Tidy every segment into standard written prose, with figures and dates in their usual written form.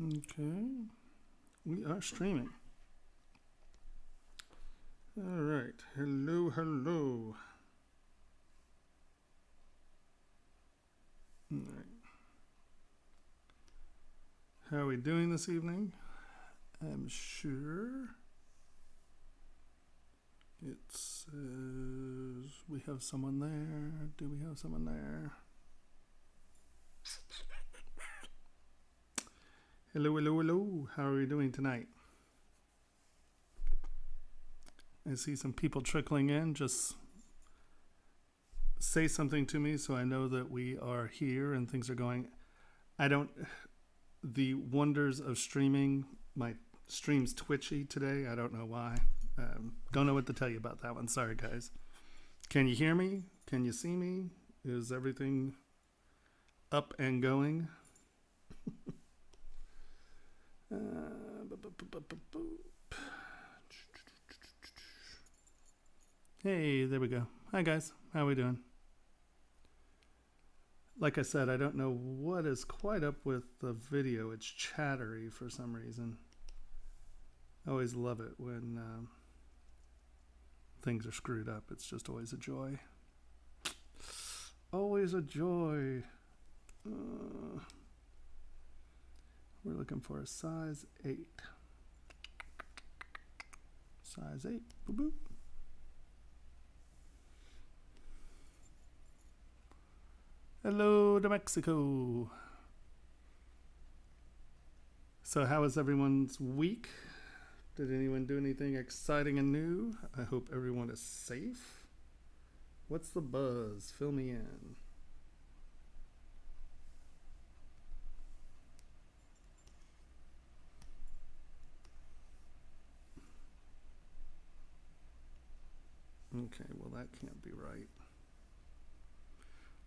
Okay, we are streaming. All right, hello. All right. How are we doing this evening? I'm sure it says we have someone there. Do we have someone there? Hello. How are we doing tonight? I see some people trickling in. Just say something to me so I know that we are here and things are going. The wonders of streaming. My stream's twitchy today. I don't know why. Don't know what to tell you about that one. Sorry, guys. Can you hear me? Can you see me? Is everything up and going? Hey, there we go. Hi, guys. How are we doing? Like I said, I don't know what is quite up with the video. It's chattery for some reason. I always love it when things are screwed up. It's just always a joy. Always a joy. We're looking for a size 8. Size 8. Boop, boop. Hello to Mexico. So how was everyone's week? Did anyone do anything exciting and new? I hope everyone is safe. What's the buzz? Fill me in. Okay, well that can't be right.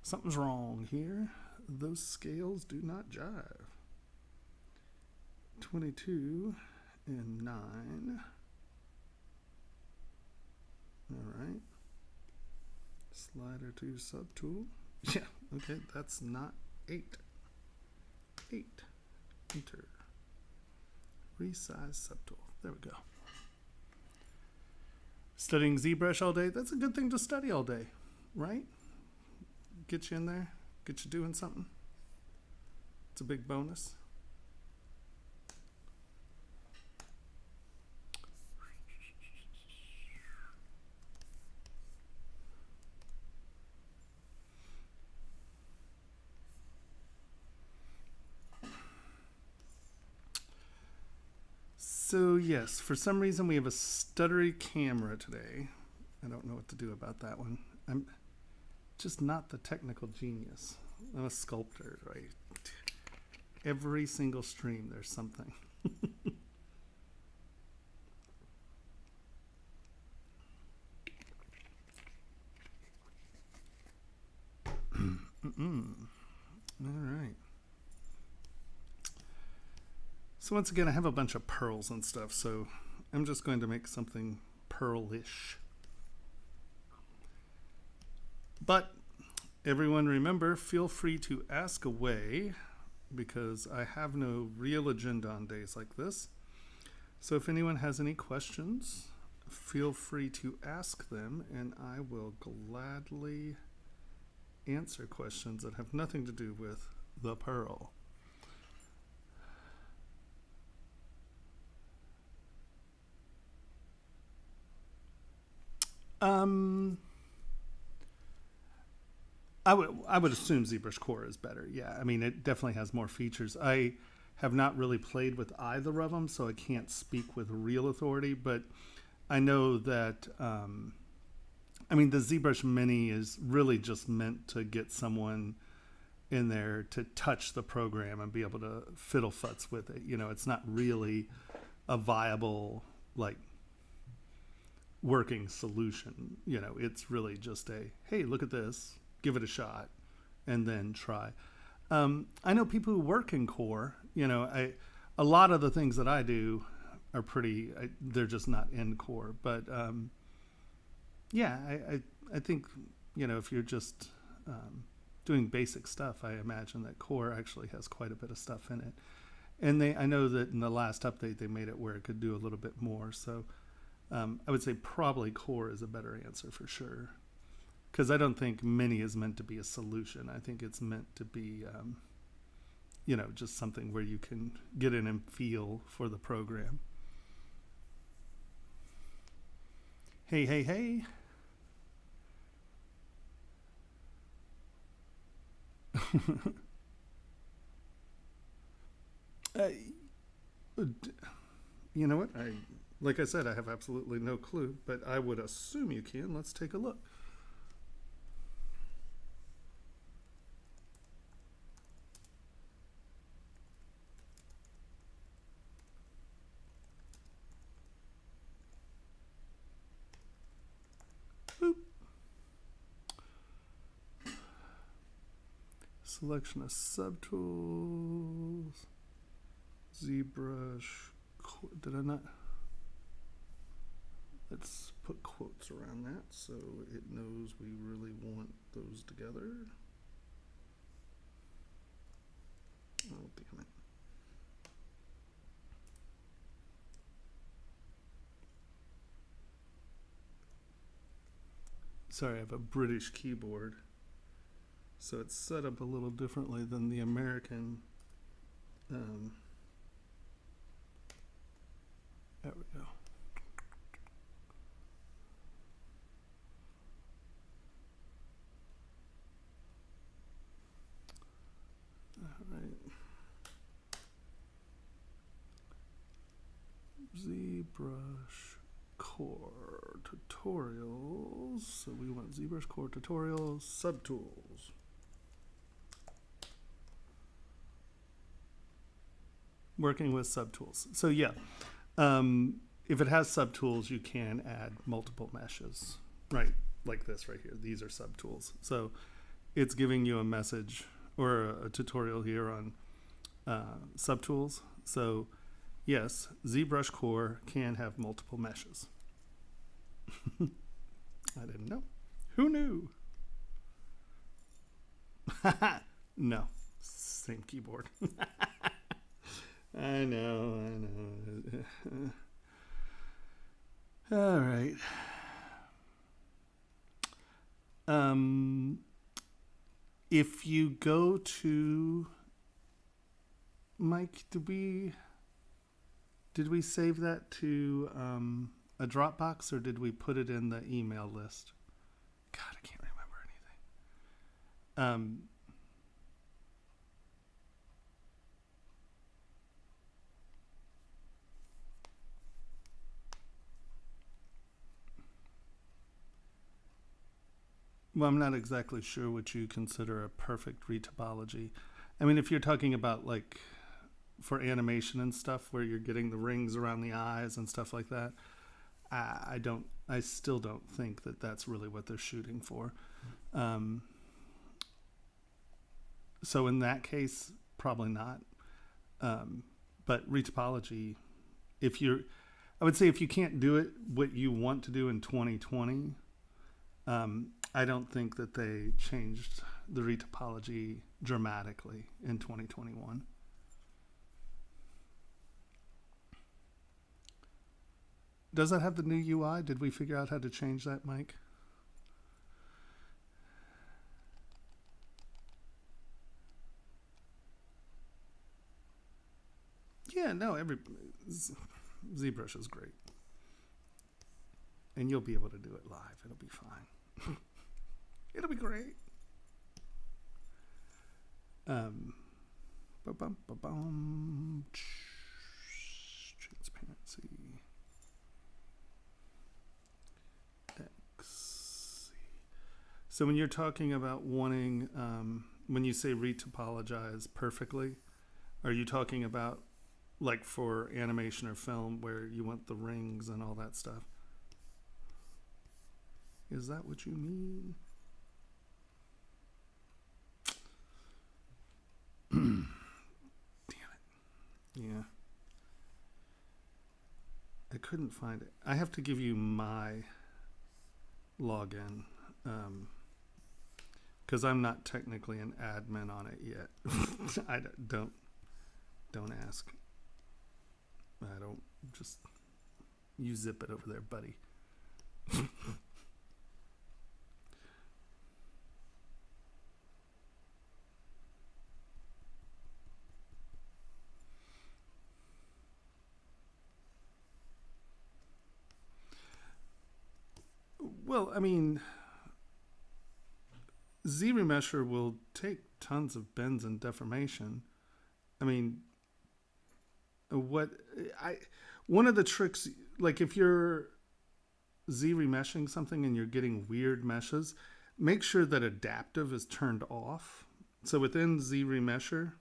Something's wrong here. Those scales do not jive. 22 and 9. All right. Slider to subtool. Yeah, okay, that's not 8. 8. Enter. Resize subtool. There we go. Studying ZBrush all day. That's a good thing to study all day, right? Get you in there, get you doing something. It's a big bonus. So yes, for some reason we have a stuttery camera today. I don't know what to do about that one. I'm just not the technical genius. I'm a sculptor, right? Every single stream there's something. All right. So once again, I have a bunch of pearls and stuff, so I'm just going to make something pearlish. But everyone remember, feel free to ask away because I have no real agenda on days like this. So if anyone has any questions, feel free to ask them and I will gladly answer questions that have nothing to do with the pearl. I would assume ZBrush Core is better. Yeah, I mean, it definitely has more features. I have not really played with either of them, so I can't speak with real authority, but I know that, I mean, the ZBrush Mini is really just meant to get someone in there to touch the program and be able to fiddle futz with it. You know, it's not really a viable, like, working solution. You know, it's really just a, hey, look at this. Give it a shot and then try. I know people who work in Core, you know, a lot of the things that I do are they're just not in Core. But yeah, I think, you know, if you're just doing basic stuff, I imagine that Core actually has quite a bit of stuff in it. And I know that in the last update they made it where it could do a little bit more. So I would say probably core is a better answer for sure. Because I don't think mini is meant to be a solution. I think it's meant to be, just something where you can get in and feel for the program. Hey, hey, hey. You know what? Like I said, I have absolutely no clue, but I would assume you can. Let's take a look. Boop. Selection of subtools. ZBrush. Did I not? Let's put quotes around that so it knows we really want those together. Oh, damn it. Sorry, I have a British keyboard, so it's set up a little differently than the American. There we go. All right. ZBrush core tutorials. So we want ZBrush core tutorials, subtools. Working with subtools. So yeah. If it has subtools, you can add multiple meshes, right? Like this right here. These are subtools. So it's giving you a message or a tutorial here on subtools. So yes, ZBrush Core can have multiple meshes. I didn't know. Who knew? No, same keyboard. I know. All right. If you go to Mike, did we save that to a Dropbox or did we put it in the email list? God, I can't remember anything. Well, I'm not exactly sure what you consider a perfect retopology. I mean, if you're talking about like for animation and stuff where you're getting the rings around the eyes and stuff like that, I still don't think that that's really what they're shooting for. So in that case, probably not. But retopology, I would say if you can't do it what you want to do in 2020, I don't think that they changed the retopology dramatically in 2021. Does that have the new UI? Did we figure out how to change that, Mike? Yeah, no, ZBrush is great. And you'll be able to do it live. It'll be fine. It'll be great. Transparency. So when you're talking about wanting, when you say retopologize perfectly, are you talking about like for animation or film where you want the rings and all that stuff? Is that what you mean? Damn it. Yeah. I couldn't find it. I have to give you my login because I'm not technically an admin on it yet. Don't ask. I don't. Just you zip it over there, buddy. Well, I mean, ZRemesher will take tons of bends and deformation. I mean, one of the tricks, like if you're Z-remeshing something and you're getting weird meshes, make sure that adaptive is turned off. So within Z-remesher,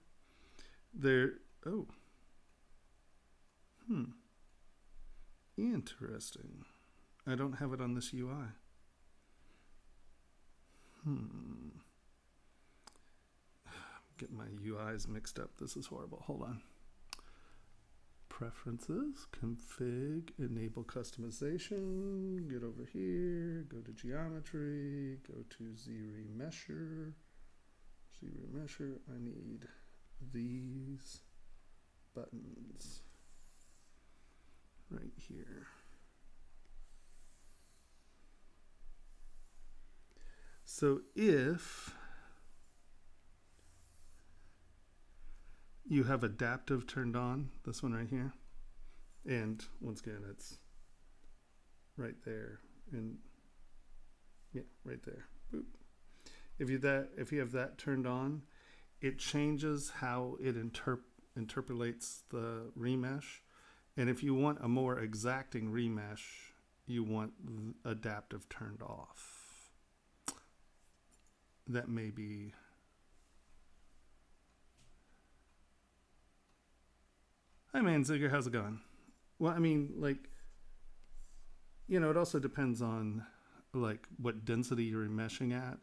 interesting. I don't have it on this UI. Get my UIs mixed up. This is horrible. Hold on. Preferences, config, enable customization. Get over here. Go to geometry. Go to ZRemesher. ZRemesher. I need these buttons right here. So if you have adaptive turned on, this one right here, and once again, it's right there, and yeah, right there. Boop. If you have that turned on, it changes how it interpolates the remesh, and if you want a more exacting remesh, you want adaptive turned off. That may be. Hi, man, Zigger, how's it going? Well, I mean, like, you know, it also depends on, like, what density you're remeshing at.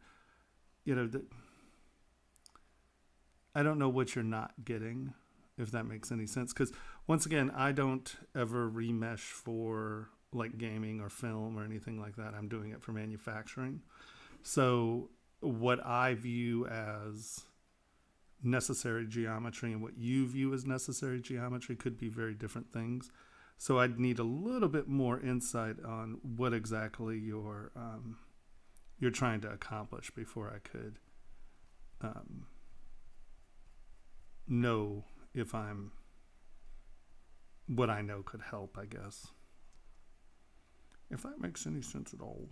You know, I don't know what you're not getting, if that makes any sense. Because, once again, I don't ever remesh for, like, gaming or film or anything like that. I'm doing it for manufacturing. So what I view as necessary geometry and what you view as necessary geometry could be very different things. So I'd need a little bit more insight on what exactly you're trying to accomplish before I could know if what I know could help, I guess. If that makes any sense at all.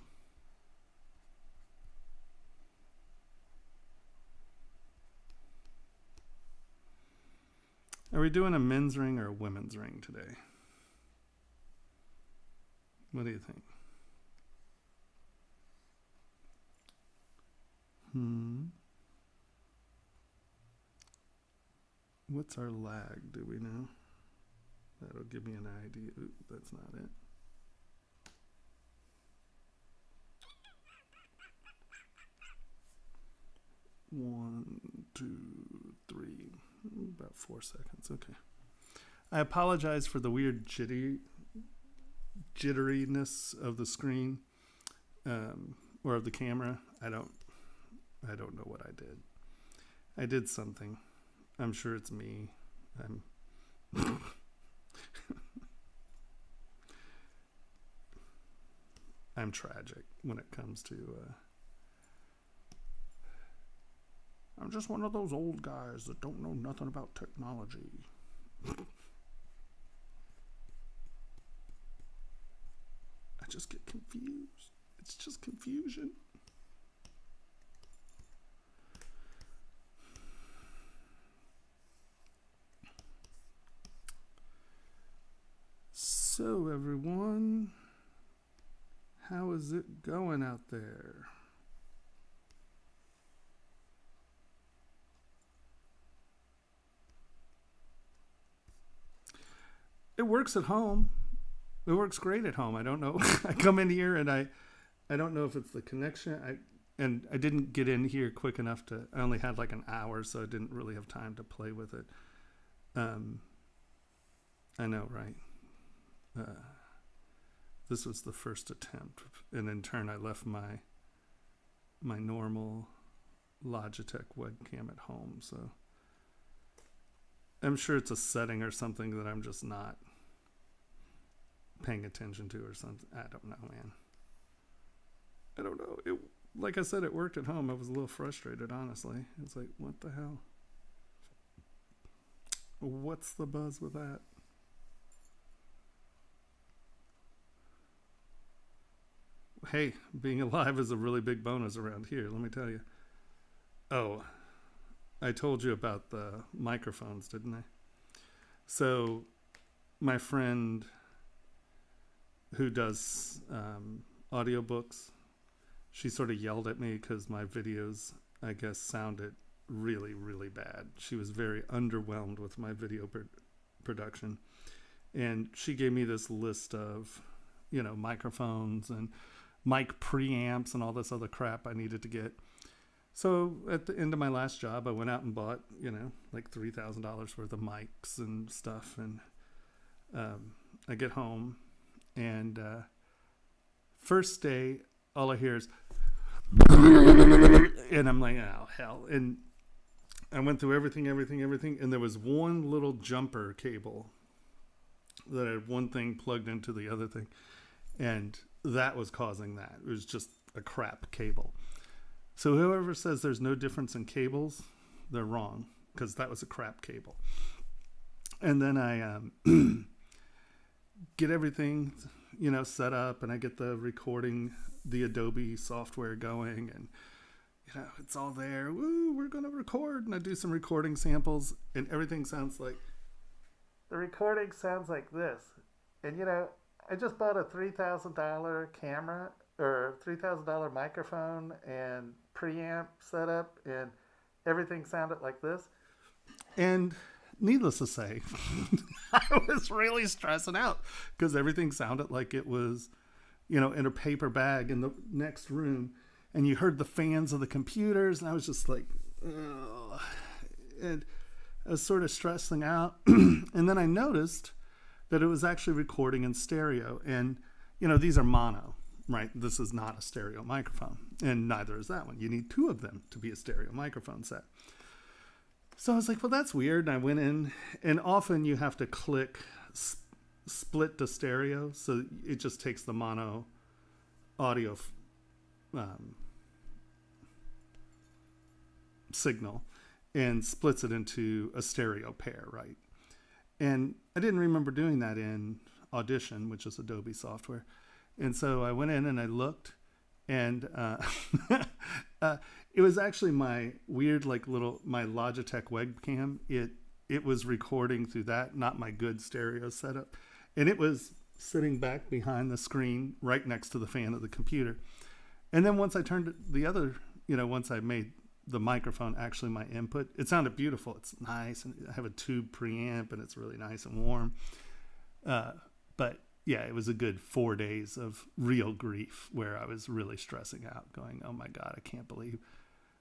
Are we doing a men's ring or a women's ring today? What do you think? What's our lag? Do we know? That'll give me an idea. Ooh, that's not it. One, two, three. About 4 seconds. Okay. I apologize for the weird jitteriness of the screen or of the camera. I don't know what I did. I did something. I'm sure it's me. I'm tragic when it comes to I'm just one of those old guys that don't know nothing about technology. I just get confused. It's just confusion. So, everyone, how is it going out there? It works at home. It works great at home. I don't know. I come in here and I don't know if it's the connection. I didn't get in here quick enough I only had like an hour, so I didn't really have time to play with it. I know, right? This was the first attempt, and in turn I left my normal Logitech webcam at home, so I'm sure it's a setting or something that I'm just not paying attention to or something. I don't know, man. I don't know. It, like I said, it worked at home. I was a little frustrated, honestly. It's like, what the hell? What's the buzz with that? Hey, being alive is a really big bonus around here, let me tell you. Oh, I told you about the microphones, didn't I? So, my friend who does audiobooks, she sort of yelled at me because my videos, I guess, sounded really, really bad. She was very underwhelmed with my video production. And she gave me this list of, microphones and mic preamps and all this other crap I needed to get. So at the end of my last job, I went out and bought, like $3,000 worth of mics and stuff. And I get home, and first day, all I hear is, and I'm like, oh, hell. And I went through everything, and there was one little jumper cable that had one thing plugged into the other thing. And that was causing that. It was just a crap cable. So whoever says there's no difference in cables, they're wrong, because that was a crap cable. And then I get everything, set up, and I get the recording, the Adobe software going, and it's all there. Woo, we're gonna record, and I do some recording samples, and everything sounds like the recording sounds like this. And I just bought a $3,000 camera or $3,000 microphone and preamp setup, and everything sounded like this. And needless to say, I was really stressing out because everything sounded like it was, in a paper bag in the next room, and you heard the fans of the computers, and I was just like, ugh. And I was sort of stressing out. And then I noticed that it was actually recording in stereo, and these are mono. Right, this is not a stereo microphone, and neither is that one. You need two of them to be a stereo microphone set. So I was like, well, that's weird. And I went in, and often you have to click split to stereo, so it just takes the mono audio signal and splits it into a stereo pair, right? And I didn't remember doing that in Audition, which is Adobe software. And so I went in and I looked, and it was actually my weird, my Logitech webcam. It was recording through that, not my good stereo setup. And it was sitting back behind the screen right next to the fan of the computer. And then once I turned the other, once I made the microphone actually my input, it sounded beautiful. It's nice, and I have a tube preamp, and it's really nice and warm. But yeah, it was a good 4 days of real grief where I was really stressing out, going, oh my God, I can't believe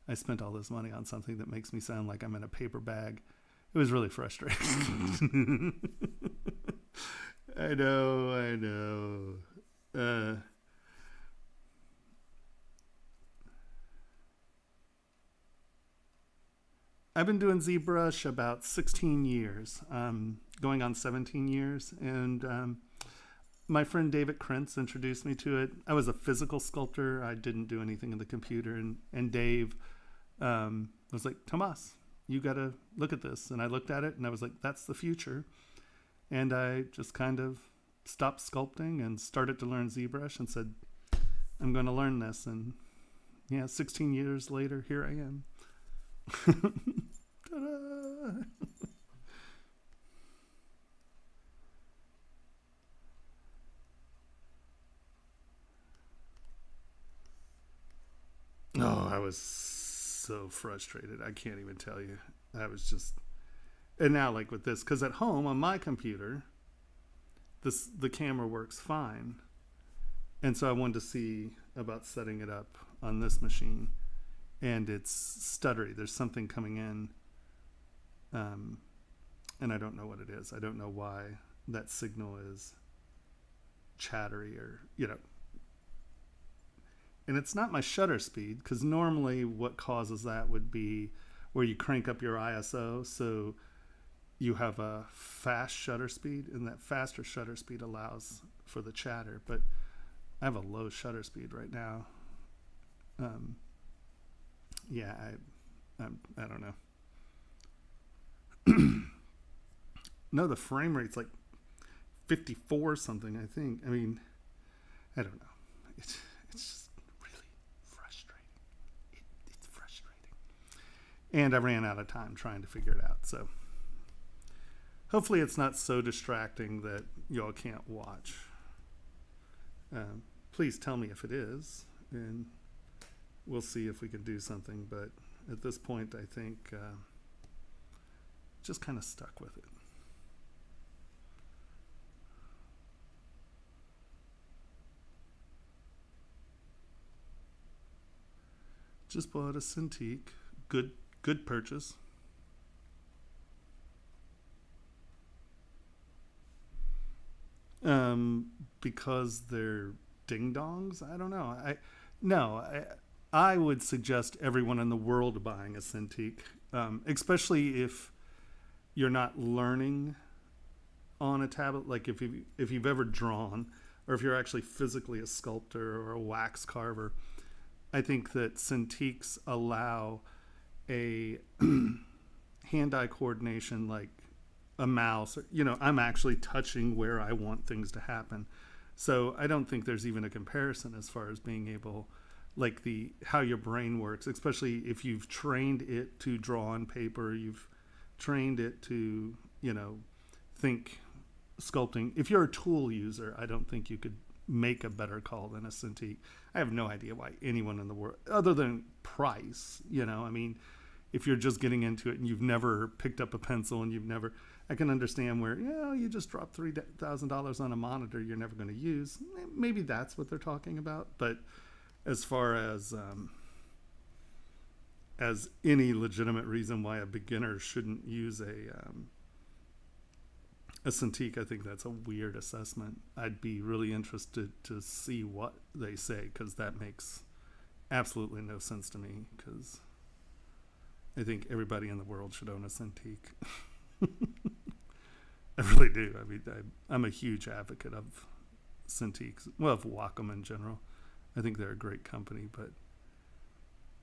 I spent all this money on something that makes me sound like I'm in a paper bag. It was really frustrating. I know. I've been doing ZBrush about 16 years, going on 17 years, and my friend David Krentz introduced me to it. I was a physical sculptor. I didn't do anything in the computer. And Dave was like, Tomas, you got to look at this. And I looked at it, and I was like, that's the future. And I just kind of stopped sculpting and started to learn ZBrush and said, I'm going to learn this. And 16 years later, here I am. Ta-da! Oh, I was so frustrated. I can't even tell you. I was just, and now with this, because at home on my computer, the camera works fine, and so I wanted to see about setting it up on this machine, and it's stuttery. There's something coming in, and I don't know what it is. I don't know why that signal is chattery or and it's not my shutter speed, because normally what causes that would be where you crank up your ISO. So you have a fast shutter speed, and that faster shutter speed allows for the chatter. But I have a low shutter speed right now. Yeah, I don't know. No, the frame rate's like 54 something, I think. I mean, I don't know. It's just really frustrating. It's frustrating. And I ran out of time trying to figure it out. So hopefully it's not so distracting that y'all can't watch. Please tell me if it is, and we'll see if we can do something. But at this point, I think just kind of stuck with it. Just bought a Cintiq. Good purchase. Because they're ding dongs. I don't know. I would suggest everyone in the world buying a Cintiq, especially if you're not learning on a tablet. Like if you've ever drawn, or if you're actually physically a sculptor or a wax carver. I think that Cintiqs allow a hand-eye coordination, like a mouse. I'm actually touching where I want things to happen. So I don't think there's even a comparison as far as being able, like how your brain works, especially if you've trained it to draw on paper, you've trained it to, think sculpting. If you're a tool user, I don't think you could make a better call than a Cintiq. I have no idea why anyone in the world, other than price, I mean, if you're just getting into it and you've never picked up a pencil and I can understand where, you just dropped $3,000 on a monitor you're never going to use. Maybe that's what they're talking about. But as far as any legitimate reason why a beginner shouldn't use a Cintiq, I think that's a weird assessment. I'd be really interested to see what they say, because that makes absolutely no sense to me, because I think everybody in the world should own a Cintiq. I really do. I mean, I'm a huge advocate of Cintiqs. Well, of Wacom in general. I think they're a great company, but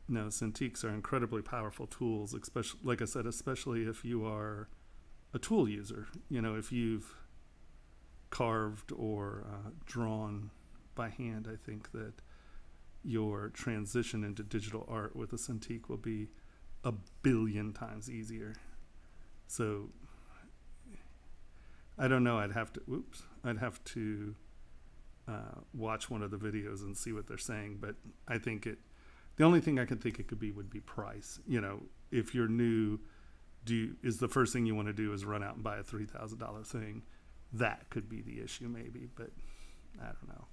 no, Cintiqs are incredibly powerful tools, especially, like I said, especially if you are a tool user. If you've carved or drawn by hand, I think that your transition into digital art with a Cintiq will be 1 billion times easier. So I don't know. I'd have to watch one of the videos and see what they're saying. But I think the only thing I could think it could be would be price. If you're new, is the first thing you want to do is run out and buy a $3,000 thing? That could be the issue, maybe, but I don't know.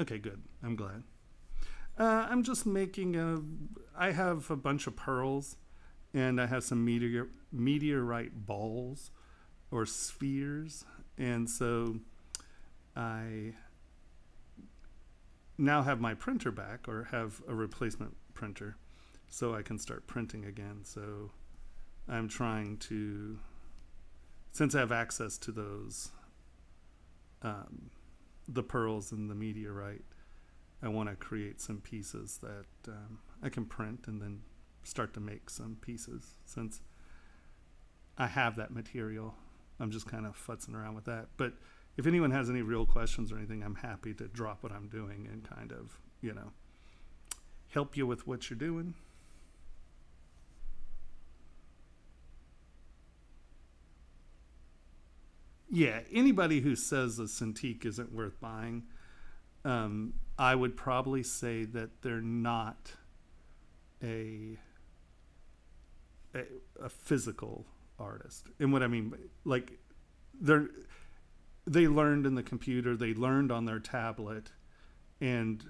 Okay, good. I'm glad. I'm just I have a bunch of pearls, and I have some meteorite balls or spheres. And so I now have my printer back, or have a replacement printer, so I can start printing again. So I'm trying to, since I have access to those, the pearls and the meteorite, I want to create some pieces that I can print and then start to make some pieces. Since I have that material, I'm just kind of futzing around with that. But if anyone has any real questions or anything, I'm happy to drop what I'm doing and kind of, help you with what you're doing. Yeah, anybody who says a Cintiq isn't worth buying, I would probably say that they're not a physical artist. And what I mean, like, they learned in the computer, they learned on their tablet, and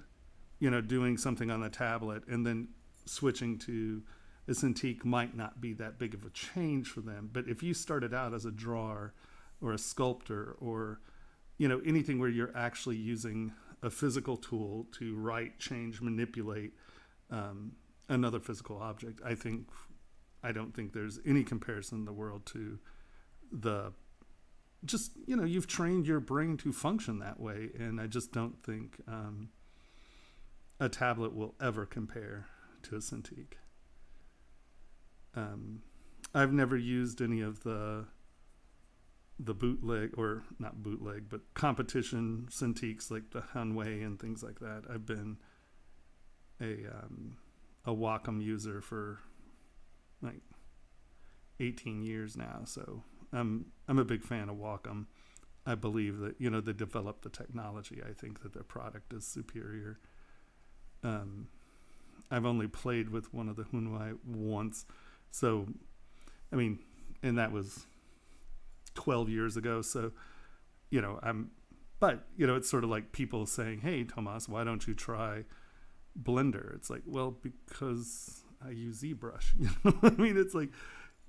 doing something on the tablet and then switching to a Cintiq might not be that big of a change for them. But if you started out as a drawer or a sculptor or anything where you're actually using a physical tool to write, change, manipulate another physical object. I don't think there's any comparison in the world to you've trained your brain to function that way. And I just don't think a tablet will ever compare to a Cintiq. I've never used any of the bootleg, or not bootleg, but competition Cintiqs like the Hanwei and things like that. I've been a Wacom user for like 18 years now, so I'm a big fan of Wacom. I believe that they developed the technology. I think that their product is superior. I've only played with one of the Hanwei once, so and that was 12 years ago. So, but it's sort of like people saying, "Hey, Tomas, why don't you try Blender?" It's like, well, because I use ZBrush. It's like,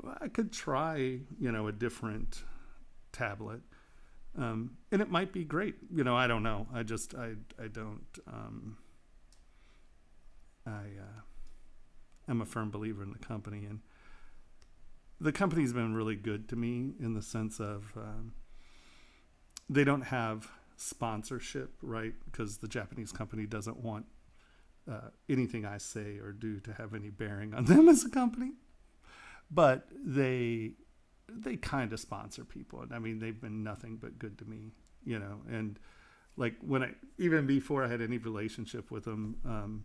well, I could try, a different tablet, and it might be great. I don't know. I don't. I'm a firm believer in the company, and the company's been really good to me in the sense of they don't have sponsorship, right? Because the Japanese company doesn't want anything I say or do to have any bearing on them as a company. But they kind of sponsor people. And they've been nothing but good to me, and like even before I had any relationship with them,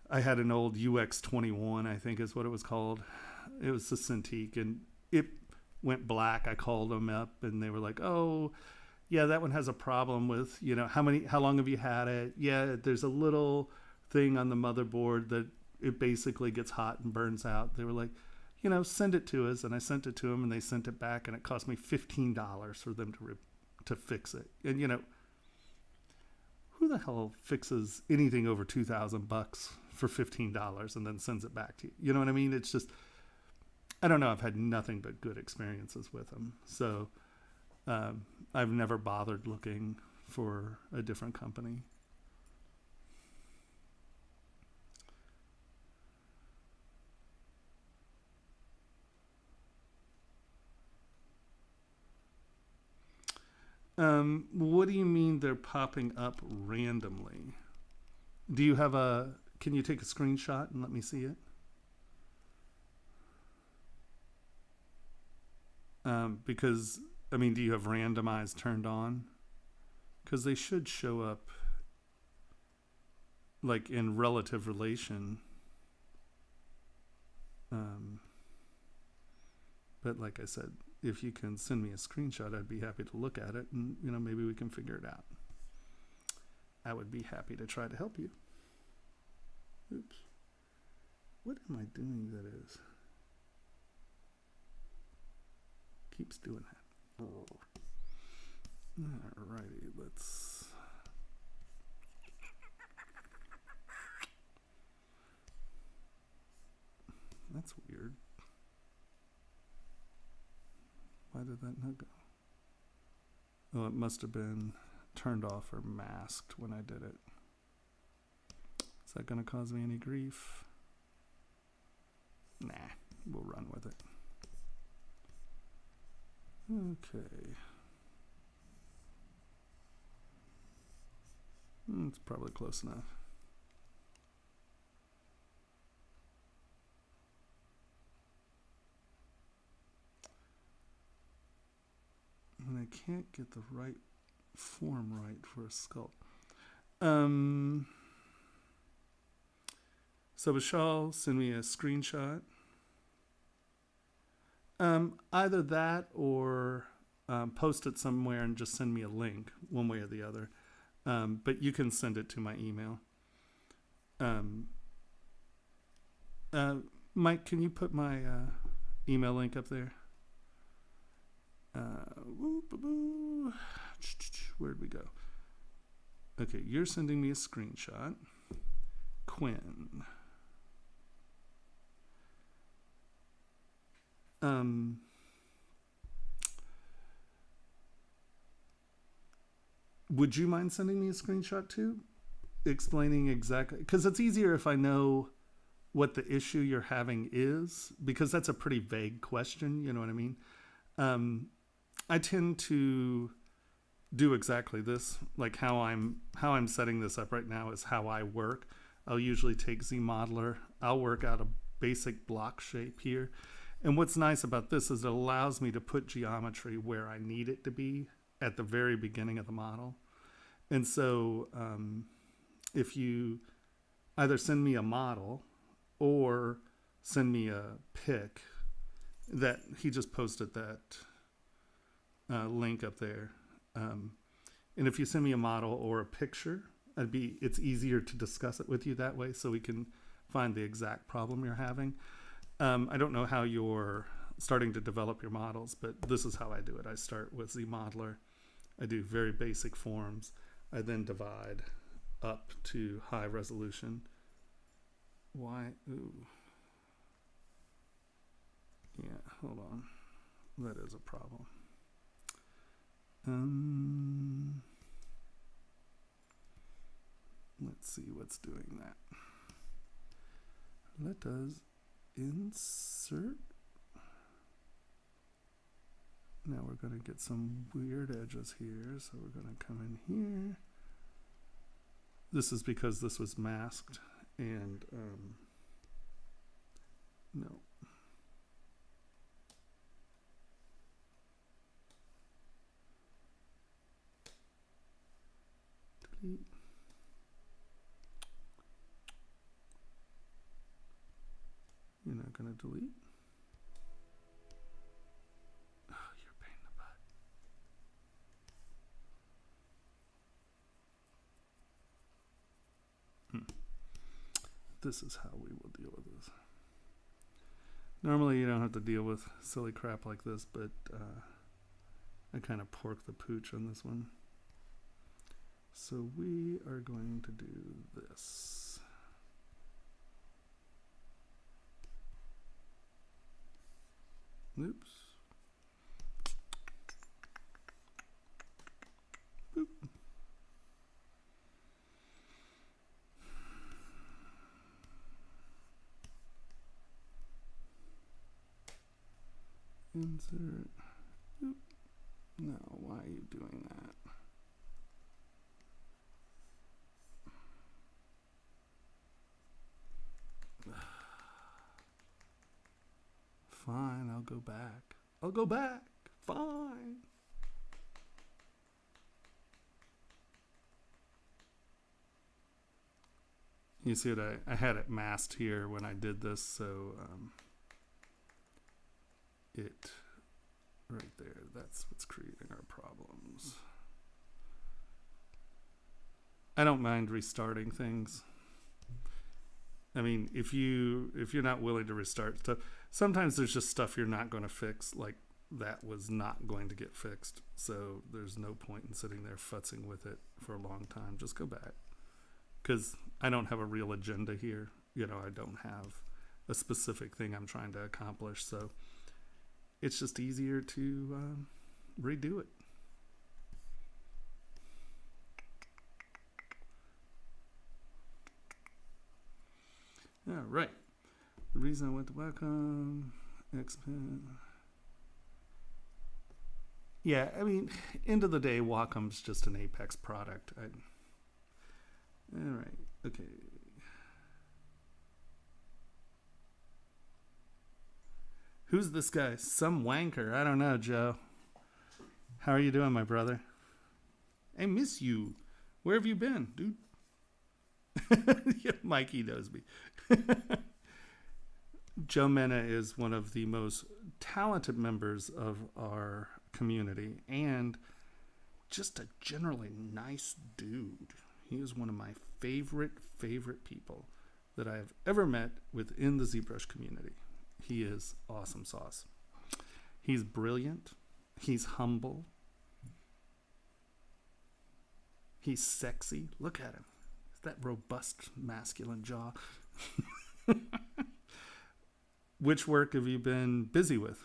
I had an old UX21, I think is what it was called. It was a Cintiq, and it went black. I called them up, and they were like, "Oh, yeah, that one has a problem with, how long have you had it? Yeah, there's a little thing on the motherboard that it basically gets hot and burns out." They were like, "Send it to us." And I sent it to them, and they sent it back, and it cost me $15 for them to fix it. And who the hell fixes anything over $2,000 for $15 and then sends it back to you? You know what I mean? It's just, I don't know. I've had nothing but good experiences with them. So I've never bothered looking for a different company. What do you mean they're popping up randomly? Do you have can you take a screenshot and let me see it? Because, do you have randomize turned on? Because they should show up like in relative relation. But like I said, if you can send me a screenshot, I'd be happy to look at it, and maybe we can figure it out. I would be happy to try to help you. Oops. What am I doing that is? Keeps doing that. Alrighty, let's. That's weird. Why did that not go? Oh, it must have been turned off or masked when I did it. Is that going to cause me any grief? Nah, we'll run with it. Okay. It's probably close enough. And I can't get the right form right for a sculpt. So Vishal, send me a screenshot. Either that or post it somewhere and just send me a link, one way or the other. But you can send it to my email. Mike, can you put my email link up there? Where'd we go? Okay, you're sending me a screenshot. Quinn. would you mind sending me a screenshot too, explaining exactly, because it's easier if I know what the issue you're having is, because that's a pretty vague question, you know what I mean? I tend to do exactly this, like how I'm setting this up right now is how I work. I'll usually take ZModeler, I'll work out a basic block shape here. And what's nice about this is it allows me to put geometry where I need it to be at the very beginning of the model. And so if you either send me a model or send me a pic, that he just posted that link up there. And if you send me a model or a picture, it's easier to discuss it with you that way, so we can find the exact problem you're having. I don't know how you're starting to develop your models, but this is how I do it. I start with ZModeler. I do very basic forms. I then divide up to high resolution. Why? Ooh. Yeah, hold on. That is a problem. Let's see what's doing that. Let us insert. Now we're going to get some weird edges here, so we're going to come in here. This is because this was masked, and no. Delete. You're not going to delete? Oh, you're a pain in the butt. This is how we will deal with this. Normally you don't have to deal with silly crap like this, but I kind of pork the pooch on this one. So we are going to do this. Oops. Boop. Insert. Oop. No, why are you doing that? Fine, I'll go back. I'll go back. Fine. You see what I had it masked here when I did this, so it right there, that's what's creating our problems. I don't mind restarting things. I mean, if you're not willing to restart stuff, sometimes there's just stuff you're not going to fix, like that was not going to get fixed. So there's no point in sitting there futzing with it for a long time. Just go back, because I don't have a real agenda here. You know, I don't have a specific thing I'm trying to accomplish. So it's just easier to redo it. All right. The reason I went to Wacom, XPen. Yeah, I mean, end of the day, Wacom's just an Apex product. All right. Okay. Who's this guy? Some wanker. I don't know, Joe. How are you doing, my brother? I miss you. Where have you been, dude? Yeah, Mikey knows me. Joe Mena is one of the most talented members of our community and just a generally nice dude. He is one of my favorite people that I have ever met within the ZBrush community. He is awesome sauce. He's brilliant. He's humble. He's sexy. Look at him. That robust masculine jaw. Which work have you been busy with?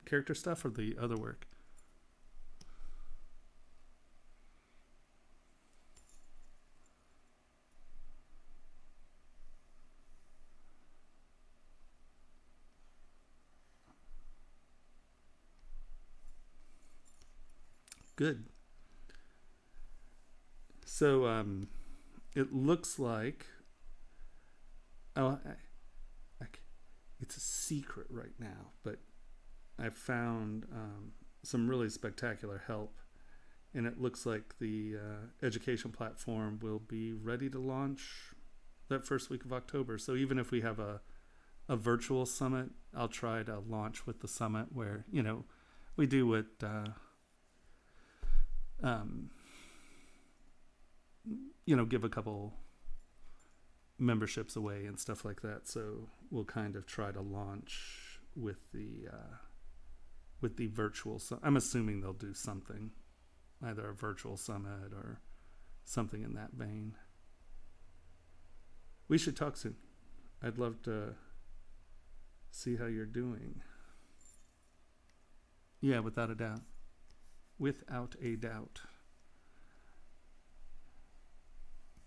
Character stuff or the other work? Good. So it looks like oh, it's a secret right now, but I found some really spectacular help, and it looks like the education platform will be ready to launch that first week of October. So even if we have a virtual summit, I'll try to launch with the summit where, we do what give a couple memberships away and stuff like that. So we'll kind of try to launch with the virtual. I'm assuming they'll do something, either a virtual summit or something in that vein. We should talk soon. I'd love to see how you're doing. Yeah, without a doubt. Without a doubt.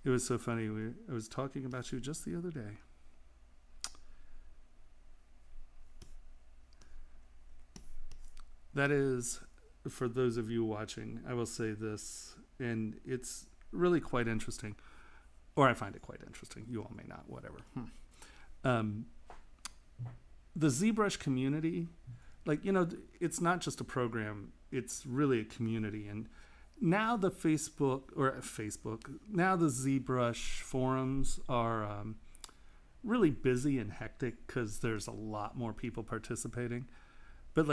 It was so funny. I was talking about you just the other day. That is, for those of you watching, I will say this, and it's really quite interesting. Or I find it quite interesting. You all may not, whatever. The ZBrush community, it's not just a program, it's really a community. And now the now the ZBrush forums are really busy and hectic because there's a lot more people participating. But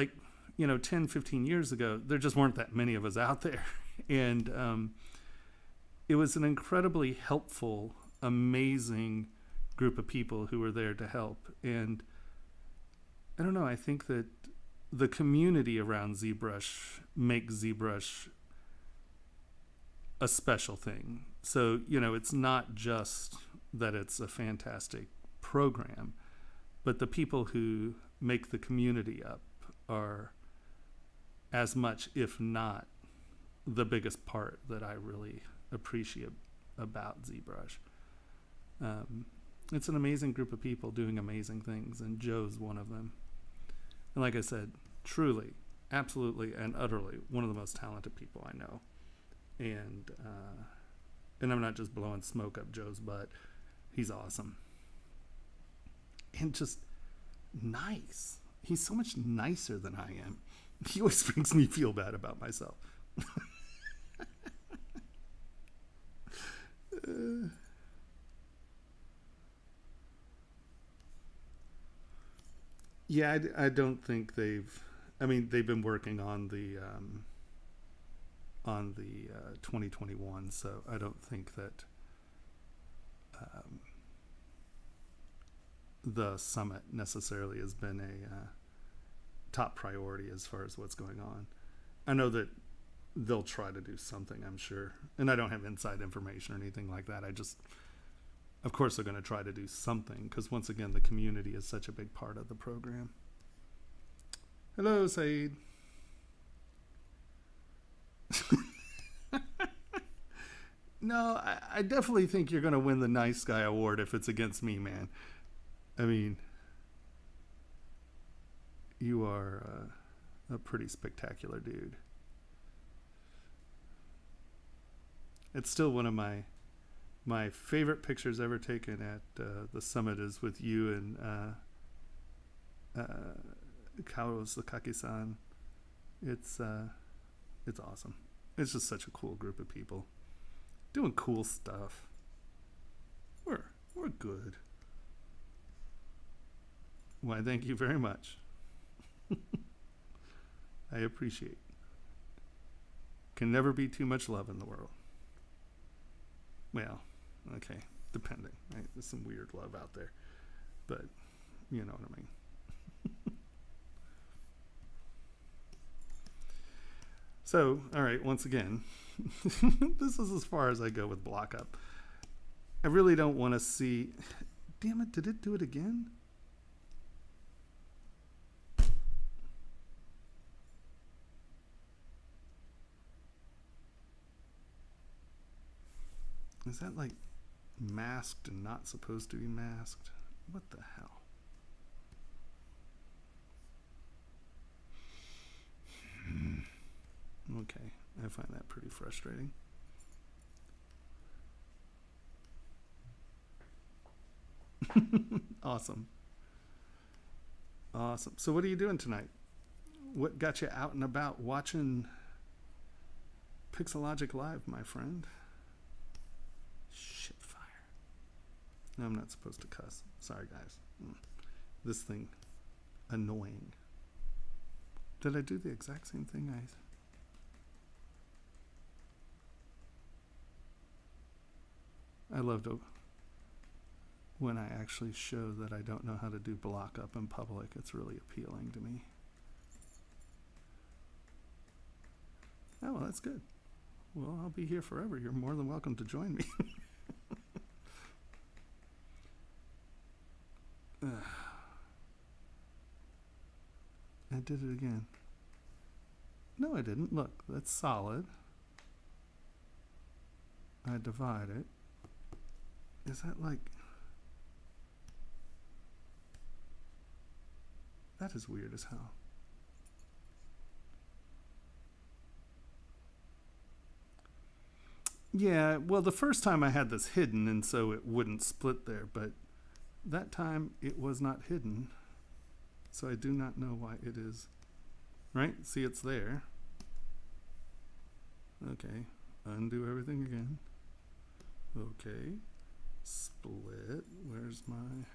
10, 15 years ago, there just weren't that many of us out there. And it was an incredibly helpful, amazing group of people who were there to help. And I don't know, I think that the community around ZBrush makes ZBrush a special thing. So, it's not just that it's a fantastic program, but the people who make the community up are as much, if not the biggest part that I really appreciate about ZBrush. It's an amazing group of people doing amazing things, and Joe's one of them. And like I said, truly, absolutely, and utterly one of the most talented people I know. And I'm not just blowing smoke up Joe's butt. He's awesome. And just nice. He's so much nicer than I am. He always makes me feel bad about myself. Yeah, I don't think they've been working on the 2021, so I don't think that the summit necessarily has been a top priority as far as what's going on. I know that they'll try to do something, I'm sure, and I don't have inside information or anything like that. Of course they're going to try to do something, because once again, the community is such a big part of the program. Hello, Saeed. No, I definitely think you're going to win the Nice Guy Award if it's against me, man. I mean, you are a pretty spectacular dude. It's still one of my favorite pictures ever taken at the summit is with you and Kaoru Sakaki-san. It's awesome. It's just such a cool group of people doing cool stuff. We're good. Why, thank you very much. I appreciate. Can never be too much love in the world. Well, okay, depending. Right? There's some weird love out there, but you know what I mean. So, all right, once again, this is as far as I go with block up. I really don't want to see... Damn it, did it do it again? Is that like masked and not supposed to be masked? What the hell? Okay, I find that pretty frustrating. Awesome. Awesome. So what are you doing tonight? What got you out and about watching Pixologic Live, my friend? Shit fire. No, I'm not supposed to cuss. Sorry, guys. This thing, annoying. Did I do the exact same thing, guys? I love to, when I actually show that I don't know how to do block up in public. It's really appealing to me. Oh, well, that's good. Well, I'll be here forever. You're more than welcome to join me. I did it again. No, I didn't. Look, that's solid. I divide it. Is that like... That is weird as hell. Yeah, well, the first time I had this hidden, and so it wouldn't split there, but that time it was not hidden. So I do not know why it is. Right? See, it's there. Okay. Undo everything again. Okay. Split. Where's my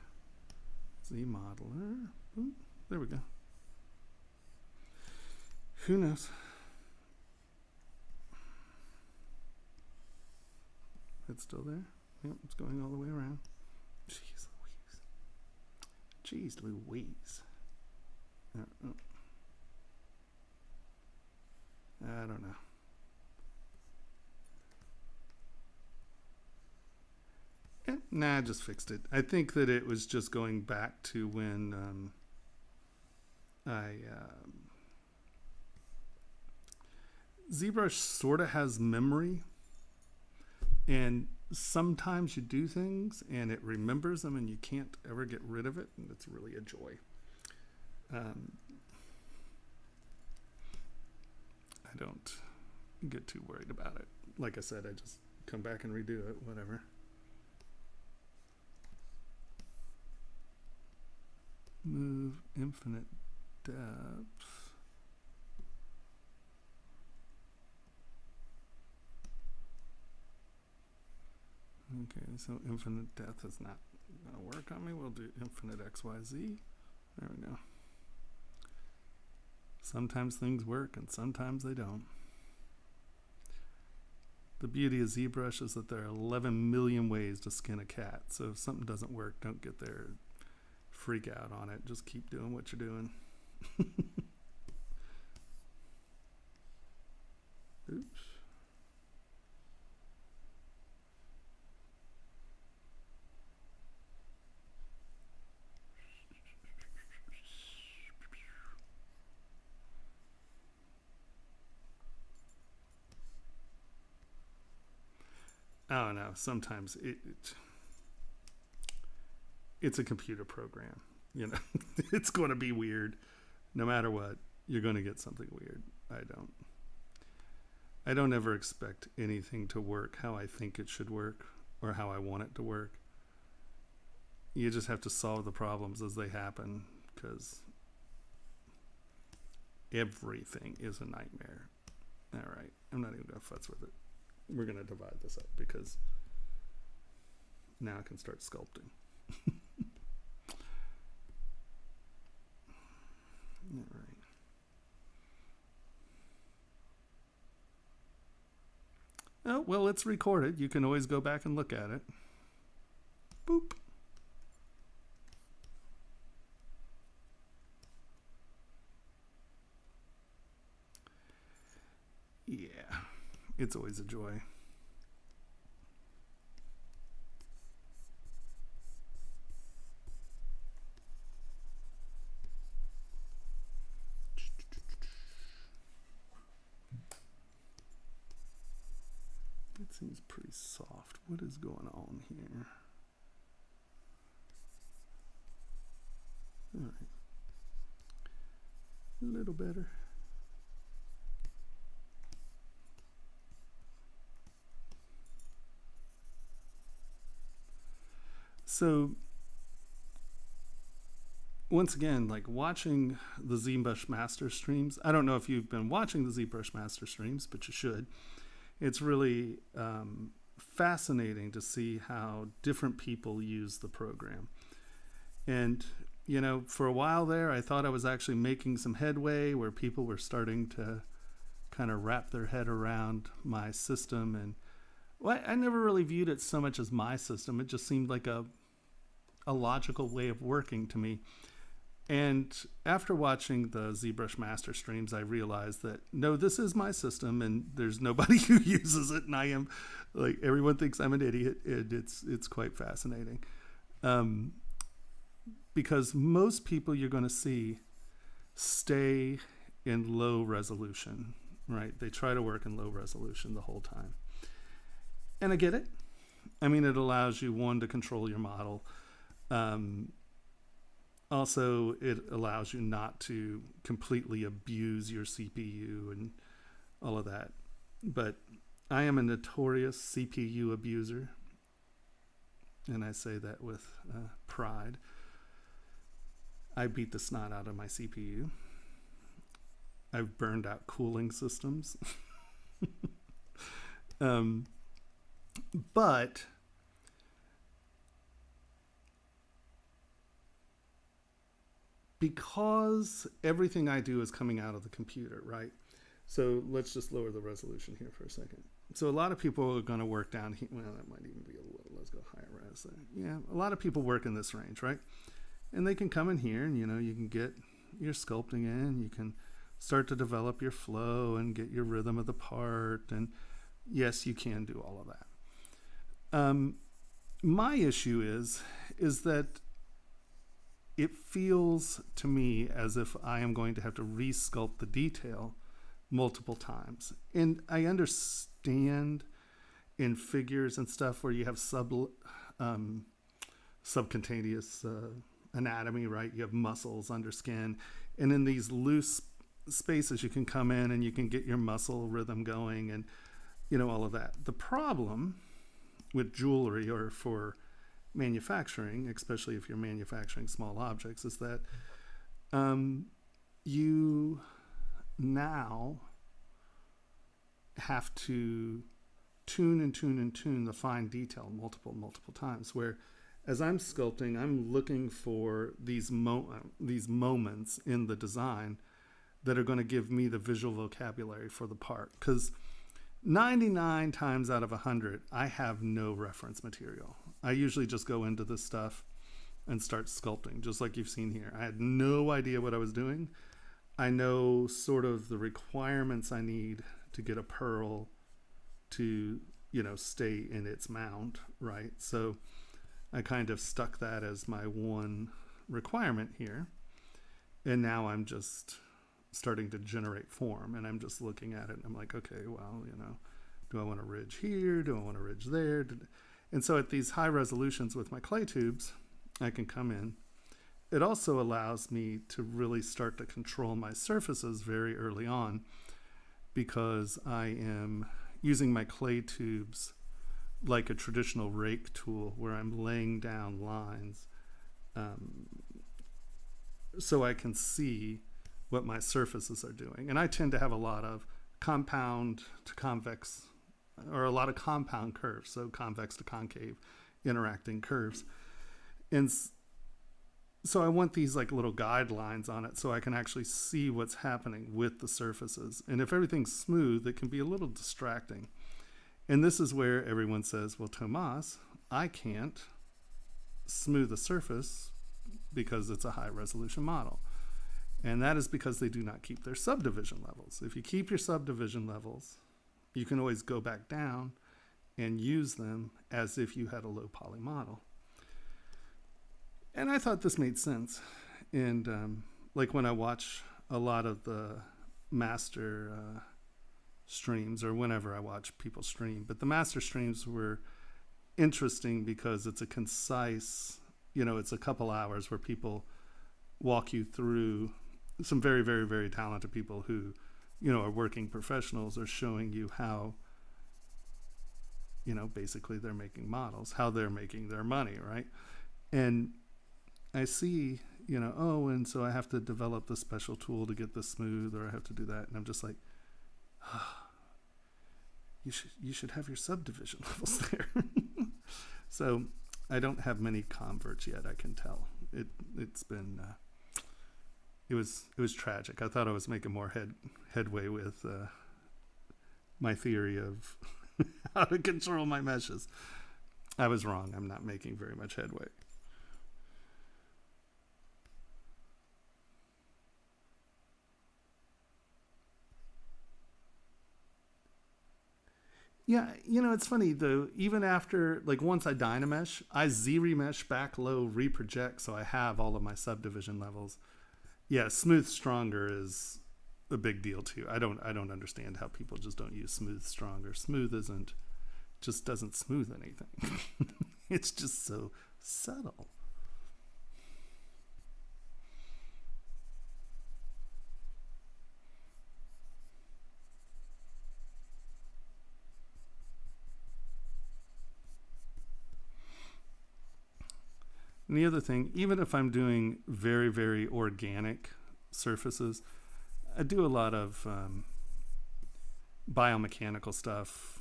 Z modeler? Boom. There we go. Who knows? It's still there? Yep, it's going all the way around. Jeez Louise. Jeez Louise. I don't know. Nah, I just fixed it. I think that it was just going back to when ZBrush sort of has memory, and sometimes you do things and it remembers them and you can't ever get rid of it, and it's really a joy. I don't get too worried about it. Like I said, I just come back and redo it, whatever. Move infinite depth. Okay, so infinite depth is not going to work on me. We'll do infinite XYZ. There we go. Sometimes things work and sometimes they don't. The beauty of ZBrush is that there are 11 million ways to skin a cat. So if something doesn't work, don't get there, freak out on it. Just keep doing what you're doing. Oops. Oh no, sometimes it's a computer program, you know. It's going to be weird no matter what. You're going to get something weird. I don't ever expect anything to work how I think it should work or how I want it to work. You just have to solve the problems as they happen, because everything is a nightmare. All right, I'm not even going to futz with it. We're going to divide this up because now I can start sculpting. All right. Oh, well, it's recorded. You can always go back and look at it. Boop. Yeah. It's always a joy. That seems pretty soft. What is going on here? All right. A little better. So once again, like watching the ZBrush master streams, I don't know if you've been watching the ZBrush master streams, but you should. It's really fascinating to see how different people use the program. And, you know, for a while there, I thought I was actually making some headway where people were starting to kind of wrap their head around my system. And well, I never really viewed it so much as my system. It just seemed like a logical way of working to me. And after watching the ZBrush master streams, I realized that no, this is my system, and there's nobody who uses it, and I am like, everyone thinks I'm an idiot. It's quite fascinating, because most people you're going to see stay in low resolution, right? They try to work in low resolution the whole time, and I get it. I mean, it allows you, one, to control your model. Also, it allows you not to completely abuse your CPU and all of that. But I am a notorious CPU abuser, and I say that with pride. I beat the snot out of my CPU. I've burned out cooling systems. But because everything I do is coming out of the computer, right? So let's just lower the resolution here for a second. So a lot of people are going to work down here. Well, that might even be a little, let's go higher res there. Yeah, a lot of people work in this range, right? And they can come in here and, you know, you can get your sculpting in. You can start to develop your flow and get your rhythm of the part. And yes, you can do all of that. My issue is that it feels to me as if I am going to have to resculpt the detail multiple times. And I understand in figures and stuff where you have subcutaneous anatomy, right? You have muscles under skin. And in these loose spaces, you can come in and you can get your muscle rhythm going and, you know, all of that. The problem with jewelry or for manufacturing, especially if you're manufacturing small objects, is that you now have to tune and tune and tune the fine detail multiple times, where as I'm sculpting, I'm looking for these moments in the design that are going to give me the visual vocabulary for the part, because 99 times out of 100 I have no reference material. I usually just go into this stuff and start sculpting, just like you've seen here. I had no idea what I was doing. I know sort of the requirements I need to get a pearl to, you know, stay in its mount, right? So I kind of stuck that as my one requirement here. And now I'm just starting to generate form, and I'm just looking at it and I'm like, okay, well, you know, do I want a ridge here? Do I want a ridge there? And so at these high resolutions with my clay tubes, I can come in. It also allows me to really start to control my surfaces very early on, because I am using my clay tubes like a traditional rake tool, where I'm laying down lines so I can see what my surfaces are doing. And I tend to have a lot of compound to convex, or a lot of compound curves, so convex to concave interacting curves. And so I want these like little guidelines on it so I can actually see what's happening with the surfaces. And if everything's smooth, it can be a little distracting. And this is where everyone says, well, Tomas, I can't smooth a surface because it's a high resolution model. And that is because they do not keep their subdivision levels. If you keep your subdivision levels, you can always go back down and use them as if you had a low poly model. And I thought this made sense. And like when I watch a lot of the master streams, or whenever I watch people stream, but the master streams were interesting because it's a concise, you know, it's a couple hours where people walk you through. Some very, very, very talented people who, you know, are working professionals, are showing you how, you know, basically they're making models, how they're making their money, right? And I see, oh, and so I have to develop this special tool to get this smooth, or I have to do that. And I'm just like, oh, you should have your subdivision levels there. So I don't have many converts yet, I can tell. It's been it was tragic. I thought I was making more headway with my theory of how to control my meshes. I was wrong. I'm not making very much headway. Yeah, it's funny though. Even after, like, once I Dynamesh, I Z-remesh, back low, reproject, so I have all of my subdivision levels. Yeah, smooth stronger is a big deal too. I don't understand how people just don't use smooth stronger. Smooth just doesn't smooth anything. It's just so subtle. And the other thing, even if I'm doing very, very organic surfaces, I do a lot of biomechanical stuff.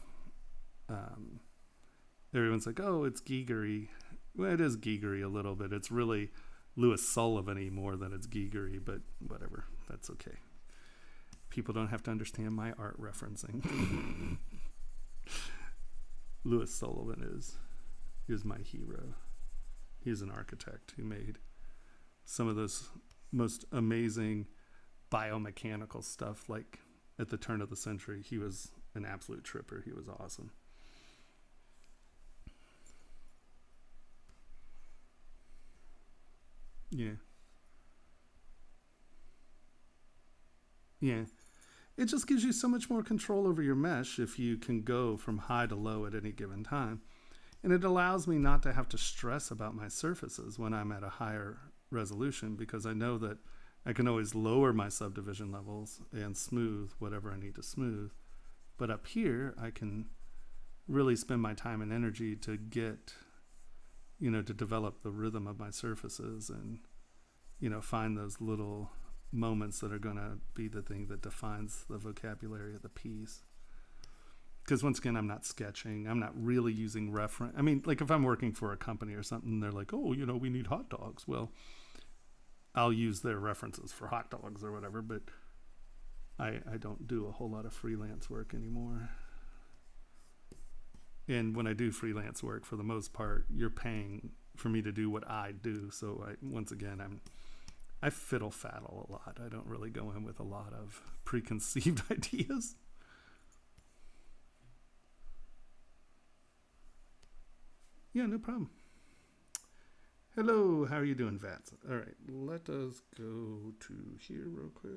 Everyone's like, oh, it's Gigery. Well, it is Gigery a little bit. It's really Louis Sullivan-y more than it's Gigery, but whatever. That's okay. People don't have to understand my art referencing. Louis Sullivan is my hero. He's an architect who made some of those most amazing biomechanical stuff, like at the turn of the century. He was an absolute tripper. He was awesome. Yeah. Yeah. It just gives you so much more control over your mesh if you can go from high to low at any given time. And it allows me not to have to stress about my surfaces when I'm at a higher resolution, because I know that I can always lower my subdivision levels and smooth whatever I need to smooth. But up here, I can really spend my time and energy to get, to develop the rhythm of my surfaces and, find those little moments that are going to be the thing that defines the vocabulary of the piece. Because once again, I'm not sketching. I'm not really using reference. I mean, like if I'm working for a company or something, they're like, oh, we need hot dogs. Well, I'll use their references for hot dogs or whatever, but I don't do a whole lot of freelance work anymore. And when I do freelance work, for the most part, you're paying for me to do what I do. So once again, I fiddle faddle a lot. I don't really go in with a lot of preconceived ideas. Yeah, no problem. Hello, how are you doing, Vats? All right, let us go to here real quick.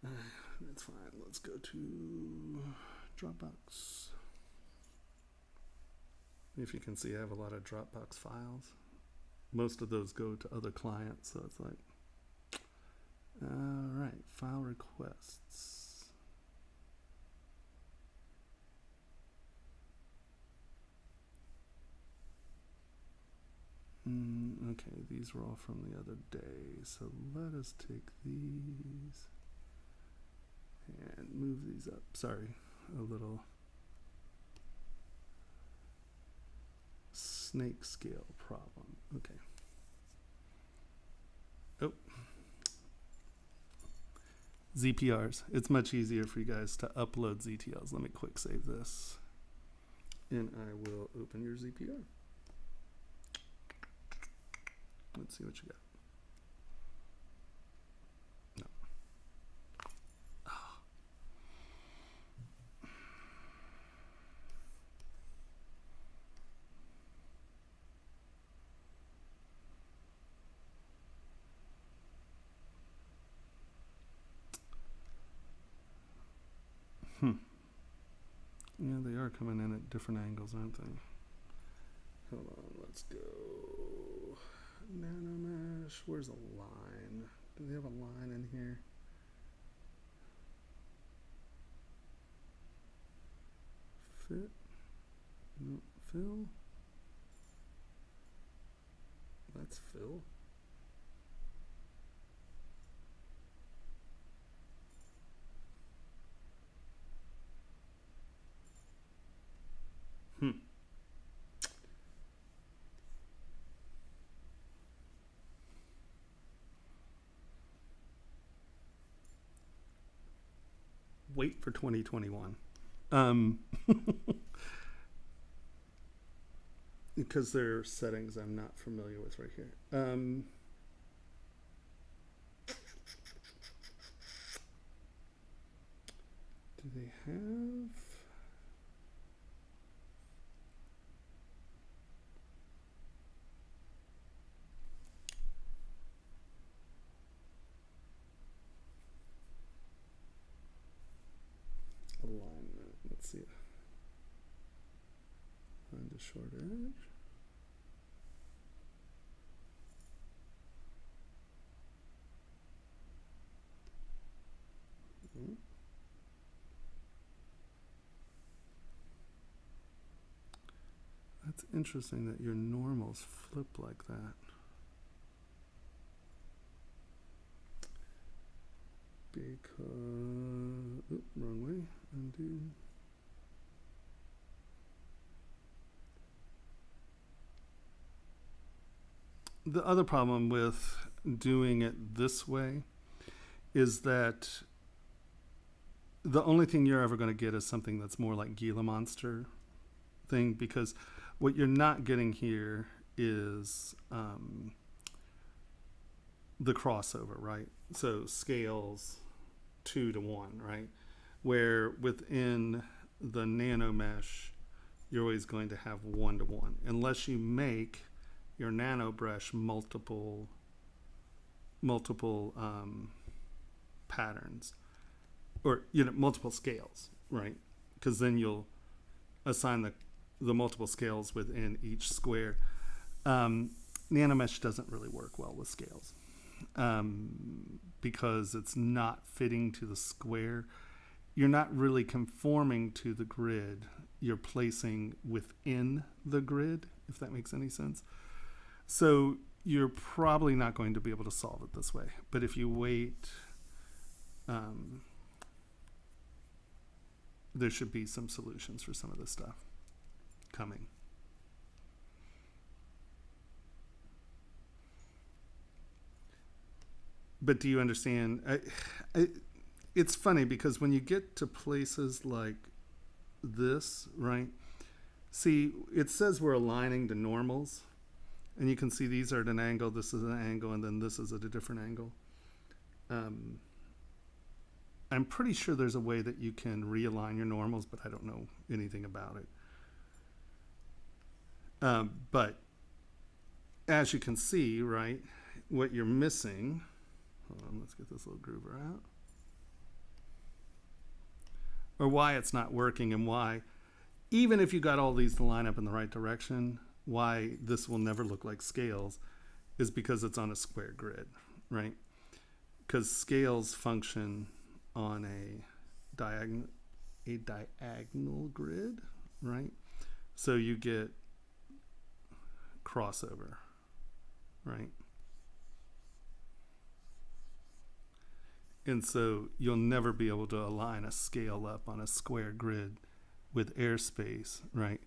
That's fine. Let's go to Dropbox. If you can see, I have a lot of Dropbox files. Most of those go to other clients, so it's like, all right, file requests. Okay, these were all from the other day, so let us take these and move these up. Sorry, a little snake scale problem. Okay. Oh. ZPRs. It's much easier for you guys to upload ZTLs. Let me quick save this. And I will open your ZPR. Let's see what you got. No. Oh. Yeah, they are coming in at different angles, aren't they? Hold on, let's go. Nanomesh, where's a line? Do they have a line in here? fit. No, fill. That's fill. Wait for 2021. Because there are settings I'm not familiar with right here. Do they have... alignment? Let's see. Find a short edge. That's interesting that your normals flip like that. Because, oops, wrong way, undo. The other problem with doing it this way is that the only thing you're ever going to get is something that's more like Gila Monster thing, because what you're not getting here is the crossover, right? So scales 2 to 1, right? Where within the nano mesh, you're always going to have 1 to 1, unless you make your nano brush multiple patterns, or multiple scales, right? Because then you'll assign the multiple scales within each square. Nanomesh doesn't really work well with scales because it's not fitting to the square. You're not really conforming to the grid. You're placing within the grid, if that makes any sense. So you're probably not going to be able to solve it this way. But if you wait, there should be some solutions for some of this stuff coming. But do you understand? It's funny because when you get to places like this, right? See, it says we're aligning the normals. And you can see these are at an angle, this is an angle, and then this is at a different angle. I'm pretty sure there's a way that you can realign your normals, but I don't know anything about it. But as you can see, right, what you're missing, hold on, let's get this little groover out, or why it's not working, and why, even if you got all these to line up in the right direction, why this will never look like scales is because it's on a square grid, right? Because scales function on a diagonal grid, right? So you get crossover, right? And so you'll never be able to align a scale up on a square grid with airspace, right?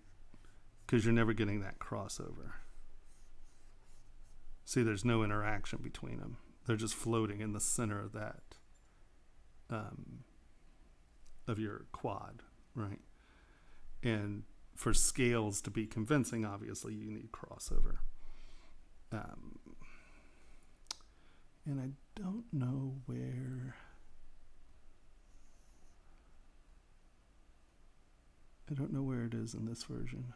Because you're never getting that crossover. See, there's no interaction between them. They're just floating in the center of that, of your quad, right? And for scales to be convincing, obviously, you need crossover. And I don't know where... I don't know where it is in this version.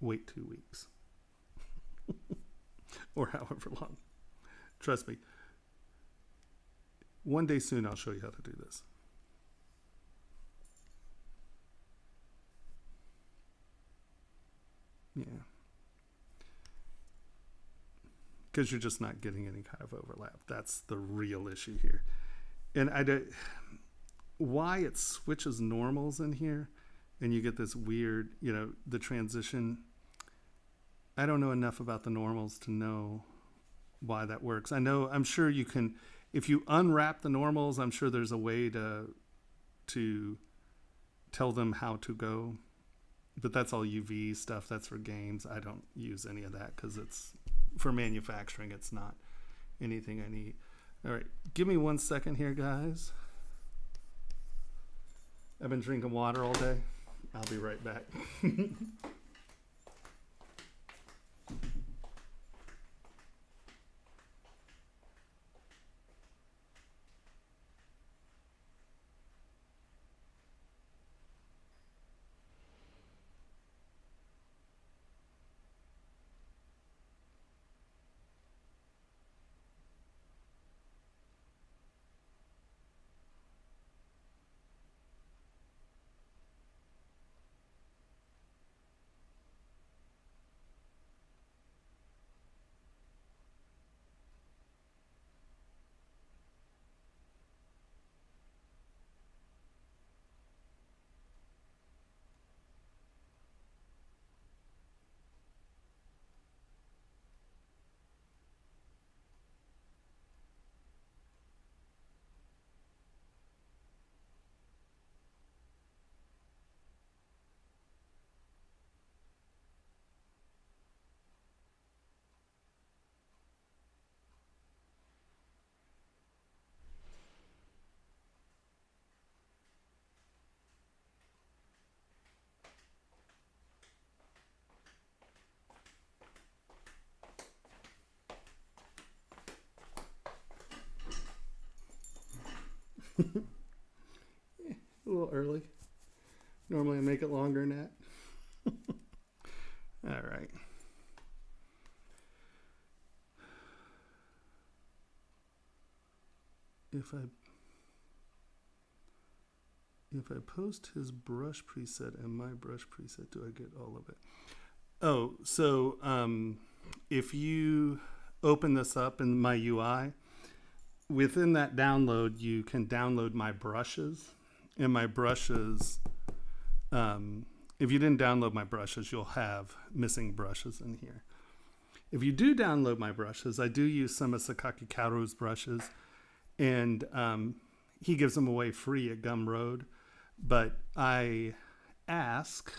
Wait 2 weeks. Or however long. Trust me. One day soon I'll show you how to do this. Yeah. Because you're just not getting any kind of overlap. That's the real issue here. And I don't, why it switches normals in here and you get this weird, the transition. I don't know enough about the normals to know why that works. I'm sure you can, if you unwrap the normals, I'm sure there's a way to tell them how to go. But that's all UV stuff. That's for games. I don't use any of that because it's for manufacturing. It's not anything I need. All right, give me 1 second here, guys. I've been drinking water all day. I'll be right back. A little early. Normally I make it longer than that. All right. If I post his brush preset and my brush preset, do I get all of it? Oh, so if you open this up in my UI, within that download, you can download my brushes. And my brushes, if you didn't download my brushes, you'll have missing brushes in here. If you do download my brushes, I do use some of Sakaki Karu's brushes, and he gives them away free at Gumroad. But I ask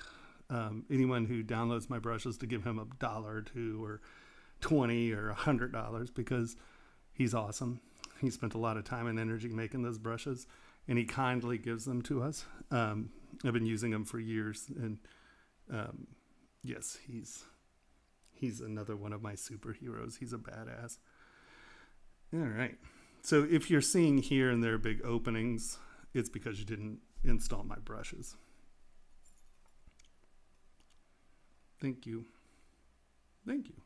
anyone who downloads my brushes to give him $1 or $2 or $20 or $100 because he's awesome. He spent a lot of time and energy making those brushes, and he kindly gives them to us. I've been using them for years, and yes, he's another one of my superheroes. He's a badass. All right. So if you're seeing here and there are big openings, it's because you didn't install my brushes. Thank you. Thank you.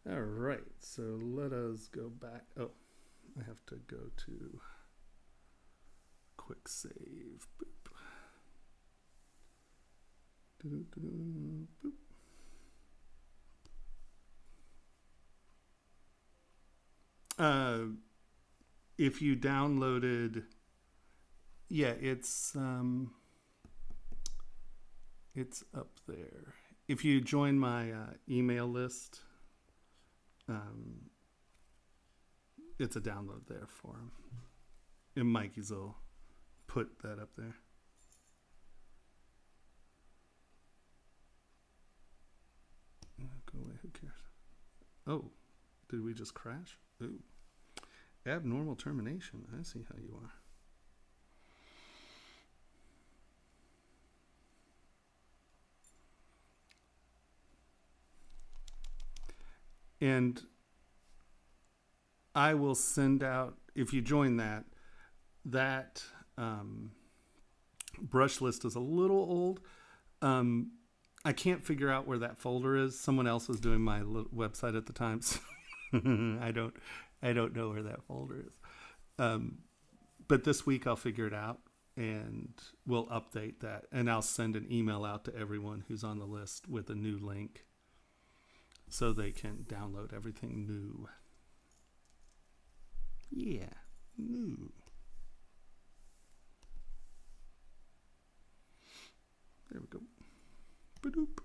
All right. So let us go back. Oh, I have to go to quick save. Boop. Boop. If you downloaded, yeah, it's up there. If you join my email list, it's a download there for him. And Mikey's will put that up there. Go away, who cares? Oh, did we just crash? Ooh. Abnormal termination. I see how you are. And I will send out, if you join that brush list is a little old. I can't figure out where that folder is. Someone else was doing my website at the time, so I don't know where that folder is. But this week I'll figure it out, and we'll update that. And I'll send an email out to everyone who's on the list with a new link so they can download everything new. Yeah. new. There we go. Ba-doop.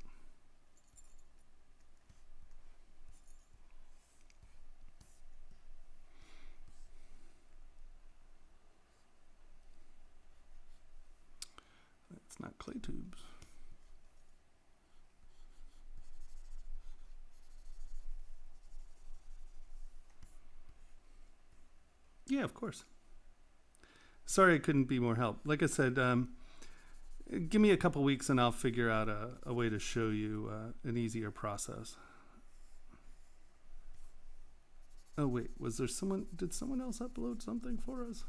That's not clay tubes. Yeah, of course. Sorry I couldn't be more help. Like I said, give me a couple weeks and I'll figure out a way to show you an easier process. Oh wait, was there someone, did someone else upload something for us?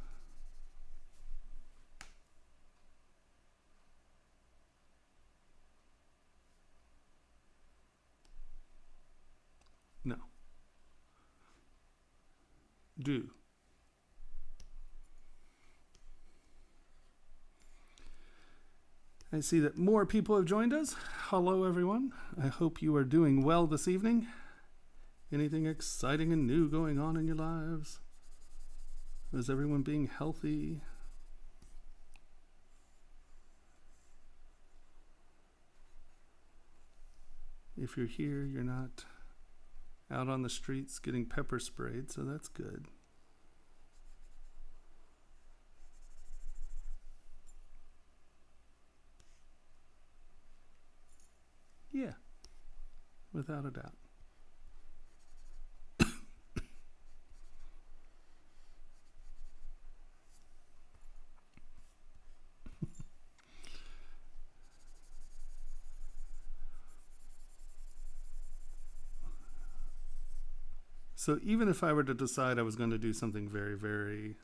No. Do. I see that more people have joined us. Hello, everyone. I hope you are doing well this evening. Anything exciting and new going on in your lives? Is everyone being healthy? If you're here, you're not out on the streets getting pepper sprayed, so that's good. Yeah, without a doubt. So even if I were to decide I was going to do something very, very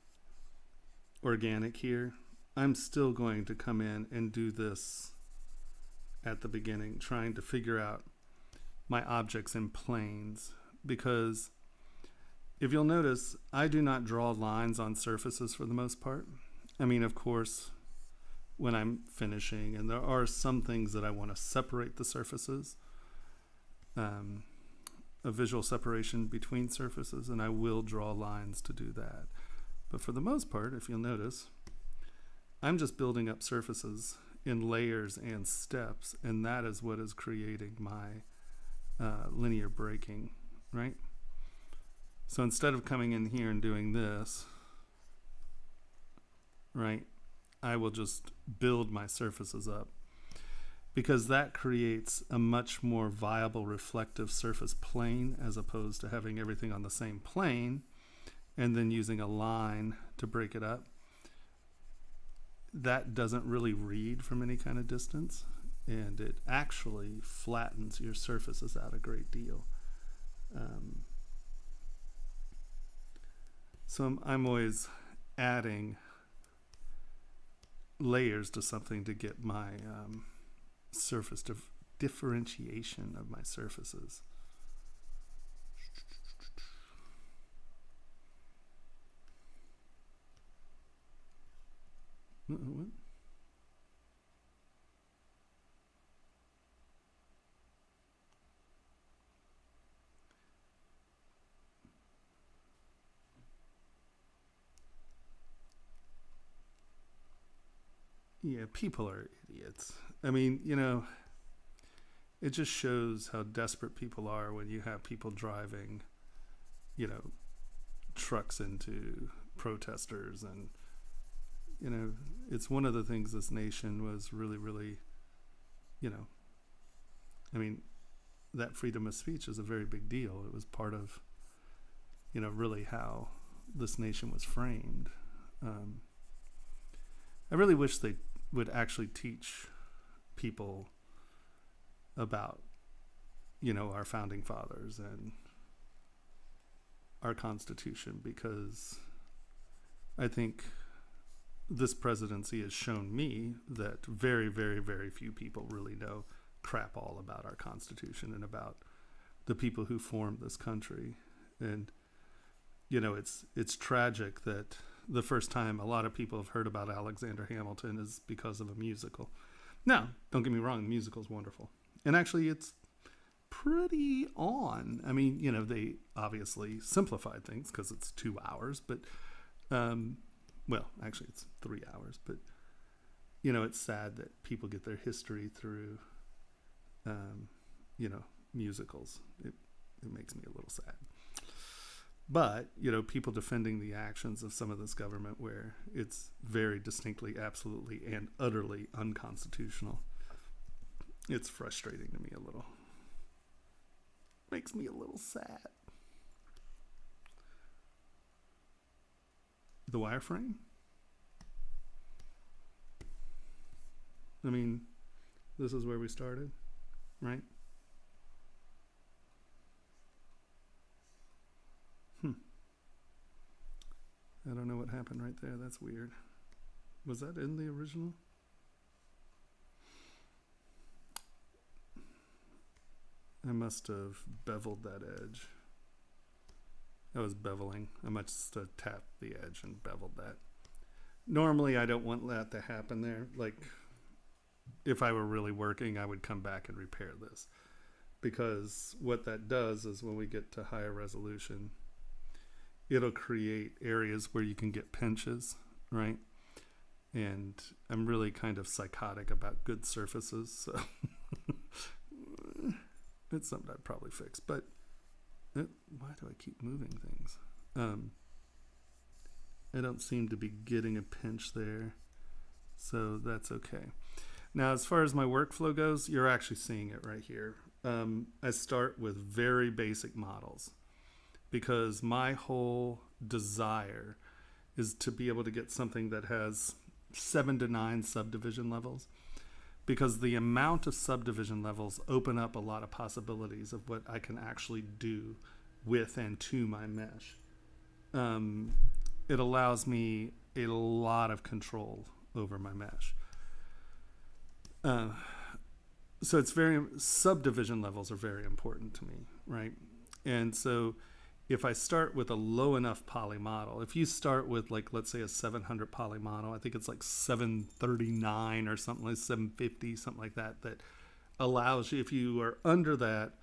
organic here, I'm still going to come in and do this at the beginning, trying to figure out my objects in planes, because if you'll notice, I do not draw lines on surfaces for the most part. I mean, of course, when I'm finishing, and there are some things that I want to separate the surfaces, a visual separation between surfaces, and I will draw lines to do that. But for the most part, if you'll notice, I'm just building up surfaces in layers and steps, and that is what is creating my linear breaking, right? So instead of coming in here and doing this, right, I will just build my surfaces up, because that creates a much more viable reflective surface plane, as opposed to having everything on the same plane and then using a line to break it up. That doesn't really read from any kind of distance, and it actually flattens your surfaces out a great deal. So I'm always adding layers to something to get my surface differentiation of my surfaces. What? Yeah, people are idiots. I mean, you know, it just shows how desperate people are when you have people driving, you know, trucks into protesters. And, you know, it's one of the things this nation was really, really, you know, I mean, that freedom of speech is a very big deal. It was part of, you know, really how this nation was framed. I really wish they would actually teach people about, you know, our founding fathers and our Constitution, because I think this presidency has shown me that very, very, very few people really know crap all about our Constitution and about the people who formed this country. And, you know, it's tragic that the first time a lot of people have heard about Alexander Hamilton is because of a musical. Now, don't get me wrong, the musical is wonderful. And actually, it's pretty on. I mean, you know, they obviously simplified things because it's 2 hours, but Well, actually, it's 3 hours, but you know, it's sad that people get their history through, you know, musicals. It makes me a little sad. But, you know, people defending the actions of some of this government where it's very distinctly, absolutely, and utterly unconstitutional. It's frustrating to me a little. Makes me a little sad. The wireframe? I mean, this is where we started, right? I don't know what happened right there. That's weird. Was that in the original? I must have beveled that edge. I was beveling. I must have tapped the edge and beveled that. Normally, I don't want that to happen there. Like, if I were really working, I would come back and repair this. Because what that does is when we get to higher resolution, it'll create areas where you can get pinches, right? And I'm really kind of psychotic about good surfaces, so it's something I'd probably fix. But why do I keep moving things? I don't seem to be getting a pinch there, so that's okay. Now, as far as my workflow goes, you're actually seeing it right here. I start with very basic models, because my whole desire is to be able to get something that has 7 to 9 subdivision levels, because the amount of subdivision levels open up a lot of possibilities of what I can actually do with and to my mesh. It allows me a lot of control over my mesh. So subdivision levels are very important to me, right? And so if I start with a low enough poly model, if you start with, like, let's say a 700 poly model, I think it's like 739 or something, like 750, something like that, that allows you, if you are under that,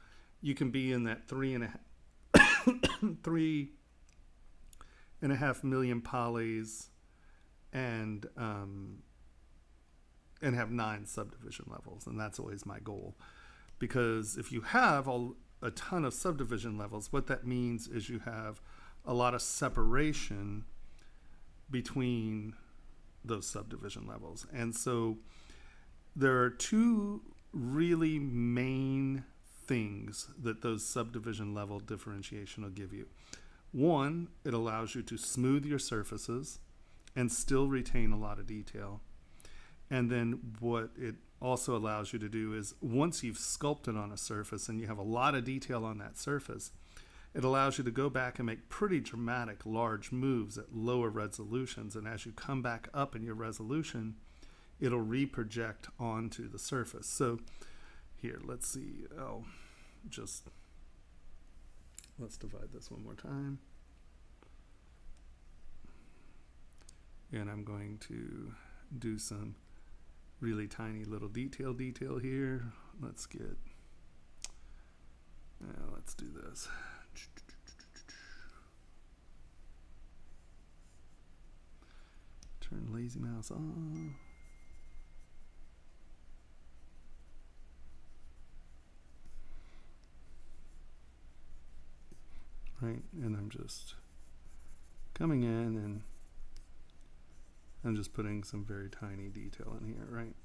you can be in that 3.5 million polys and have 9 subdivision levels. And that's always my goal, because if you have a ton of subdivision levels, what that means is you have a lot of separation between those subdivision levels. And so there are 2 really main things that those subdivision level differentiation will give you. One, it allows you to smooth your surfaces and still retain a lot of detail. And then what it also allows you to do is, once you've sculpted on a surface and you have a lot of detail on that surface, it allows you to go back and make pretty dramatic large moves at lower resolutions. And as you come back up in your resolution, it'll reproject onto the surface. So here, let's see. Let's divide this one more time. And I'm going to do some really tiny little detail here. Let's do this. Turn lazy mouse on. Right, and I'm just coming in and I'm just putting some very tiny detail in here, right?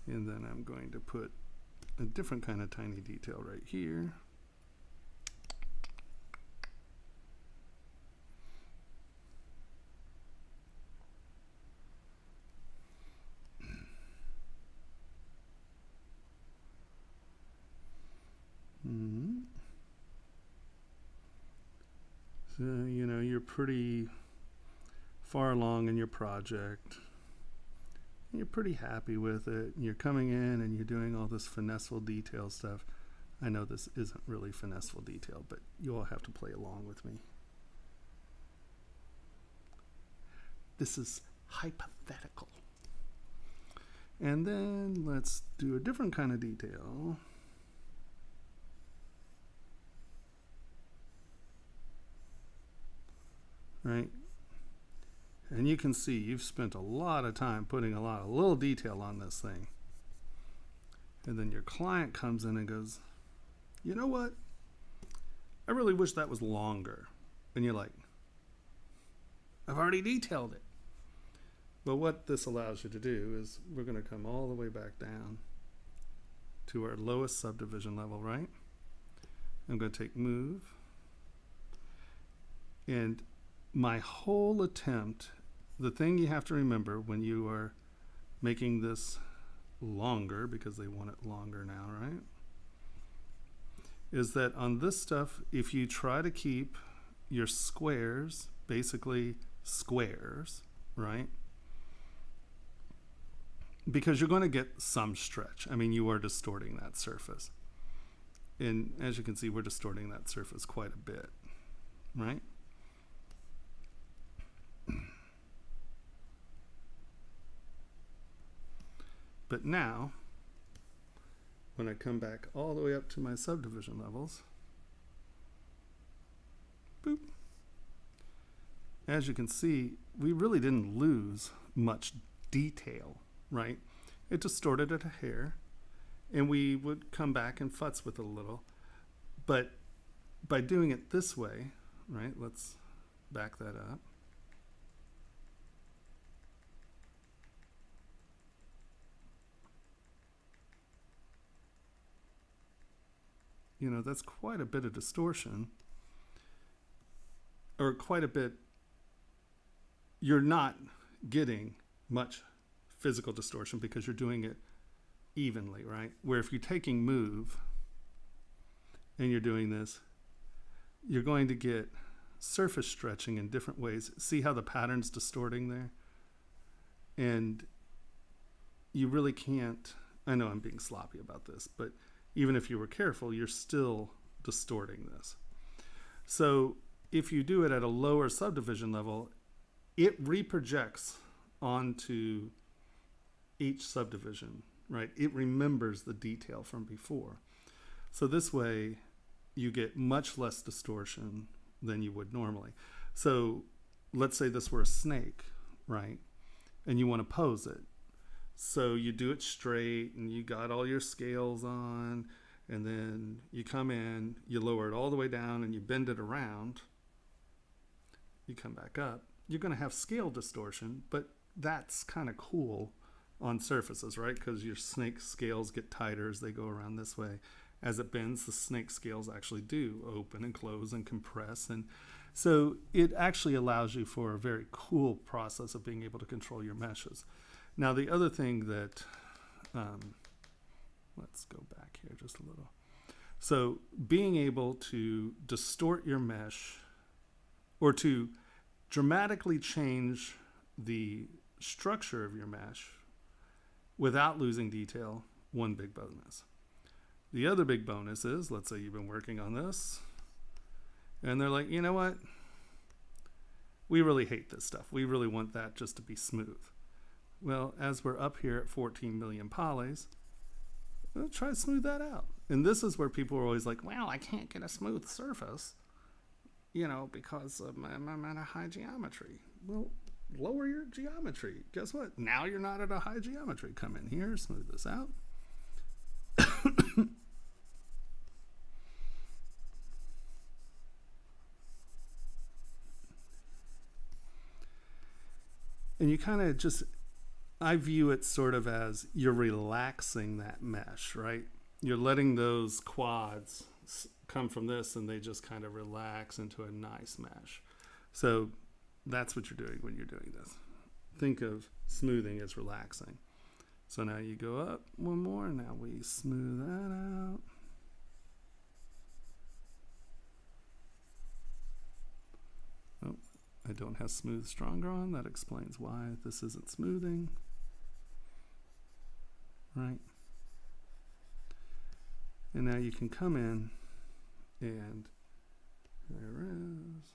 And then I'm going to put a different kind of tiny detail right here. So, you know, you're pretty far along in your project. You're pretty happy with it. You're coming in and you're doing all this finesseful detail stuff. I know this isn't really finesseful detail, but you all have to play along with me. This is hypothetical. And then let's do a different kind of detail. right? And you can see you've spent a lot of time putting a lot of little detail on this thing. And then your client comes in and goes, you know what? I really wish that was longer. And you're like, I've already detailed it. But what this allows you to do is we're going to come all the way back down to our lowest subdivision level, right? I'm going to take move. And my whole attempt, the thing you have to remember when you are making this longer, because they want it longer now, right? Is that on this stuff, if you try to keep your squares basically squares, right? Because you're going to get some stretch. I mean, you are distorting that surface. And as you can see, we're distorting that surface quite a bit, right? But now, when I come back all the way up to my subdivision levels, boop, as you can see, we really didn't lose much detail, right? It distorted it a hair, and we would come back and futz with it a little. But by doing it this way, right, let's back that up. You know, that's quite a bit of distortion, or quite a bit. You're not getting much physical distortion because you're doing it evenly, right? Where if you're taking move and you're doing this, you're going to get surface stretching in different ways. See how the pattern's distorting there? And you really can't, I know I'm being sloppy about this, but even if you were careful, you're still distorting this. So if you do it at a lower subdivision level, it reprojects onto each subdivision, right? It remembers the detail from before. So this way you get much less distortion than you would normally. So let's say this were a snake, right? And you want to pose it. So you do it straight and you got all your scales on, and then you come in, you lower it all the way down and you bend it around. You come back up. You're going to have scale distortion, but that's kind of cool on surfaces, right? Because your snake scales get tighter as they go around this way. As it bends, the snake scales actually do open and close and compress. And so it actually allows you for a very cool process of being able to control your meshes. Now, the other thing that, let's go back here just a little. So being able to distort your mesh, or to dramatically change the structure of your mesh without losing detail, one big bonus. The other big bonus is, let's say you've been working on this, and they're like, you know what? We really hate this stuff. We really want that just to be smooth. Well, as we're up here at 14 million polys, we'll try to smooth that out. And this is where people are always like, well, I can't get a smooth surface, you know, because I'm at a high geometry. Well, lower your geometry. Guess what? Now you're not at a high geometry. Come in here, smooth this out. And you kind of just, I view it sort of as you're relaxing that mesh, right? You're letting those quads come from this and they just kind of relax into a nice mesh. So that's what you're doing when you're doing this. Think of smoothing as relaxing. So now you go up one more, now we smooth that out. Oh, I don't have smooth stronger on. That explains why this isn't smoothing. Right? And now you can come in and there is.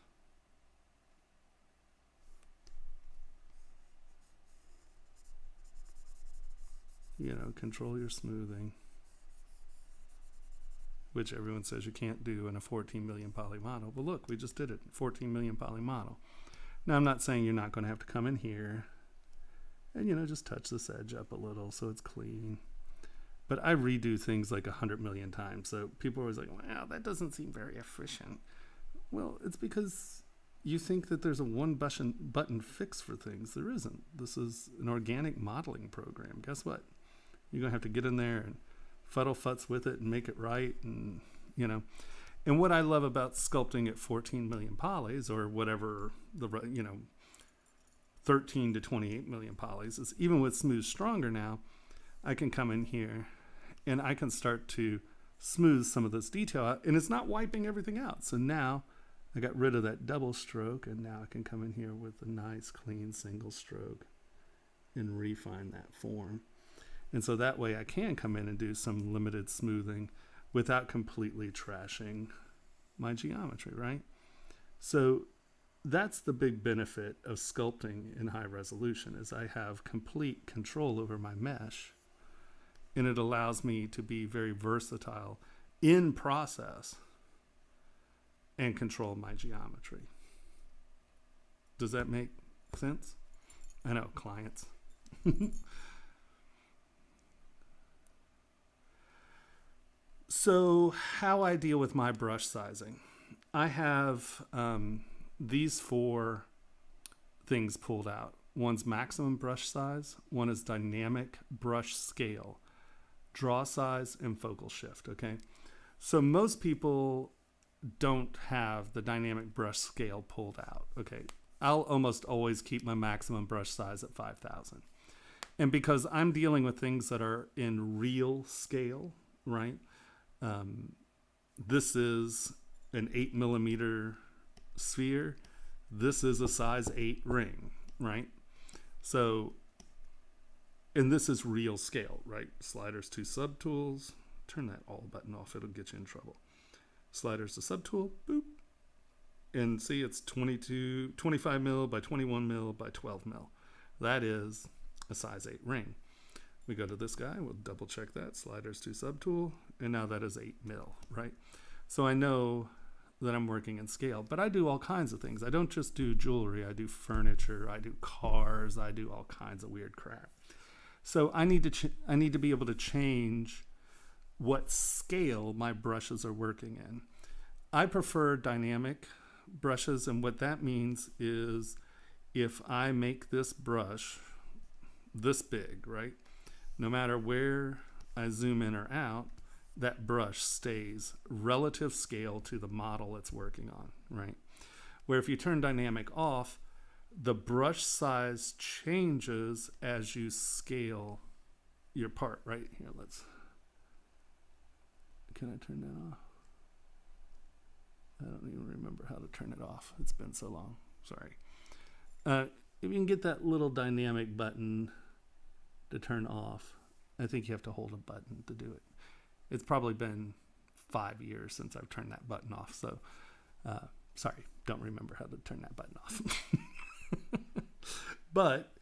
You know, control your smoothing, which everyone says you can't do in a 14 million poly model. Well, look, we just did it, 14 million poly model. Now, I'm not saying you're not going to have to come in here and, just touch this edge up a little so it's clean. But I redo things like 100 million times. So people are always like, wow, that doesn't seem very efficient. Well, it's because you think that there's a one button fix for things. There isn't. This is an organic modeling program. Guess what? You're going to have to get in there and fuddle-futz with it and make it right. And what I love about sculpting at 14 million polys or whatever 13 to 28 million polys is even with Smooth Stronger now, I can come in here and I can start to smooth some of this detail out, and it's not wiping everything out. So now I got rid of that double stroke, and now I can come in here with a nice clean single stroke and refine that form. And so that way I can come in and do some limited smoothing without completely trashing my geometry, right? So that's the big benefit of sculpting in high resolution, is I have complete control over my mesh, and it allows me to be very versatile in process and control my geometry. Does that make sense? I know, clients. So how I deal with my brush sizing. I have these 4 things pulled out. One's maximum brush size, one is dynamic brush scale, draw size, and focal shift, okay? So most people don't have the dynamic brush scale pulled out, okay? I'll almost always keep my maximum brush size at 5,000. And because I'm dealing with things that are in real scale, right? This is an 8 millimeter sphere. This is a size 8 ring, right? So, and this is real scale, right? Sliders to subtools. Turn that all button off, it'll get you in trouble. Sliders to subtool, boop. And see, it's 25 mil by 21 mil by 12 mil. That is a size 8 ring. We go to this guy, we'll double check that, sliders to subtool, and now that is 8 mil, right? So I know that I'm working in scale, but I do all kinds of things. I don't just do jewelry, I do furniture, I do cars, I do all kinds of weird crap. So I need to be able to change what scale my brushes are working in. I prefer dynamic brushes, and what that means is if I make this brush this big, right? No matter where I zoom in or out, that brush stays relative scale to the model it's working on, right? Where if you turn dynamic off, the brush size changes as you scale your part, right? Here, can I turn that off? I don't even remember how to turn it off. It's been so long, sorry. If you can get that little dynamic button to turn off, I think you have to hold a button to do it. It's probably been 5 years since I've turned that button off, so sorry, don't remember how to turn that button off. But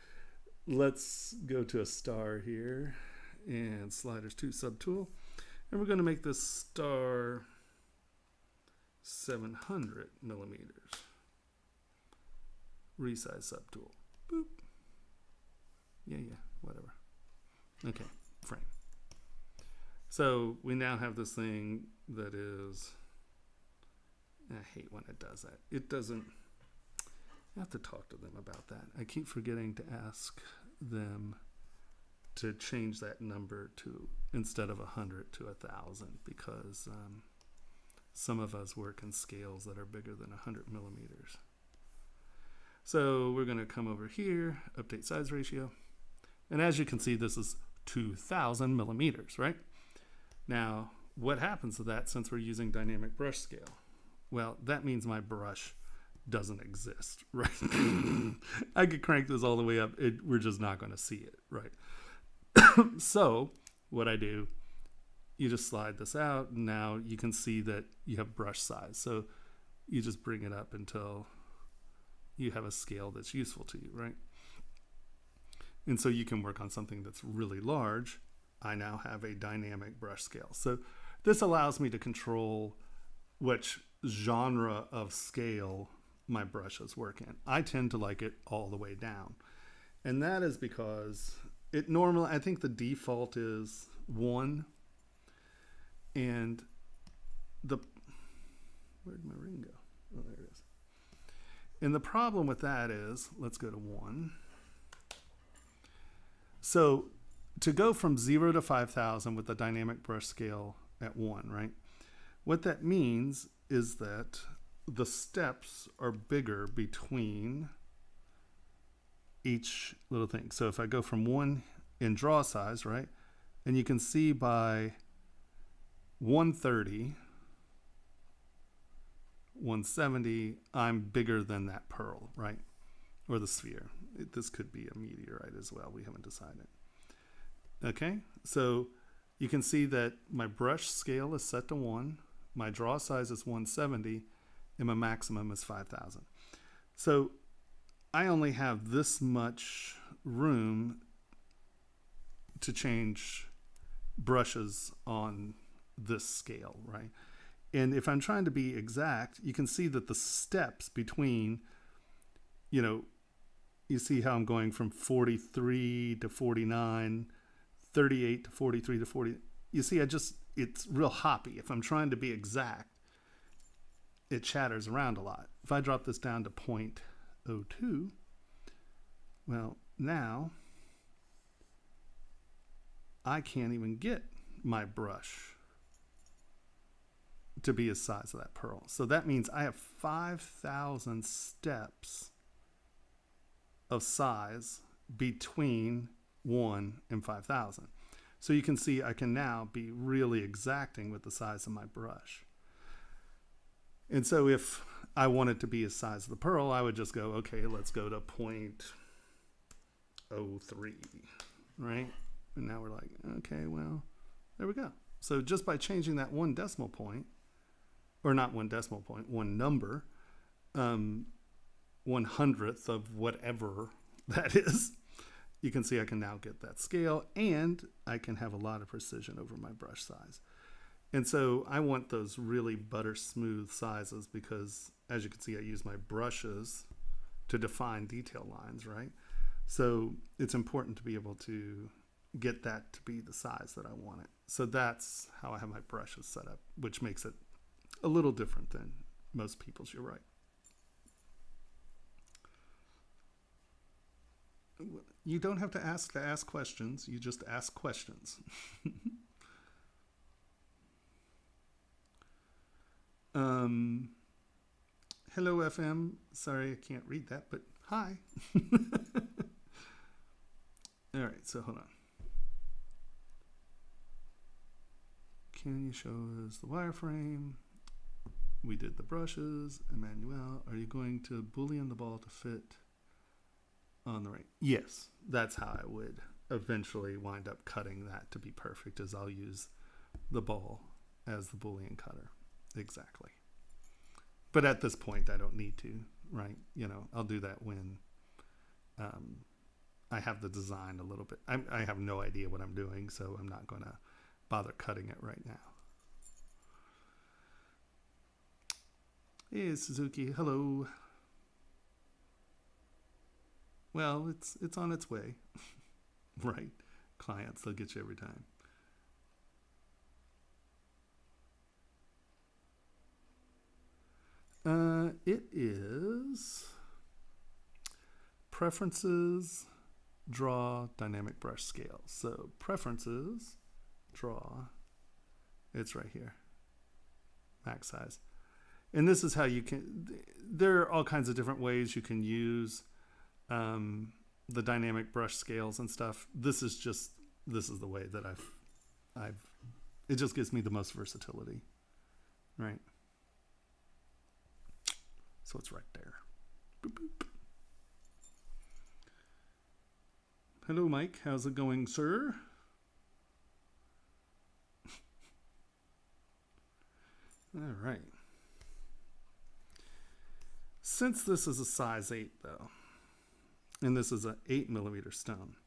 let's go to a star here and sliders to subtool, and we're going to make this star 700 millimeters. Resize subtool. Boop. Yeah, whatever. Okay, frame. So we now have this thing that is, I hate when it does that. It doesn't, I have to talk to them about that. I keep forgetting to ask them to change that number to, instead of 100 to 1,000, because some of us work in scales that are bigger than 100 millimeters. So we're going to come over here, update size ratio. And as you can see, this is 2,000 millimeters, right? Now, what happens to that since we're using dynamic brush scale? Well, that means my brush doesn't exist, right? I could crank this all the way up. We're just not going to see it, right? So what I do, you just slide this out. And now you can see that you have brush size. So you just bring it up until you have a scale that's useful to you, right? And so you can work on something that's really large. I now have a dynamic brush scale. So this allows me to control which genre of scale my brushes work in. I tend to like it all the way down. And that is because it normally, I think the default is 1. And where'd my ring go? Oh, there it is. And the problem with that is, let's go to 1. So to go from 0 to 5,000 with the dynamic brush scale at 1, right? What that means is that the steps are bigger between each little thing. So if I go from 1 in draw size, right? And you can see by 130, 170, I'm bigger than that pearl, right? Or the sphere. This could be a meteorite as well. We haven't decided. Okay, so you can see that my brush scale is set to 1. My draw size is 170, and my maximum is 5,000. So I only have this much room to change brushes on this scale, right? And if I'm trying to be exact, you can see that the steps between, you see how I'm going from 43 to 49, 38 to 43 to 40. You see, it's real hoppy. If I'm trying to be exact, it chatters around a lot. If I drop this down to 0.02, well, now I can't even get my brush to be the size of that pearl. So that means I have 5,000 steps of size between 1 and 5,000. So you can see I can now be really exacting with the size of my brush. And so if I want it to be the size of the pearl, I would just go, okay, let's go to 0.03, right? And now we're like, okay, well, there we go. So just by changing that 1 decimal point, or not 1 decimal point, 1 number, 1/100th of whatever that is, you can see I can now get that scale, and I can have a lot of precision over my brush size. And so I want those really butter smooth sizes because, as you can see, I use my brushes to define detail lines, right? So it's important to be able to get that to be the size that I want it. So that's how I have my brushes set up, which makes it a little different than most people's, you're right. You don't have to ask questions. You just ask questions. Hello, FM. Sorry, I can't read that, but hi. All right, so hold on. Can you show us the wireframe? We did the brushes. Emmanuel, are you going to Boolean the ball to fit on the ring? Yes, that's how I would eventually wind up cutting that to be perfect, is I'll use the ball as the Boolean cutter. Exactly. But at this point, I don't need to, right? I'll do that when I have the design a little bit. I have no idea what I'm doing, so I'm not going to bother cutting it right now. Hey, Suzuki, hello. Well, it's on its way, right? Clients, they'll get you every time. It is Preferences, Draw, Dynamic Brush Scale. So Preferences, Draw, it's right here, max size. And this is how you can, there are all kinds of different ways you can use the dynamic brush scales and stuff. This is the way that it just gives me the most versatility, right? So it's right there. Boop, boop. Hello, Mike. How's it going, sir? All right. Since this is a size 8, though, and this is an 8mm stone,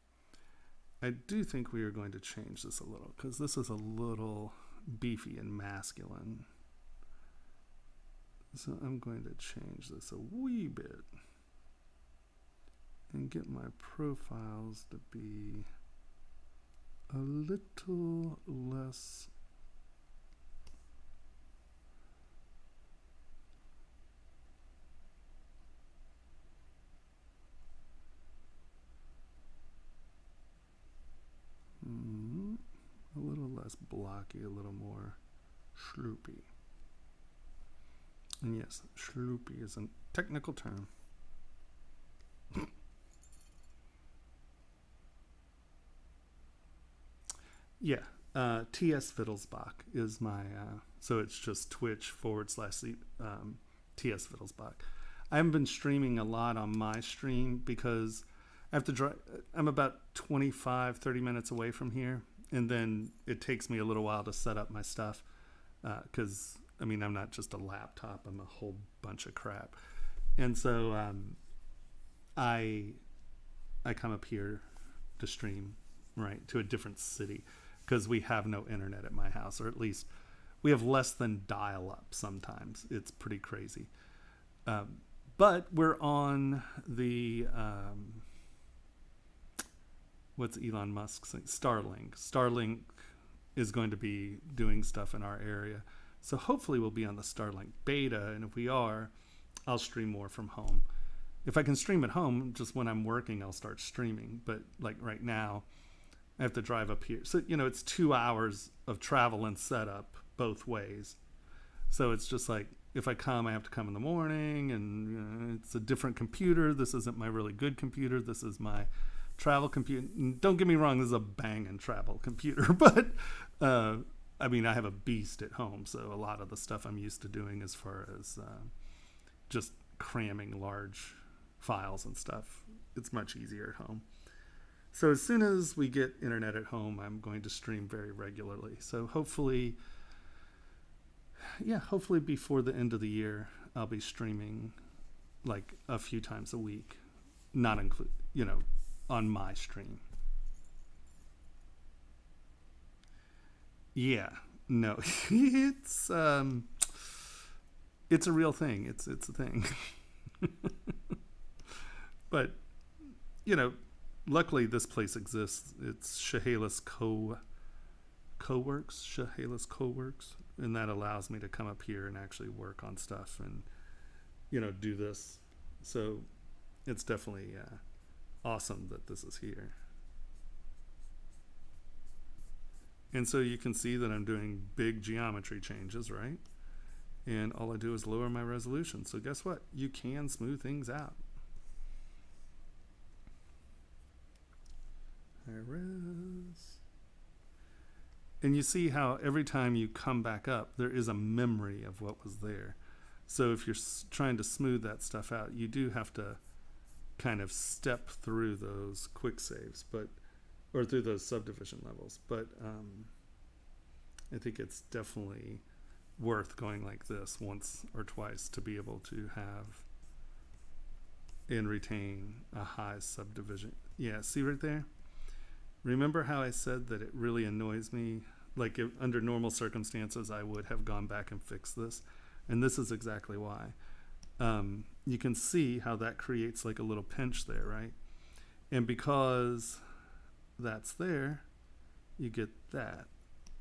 I do think we are going to change this a little, because this is a little beefy and masculine. So I'm going to change this a wee bit and get my profiles to be a little less a little less blocky, a little more schloopy. And yes, schloopy is a technical term. Yeah, TS Wittelsbach is my, so it's just Twitch / TS Wittelsbach. I haven't been streaming a lot on my stream because I have to drive. I'm about 25-30 minutes away from here, and then it takes me a little while to set up my stuff because I mean I'm not just a laptop, I'm a whole bunch of crap. And so I come up here to stream, right, to a different city because we have no internet at my house, or at least we have less than dial-up sometimes. It's pretty crazy. But we're on the, what's Elon Musk's thing? Starlink. Starlink is going to be doing stuff in our area. So hopefully we'll be on the Starlink beta, and if we are, I'll stream more from home. If I can stream at home, just when I'm working, I'll start streaming. But like right now, I have to drive up here. So, you know, it's 2 hours of travel and setup both ways. So it's just like, if I come, I have to come in the morning, and you know, it's a different computer. This isn't my really good computer. This is my travel computer. Don't get me wrong, this is a banging travel computer, but I mean, I have a beast at home. So a lot of the stuff I'm used to doing as far as just cramming large files and stuff, it's much easier at home. So as soon as we get internet at home, I'm going to stream very regularly. So hopefully before the end of the year, I'll be streaming like a few times a week, not include, you know, on my stream. Yeah, no, it's a real thing. It's a thing. But, you know, luckily this place exists. It's Chehalis Co-works, and that allows me to come up here and actually work on stuff and, you know, do this. So it's definitely awesome that this is here. And so you can see that I'm doing big geometry changes, right? And all I do is lower my resolution. So guess what? You can smooth things out. High res. And you see how every time you come back up, there is a memory of what was there. So if you're trying to smooth that stuff out, you do have to kind of step through those quick saves, or through those subdivision levels. But I think it's definitely worth going like this once or twice to be able to have and retain a high subdivision. Yeah, see right there? Remember how I said that it really annoys me? Like under normal circumstances, I would have gone back and fixed this. And this is exactly why. You can see how that creates like a little pinch there, right? And because that's there, you get that.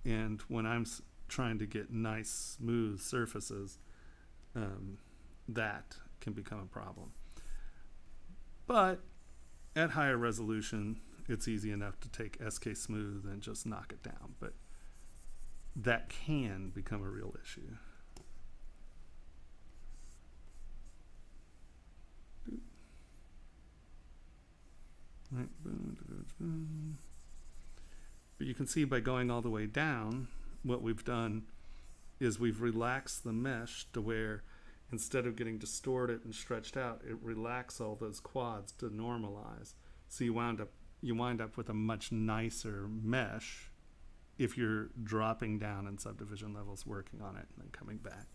And when I'm trying to get nice, smooth surfaces, that can become a problem. But at higher resolution, it's easy enough to take SK Smooth and just knock it down. But that can become a real issue. Right. But you can see by going all the way down, what we've done is we've relaxed the mesh to where instead of getting distorted and stretched out, it relaxes all those quads to normalize. So you wind up with a much nicer mesh if you're dropping down in subdivision levels, working on it, and then coming back.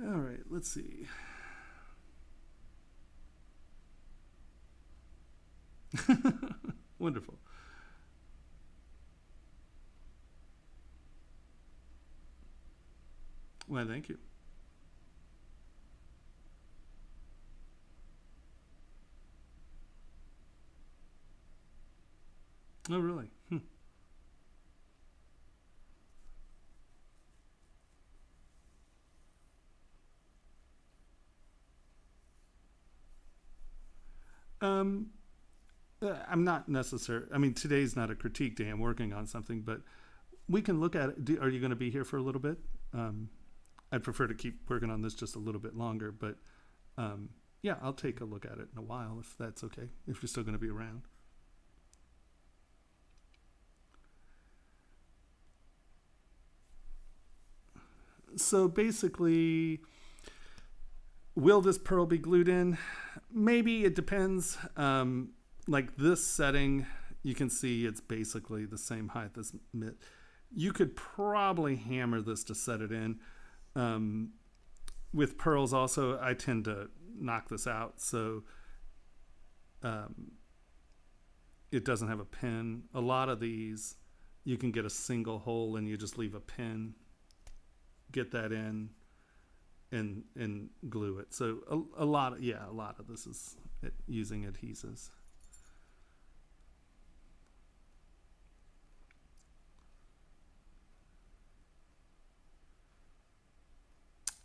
All right, let's see. Wonderful. Well, thank you. Oh, really? Um, I'm not necessary. I mean, today's not a critique day. I'm working on something, but we can look at it. Are you going to be here for a little bit? I'd prefer to keep working on this just a little bit longer, but yeah, I'll take a look at it in a while if that's okay, if you're still going to be around. So basically, will this pearl be glued in? Maybe, it depends. Like this setting, you can see it's basically the same height as mid. You could probably hammer this to set it in. With pearls also, I tend to knock this out so it doesn't have a pin. A lot of these, you can get a single hole and you just leave a pin, get that in, and glue it. So a lot of this is using adhesives.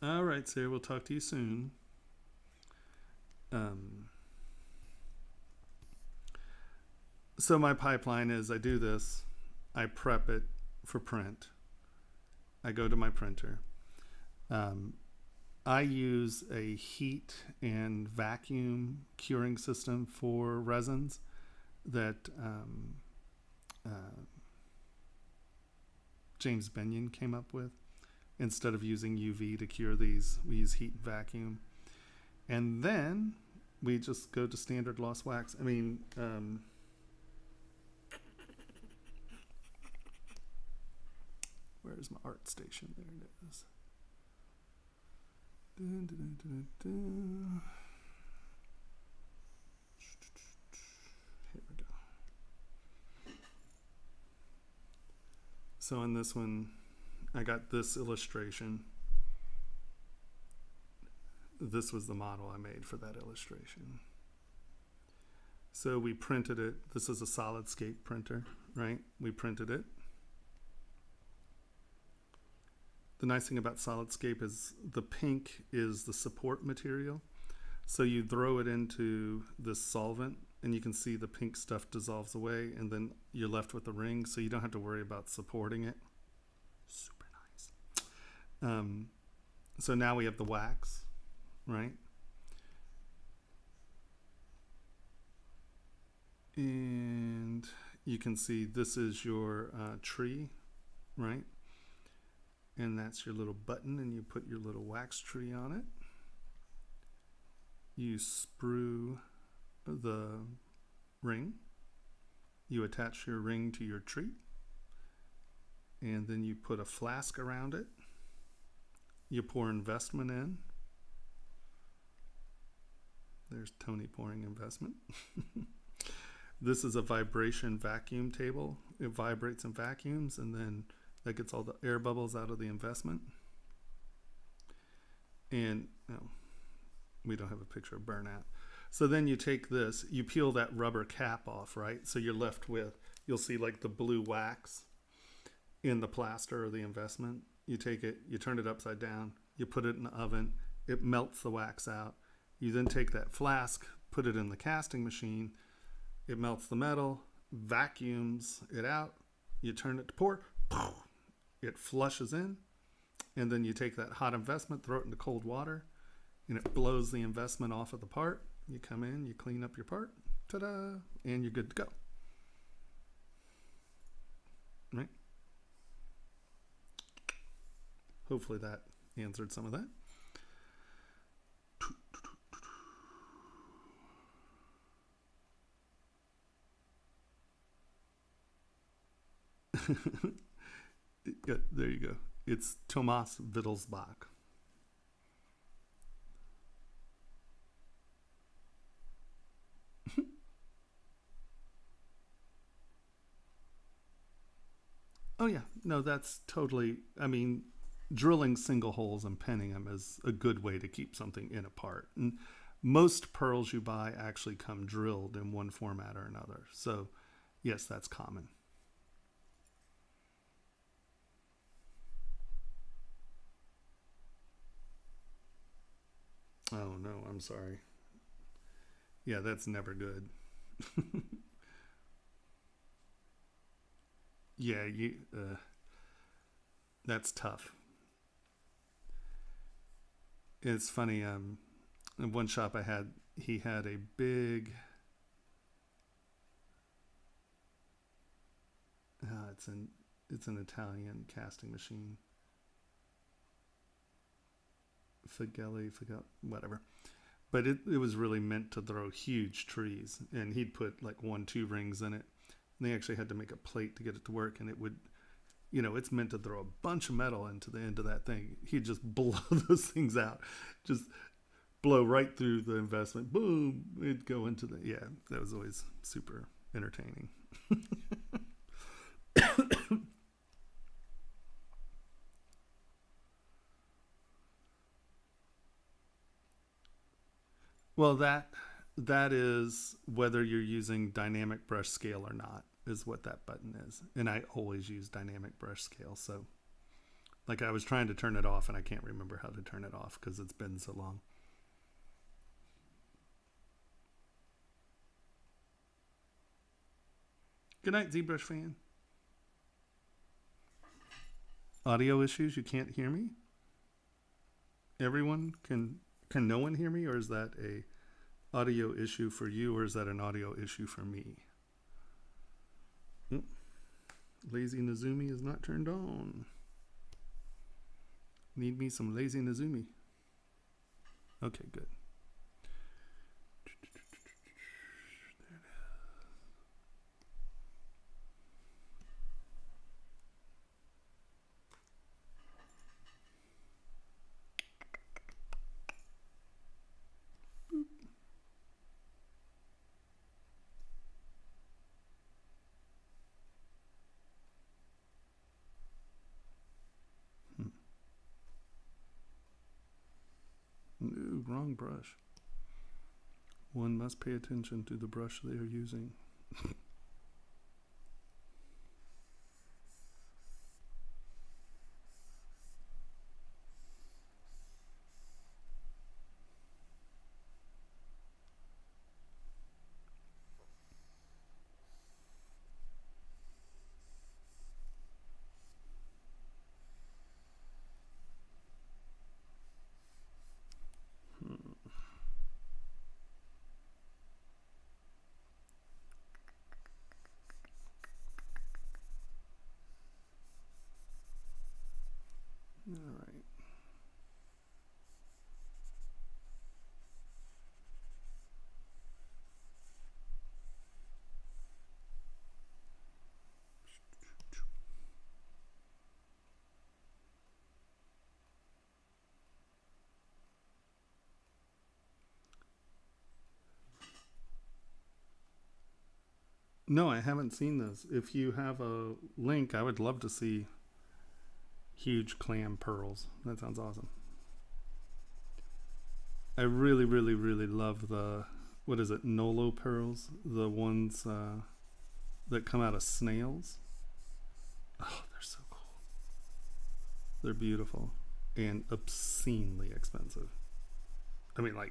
All right, Sarah, we'll talk to you soon. So my pipeline is I do this, I prep it for print, I go to my printer. I use a heat and vacuum curing system for resins that James Benyon came up with. Instead of using UV to cure these, we use heat and vacuum. And then we just go to standard lost wax. I mean, where's my art station? There it is. Dun, dun, dun, dun. Here we go. So in this one, I got this illustration. This was the model I made for that illustration. So we printed it. This is a SolidScape printer, right? We printed it. The nice thing about SolidScape is the pink is the support material. So you throw it into this solvent and you can see the pink stuff dissolves away and then you're left with the ring, so you don't have to worry about supporting it. Super nice. So now we have the wax, right? And you can see this is your tree, right? And that's your little button, and you put your little wax tree on it. You sprue the ring. You attach your ring to your tree. And then you put a flask around it. You pour investment in. There's Tony pouring investment. This is a vibration vacuum table. It vibrates and vacuums, and then that gets all the air bubbles out of the investment. And we don't have a picture of burnout. So then you take this, you peel that rubber cap off, right? So you're left with, you'll see like the blue wax in the plaster or the investment. You take it, you turn it upside down, you put it in the oven, it melts the wax out. You then take that flask, put it in the casting machine, it melts the metal, vacuums it out, you turn it to pour, it flushes in, and then you take that hot investment, throw it into cold water, and it blows the investment off of the part. You come in, you clean up your part, ta-da, and you're good to go. Right? Hopefully that answered some of that. Yeah, there you go. It's Tomas Wittelsbach. Oh yeah, no, that's totally, I mean, drilling single holes and penning them is a good way to keep something in a part. And most pearls you buy actually come drilled in one format or another. So Yes, that's common. Oh no, I'm sorry. Yeah, that's never good. Yeah, that's tough. It's funny. In one shop I had, he had a big. It's an Italian casting machine. Whatever. But it was really meant to throw huge trees, and he'd put like 1-2 rings in it. And they actually had to make a plate to get it to work, and it would, it's meant to throw a bunch of metal into the end of that thing. He'd just blow those things out, just blow right through the investment. Boom! It'd go into the That was always super entertaining. Well, that is whether you're using dynamic brush scale or not, is what that button is. And I always use dynamic brush scale. So like I was trying to turn it off and I can't remember how to turn it off because it's been so long. Good night, ZBrush fan. Audio issues, you can't hear me? Everyone can no one hear me, or is that a audio issue for you, or is that an audio issue for me? Lazy Nazumi is not turned on. Need me some Lazy Nazumi. Okay, good. No, wrong brush. One must pay attention to the brush they are using. All right. No, I haven't seen those. If you have a link, I would love to see huge clam pearls. That sounds awesome. I really, really, really love the, what is it, Nolo pearls? The ones that come out of snails. Oh, they're so cool. They're beautiful and obscenely expensive. Obscenely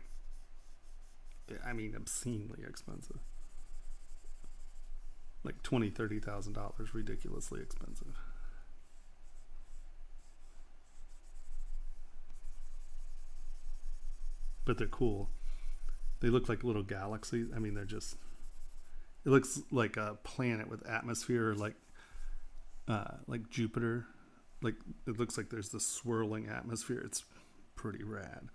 expensive. Like $20,000-$30,000, ridiculously expensive. But they're cool. They look like little galaxies. They're just. It looks like a planet with atmosphere, like Jupiter. Like it looks like there's this swirling atmosphere. It's pretty rad.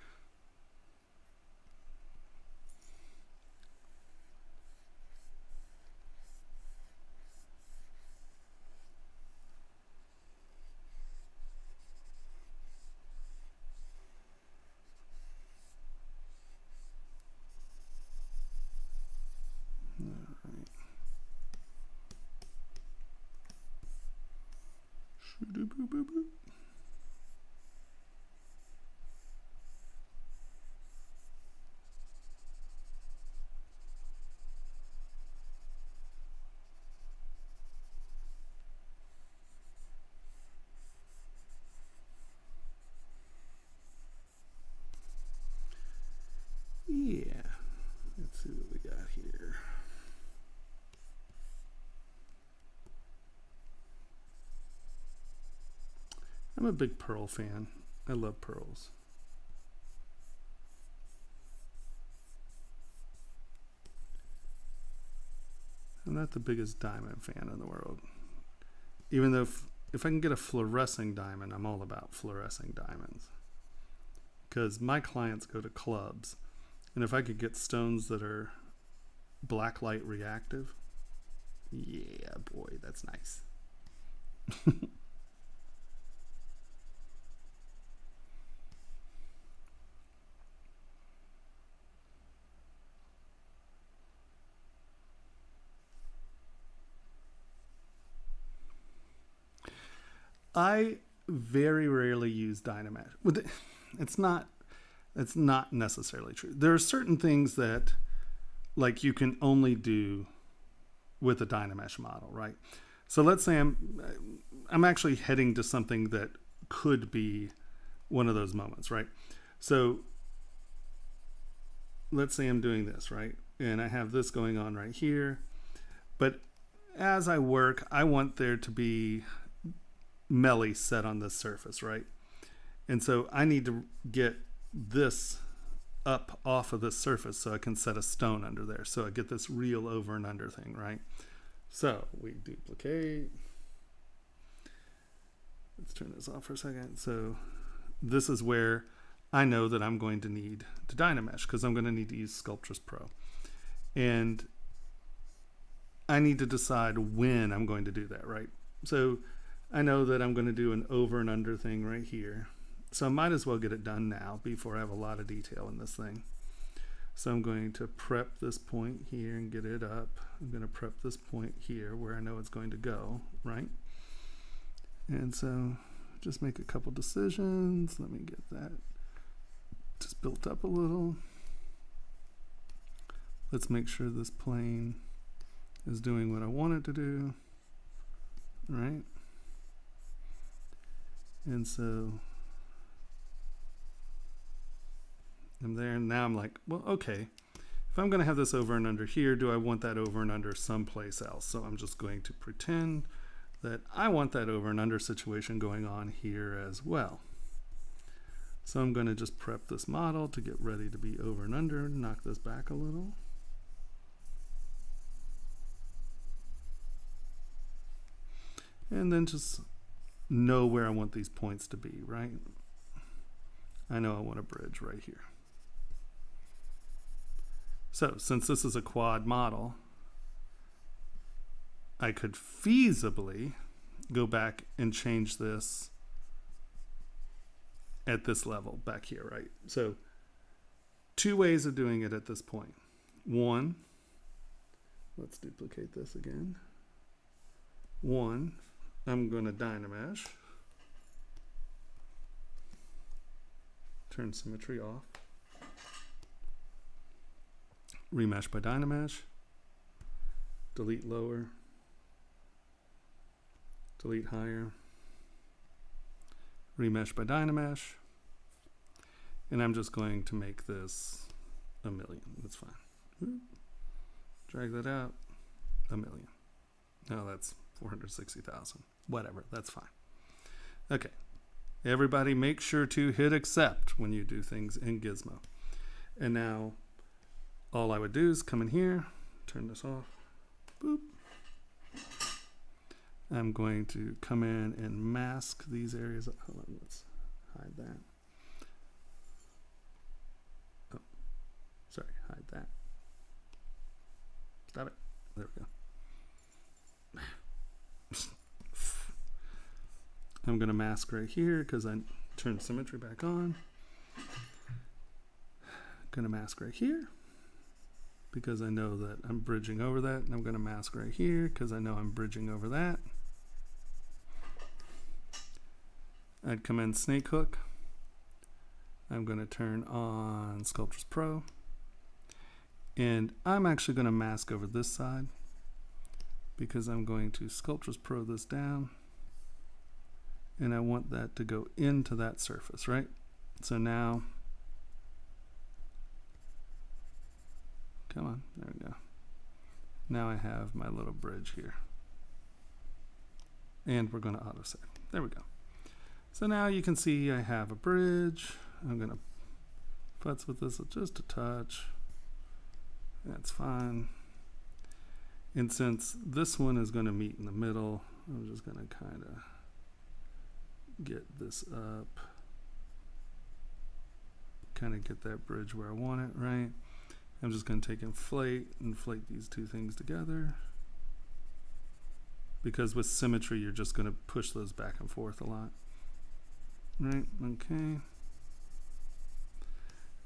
I'm a big pearl fan. I love pearls. I'm not the biggest diamond fan in the world. Even though if I can get a fluorescing diamond, I'm all about fluorescing diamonds. Because my clients go to clubs. And if I could get stones that are blacklight reactive, yeah, boy, that's nice. I very rarely use Dynamesh. It's not necessarily true. There are certain things that like you can only do with a Dynamesh model, right? So let's say I'm actually heading to something that could be one of those moments, right? So let's say I'm doing this, right? And I have this going on right here. But as I work, I want there to be melee set on this surface, right? And so I need to get this up off of this surface so I can set a stone under there. So I get this real over and under thing, right? So we duplicate. Let's turn this off for a second. So this is where I know that I'm going to need to Dynamesh because I'm going to need to use Sculptress Pro. And I need to decide when I'm going to do that, right? So I know that I'm going to do an over and under thing right here. So I might as well get it done now before I have a lot of detail in this thing. So I'm going to prep this point here and get it up. I'm going to prep this point here where I know it's going to go, right? And so just make a couple decisions. Let me get that just built up a little. Let's make sure this plane is doing what I want it to do, right? And so I'm there, and now I'm like, well, okay, if I'm going to have this over and under here, do I want that over and under someplace else? So I'm just going to pretend that I want that over and under situation going on here as well. So I'm going to just prep this model to get ready to be over and under, knock this back a little. And then just know where I want these points to be, right? I know I want a bridge right here. So since this is a quad model, I could feasibly go back and change this at this level back here, right? So two ways of doing it at this point. One, let's duplicate this again. One, I'm going to Dynamesh. Turn symmetry off. Remesh by Dynamesh. Delete lower. Delete higher. Remesh by Dynamesh. And I'm just going to make this 1,000,000. That's fine. Drag that out. 1,000,000. No, that's 460,000. Whatever, that's fine. Okay. Everybody make sure to hit accept when you do things in Gizmo. And now all I would do is come in here, turn this off. Boop. I'm going to come in and mask these areas. Hold on, let's hide that. Oh, sorry, hide that. Stop it. There we go. I'm going to mask right here because I turned symmetry back on. Going to mask right here because I know that I'm bridging over that. And I'm going to mask right here because I know I'm bridging over that. I'd come in snake hook. I'm going to turn on Sculptress Pro. And I'm actually going to mask over this side because I'm going to Sculptress Pro this down. And I want that to go into that surface, right? So now, come on, there we go. Now I have my little bridge here. And we're going to auto save. There we go. So now you can see I have a bridge. I'm going to futz with this just a touch. That's fine. And since this one is going to meet in the middle, I'm just going to kind of get this up. Kind of get that bridge where I want it, right? I'm just going to take inflate these two things together. Because with symmetry, you're just going to push those back and forth a lot. Right, okay. And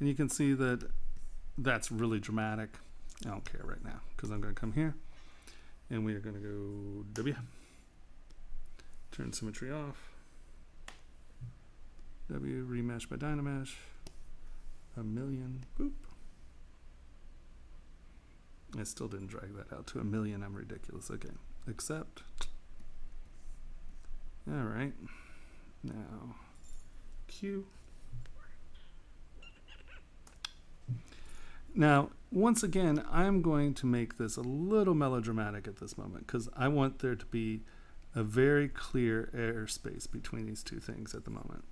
you can see that that's really dramatic. I don't care right now because I'm going to come here and we are going to go W. Turn symmetry off. W, remesh by Dynamesh. 1,000,000, boop. I still didn't drag that out to 1,000,000. I'm ridiculous. Okay, accept. All right, now Q. Now, once again, I'm going to make this a little melodramatic at this moment because I want there to be a very clear airspace between these two things at the moment.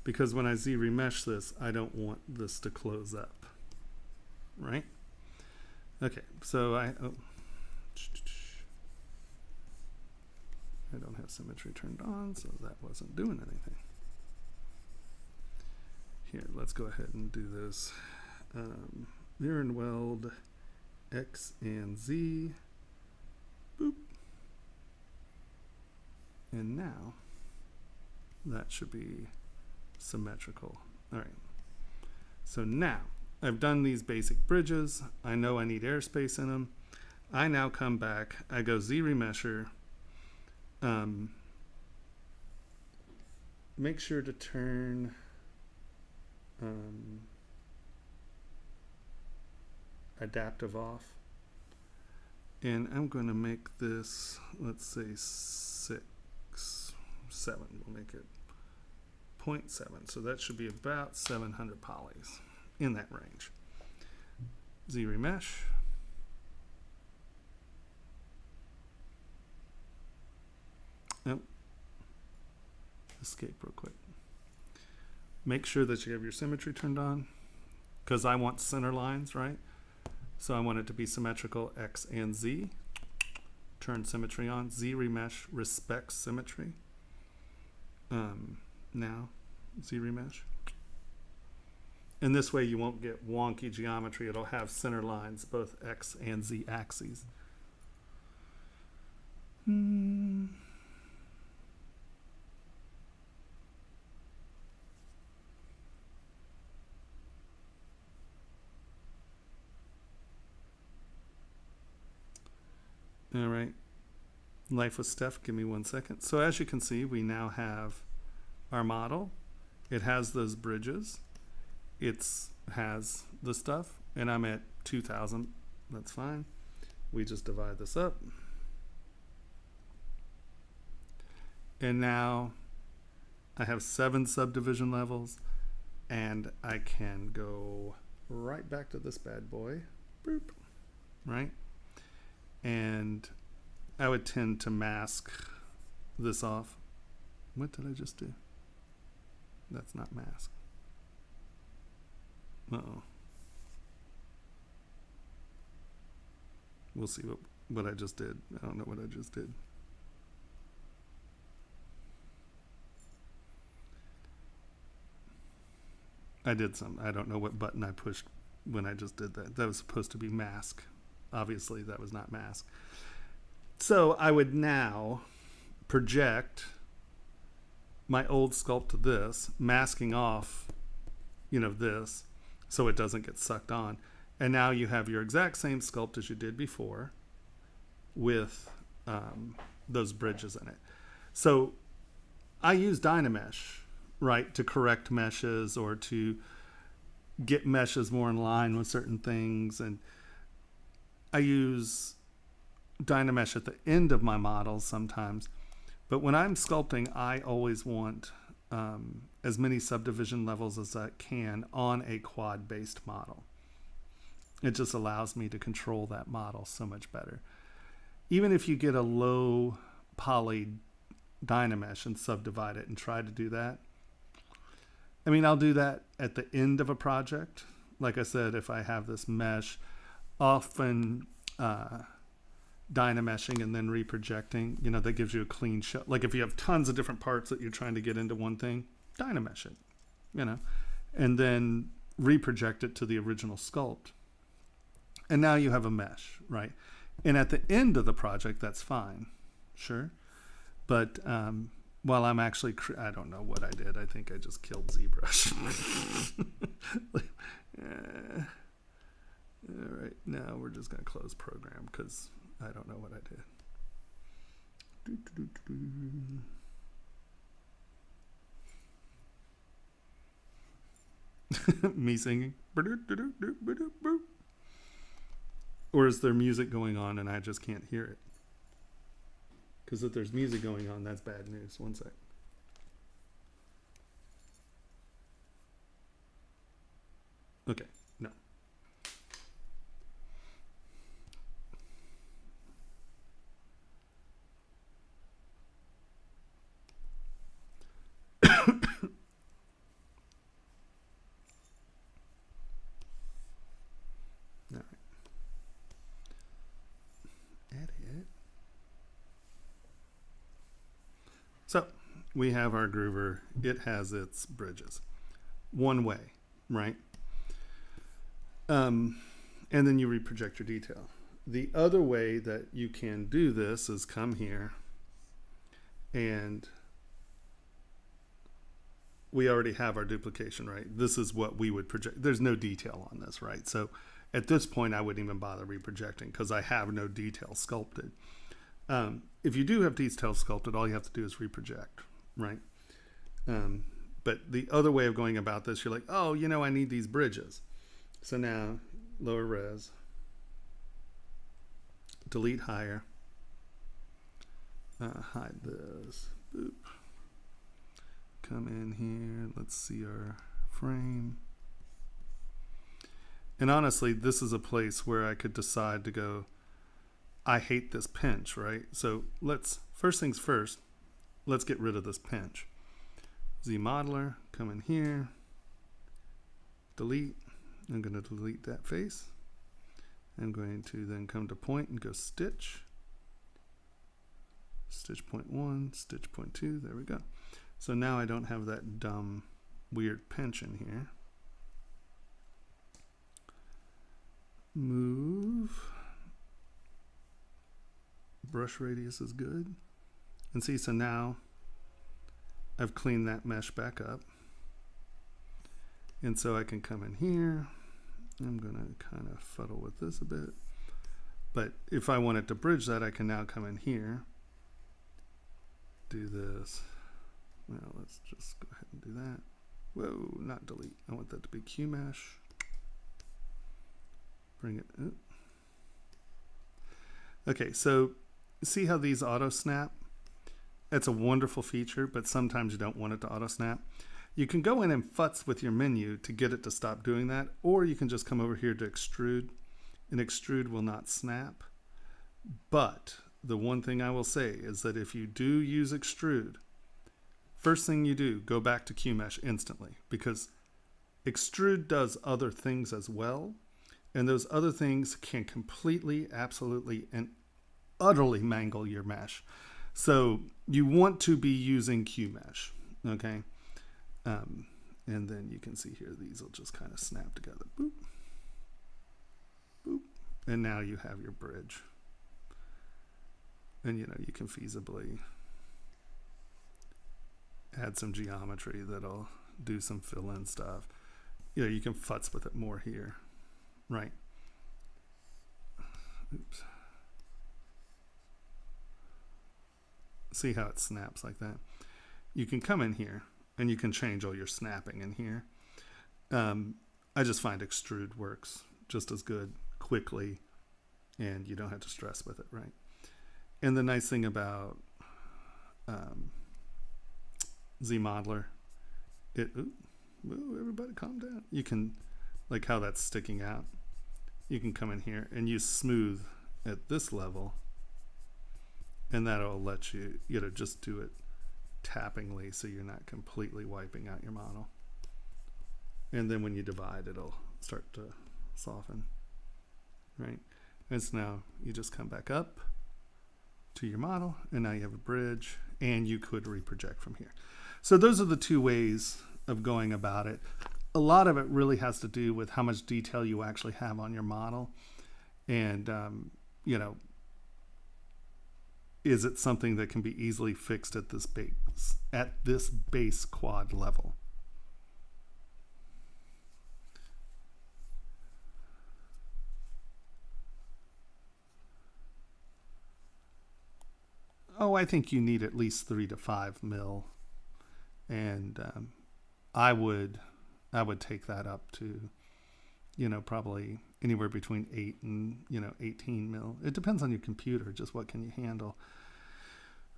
Because when I Z-remesh this, I don't want this to close up, right? Okay, so I don't have symmetry turned on, so that wasn't doing anything. Here, let's go ahead and do this. Mirror and weld X and Z. Boop. And now that should be symmetrical. All right. So now I've done these basic bridges. I know I need airspace in them. I now come back. I go Z-remesher. Make sure to turn adaptive off. And I'm going to make this, let's say 6, 7. We'll make it 0.7. So that should be about 700 polys in that range. Z-remesh. Nope. Escape real quick. Make sure that you have your symmetry turned on because I want center lines, right? So I want it to be symmetrical X and Z. Turn symmetry on. Z-remesh respects symmetry. Now, Z-remesh. And this way you won't get wonky geometry. It'll have center lines, both X and Z axes. All right, life with Steph, give me 1 second. So as you can see, we now have our model. It has those bridges. It has the stuff, and I'm at 2,000. That's fine. We just divide this up. And now I have 7 subdivision levels, and I can go right back to this bad boy. Boop, right? And I would tend to mask this off. What did I just do? That's not mask. Uh-oh. We'll see what I just did. I don't know what I just did. I did some. I don't know what button I pushed when I just did that. That was supposed to be mask. Obviously, that was not mask. So I would now project my old sculpt to this, masking off, this, so it doesn't get sucked on. And now you have your exact same sculpt as you did before with those bridges in it. So I use Dynamesh, right, to correct meshes or to get meshes more in line with certain things. And I use Dynamesh at the end of my models sometimes. But when I'm sculpting, I always want as many subdivision levels as I can on a quad-based model. It just allows me to control that model so much better. even if you get a low poly Dynamesh and subdivide it and try to do that. I mean, I'll do that at the end of a project. Like I said, if I have this mesh, often Dynameshing and then reprojecting, you know, that gives you a clean shot. Like if you have tons of different parts that you're trying to get into one thing, Dynamesh it, you know, and then reproject it to the original sculpt. And now you have a mesh, right? And at the end of the project, that's fine, sure. But while I'm actually, I don't know what I did. I think I just killed ZBrush. All right, now we're just going to close program because I don't know what I did. Me singing. Or is there music going on and I just can't hear it? Because if there's music going on, that's bad news. One sec. Okay, no. All right. Edit. So we have our groover. It has its bridges. One way, right? And then you reproject your detail. The other way that you can do this is come here and we already have our duplication, right? This is what we would project. There's no detail on this, right? So at this point, I wouldn't even bother reprojecting because I have no detail sculpted. If you do have detail sculpted, all you have to do is reproject, right? But the other way of going about this, you're like, oh, you know, I need these bridges. So now, lower res, delete higher, hide this, boop. Come in here, let's see our frame. And honestly, this is a place where I could decide to go, I hate this pinch, right? So first things first, let's get rid of this pinch. Z modeler, come in here, delete. I'm going to delete that face. I'm going to then come to point and go stitch. Stitch point 1, stitch point 2, there we go. So now I don't have that dumb, weird pinch in here. Move. Brush radius is good. And see, so now I've cleaned that mesh back up. And so I can come in here. I'm going to kind of fuddle with this a bit. But if I wanted to bridge that, I can now come in here. Do this. Well, let's just go ahead and do that. Whoa, not delete. I want that to be Q mesh. Bring it up. Okay, so see how these auto snap? That's a wonderful feature, but sometimes you don't want it to auto snap. You can go in and futz with your menu to get it to stop doing that, or you can just come over here to extrude, and extrude will not snap. But the one thing I will say is that if you do use extrude, first thing you do, go back to QMesh instantly, because extrude does other things as well, and those other things can completely, absolutely, and utterly mangle your mesh. So you want to be using QMesh, okay? And then you can see here, these will just kind of snap together. Boop. Boop. And now you have your bridge. And you know, you can feasibly add some geometry that'll do some fill-in stuff. You know, you can futz with it more here, right? Oops. See how it snaps like that? You can come in here and you can change all your snapping in here. I just find extrude works just as good quickly, and you don't have to stress with it, right? And the nice thing about ZModeler, everybody calm down. You can, like how that's sticking out, you can come in here and use smooth at this level and that'll let you, just do it tappingly so you're not completely wiping out your model. And then when you divide, it'll start to soften, right? And so now you just come back up to your model, and now you have a bridge, and you could reproject from here. So those are the two ways of going about it. A lot of it really has to do with how much detail you actually have on your model. And, is it something that can be easily fixed at this base quad level? Oh, I think you need at least 3 to 5 mil, and I would take that up to, probably anywhere between 8 and 18 mil. It depends on your computer, just what can you handle.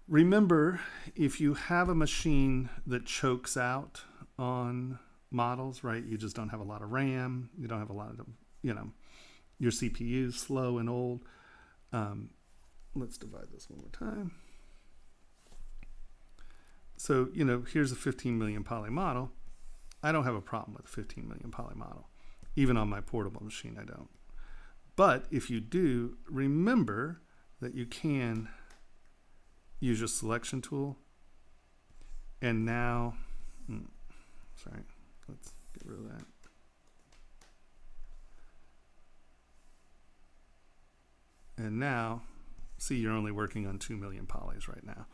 Remember, if you have a machine that chokes out on models, right? You just don't have a lot of RAM. You don't have a lot of, your CPU is slow and old. Let's divide this one more time. So, here's a 15 million poly model. I don't have a problem with a 15 million poly model. Even on my portable machine, I don't. But if you do, remember that you can use your selection tool. And now, let's get rid of that. And now, see, you're only working on 2 million polys right now.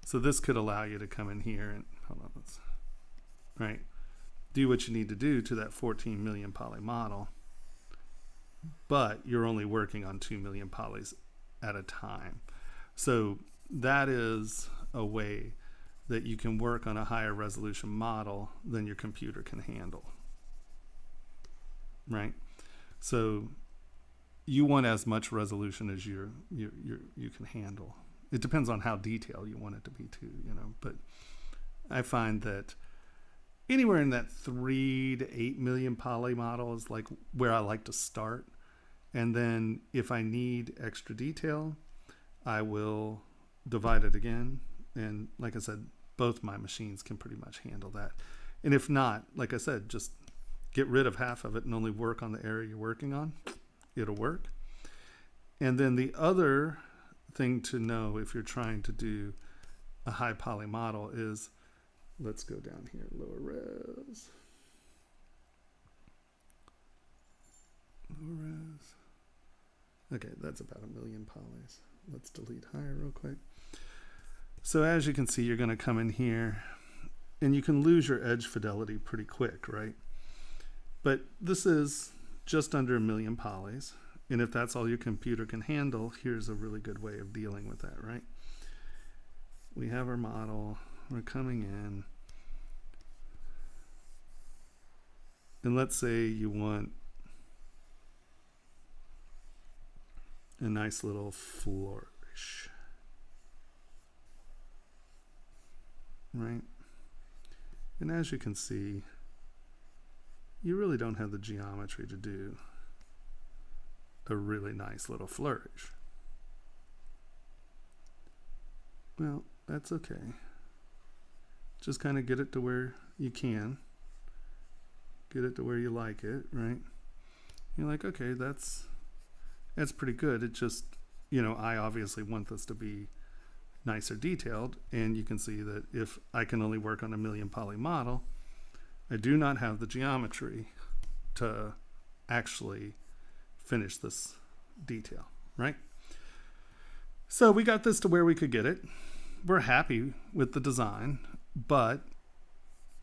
So this could allow you to come in here and, do what you need to do to that 14 million poly model. But you're only working on 2 million polys at a time. So that is a way that you can work on a higher resolution model than your computer can handle, right? So you want as much resolution as you can handle. It depends on how detailed you want it to be too, but I find that anywhere in that 3 to 8 million poly model is like where I like to start. And then if I need extra detail, I will divide it again. And like I said, both my machines can pretty much handle that. And if not, like I said, just get rid of half of it and only work on the area you're working on. It'll work. And then the other thing to know if you're trying to do a high poly model is, let's go down here, lower res. Lower res. Okay, that's about 1 million polys. Let's delete higher real quick. So as you can see, you're going to come in here and you can lose your edge fidelity pretty quick, right? But this is just under 1 million polys. And if that's all your computer can handle, here's a really good way of dealing with that, right? We have our model. We're coming in. And let's say you want a nice little flourish, right? And as you can see, you really don't have the geometry to do a really nice little flourish. Well, that's okay. Just kind of get it to where you can. Get it to where you like it, right? You're like, okay, that's pretty good. It just, I obviously want this to be nicer detailed, and you can see that if I can only work on 1 million poly model, I do not have the geometry to actually finish this detail, right? So we got this to where we could get it. We're happy with the design, but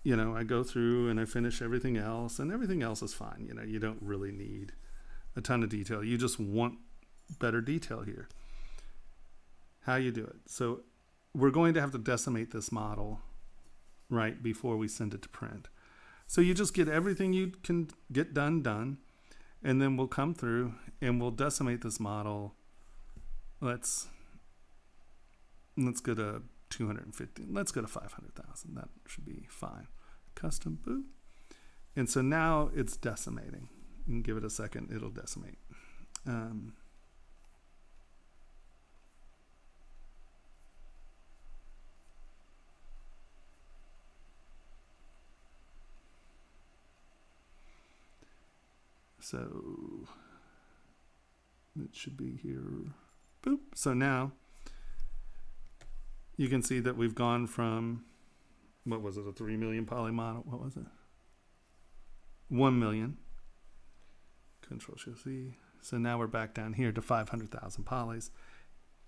I go through and I finish everything else, and everything else is fine. You don't really need a ton of detail. You just want better detail here. How you do it. So we're going to have to decimate this model, right, before we send it to print. So you just get everything you can get done, and then we'll come through and we'll decimate this model. Let's go to 250. Let's go to 500,000. That should be fine. Custom boot. And so now it's decimating. You can give it a second, it'll decimate. So it should be here. Boop. So now you can see that we've gone from, what was it, a 3 million poly model? What was it? 1 million. Control Shift Z. So now we're back down here to 500,000 polys,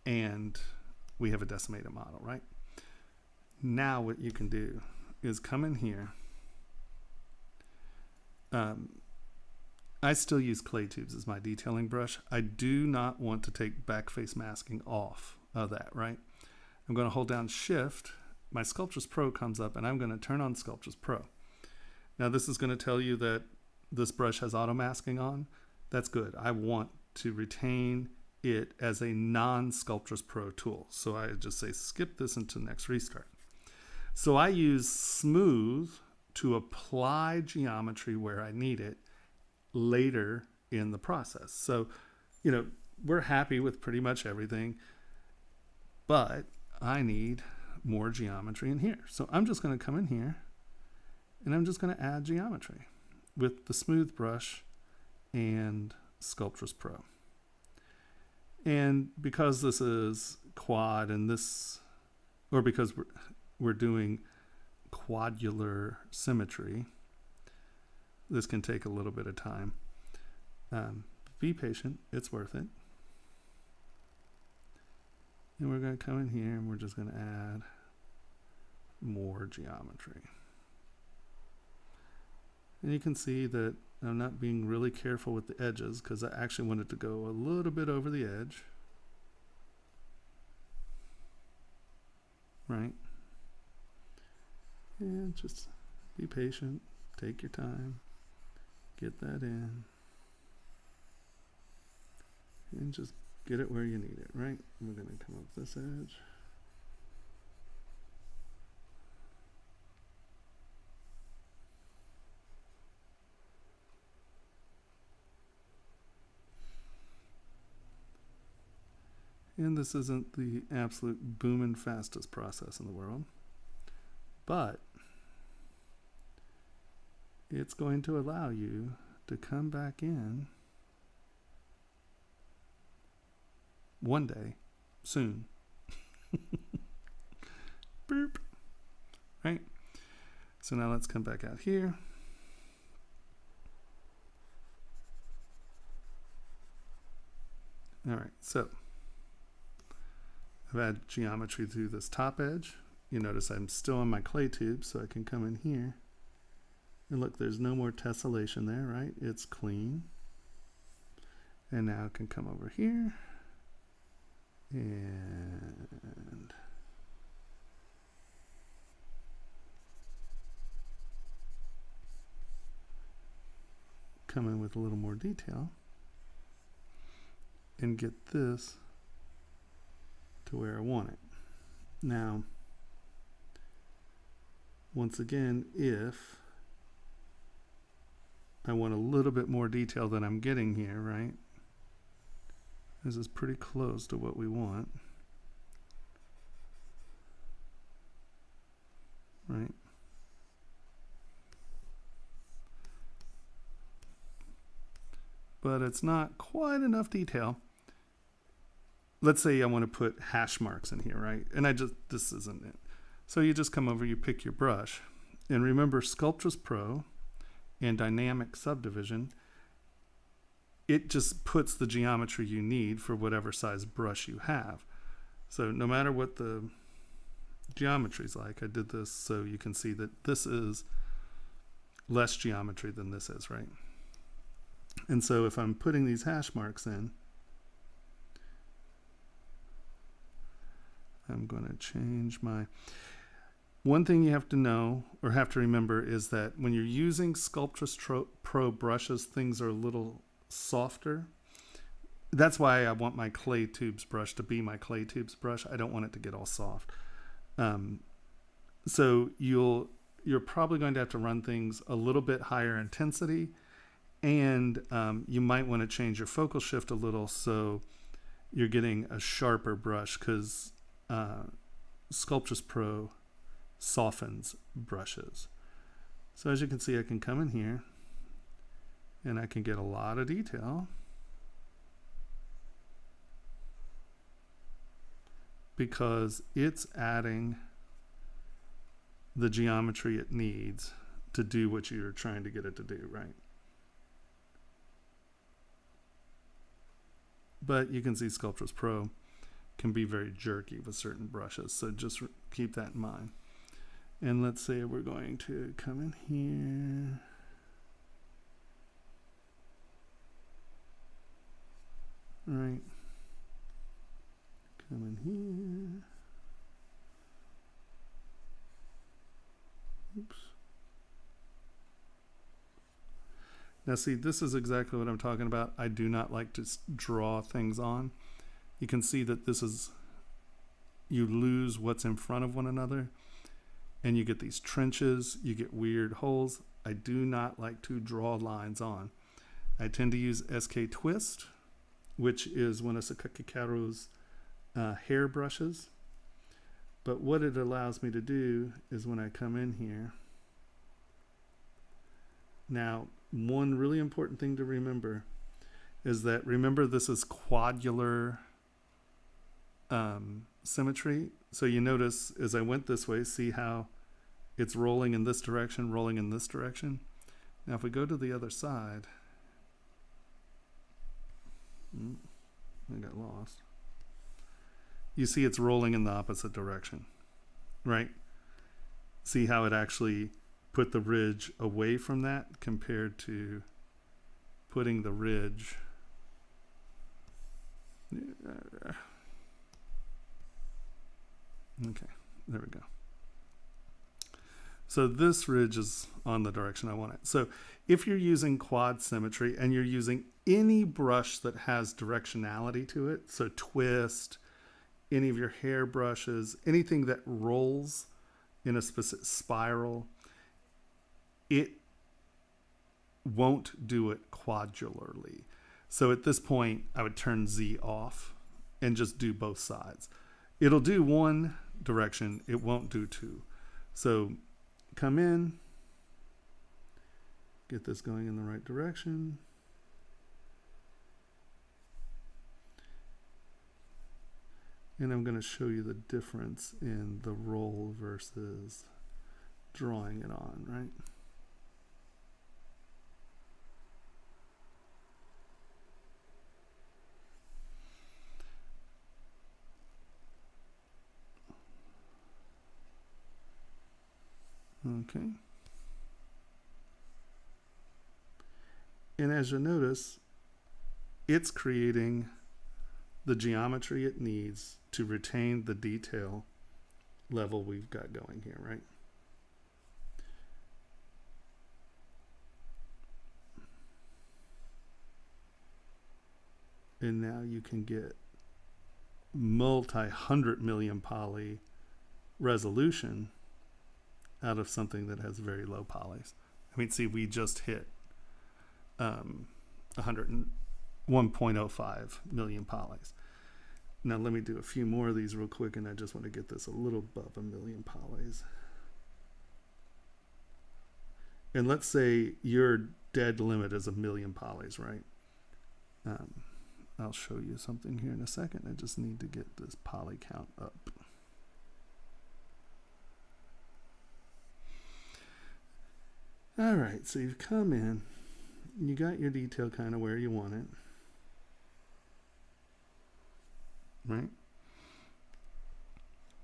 and we have a decimated model, right? Now what you can do is come in here. I still use clay tubes as my detailing brush. I do not want to take backface masking off of that, right? I'm going to hold down Shift. My Sculptris Pro comes up, and I'm going to turn on Sculptris Pro. Now this is going to tell you that this brush has auto masking on. That's good. I want to retain it as a non-Sculptris Pro tool. So I just say skip this until next restart. So I use smooth to apply geometry where I need it later in the process. So, you know, we're happy with pretty much everything, but I need more geometry in here. So I'm just going to come in here and I'm just going to add geometry with the smooth brush and Sculptris Pro. And because this is quad and this, or because we're doing quadular symmetry, this can take a little bit of time. Be patient, it's worth it. And we're going to come in here and we're just going to add more geometry. And you can see that I'm not being really careful with the edges because I actually wanted to go a little bit over the edge. Right? And just be patient, take your time, get that in, and just get it where you need it, right? We're going to come up this edge. And this isn't the absolute booming fastest process in the world, but it's going to allow you to come back in one day, soon. Boop. Right? So now let's come back out here. All right, so I've added geometry through this top edge. You notice I'm still on my clay tube, so I can come in here. And look, there's no more tessellation there, right? It's clean. And now I can come over here and come in with a little more detail and get this to where I want it. Now, once again, if I want a little bit more detail than I'm getting here, right? This is pretty close to what we want. Right? But it's not quite enough detail. Let's say I want to put hash marks in here, right? And this isn't it. So you just come over, you pick your brush. And remember Sculptris Pro and Dynamic Subdivision, it just puts the geometry you need for whatever size brush you have. So no matter what the geometry is like, I did this so you can see that this is less geometry than this is, right? And so if I'm putting these hash marks in, I'm going to change my... One thing you have to know or have to remember is that when you're using Sculptris Pro brushes, things are a little softer. That's why I want my clay tubes brush to be my clay tubes brush. I don't want it to get all soft. So you're probably going to have to run things a little bit higher intensity, and you might want to change your focal shift a little so you're getting a sharper brush, because Sculptris Pro softens brushes. So as you can see, I can come in here And I can get a lot of detail because it's adding the geometry it needs to do what you're trying to get it to do, right? But you can see Sculptris Pro can be very jerky with certain brushes, so just keep that in mind. And let's say we're going to come in here. All right. Come in here. Oops. Now see, this is exactly what I'm talking about. I do not like to draw things on. You can see that this is, you lose what's in front of one another, and you get these trenches, you get weird holes. I do not like to draw lines on. I tend to use SK Twist, which is one of Sakakikaru's hair brushes. But what it allows me to do is when I come in here, now one really important thing to remember is that, remember this is quadular symmetry. So you notice as I went this way, see how it's rolling in this direction, rolling in this direction. Now if we go to the other side, I got lost. You see it's rolling in the opposite direction, right? See how it actually put the ridge away from that compared to putting the ridge. Okay, there we go. So this ridge is on the direction I want it. So if you're using quad symmetry and you're using any brush that has directionality to it, so twist, any of your hair brushes, anything that rolls in a specific spiral, it won't do it quadularly. So at this point, I would turn Z off and just do both sides. It'll do one direction, it won't do two. So come in, get this going in the right direction. And I'm going to show you the difference in the roll versus drawing it on, right? Okay. And as you notice, it's creating the geometry it needs to retain the detail level we've got going here, right? And now you can get multi-hundred million poly resolution out of something that has very low polys. I mean, see, we just hit 1.05 million polys. Now let me do a few more of these real quick, and I just want to get this a little above 1 million polys. And let's say your dead limit is 1 million polys, right? I'll show you something here in a second. I just need to get this poly count up. All right, so you've come in, you got your detail kind of where you want it, right?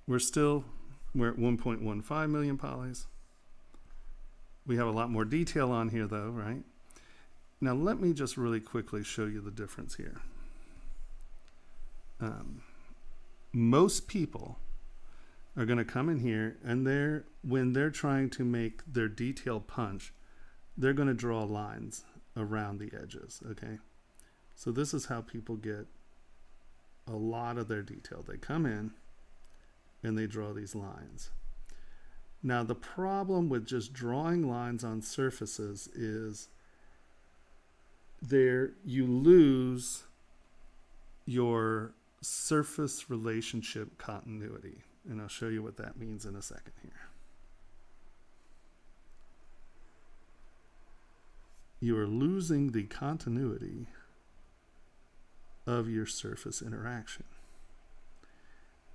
We're at 1.15 million polys. We have a lot more detail on here though, right? Now let me just really quickly show you the difference here. Most people are going to come in here and when they're trying to make their detail punch, they're going to draw lines around the edges, okay? So this is how people get a lot of their detail. They come in and they draw these lines. Now the problem with just drawing lines on surfaces is you lose your surface relationship continuity. And I'll show you what that means in a second here. you are losing the continuity of your surface interaction.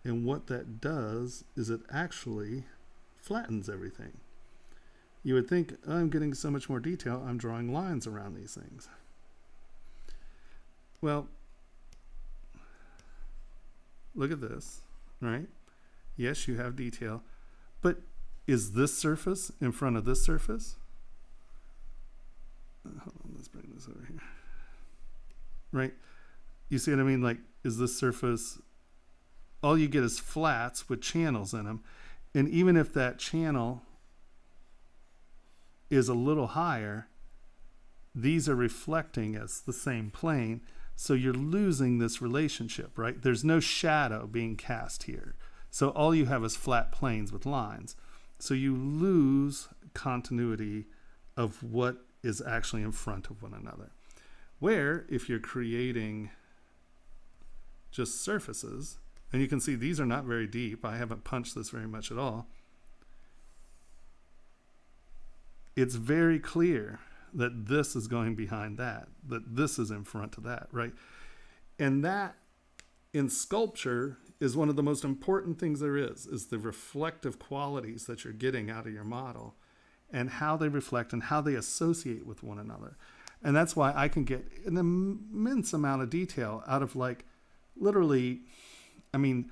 And what that does is it actually flattens everything. You would think, oh, I'm getting so much more detail, I'm drawing lines around these things. Well, look at this, right? Yes, you have detail, but is this surface in front of this surface? Hold on, let's bring this over here. Right? You see what I mean? Like, is this surface, all you get is flats with channels in them. And even if that channel is a little higher, these are reflecting as the same plane. So you're losing this relationship, right? There's no shadow being cast here. So all you have is flat planes with lines. So you lose continuity of what is actually in front of one another. Where if you're creating just surfaces, and you can see these are not very deep. I haven't punched this very much at all. It's very clear that this is going behind that this is in front of that, right? And that in sculpture is one of the most important things there is the reflective qualities that you're getting out of your model and how they reflect and how they associate with one another. And that's why I can get an immense amount of detail out of, like, literally, I mean,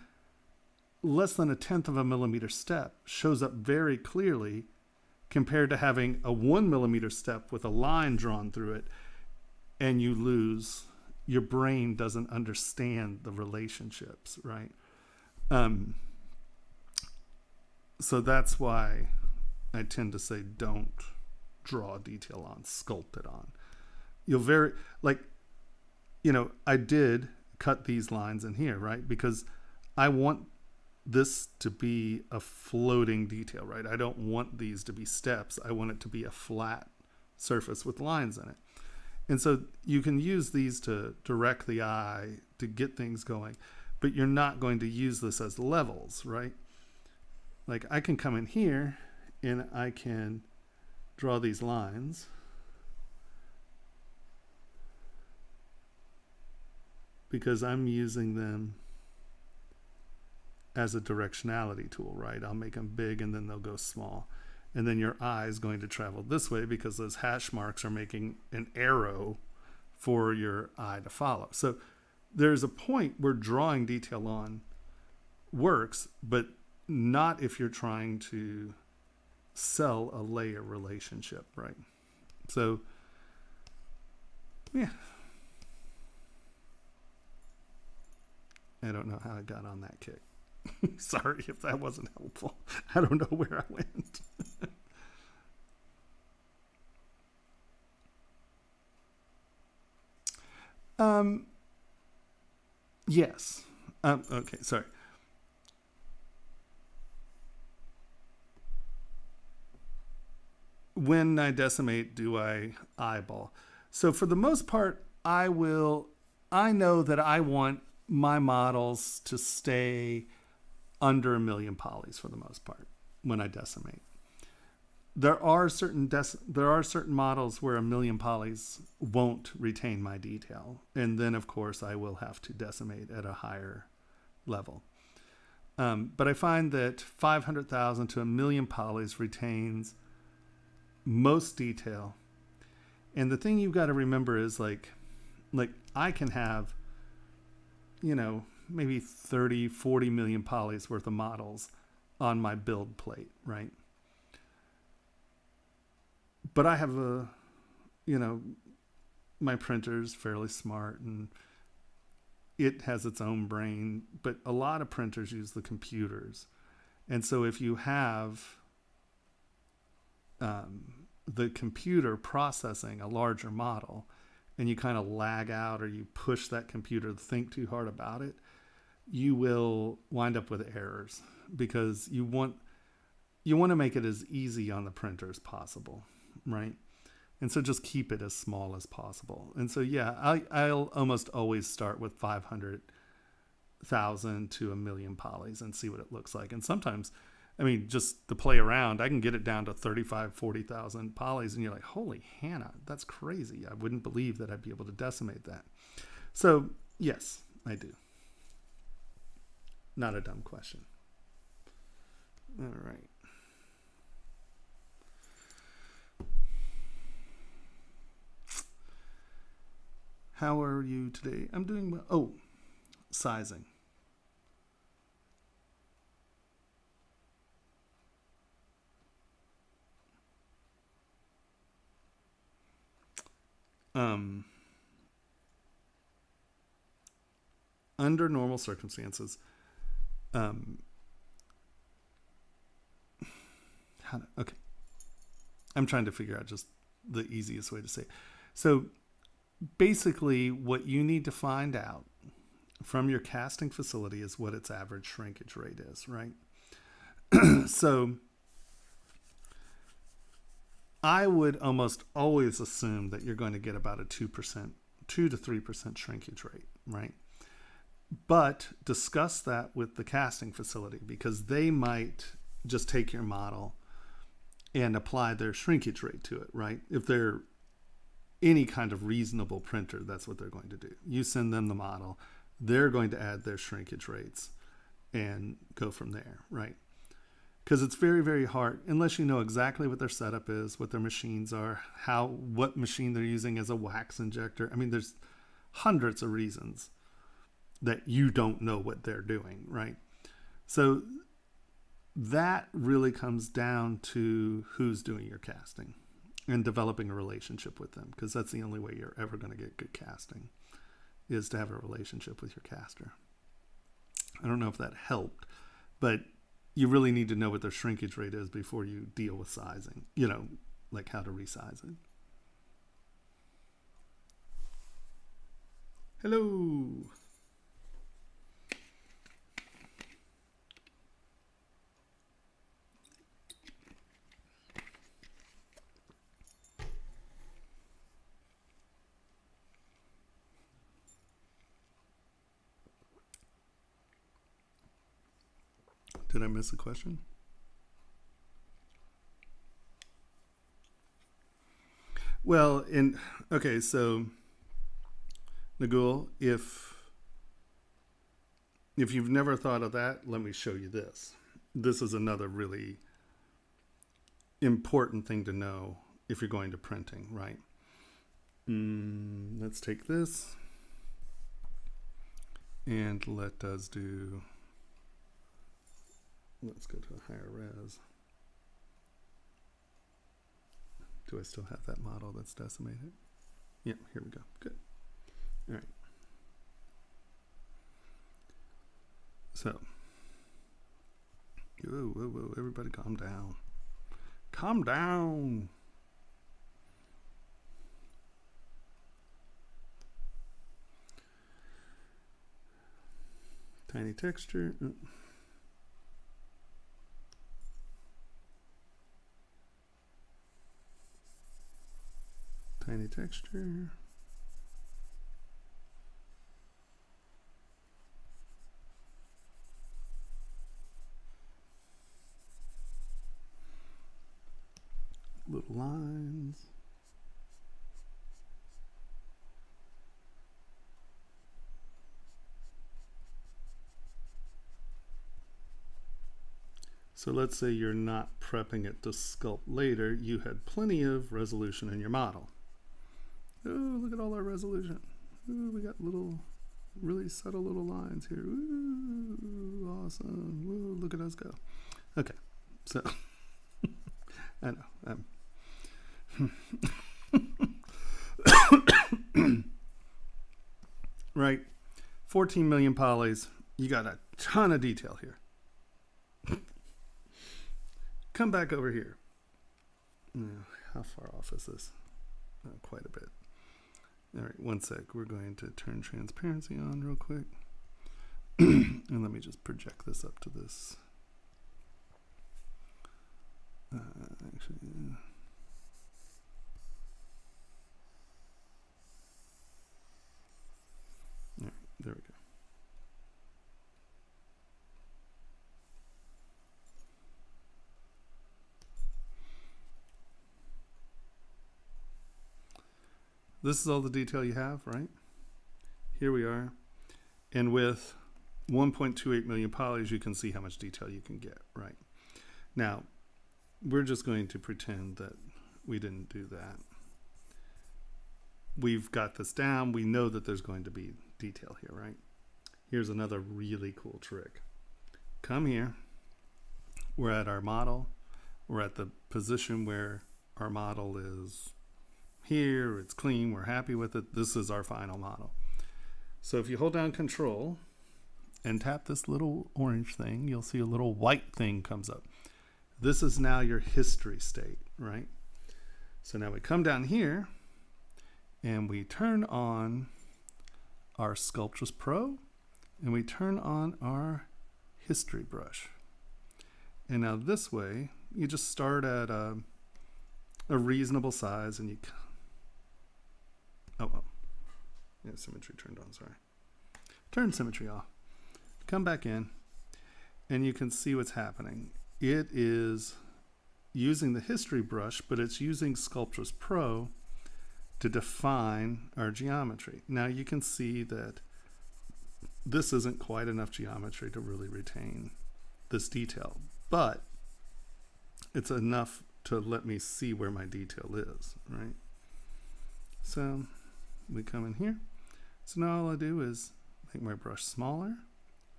less than 1/10 of a millimeter step shows up very clearly compared to having a 1 millimeter step with a line drawn through it, and you lose, your brain doesn't understand the relationships, right? So that's why I tend to say don't draw detail on, sculpt it on. You'll very, like, you know, I did cut these lines in here, right? Because I want this to be a floating detail, right? I don't want these to be steps. I want it to be a flat surface with lines in it. And so you can use these to direct the eye to get things going, but you're not going to use this as levels, right? Like, I can come in here and I can draw these lines because I'm using them as a directionality tool, right? I'll make them big and then they'll go small. And then your eye is going to travel this way because those hash marks are making an arrow for your eye to follow. So there's a point where drawing detail on works, but not if you're trying to sell a layer relationship, right? So, yeah. I don't know how I got on that kick. Sorry if that wasn't helpful. I don't know where I went. Yes. Okay, sorry. When I decimate, do I eyeball? So for the most part, I know that I want my models to stay under 1 million polys for the most part when I decimate. There are certain models where 1 million polys won't retain my detail, and then of course I will have to decimate at a higher level. But I find that 500,000 to 1 million polys retains most detail. And the thing you've got to remember is like I can have, you know, maybe 30, 40 million polys worth of models on my build plate, right? But I have my printer's fairly smart and it has its own brain, but a lot of printers use the computers. And so if you have the computer processing a larger model and you kind of lag out or you push that computer to think too hard about it, you will wind up with errors because you want to make it as easy on the printer as possible, right? And so just keep it as small as possible. And so, yeah, I'll almost always start with 500,000 to 1 million polys and see what it looks like. And sometimes I mean, just to play around, I can get it down to 35, 40,000 polys, and you're like, holy Hannah, that's crazy. I wouldn't believe that I'd be able to decimate that. So, yes, I do. Not a dumb question. All right. How are you today? I'm doing well. Oh, sizing. Under normal circumstances, okay. I'm trying to figure out just the easiest way to say it. So basically, what you need to find out from your casting facility is what its average shrinkage rate is, right? So I would almost always assume that you're going to get about a 2%, 2 to 3% shrinkage rate, right? But discuss that with the casting facility, because they might just take your model and apply their shrinkage rate to it, right? If they're any kind of reasonable printer, that's what they're going to do. You send them the model, they're going to add their shrinkage rates and go from there, right? Because it's very, very hard, unless you know exactly what their setup is, what their machines are, what machine they're using as a wax injector. I mean, there's hundreds of reasons that you don't know what they're doing, right? So that really comes down to who's doing your casting and developing a relationship with them, because that's the only way you're ever going to get good casting, is to have a relationship with your caster. I don't know if that helped, but you really need to know what their shrinkage rate is before you deal with sizing, like how to resize it. Hello. Did I miss a question? Well, okay, so Nagul, if you've never thought of that, let me show you this. This is another really important thing to know if you're going to printing, right? Let's take this and let us do. Let's go to a higher res. Do I still have that model that's decimated? Yeah, here we go. Good. All right. So, whoa, everybody calm down. Calm down. Tiny texture. Tiny texture. Little lines. So let's say you're not prepping it to sculpt later. You had plenty of resolution in your model. Oh, look at all our resolution. Ooh, we got little, really subtle little lines here. Ooh, awesome. Ooh, look at us go. Okay, so I know. Right, 14 million polys. You got a ton of detail here. Come back over here. How far off is this? Quite a bit. All right, one sec. We're going to turn transparency on real quick. And let me just project this up to this. Actually, yeah. All right, there we go. this is all the detail you have, right? Here we are. And with 1.28 million polys, you can see how much detail you can get, right? Now, we're just going to pretend that we didn't do that. We've got this down. We know that there's going to be detail here, right? Here's another really cool trick. Come here. We're at our model. We're at the position where our model is here. It's clean. We're happy with it. This is our final model. So if you hold down Control and tap this little orange thing, you'll see a little white thing comes up. This is now your history state, right? So now we come down here and we turn on our Sculptress Pro and we turn on our history brush. And now this way, you just start at a reasonable size and you, oh, yeah, symmetry turned on, sorry. Turn symmetry off. Come back in and you can see what's happening. It is using the history brush, but it's using Sculptress Pro to define our geometry. Now you can see that this isn't quite enough geometry to really retain this detail, but it's enough to let me see where my detail is, right? So we come in here. So now all I do is make my brush smaller,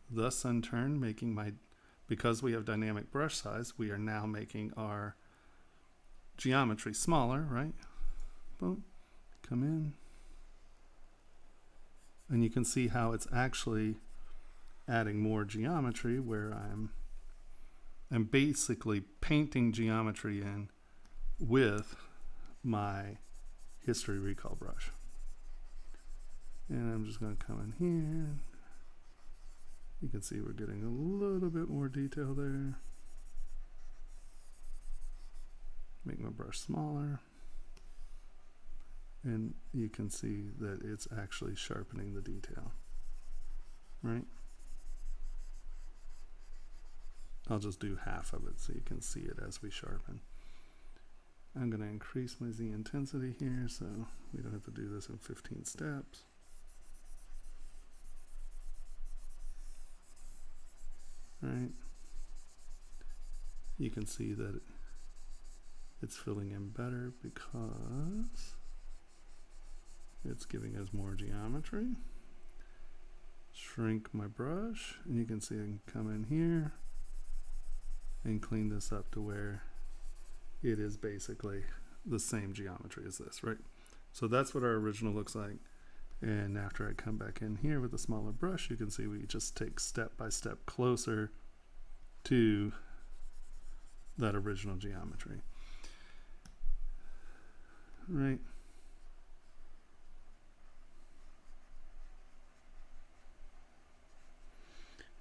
thus in turn making my, because we have dynamic brush size, we are now making our geometry smaller, right? Boom, come in. And you can see how it's actually adding more geometry where I'm basically painting geometry in with my history recall brush. And I'm just going to come in here. You can see we're getting a little bit more detail there. Make my brush smaller. And you can see that it's actually sharpening the detail, right? I'll just do half of it so you can see it as we sharpen. I'm going to increase my Z intensity here so we don't have to do this in 15 steps. Right? You can see that it's filling in better because it's giving us more geometry. Shrink my brush, and you can see I can come in here and clean this up to where it is basically the same geometry as this, right? So that's what our original looks like. And after I come back in here with a smaller brush, you can see we just take step by step closer to that original geometry, right?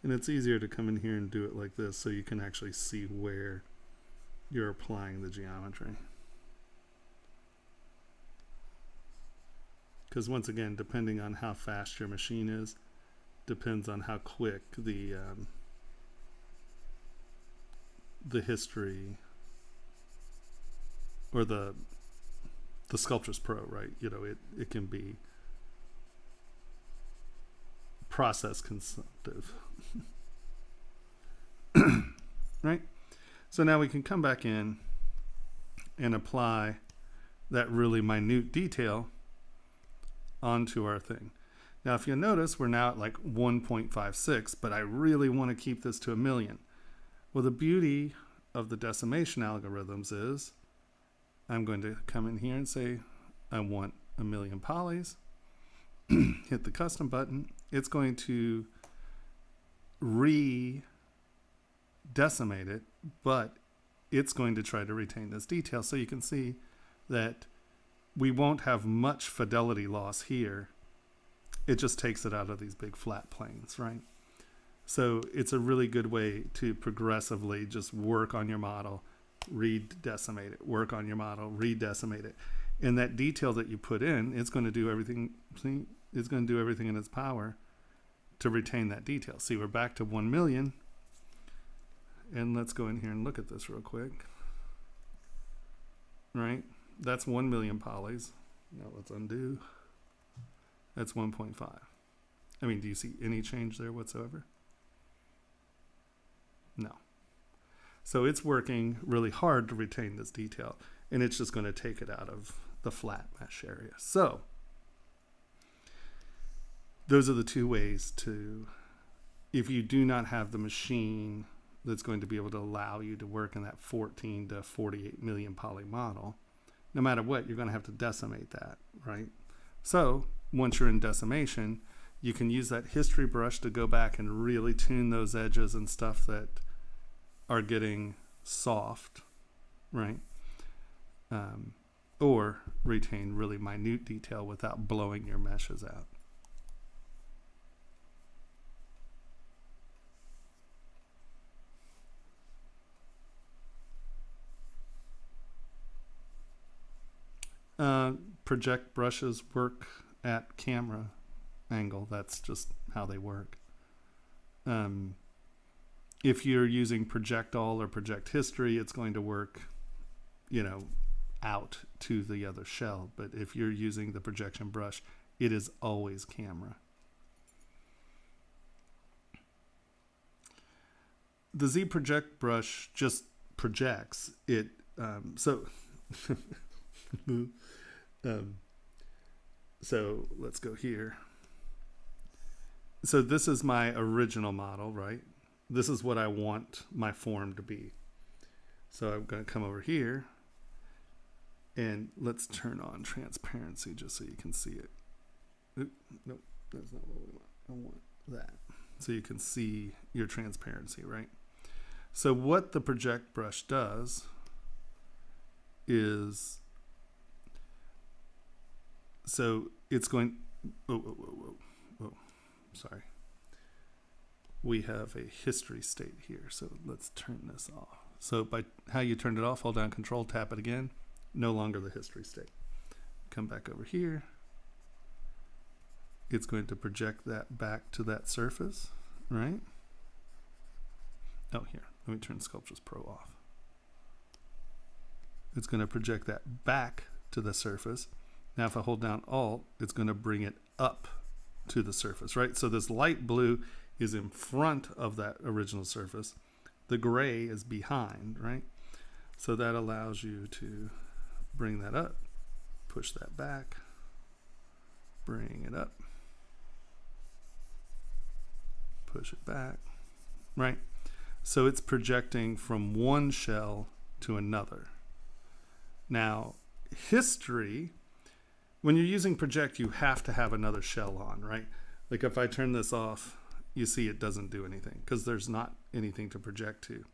And it's easier to come in here and do it like this so you can actually see where you're applying the geometry. Because once again, depending on how fast your machine is, depends on how quick the history or the Sculptress Pro, right? You know, it can be process consumptive. Right? So now we can come back in and apply that really minute detail onto our thing. Now if you'll notice, we're now at like 1.56, but I really want to keep this to 1,000,000. Well, the beauty of the decimation algorithms is I'm going to come in here and say I want 1,000,000 polys. Hit the custom button. It's going to re-decimate it, but it's going to try to retain this detail. So you can see that we won't have much fidelity loss here. It just takes it out of these big flat planes, right? So it's a really good way to progressively just work on your model, re-decimate it, work on your model, re-decimate it. And that detail that you put in, it's going to do everything. See, it's going to do everything in its power to retain that detail. See, we're back to 1,000,000. And let's go in here and look at this real quick. Right? That's 1,000,000 polys. Now let's undo. That's 1.5. I mean, do you see any change there whatsoever? No. So it's working really hard to retain this detail, and it's just going to take it out of the flat mesh area. So those are the two ways to, if you do not have the machine that's going to be able to allow you to work in that 14 to 48 million poly model, no matter what, you're going to have to decimate that, right? So once you're in decimation, you can use that history brush to go back and really tune those edges and stuff that are getting soft, right? Or retain really minute detail without blowing your meshes out. Project brushes work at camera angle. That's just how they work. If you're using project all or project history, it's going to work, you know, out to the other shell. But if you're using the projection brush, it is always camera. The Z project brush just projects it. So let's go here. So this is my original model, right? This is what I want my form to be. So I'm going to come over here and let's turn on transparency just so you can see it. Oop, nope, that's not what we want. I want that. So you can see your transparency, right? So what the project brush does is, so it's going, sorry. We have a history state here, so let's turn this off. So by how you turned it off, hold down Control, tap it again, no longer the history state. Come back over here. It's going to project that back to that surface, right? Oh, here, let me turn Sculptures Pro off. It's going to project that back to the surface. Now if I hold down Alt, it's going to bring it up to the surface, right? So this light blue is in front of that original surface. The gray is behind, right? So that allows you to bring that up, push that back, bring it up, push it back, right? So it's projecting from one shell to another. Now, history, when you're using project, you have to have another shell on, right? Like if I turn this off, you see it doesn't do anything because there's not anything to project to.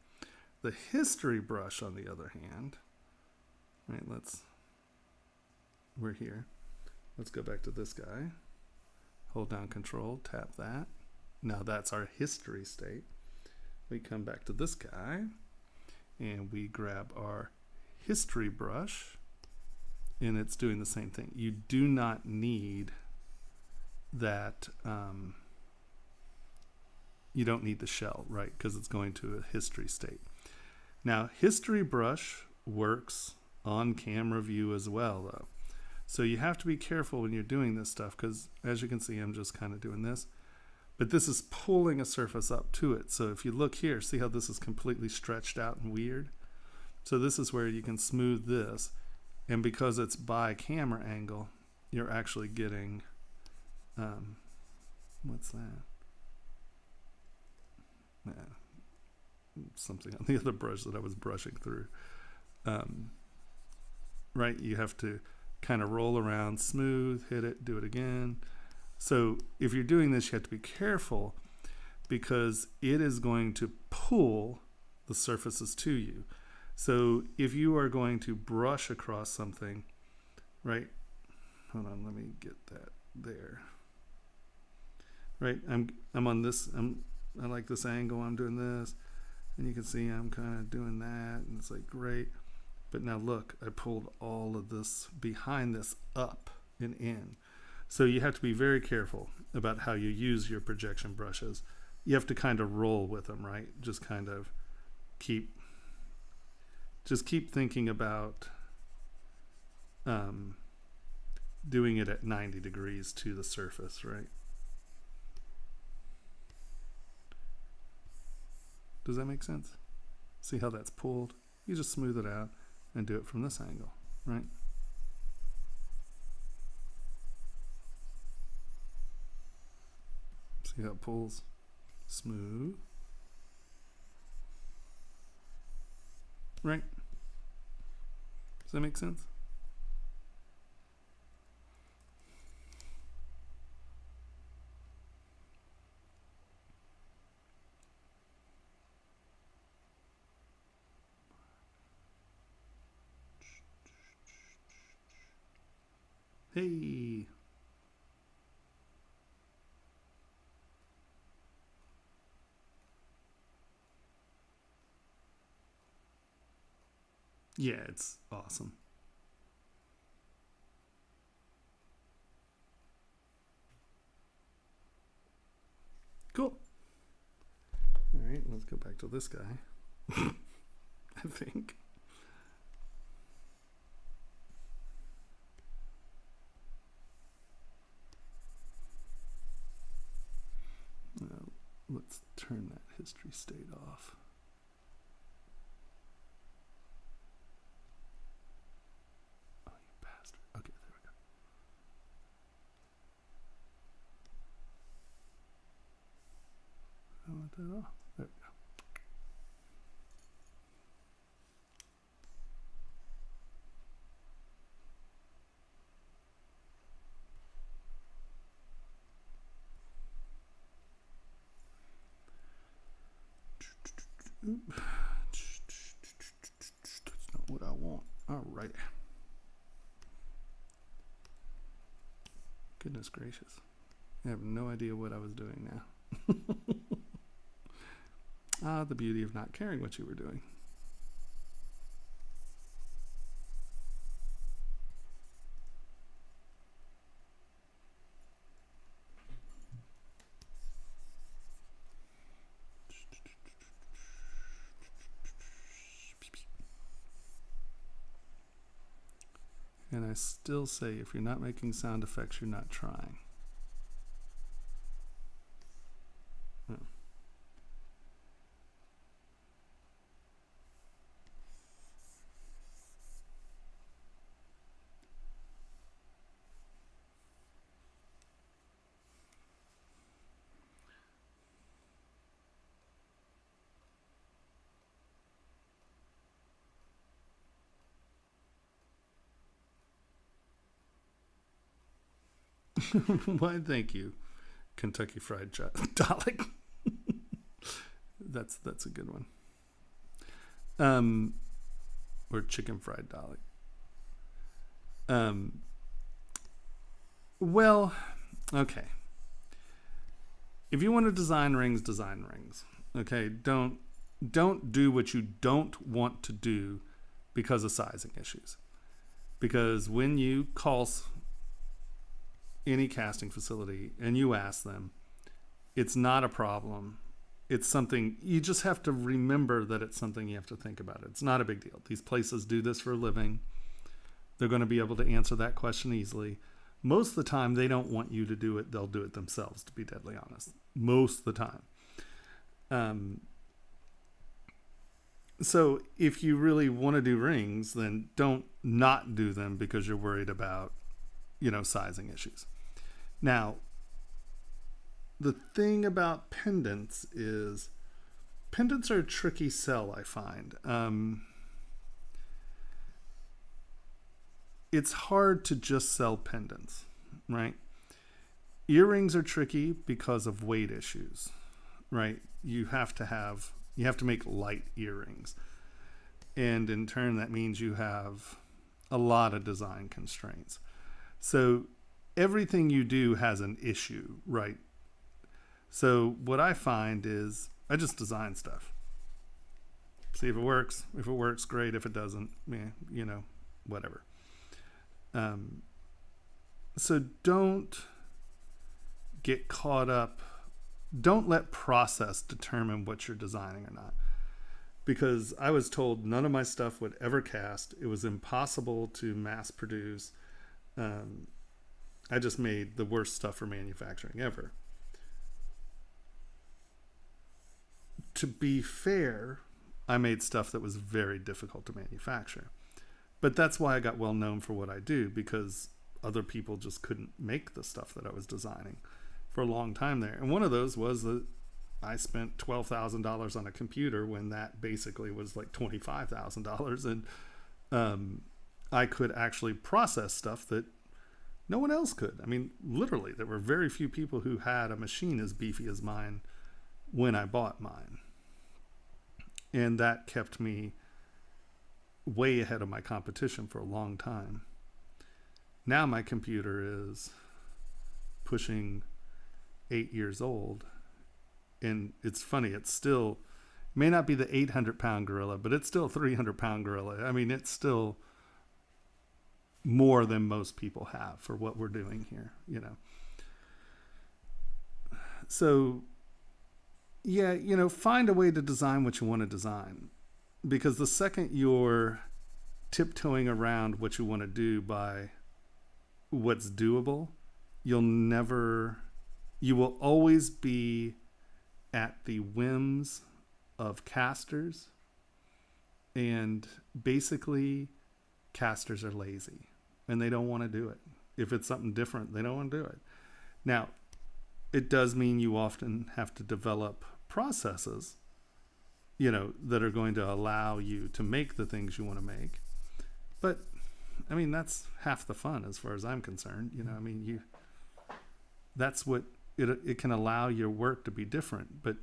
The history brush, on the other hand, right, we're here. Let's go back to this guy. Hold down Control, tap that. Now that's our history state. We come back to this guy and we grab our history brush and it's doing the same thing. You do not need that, you don't need the shell, right? Because it's going to a history state. Now, history brush works on camera view as well, though. So you have to be careful when you're doing this stuff because, as you can see, I'm just kind of doing this. But this is pulling a surface up to it. So if you look here, see how this is completely stretched out and weird? So this is where you can smooth this. And because it's by camera angle, you're actually getting, what's that? Something on the other brush that I was brushing through. Right, you have to kind of roll around, smooth, hit it, do it again. So if you're doing this, you have to be careful because it is going to pull the surfaces to you. So if you are going to brush across something, right? Hold on, let me get that there. Right, I'm on this, I like this angle, I'm doing this, and you can see I'm kind of doing that, and it's like great. But now look, I pulled all of this behind this up and in. So you have to be very careful about how you use your projection brushes. You have to kind of roll with them, right? Just kind of keep thinking about doing it at 90 degrees to the surface, right? Does that make sense? See how that's pulled? You just smooth it out and do it from this angle, right? See how it pulls? Smooth. Right? Does that make sense? Hey. Yeah, it's awesome. Cool. All right, let's go back to this guy. I think. Let's turn that history state off. Oh, you bastard. Okay, there we go. I want that off. There we go. That's not what I want. All right. Goodness gracious. I have no idea what I was doing now. Ah, the beauty of not caring what you were doing. And I still say, if you're not making sound effects, you're not trying. Oh. Why, thank you, Kentucky Fried Dalek. That's a good one. Or chicken fried Dalek. Well, okay. If you want to design rings, design rings. Okay, don't do what you don't want to do because of sizing issues. Because when you call any casting facility and you ask them, it's not a problem. It's something you just have to remember that it's something you have to think about. It's not a big deal. These places do this for a living. They're going to be able to answer that question easily. Most of the time, they don't want you to do it. They'll do it themselves, to be deadly honest. Most of the time. So if you really want to do rings, then don't not do them because you're worried about, sizing issues. Now, the thing about pendants is pendants are a tricky sell, I find. It's hard to just sell pendants, right? Earrings are tricky because of weight issues, right? You have to make light earrings. And in turn, that means you have a lot of design constraints. So everything you do has an issue, right? So what I find is I just design stuff. See if it works. If it works, great. If it doesn't, whatever. So don't get caught up. Don't let process determine what you're designing or not. Because I was told none of my stuff would ever cast. It was impossible to mass produce. I just made the worst stuff for manufacturing ever. To be fair, I made stuff that was very difficult to manufacture. But that's why I got well known for what I do, because other people just couldn't make the stuff that I was designing for a long time there. And one of those was that I spent $12,000 on a computer when that basically was like $25,000. And I could actually process stuff that no one else could. I mean, literally, there were very few people who had a machine as beefy as mine when I bought mine. And that kept me way ahead of my competition for a long time. Now my computer is pushing 8 years old. And it's funny, it's still, may not be the 800-pound gorilla, but it's still a 300-pound gorilla. I mean, it's still more than most people have for what we're doing here, you know. So, yeah, you know, find a way to design what you want to design. Because the second you're tiptoeing around what you want to do by what's doable, you will always be at the whims of casters. And basically, casters are lazy and they don't want to do it. If it's something different, they don't want to do it. Now, it does mean you often have to develop processes, you know, that are going to allow you to make the things you want to make. But I mean, that's half the fun as far as I'm concerned. You know, I mean, that's what it can allow your work to be different. But,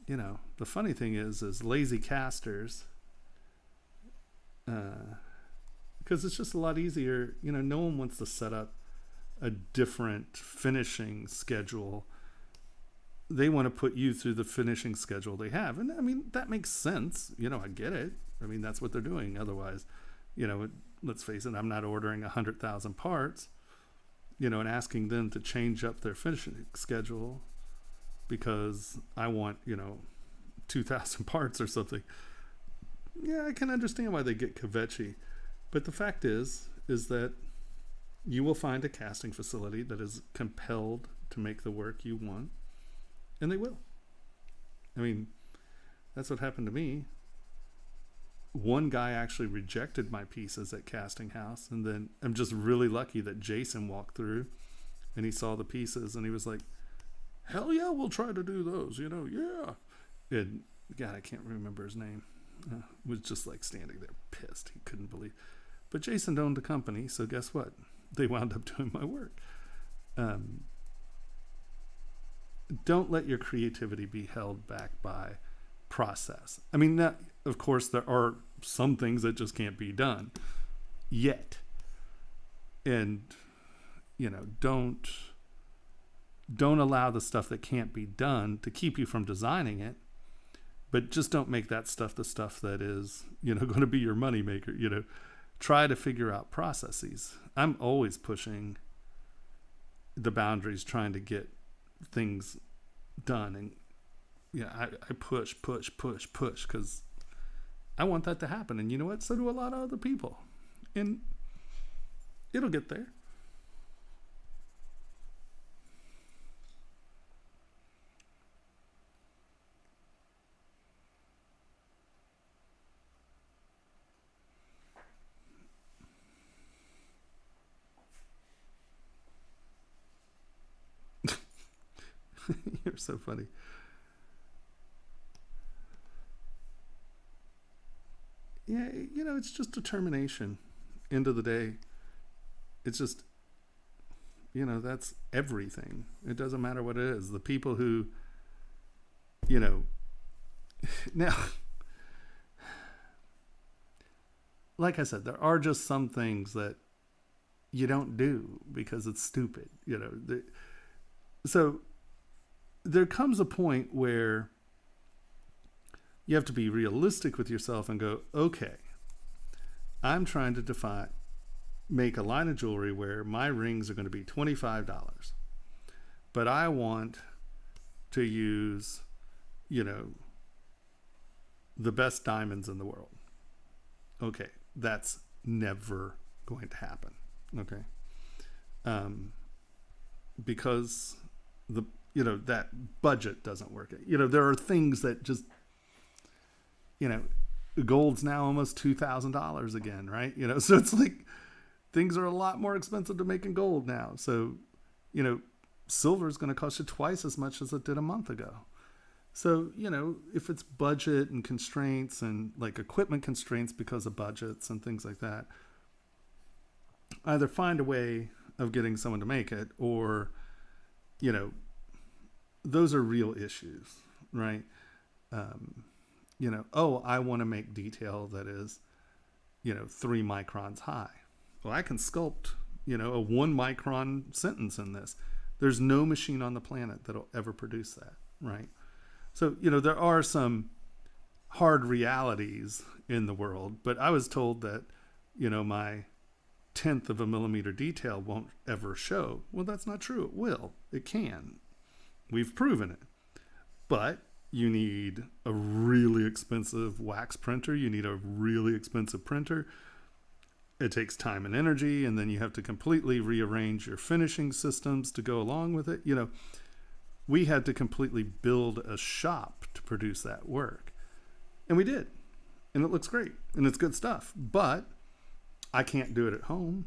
you know, the funny thing is lazy casters, because it's just a lot easier. You know, no one wants to set up a different finishing schedule. They want to put you through the finishing schedule they have. And I mean, that makes sense. You know, I get it. I mean, that's what they're doing. Otherwise, you know, let's face it, I'm not ordering 100,000 parts, you know, and asking them to change up their finishing schedule because I want, you know, 2,000 parts or something. Yeah, I can understand why they get kvetchy. But the fact is that you will find a casting facility that is compelled to make the work you want, and they will. I mean, that's what happened to me. One guy actually rejected my pieces at Casting House, and then I'm just really lucky that Jason walked through and he saw the pieces and he was like, hell yeah, we'll try to do those, you know, yeah. And God, I can't remember his name. Was just like standing there pissed. He couldn't believe. But Jason owned the company, so guess what? They wound up doing my work. Don't let your creativity be held back by process. I mean, that, of course, there are some things that just can't be done yet. And, you know, don't allow the stuff that can't be done to keep you from designing it. But just don't make that stuff the stuff that is, you know, going to be your moneymaker. You know, try to figure out processes. I'm always pushing the boundaries, trying to get things done. And yeah, I push because I want that to happen. And you know what? So do a lot of other people. And it'll get there. You're so funny. Yeah, you know, it's just determination. End of the day, it's just, you know, that's everything. It doesn't matter what it is. The people who, you know, now, like I said, there are just some things that you don't do because it's stupid, you know. So there comes a point where you have to be realistic with yourself and go, okay, I'm trying to make a line of jewelry where my rings are going to be $25, but I want to use, you know, the best diamonds in the world. Okay, that's never going to happen. Okay. because that budget doesn't work. There are things that just, gold's now almost $2,000 again, right? So it's like things are a lot more expensive to make in gold now. So, silver is going to cost you twice as much as it did a month ago. So, if it's budget and constraints and like equipment constraints because of budgets and things like that, either find a way of getting someone to make it, or, those are real issues, right? I want to make detail that is, 3 microns high. Well, I can sculpt, a 1 micron sentence in this. There's no machine on the planet that'll ever produce that, right? So, there are some hard realities in the world, but I was told that, my 1/10 of a millimeter detail won't ever show. Well, that's not true. It will. It can. We've proven it. But you need a really expensive wax printer. You need a really expensive printer. It takes time and energy, and then you have to completely rearrange your finishing systems to go along with it. We had to completely build a shop to produce that work. And we did. And it looks great. And it's good stuff. But I can't do it at home,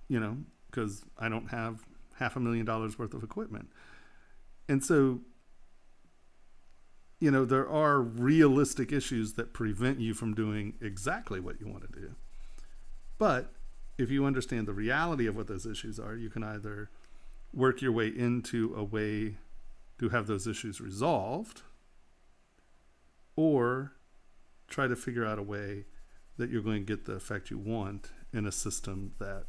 because I don't have $500,000 worth of equipment. And so, there are realistic issues that prevent you from doing exactly what you want to do. But if you understand the reality of what those issues are, you can either work your way into a way to have those issues resolved, or try to figure out a way that you're going to get the effect you want in a system that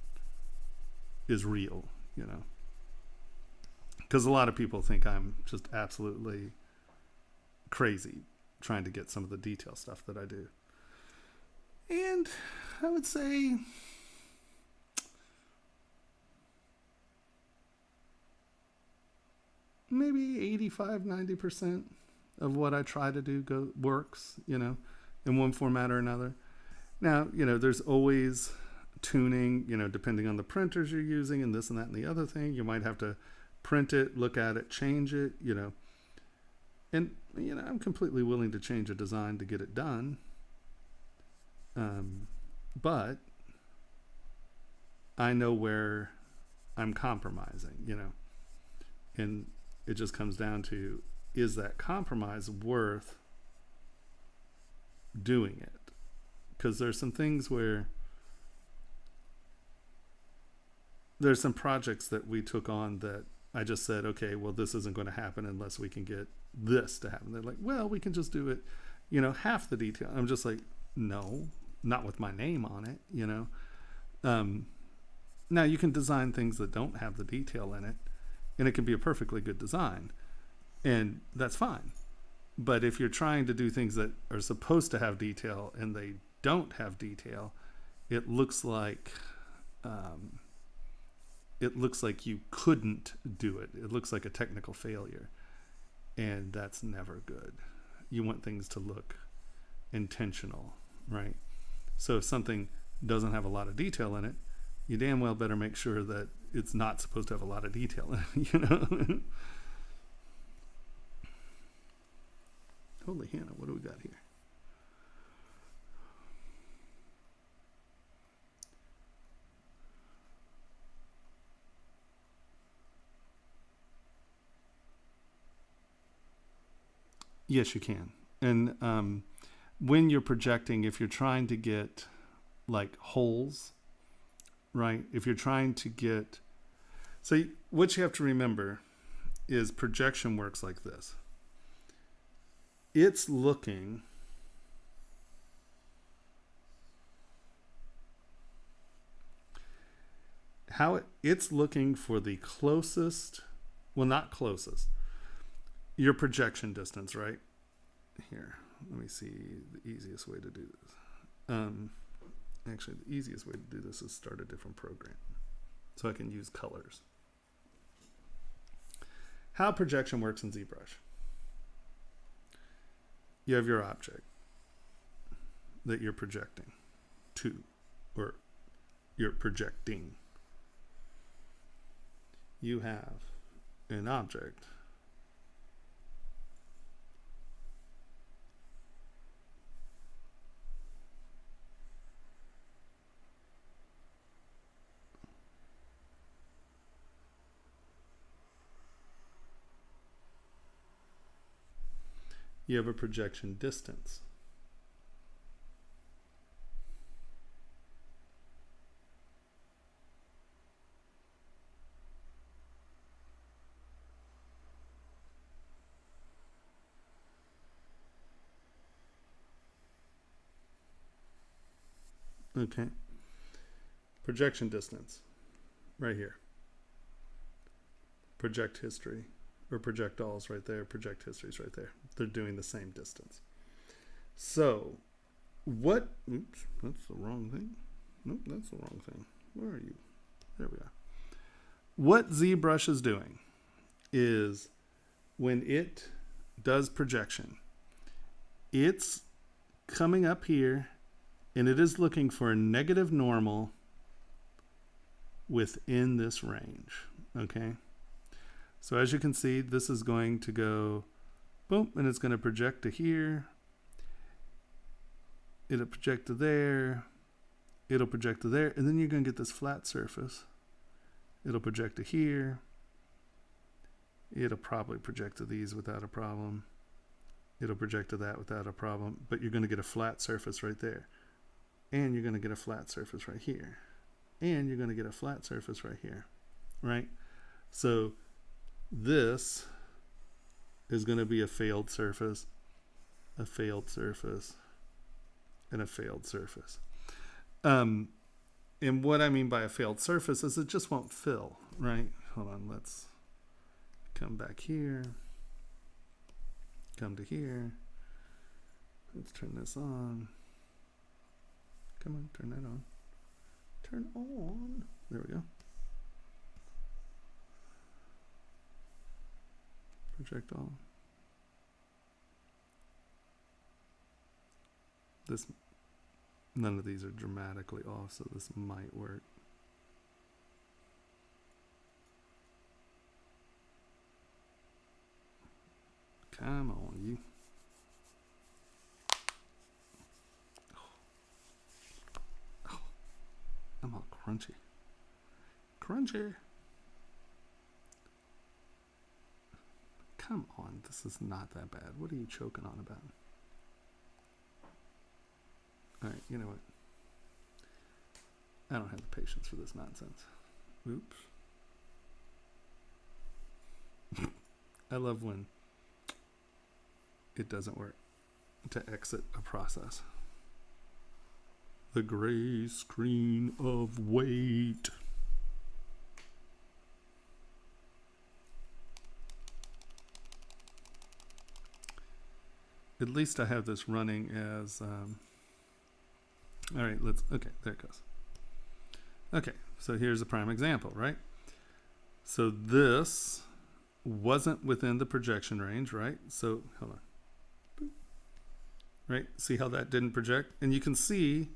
is real, Because a lot of people think I'm just absolutely crazy trying to get some of the detail stuff that I do. And I would say maybe 85-90% of what I try to do works, in one format or another. Now, there's always tuning, depending on the printers you're using and this and that and the other thing. You might have to print it, look at it, change it, And, I'm completely willing to change a design to get it done. But I know where I'm compromising, And it just comes down to, is that compromise worth doing it? Because there's some things where there's some projects that we took on that I just said, okay, well, this isn't going to happen unless we can get this to happen. They're like, well, we can just do it, half the detail. I'm just like, no, not with my name on it, Now you can design things that don't have the detail in it, and it can be a perfectly good design, and that's fine. But if you're trying to do things that are supposed to have detail and they don't have detail, it looks like you couldn't do it. It looks like a technical failure, and that's never good. You want things to look intentional, right? So if something doesn't have a lot of detail in it, you damn well better make sure that it's not supposed to have a lot of detail in it, Holy Hannah, what do we got here? Yes, you can. And when you're projecting, if you're trying to get like holes, right? If you're trying to get... So what you have to remember is projection works like this. It's looking... It's looking for the closest... Well, not closest. Your projection distance, right? Here, let me see the easiest way to do this. Actually, the easiest way to do this is start a different program so I can use colors. How projection works in ZBrush. You have your object that you're projecting to, or you're projecting. you have an object you have a projection distance. Okay. Projection distance, right here. Project history, or projectiles right there, project histories right there. They're doing the same distance. So, what, oops, that's the wrong thing. Nope, that's the wrong thing. Where are you? There we are. What ZBrush is doing is when it does projection, it's coming up here and it is looking for a negative normal within this range, okay? So as you can see, this is going to go boom, and it's going to project to here. It'll project to there. It'll project to there, and then you're going to get this flat surface. It'll project to here. It'll probably project to these without a problem. It'll project to that without a problem, but you're going to get a flat surface right there. And you're going to get a flat surface right here. And you're going to get a flat surface right here, right? So this is going to be a failed surface, a failed surface, and a failed surface. And what I mean by a failed surface is it just won't fill, right? Hold on, let's come back here, come to here. Let's turn this on. Come on, turn that on. Turn on. There we go. Project all. This, none of these are dramatically off, so this might work. Come on, you. Oh, I'm all crunchy. Crunchy. Come on, this is not that bad. What are you choking on about? All right, you know what? I don't have the patience for this nonsense. Oops. I love when it doesn't work to exit a process. The gray screen of wait. At least I have this running as, all right, okay, there it goes. Okay, so here's a prime example, right? So this wasn't within the projection range, right? So, hold on. Boop. Right, see how that didn't project? And you can see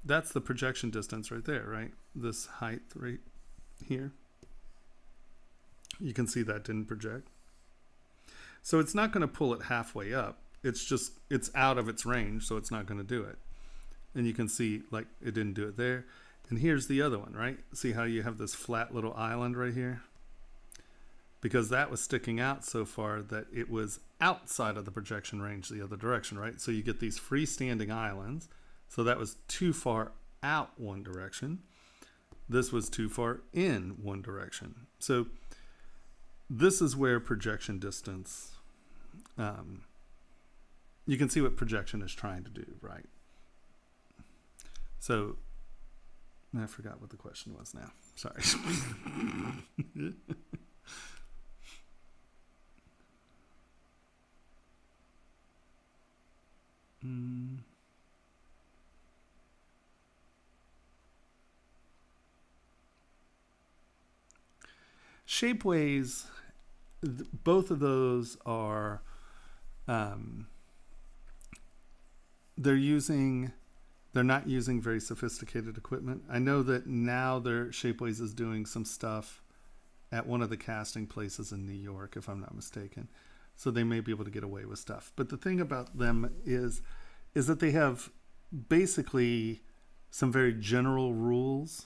that's the projection distance right there, right? This height right here. You can see that didn't project. So it's not going to pull it halfway up. It's out of its range, so it's not going to do it. And you can see, like, it didn't do it there. And here's the other one, right? See how you have this flat little island right here? Because that was sticking out so far that it was outside of the projection range the other direction, right? So you get these freestanding islands. So that was too far out one direction. This was too far in one direction. So this is where projection distance, you can see what projection is trying to do, right? So I forgot what the question was now. Sorry. Shapeways, both of those are, they're not using very sophisticated equipment. I know that now Shapeways is doing some stuff at one of the casting places in New York, if I'm not mistaken. So they may be able to get away with stuff. But the thing about them is that they have basically some very general rules,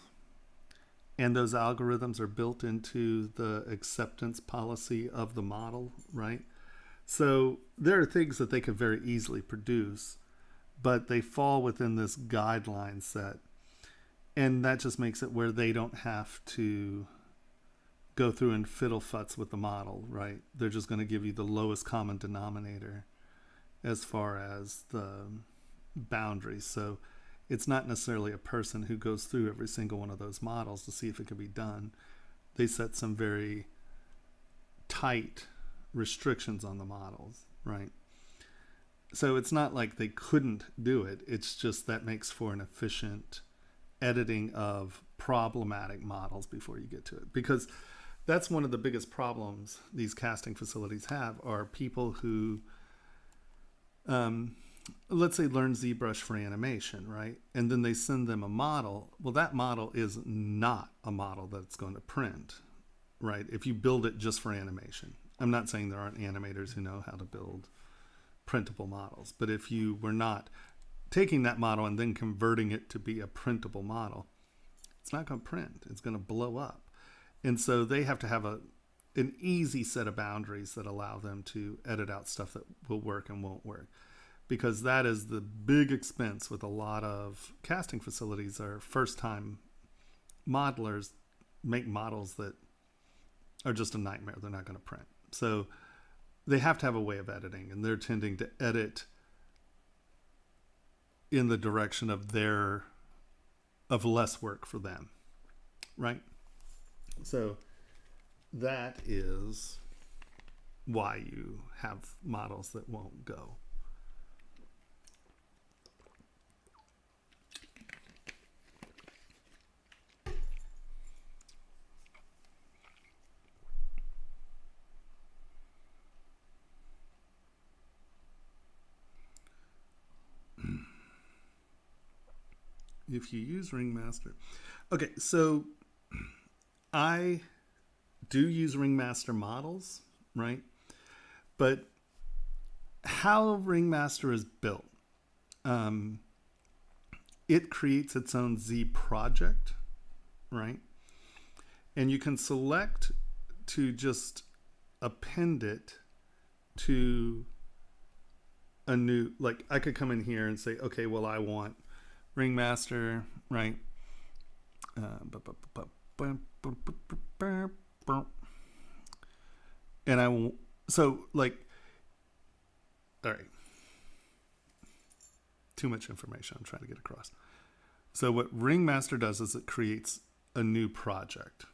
and those algorithms are built into the acceptance policy of the model, right? So there are things that they could very easily produce, but they fall within this guideline set. And that just makes it where they don't have to go through and fiddle futz with the model, right? They're just going to give you the lowest common denominator as far as the boundaries. So it's not necessarily a person who goes through every single one of those models to see if it can be done. They set some very tight restrictions on the models, right? So it's not like they couldn't do it. It's just that makes for an efficient editing of problematic models before you get to it. Because that's one of the biggest problems these casting facilities have, are people who, let's say, learn ZBrush for animation, right? And then they send them a model. Well, that model is not a model that's going to print, right? If you build it just for animation. I'm not saying there aren't animators who know how to build printable models, but if you were not taking that model and then converting it to be a printable model, it's not going to print. It's going to blow up. And so they have to have an easy set of boundaries that allow them to edit out stuff that will work and won't work. Because that is the big expense with a lot of casting facilities. Are first-time modelers make models that are just a nightmare. They're not going to print. So they have to have a way of editing, and they're tending to edit in the direction of less work for them, right? So that is why you have models that won't go. If you use Ringmaster. Okay, so I do use Ringmaster models, right? But how Ringmaster is built, it creates its own Z project, right? And you can select to just append it to a new, like I could come in here and say, okay, well, I want Ringmaster, right? And I won't, so like, all right, too much information I'm trying to get across. So what Ringmaster does is it creates a new project.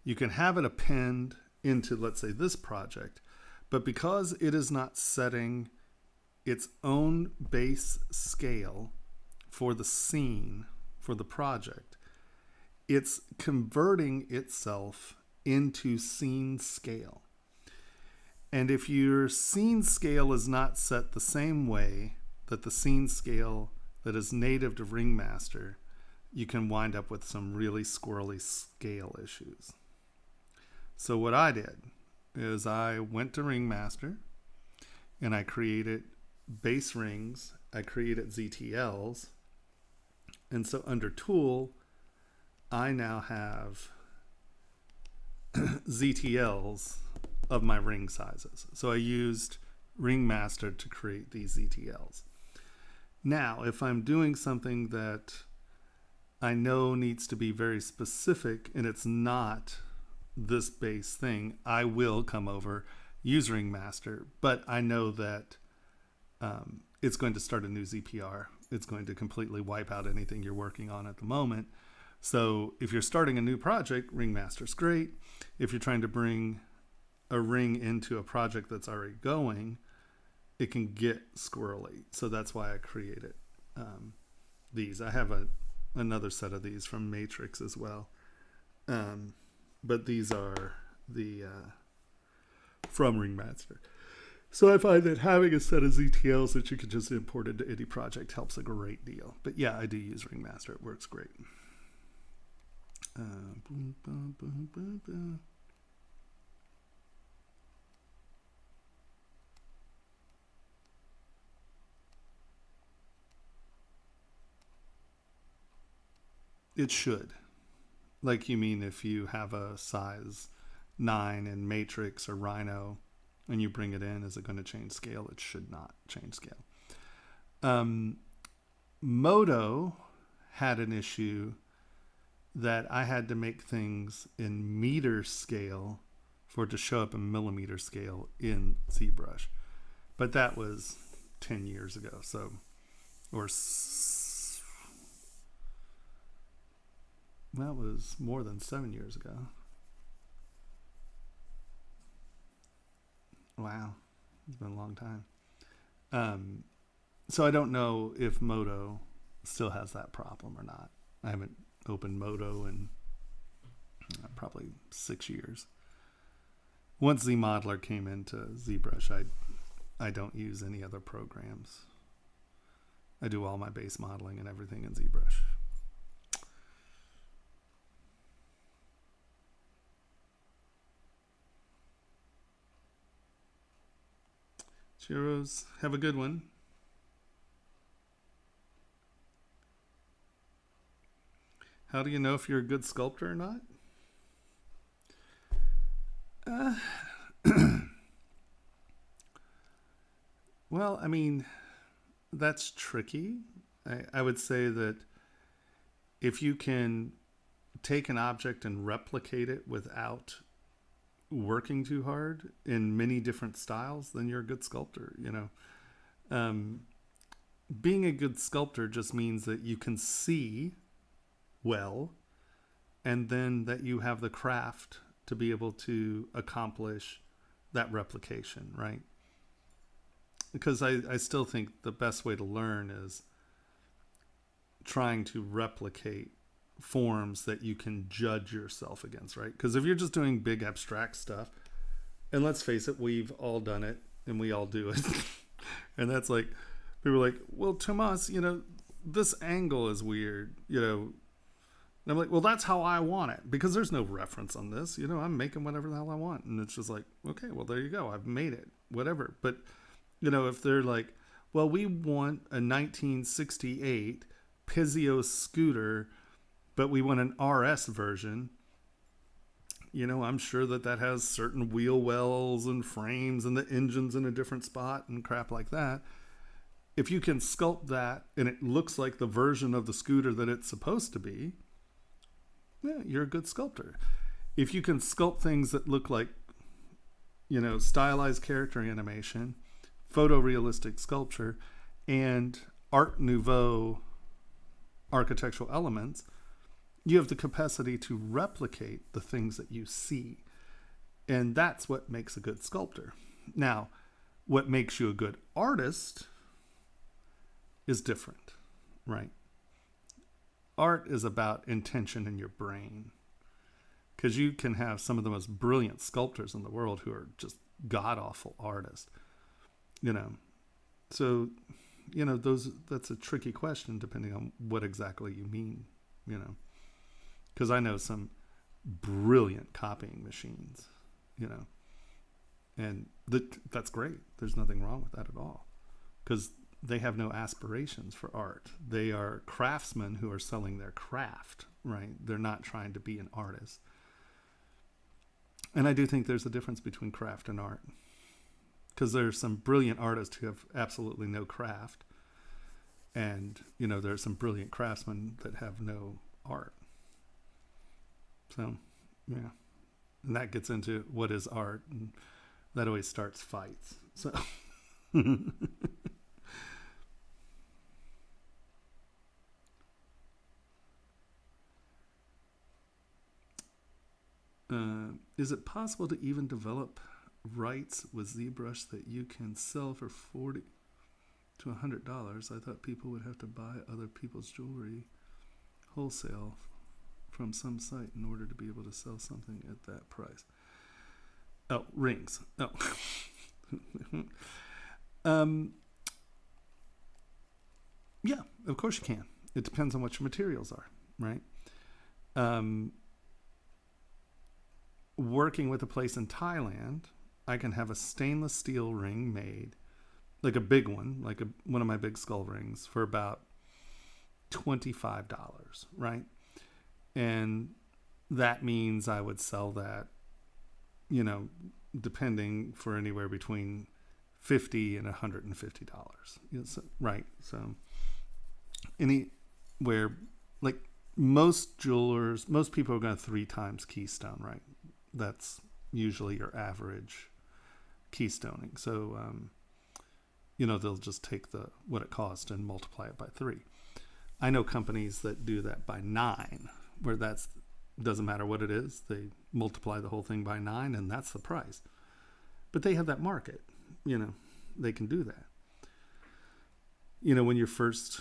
You can have it append into, let's say, this project, but because it is not setting its own base scale for the scene, for the project, it's converting itself into scene scale. And if your scene scale is not set the same way that the scene scale that is native to Ringmaster, you can wind up with some really squirrely scale issues. So what I did is I went to Ringmaster and I created base rings. I created ZTLs. And so under Tool, I now have ZTLs of my ring sizes. So I used Ringmaster to create these ZTLs. Now, if I'm doing something that I know needs to be very specific and it's not this base thing, I will come over, use Ringmaster, but I know that it's going to start a new ZPR. It's going to completely wipe out anything you're working on at the moment. So if you're starting a new project, Ringmaster's great. If you're trying to bring a ring into a project that's already going, it can get squirrely. So that's why I created these. I have another set of these from Matrix as well. But these are the from Ringmaster. So I find that having a set of ZTLs that you can just import into any project helps a great deal. But yeah, I do use Ringmaster. It works great. It should. Like, you mean if you have a size 9 in Matrix or Rhino and you bring it in, is it going to change scale? It should not change scale. Moto had an issue that I had to make things in meter scale for it to show up in millimeter scale in ZBrush. But that was 10 years ago. So, or that was more than 7 years ago. Wow. It's been a long time. So I don't know if Moto still has that problem or not. I haven't opened Moto in probably 6 years. Once ZModeler came into ZBrush, I don't use any other programs. I do all my base modeling and everything in ZBrush. Cheers. Have a good one. How do you know if you're a good sculptor or not? Well, I mean, that's tricky. I would say that if you can take an object and replicate it without working too hard in many different styles, then you're a good sculptor, you know. Being a good sculptor just means that you can see well, and then that you have the craft to be able to accomplish that replication, right? Because I still think the best way to learn is trying to replicate forms that you can judge yourself against, right? Because if you're just doing big abstract stuff, and let's face it, we've all done it and we all do it. And that's like, people are like, well, Tomas, you know, this angle is weird, you know. And I'm like, well, that's how I want it, because there's no reference on this. You know, I'm making whatever the hell I want. And it's just like, okay, well, there you go. I've made it, whatever. But, you know, if they're like, well, we want a 1968 Pizio scooter, but we want an RS version, you know, I'm sure that that has certain wheel wells and frames and the engine's in a different spot and crap like that. If you can sculpt that and it looks like the version of the scooter that it's supposed to be, yeah, you're a good sculptor. If you can sculpt things that look like, you know, stylized character animation, photorealistic sculpture, and Art Nouveau architectural elements, you have the capacity to replicate the things that you see. And that's what makes a good sculptor. Now, what makes you a good artist is different, right? Art is about intention in your brain, because you can have some of the most brilliant sculptors in the world who are just god-awful artists, you know. So, you know, that's a tricky question depending on what exactly you mean, you know, because I know some brilliant copying machines, you know, and that's great. There's nothing wrong with that at all, because they have no aspirations for art. They are craftsmen who are selling their craft, right? They're not trying to be an artist. And I do think there's a difference between craft and art, because there's some brilliant artists who have absolutely no craft. And, you know, there's some brilliant craftsmen that have no art. So, yeah. And that gets into what is art. And that always starts fights. So... is it possible to even develop rights with ZBrush that you can sell for $40 to $100? I thought people would have to buy other people's jewelry wholesale from some site in order to be able to sell something at that price. Oh, rings. Oh. Yeah, of course you can. It depends on what your materials are, right? Working with a place in Thailand, I can have a stainless steel ring made, like a big one, like one of my big skull rings, for about $25, right? And that means I would sell that, depending, for anywhere between $50 and $150. Right. So anywhere, like most jewelers, most people are going to 3 times keystone, right? That's usually your average keystoning. So, they'll just take what it cost and multiply it by 3. I know companies that do that by 9, where doesn't matter what it is. They multiply the whole thing by 9 and that's the price. But they have that market, they can do that. When you're first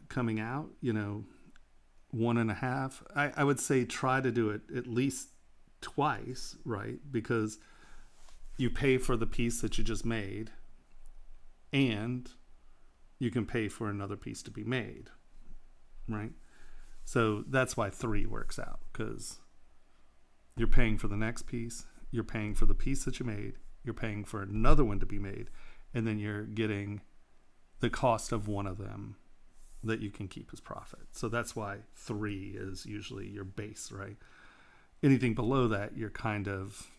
coming out, 1.5, I would say try to do it at least twice, right? Because you pay for the piece that you just made and you can pay for another piece to be made, right? So that's why 3 works out, because you're paying for the next piece, you're paying for the piece that you made, you're paying for another one to be made, and then you're getting the cost of one of them that you can keep as profit. So that's why 3 is usually your base, right? Anything below that, you're kind of,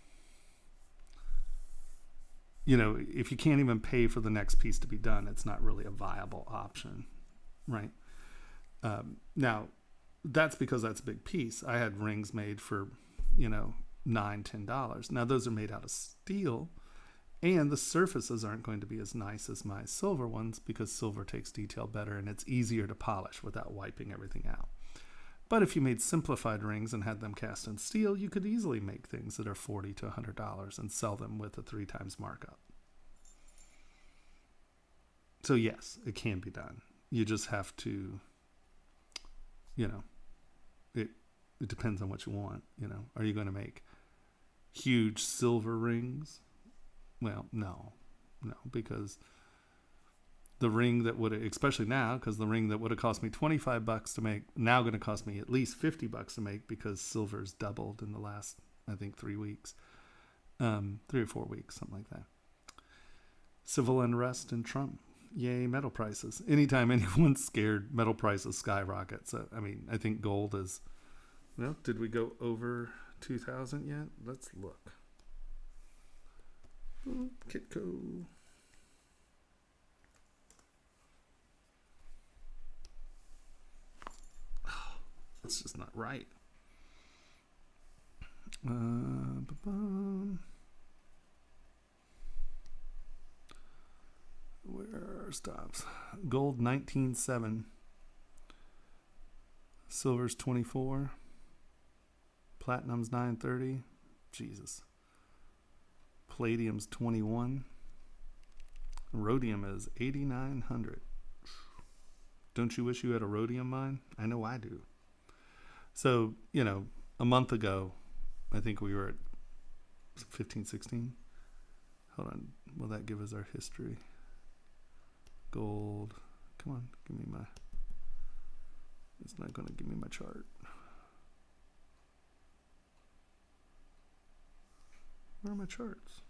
if you can't even pay for the next piece to be done, it's not really a viable option, right? Now, that's because that's a big piece. I had rings made for, $9, $10. Now, those are made out of steel, and the surfaces aren't going to be as nice as my silver ones because silver takes detail better and it's easier to polish without wiping everything out. But if you made simplified rings and had them cast in steel, you could easily make things that are $40 to $100 and sell them with a 3 times markup. So yes, it can be done. You just have to, it depends on what you want. Are you going to make huge silver rings? Well, no, because the ring that would, especially now, because the ring that would have cost me $25 to make, now going to cost me at least $50 to make because silver's doubled in the last, I think, 3 weeks, 3 or 4 weeks, something like that. Civil unrest in Trump. Yay, metal prices. Anytime anyone's scared, metal prices skyrocket. So, I think gold is, well, did we go over 2,000 yet? Let's look. Kitco. Oh, that's just not right. Where stops? Gold 19.7. Silver's 24. Platinum's 930. Jesus. Palladium's 21. Rhodium is 8,900. Don't you wish you had a rhodium mine? I know I do. So, a month ago, I think we were at 15, 16. Hold on. Will that give us our history? Gold. Come on. Give me my... It's not going to give me my chart. Where are my charts?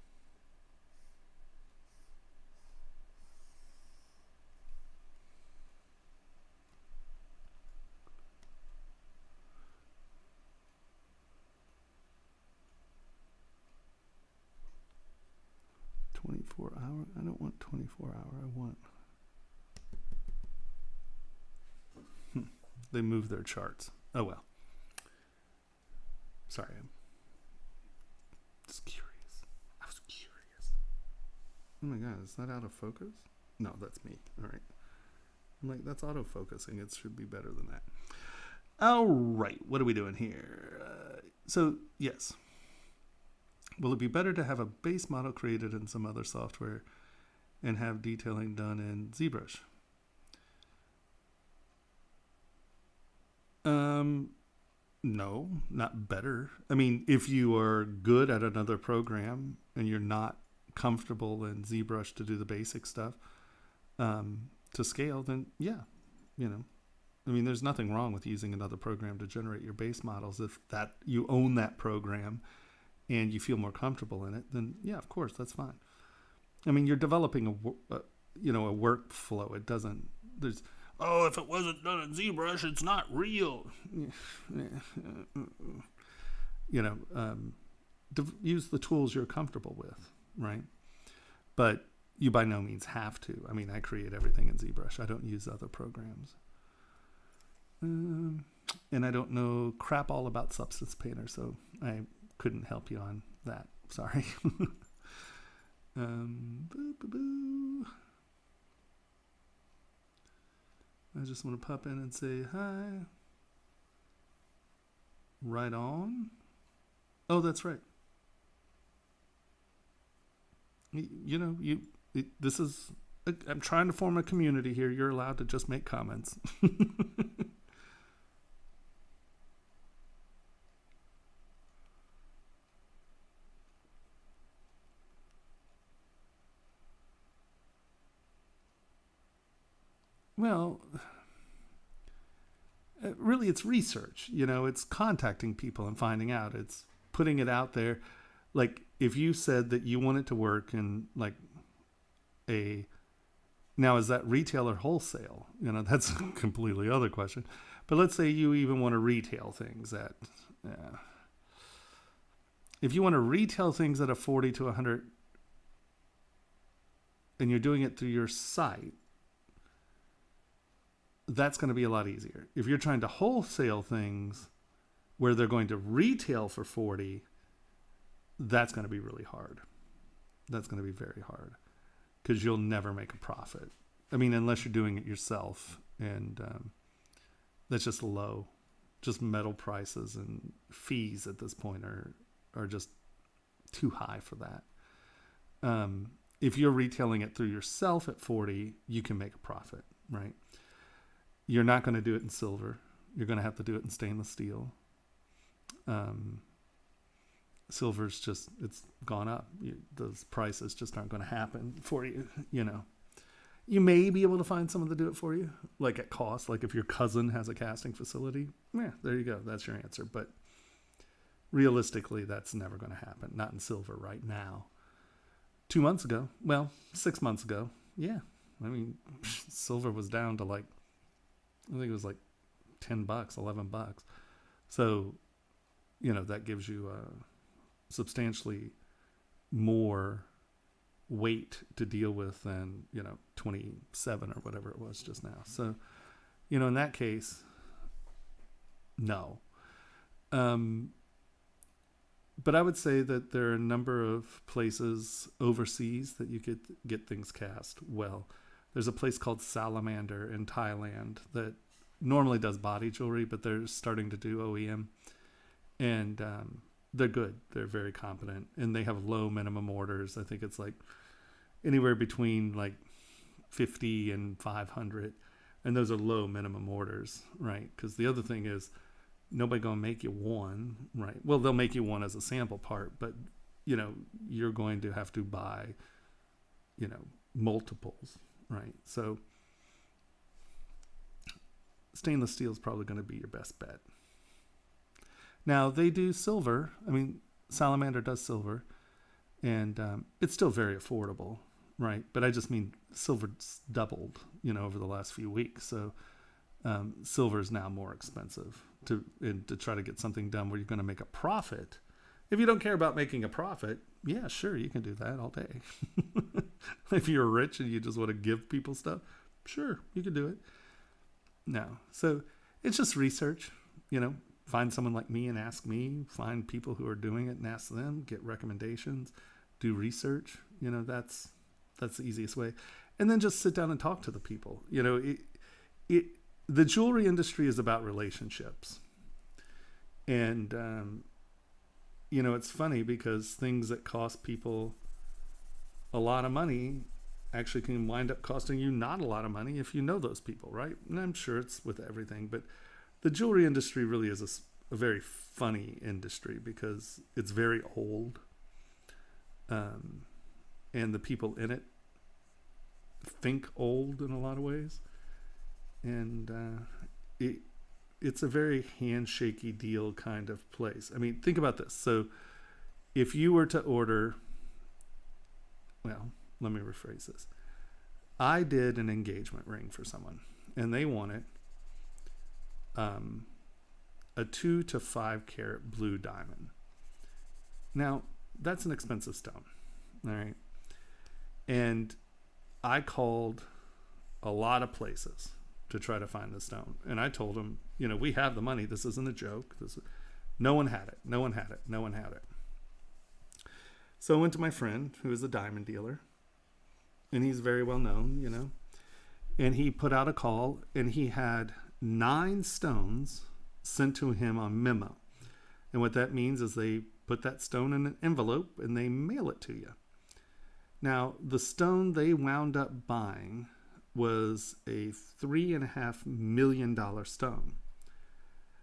hour. I don't want 24 hour. I want... They move their charts. Oh well. Sorry. I'm just curious. I was curious. Oh my god, is that out of focus? No, that's me. All right. I'm like, that's auto-focusing. It should be better than that. All right. What are we doing here? So, yes. Will it be better to have a base model created in some other software and have detailing done in ZBrush? No, not better. I mean, if you are good at another program and you're not comfortable in ZBrush to do the basic stuff, to scale, then yeah, you know, I mean, there's nothing wrong with using another program to generate your base models. If that you own that program and you feel more comfortable in it, then yeah, of course, that's fine. I mean, you're developing a workflow. It doesn't, oh, if it wasn't done in ZBrush, it's not real. You know, use the tools you're comfortable with, right? But you by no means have to. I mean, I create everything in ZBrush. I don't use other programs. And I don't know crap all about Substance Painter, so I couldn't help you on that. Sorry. I just want to pop in and say hi. Right on. Oh, that's right. You know, this is, I'm trying to form a community here. You're allowed to just make comments. Well, really it's research, you know, it's contacting people and finding out, it's putting it out there. Like if you said that you want it to work in like now is that retail or wholesale? You know, that's a completely other question. But let's say you even want to retail things at, if you want to retail things at a 40 to 100 and you're doing it through your site, that's going to be a lot easier. If you're trying to wholesale things where they're going to retail for 40, that's going to be really hard. That's going to be very hard because you'll never make a profit. I mean, unless you're doing it yourself, and that's just low. Just metal prices and fees at this point are just too high for that. If you're retailing it through yourself at 40, you can make a profit, right? You're not going to do it in silver. You're going to have to do it in stainless steel. Silver's just, it's gone up. Those prices just aren't going to happen for you, you know. You may be able to find someone to do it for you, like at cost. Like if your cousin has a casting facility, yeah, there you go. That's your answer. But realistically, that's never going to happen. Not in silver right now. 2 months ago, well, 6 months ago, yeah. I mean, silver was down to like, I think it was like $10, $11. So, you know, that gives you substantially more weight to deal with than, you know, 27 or whatever it was just now. So, you know, in that case, no. But I would say that there are a number of places overseas that you could get things cast well. There's a place called Salamander in Thailand that normally does body jewelry, but they're starting to do OEM. And they're good. They're very competent. And they have low minimum orders. I think it's like anywhere between like 50 and 500. And those are low minimum orders, right? Because the other thing is nobody going to make you one, right? Well, they'll make you one as a sample part, but, you know, you're going to have to buy, you know, multiples, right? So stainless steel is probably going to be your best bet. Now, they do silver. I mean, Salamander does silver, and it's still very affordable, right? But I just mean silver's doubled, you know, over the last few weeks. So silver is now more expensive to try to get something done where you're going to make a profit. If you don't care about making a profit, yeah, sure, you can do that all day. If you're rich and you just want to give people stuff, sure, you can do it. No. So it's just research, you know, find someone like me and ask me, find people who are doing it and ask them, get recommendations, do research. You know, that's the easiest way. And then just sit down and talk to the people. You know, the jewelry industry is about relationships. And, you know, it's funny because things that cost people a lot of money actually can wind up costing you not a lot of money if you know those people, right? And I'm sure it's with everything, but the jewelry industry really is a very funny industry because it's very old. And the people in it think old in a lot of ways. And it's a very handshaky deal kind of place. I mean, think about this. So if you were to order, well, let me rephrase this. I did an engagement ring for someone, and they wanted a 2 to 5 carat blue diamond. Now, that's an expensive stone, all right? And I called a lot of places to try to find the stone. And I told them, we have the money. This isn't a joke. No one had it. No one had it. No one had it. So I went to my friend, who is a diamond dealer, and he's very well known, and he put out a call, and he had 9 stones sent to him on memo. And what that means is they put that stone in an envelope and they mail it to you. Now, the stone they wound up buying was a $3.5 million stone.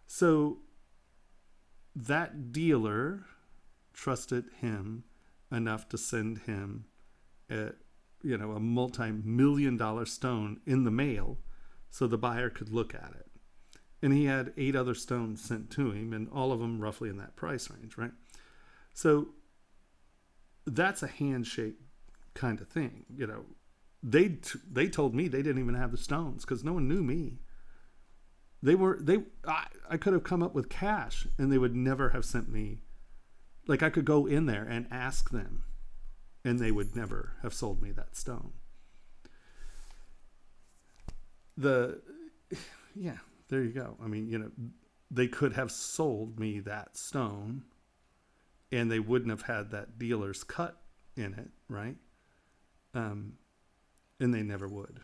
So that dealer trusted him enough to send him a multi-million-dollar stone in the mail so the buyer could look at it. And he had 8 other stones sent to him, and all of them roughly in that price range, right? So that's a handshake kind of thing. They told me they didn't even have the stones because no one knew me. I could have come up with cash and they would never have sent me. Like, I could go in there and ask them and they would never have sold me that stone. There you go. I mean, they could have sold me that stone and they wouldn't have had that dealer's cut in it, right? And they never would.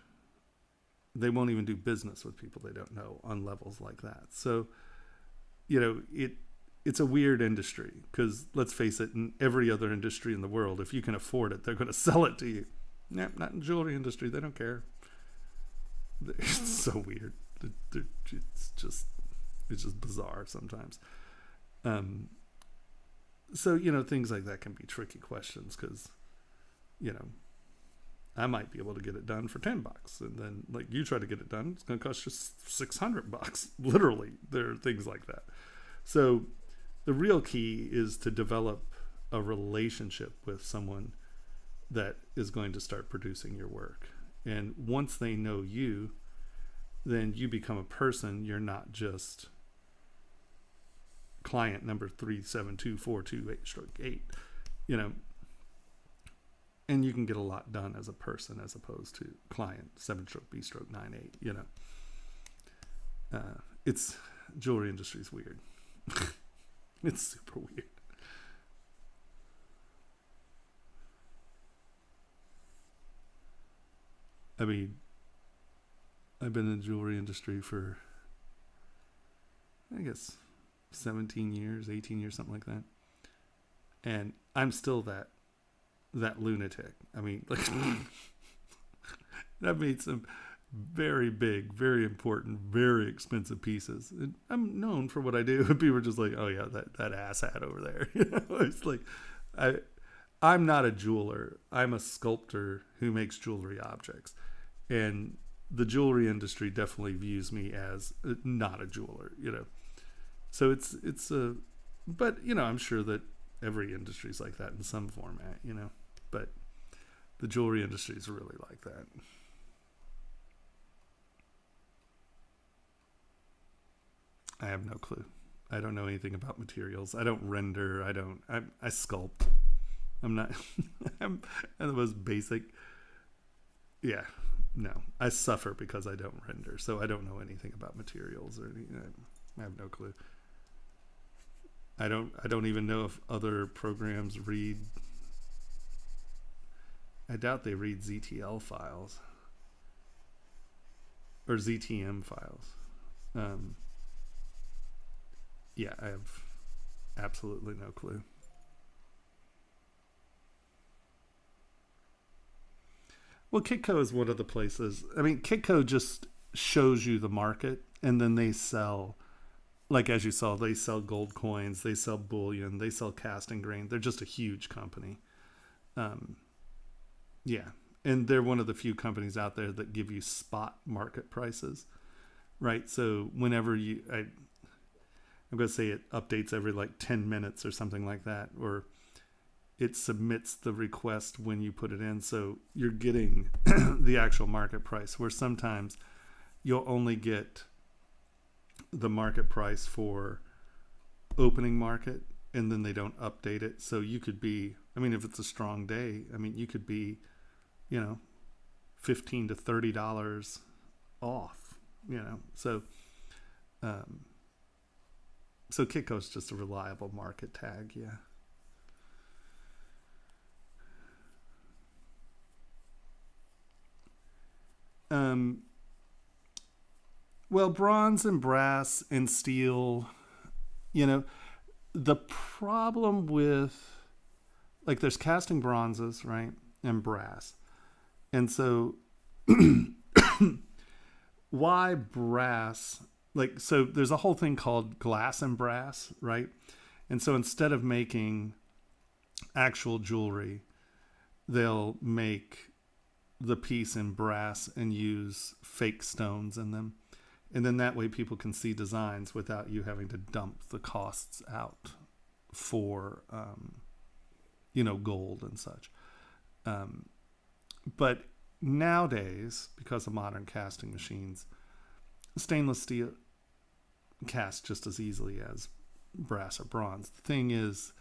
They won't even do business with people they don't know on levels like that. So, it's a weird industry because, let's face it, in every other industry in the world, if you can afford it, they're going to sell it to you. Nah, not in the jewelry industry. They don't care. It's so weird. It's just bizarre sometimes. So, things like that can be tricky questions because, I might be able to get it done for $10, and then like you try to get it done, it's going to cost you $600. Literally, there are things like that. So the real key is to develop a relationship with someone that is going to start producing your work. And once they know you, then you become a person. You're not just client number 372428-8, and you can get a lot done as a person as opposed to client 7-B-98, it's jewelry industry is weird. It's super weird. I mean, I've been in the jewelry industry for, I guess, 17 years, 18 years, something like that. And I'm still that lunatic. I mean, like, I've made some very big, very important, very expensive pieces. And I'm known for what I do. And people are just like, oh yeah, that ass hat over there. It's like, I'm not a jeweler. I'm a sculptor who makes jewelry objects. And the jewelry industry definitely views me as not a jeweler, So but I'm sure that every industry is like that in some format, but the jewelry industry is really like that. I have no clue. I don't know anything about materials. I don't render. I sculpt. I'm not, I'm the most basic. Yeah, no, I suffer because I don't render. So I don't know anything about materials or anything. I have no clue. I don't even know if other programs read. I doubt they read ZTL files or ZTM files. Yeah, I have absolutely no clue. Well, Kitco is one of the places. I mean, Kitco just shows you the market, and then they sell, like as you saw, they sell gold coins, they sell bullion, they sell casting grain. They're just a huge company. Yeah, and they're one of the few companies out there that give you spot market prices, right? So whenever I'm going to say it updates every like 10 minutes or something like that, or it submits the request when you put it in. So you're getting the actual market price, where sometimes you'll only get the market price for opening market, and then they don't update it. So you could be, I mean, if it's a strong day, I mean, you could be, you know, $15 to $30 off, you know. So so Kitco's just a reliable market tag, yeah. Well, bronze and brass and steel, you know, the problem with, like, there's casting bronzes, right, and brass. And so why brass? Like, so there's a whole thing called glass and brass, right? And so instead of making actual jewelry, they'll make the piece in brass and use fake stones in them. And then that way people can see designs without you having to dump the costs out for, you know, gold and such. But nowadays, because of modern casting machines, stainless steel casts just as easily as brass or bronze. The thing is,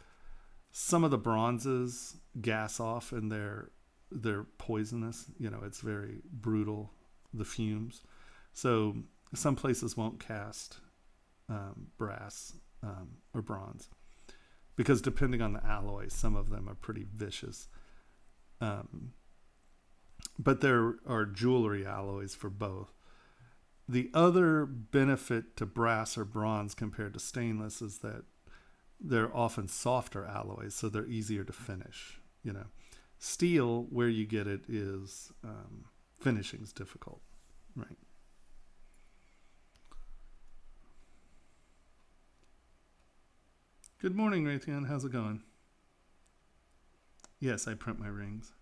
some of the bronzes gas off and they're poisonous. You know, it's very brutal, the fumes. So some places won't cast brass or bronze, because depending on the alloy, some of them are pretty vicious. But there are jewelry alloys for both. The other benefit to brass or bronze compared to stainless is that they're often softer alloys, so they're easier to finish. You know, steel, where you get it is finishing's difficult, right? Good morning, Raytheon. How's it going? Yes, I print my rings.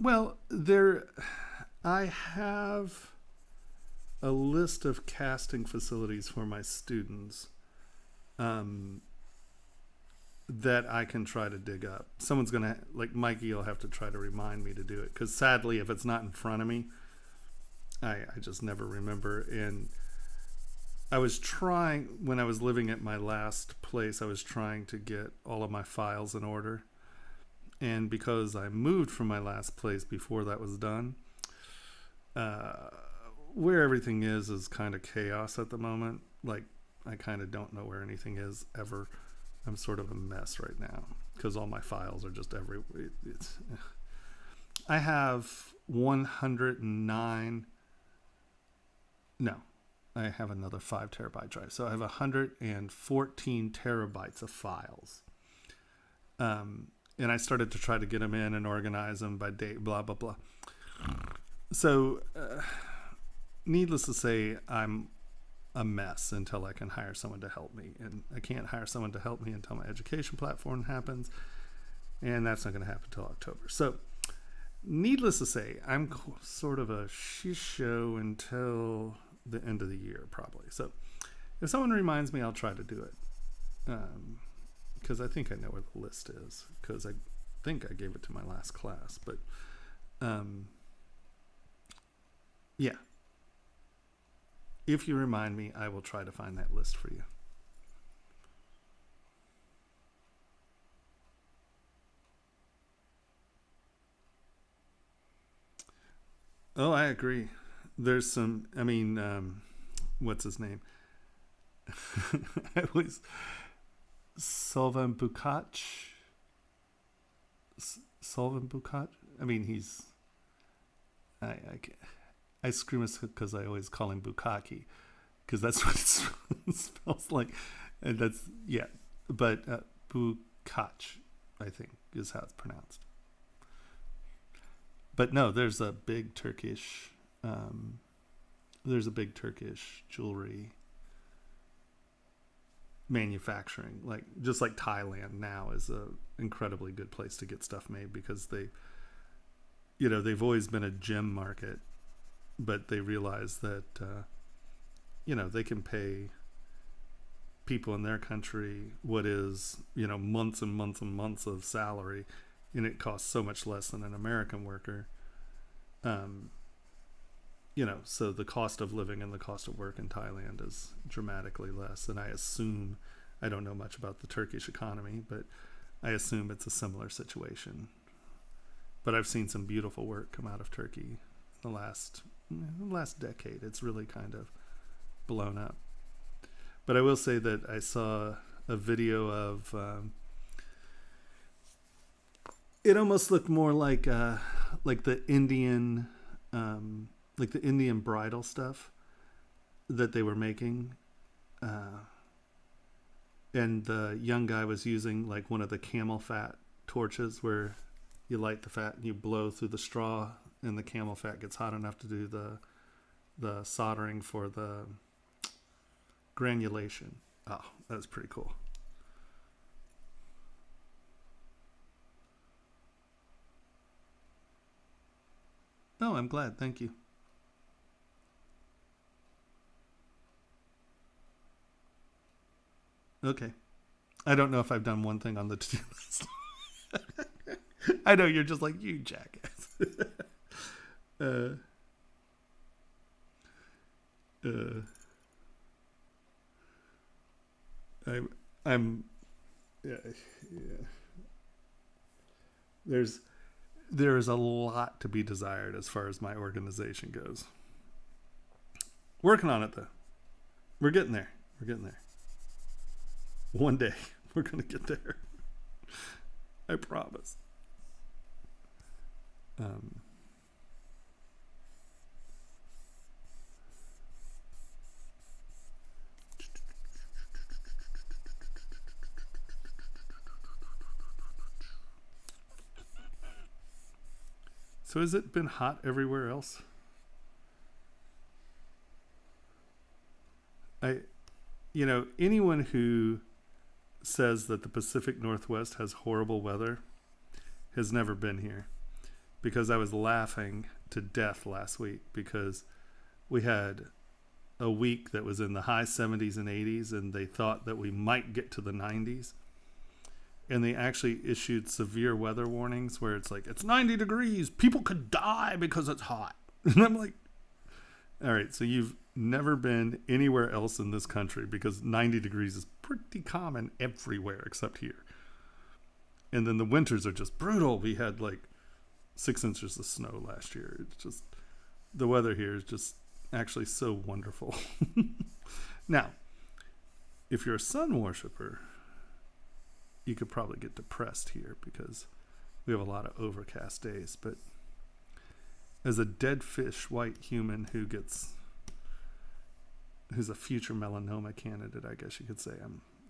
Well, I have a list of casting facilities for my students that I can try to dig up. Someone's going to, like Mikey, will have to try to remind me to do it, because sadly, if it's not in front of me, I just never remember. And I was trying, when I was living at my last place, I was trying to get all of my files in order. And because I moved from my last place before that was done, where everything is kind of chaos at the moment. Like, I kind of don't know where anything is ever. I'm sort of a mess right now because all my files are just everywhere. I have 109. No, I have another 5 terabyte drive. So I have 114 terabytes of files. And I started to try to get them in and organize them by date, blah, blah, blah. So, needless to say, I'm a mess until I can hire someone to help me. And I can't hire someone to help me until my education platform happens. And that's not going to happen until October. So, needless to say, I'm sort of a shish show until the end of the year, probably. So, if someone reminds me, I'll try to do it. Because I think I know where the list is, because I think I gave it to my last class. But yeah, if you remind me, I will try to find that list for you. Oh, I agree. There's some, I mean, what's his name? I always... Solvan Bukac. Solvan Bukac. I mean, he's. I scream because I always call him Bukaki, because that's what it smells like, and that's, yeah. But Bukac, I think, is how it's pronounced. But no, there's a big Turkish. There's a big Turkish jewelry manufacturing, like just like Thailand now is a incredibly good place to get stuff made, because they, you know, they've always been a gem market, but they realize that you know, they can pay people in their country what is, months and months and months of salary, and it costs so much less than an American worker. So the cost of living and the cost of work in Thailand is dramatically less. And I assume, I don't know much about the Turkish economy, but I assume it's a similar situation. But I've seen some beautiful work come out of Turkey in the last decade. It's really kind of blown up. But I will say that I saw a video of, it almost looked more like the Indian, like the Indian bridal stuff that they were making. And the young guy was using like one of the camel fat torches where you light the fat and you blow through the straw, and the camel fat gets hot enough to do the soldering for the granulation. Oh, that was pretty cool. Oh, I'm glad. Thank you. Okay. I don't know if I've done one thing on the to-do list. I know you're just like, you jackass. uh, uh, I'm, yeah. There is a lot to be desired as far as my organization goes. Working on it though. We're getting there. One day we're going to get there. I promise. So has it been hot everywhere else? Anyone who says that the Pacific Northwest has horrible weather has never been here, because I was laughing to death last week because we had a week that was in the high 70s and 80s, and they thought that we might get to the 90s. And they actually issued severe weather warnings where it's like, it's 90 degrees. People could die because it's hot. And I'm like, all right, so you've never been anywhere else in this country, because 90 degrees is pretty common everywhere except here. And then the winters are just brutal. We had like 6 inches of snow last year. It's just, the weather here is just actually so wonderful. Now, if you're a sun worshiper, you could probably get depressed here because we have a lot of overcast days. But as a dead fish white human who's a future melanoma candidate, I guess you could say,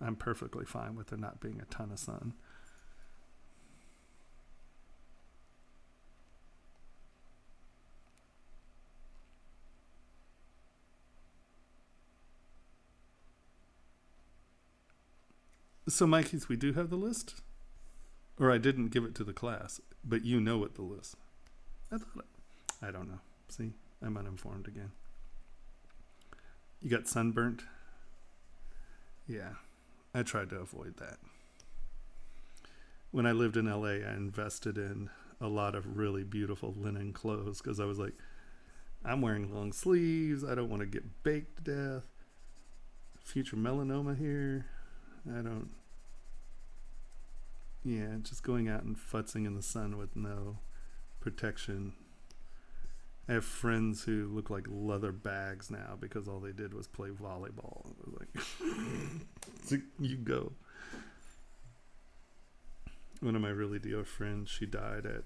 I'm perfectly fine with there not being a ton of sun. So, Mikey's, we do have the list? Or I didn't give it to the class, but you know what the list. I don't know. See, I'm uninformed again. You got sunburnt? Yeah, I tried to avoid that. When I lived in LA, I invested in a lot of really beautiful linen clothes because I was like, I'm wearing long sleeves. I don't want to get baked to death. Future melanoma here. Just going out and futzing in the sun with no protection. I have friends who look like leather bags now because all they did was play volleyball. I was like, so you go. One of my really dear friends, she died at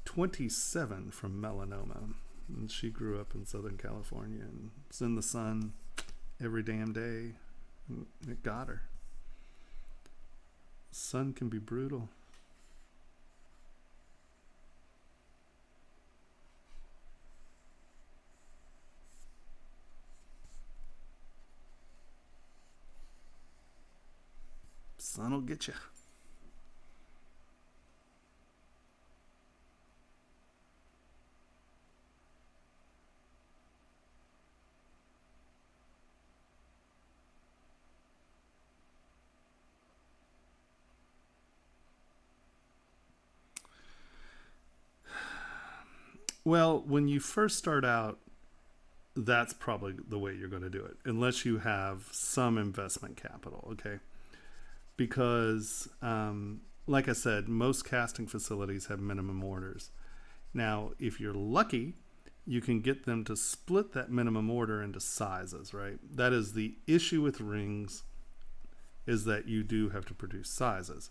27 from melanoma. And she grew up in Southern California and was in the sun every damn day. And it got her. Sun can be brutal. Sun will get you. Well, when you first start out, that's probably the way you're going to do it, unless you have some investment capital, okay? Because, like I said, most casting facilities have minimum orders. Now, if you're lucky, you can get them to split that minimum order into sizes, right? That is the issue with rings, is that you do have to produce sizes.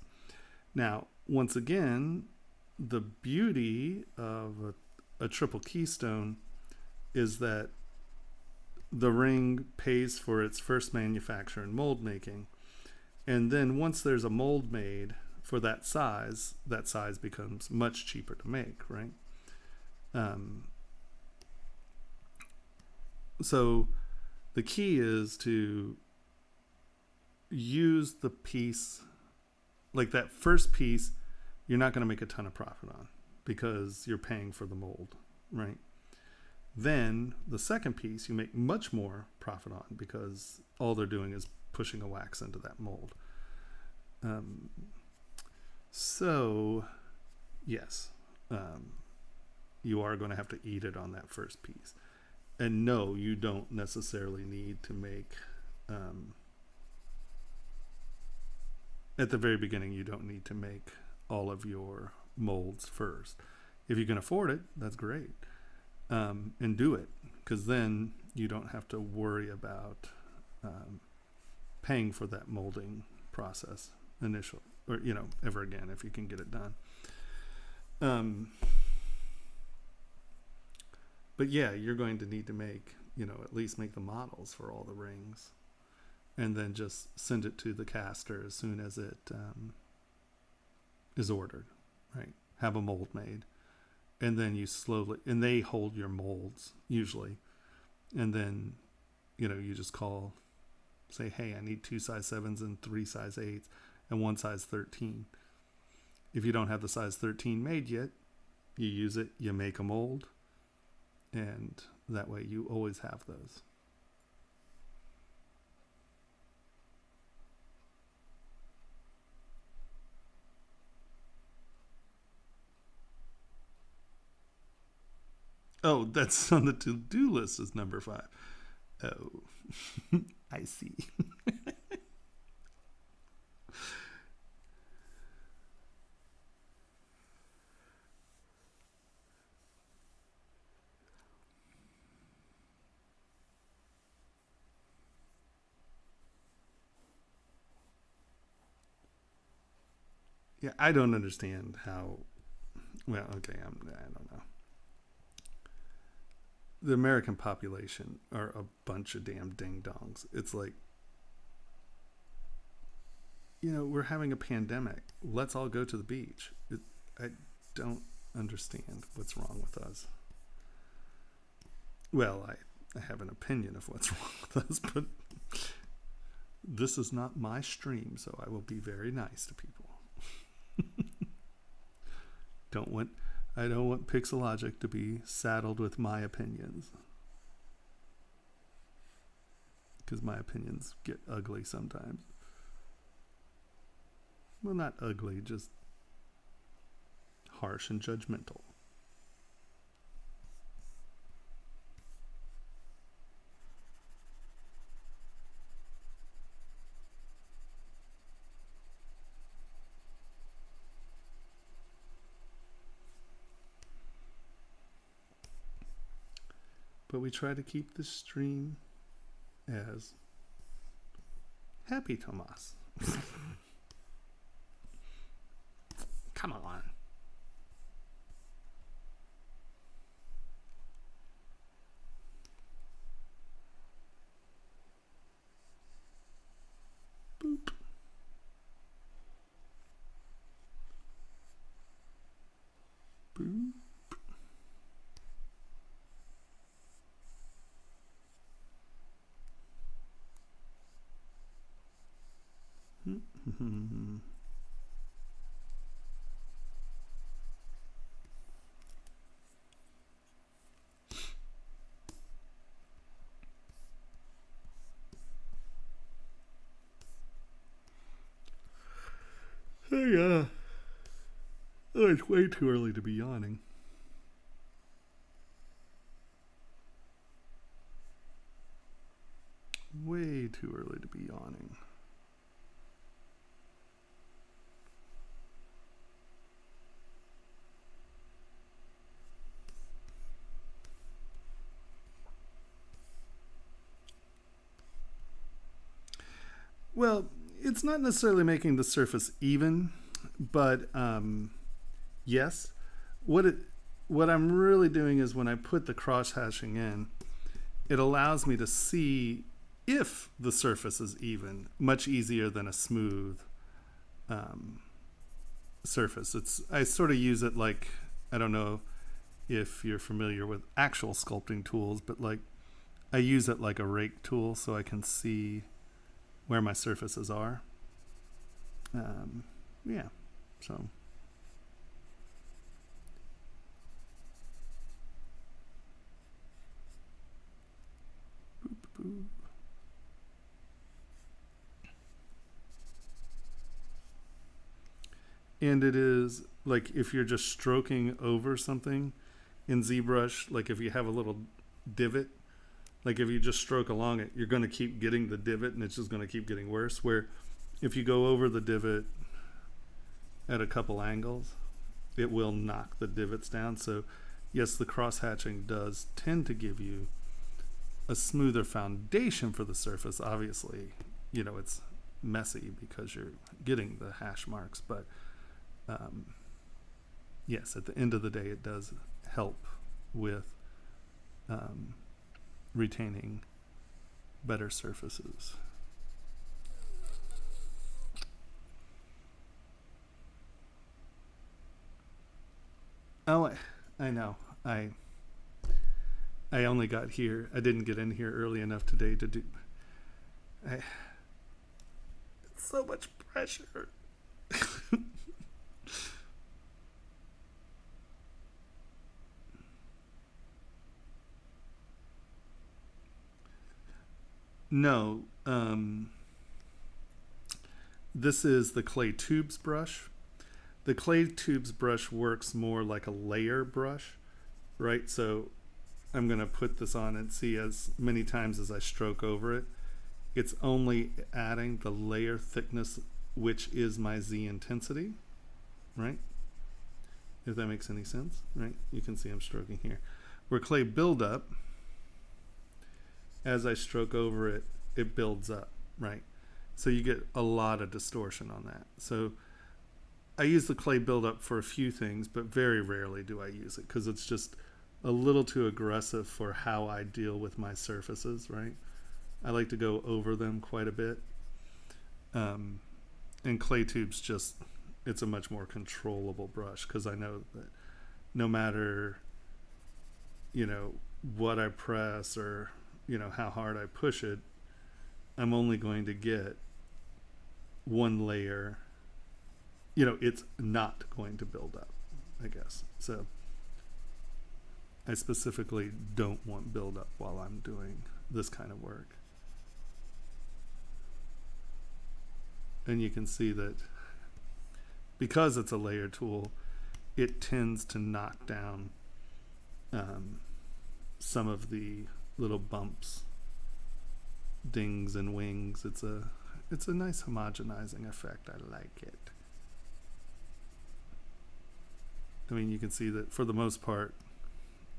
Now, once again, the beauty of a triple keystone is that the ring pays for its first manufacture and mold making. And then once there's a mold made for that size becomes much cheaper to make, right? So the key is to use the piece, like that first piece, you're not going to make a ton of profit on because you're paying for the mold, right? Then the second piece you make much more profit on because all they're doing is pushing a wax into that mold. So yes, you are going to have to eat it on that first piece. And no, you don't necessarily need to make, at the very beginning, you don't need to make all of your molds first. If you can afford it, that's great. And do it, because then you don't have to worry about paying for that molding process initially, or ever again if you can get it done. But yeah, you're going to need to make, at least make the models for all the rings, and then just send it to the caster as soon as it is ordered, right? Have a mold made. And then you slowly, and they hold your molds usually. And then, you just call, say, hey, I need 2 size 7s and 3 size 8s and 1 size 13. If you don't have the size 13 made yet, you use it, you make a mold, and that way you always have those. Oh, that's on the to-do list is number 5. Oh, I see. Yeah, I don't understand how. Well, okay, I don't know. The American population are a bunch of damn ding-dongs. It's like, we're having a pandemic. Let's all go to the beach. I don't understand what's wrong with us. Well, I have an opinion of what's wrong with us, but this is not my stream, so I will be very nice to people. I don't want Pixologic to be saddled with my opinions, because my opinions get ugly sometimes. Well, not ugly, just harsh and judgmental. But we try to keep this stream as happy, Tomas. Come on. Boop. Boop. Hey, oh, it's way too early to be yawning. too early to be yawning. Well, it's not necessarily making the surface even, but yes. What I'm really doing is when I put the cross hashing in, it allows me to see if the surface is even, much easier than a smooth surface. I sort of use it like, I don't know if you're familiar with actual sculpting tools, but like I use it like a rake tool so I can see where my surfaces are. Yeah, so. Boop, boop. And it is like if you're just stroking over something in ZBrush, like if you have a little divot, like if you just stroke along it, you're going to keep getting the divot and it's just going to keep getting worse. Where if you go over the divot at a couple angles, it will knock the divots down. So yes, the cross hatching does tend to give you a smoother foundation for the surface. Obviously, you know, it's messy because you're getting the hash marks, but yes, at the end of the day, it does help with retaining better surfaces. Oh, I know. I only got here. I didn't get in here early enough today to do. It's so much pressure. No, this is the clay tubes brush. The clay tubes brush works more like a layer brush, right? So I'm going to put this on and see as many times as I stroke over it. It's only adding the layer thickness, which is my Z intensity, right? If that makes any sense, right? You can see I'm stroking here. Where clay buildup, as I stroke over it, it builds up, right? So you get a lot of distortion on that. So I use the clay buildup for a few things, but very rarely do I use it because it's just a little too aggressive for how I deal with my surfaces, right? I like to go over them quite a bit. And clay tubes just, it's a much more controllable brush because I know that no matter, you know, what I press or, you know, how hard I push it, I'm only going to get one layer. You know, it's not going to build up, I guess. So I specifically don't want buildup while I'm doing this kind of work. And you can see that because it's a layer tool, it tends to knock down some of the little bumps, dings and wings. It's a nice homogenizing effect. I like it. I mean, you can see that for the most part,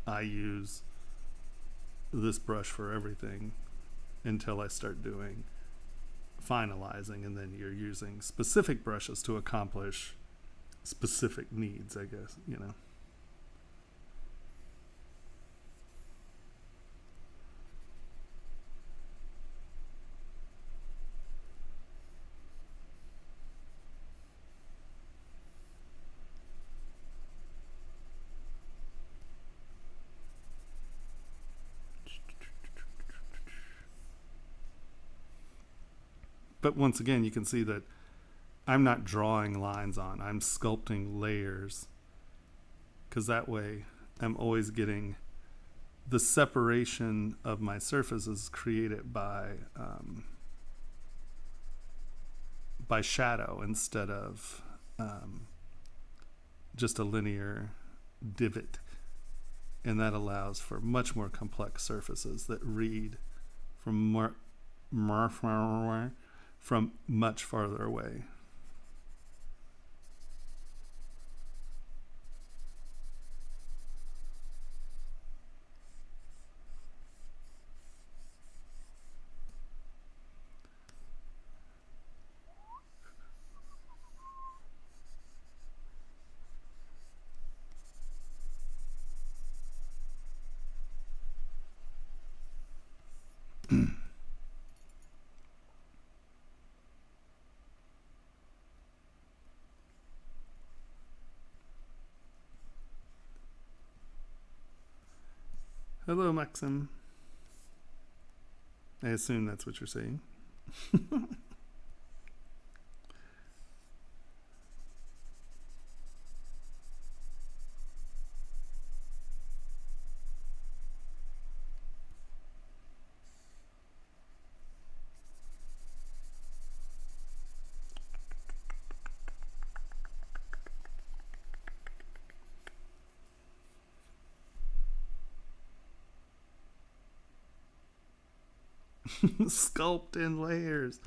I use this brush for everything until I start doing finalizing, and then you're using specific brushes to accomplish specific needs, I guess, you know. But once again, you can see that I'm not drawing lines on, I'm sculpting layers, because that way I'm always getting the separation of my surfaces created by shadow instead of just a linear divot. And that allows for much more complex surfaces that read from from much farther away. Hello, Maxim. I assume that's what you're saying. Sculpt in layers.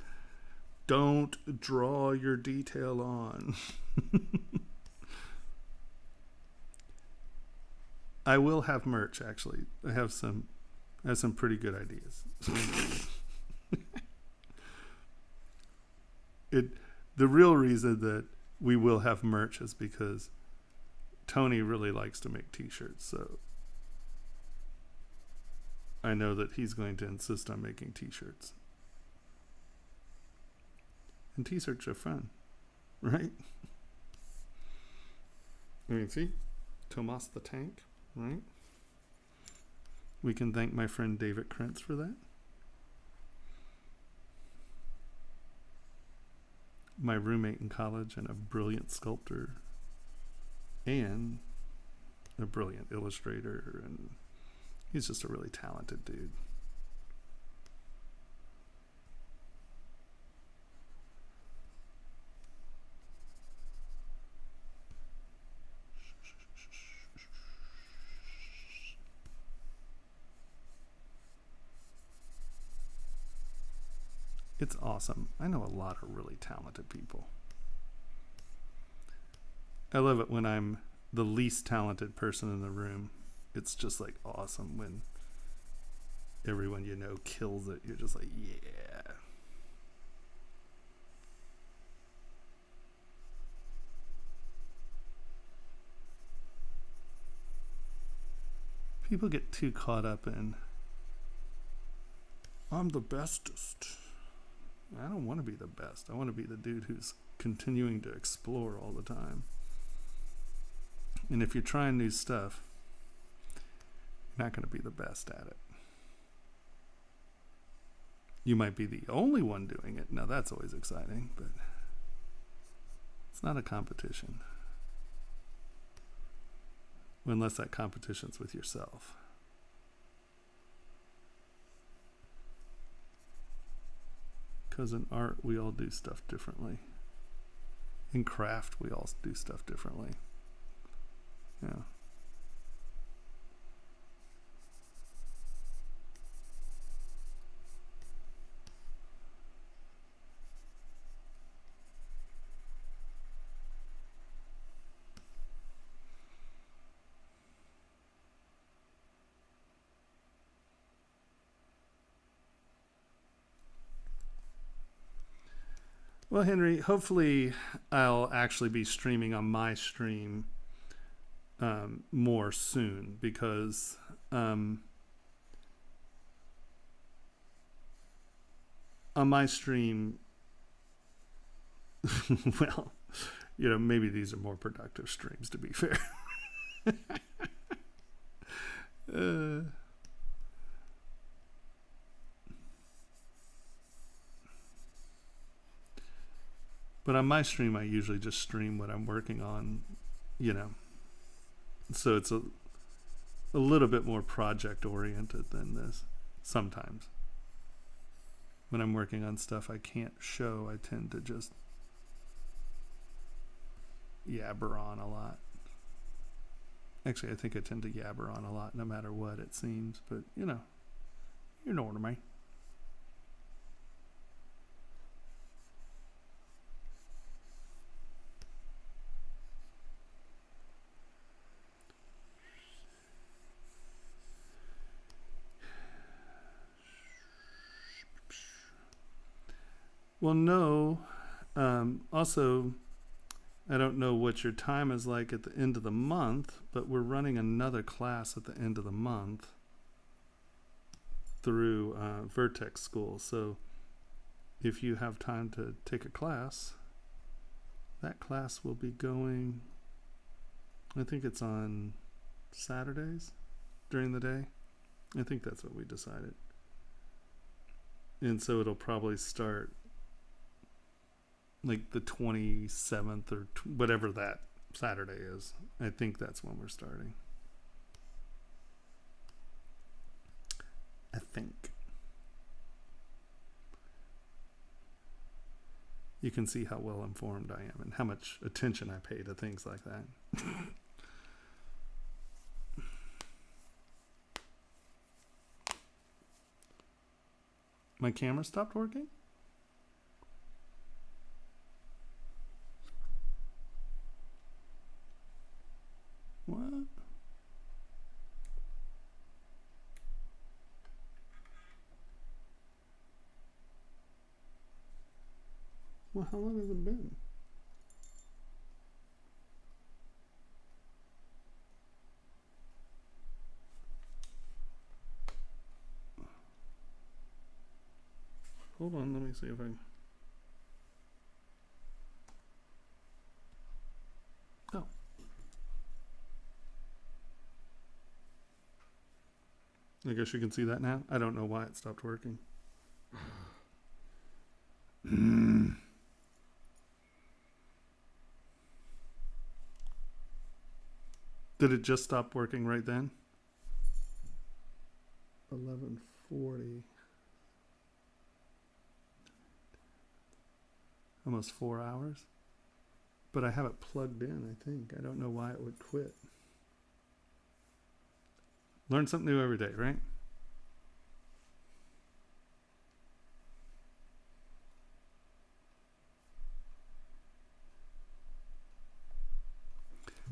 Don't draw your detail on. I will have merch, actually. I have some pretty good ideas. The real reason that we will have merch is because Tony really likes to make t-shirts, so I know that he's going to insist on making t-shirts. And t-shirts are fun, right? I mean, see? Tomas the Tank, right? We can thank my friend David Krentz for that. My roommate in college and a brilliant sculptor and a brilliant illustrator, and he's just a really talented dude. It's awesome. I know a lot of really talented people. I love it when I'm the least talented person in the room. It's just like awesome when everyone you know kills it. You're just like, yeah. People get too caught up in, I'm the bestest. I don't want to be the best. I want to be the dude who's continuing to explore all the time. And if you're trying new stuff, you're not going to be the best at it. You might be the only one doing it. Now that's always exciting, but it's not a competition. Unless that competition's with yourself. Because in art, we all do stuff differently. In craft, we all do stuff differently. Yeah. Well, Henry, hopefully I'll actually be streaming on my stream more soon, because on my stream, well, you know, maybe these are more productive streams, to be fair. But on my stream, I usually just stream what I'm working on, you know. So it's a little bit more project oriented than this sometimes. When I'm working on stuff I can't show, I tend to just yabber on a lot. Actually, I think I tend to yabber on a lot no matter what, it seems. But, you know what I mean. Well, no. Also, I don't know what your time is like at the end of the month, but we're running another class at the end of the month through Vertex School. So if you have time to take a class, that class will be going, I think it's on Saturdays during the day. I think that's what we decided. And so it'll probably start like the 27th or whatever that Saturday is. I think that's when we're starting. I think. You can see how well informed I am and how much attention I pay to things like that. My camera stopped working? What? Well, how long has it been? Hold on, let me see if I... Oh. I guess you can see that now. I don't know why it stopped working. Did it just stop working right then? 11:40. Almost 4 hours. But I have it plugged in, I think. I don't know why it would quit. Learn something new every day, right?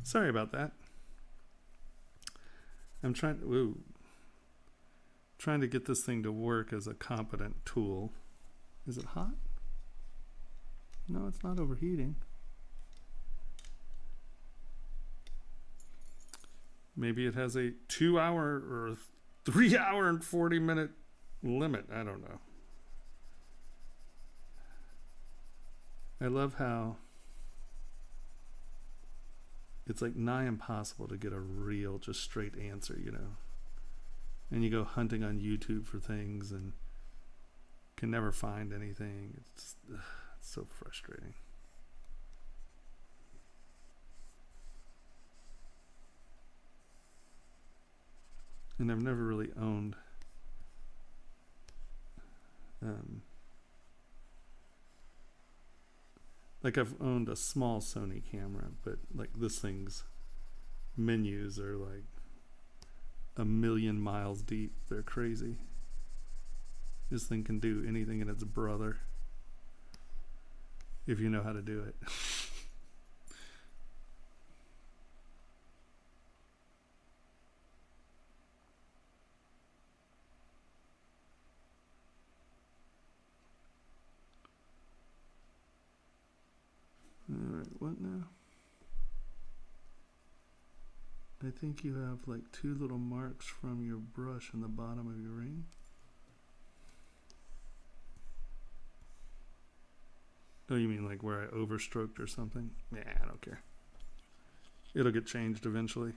Sorry about that. I'm trying to get this thing to work as a competent tool. Is it hot? No, it's not overheating. Maybe it has a 2 hour or 3 hour and 40 minute limit. I don't know. I love how it's like nigh impossible to get a real, just straight answer, you know. And you go hunting on YouTube for things and can never find anything. It's so frustrating. And I've never really owned like I've owned a small Sony camera, but like this thing's menus are like 1,000,000 miles deep. They're crazy. This thing can do anything in its brother if you know how to do it. Alright, what now? I think you have like 2 little marks from your brush in the bottom of your ring. Oh, you mean like where I overstroked or something? Yeah, I don't care. It'll get changed eventually.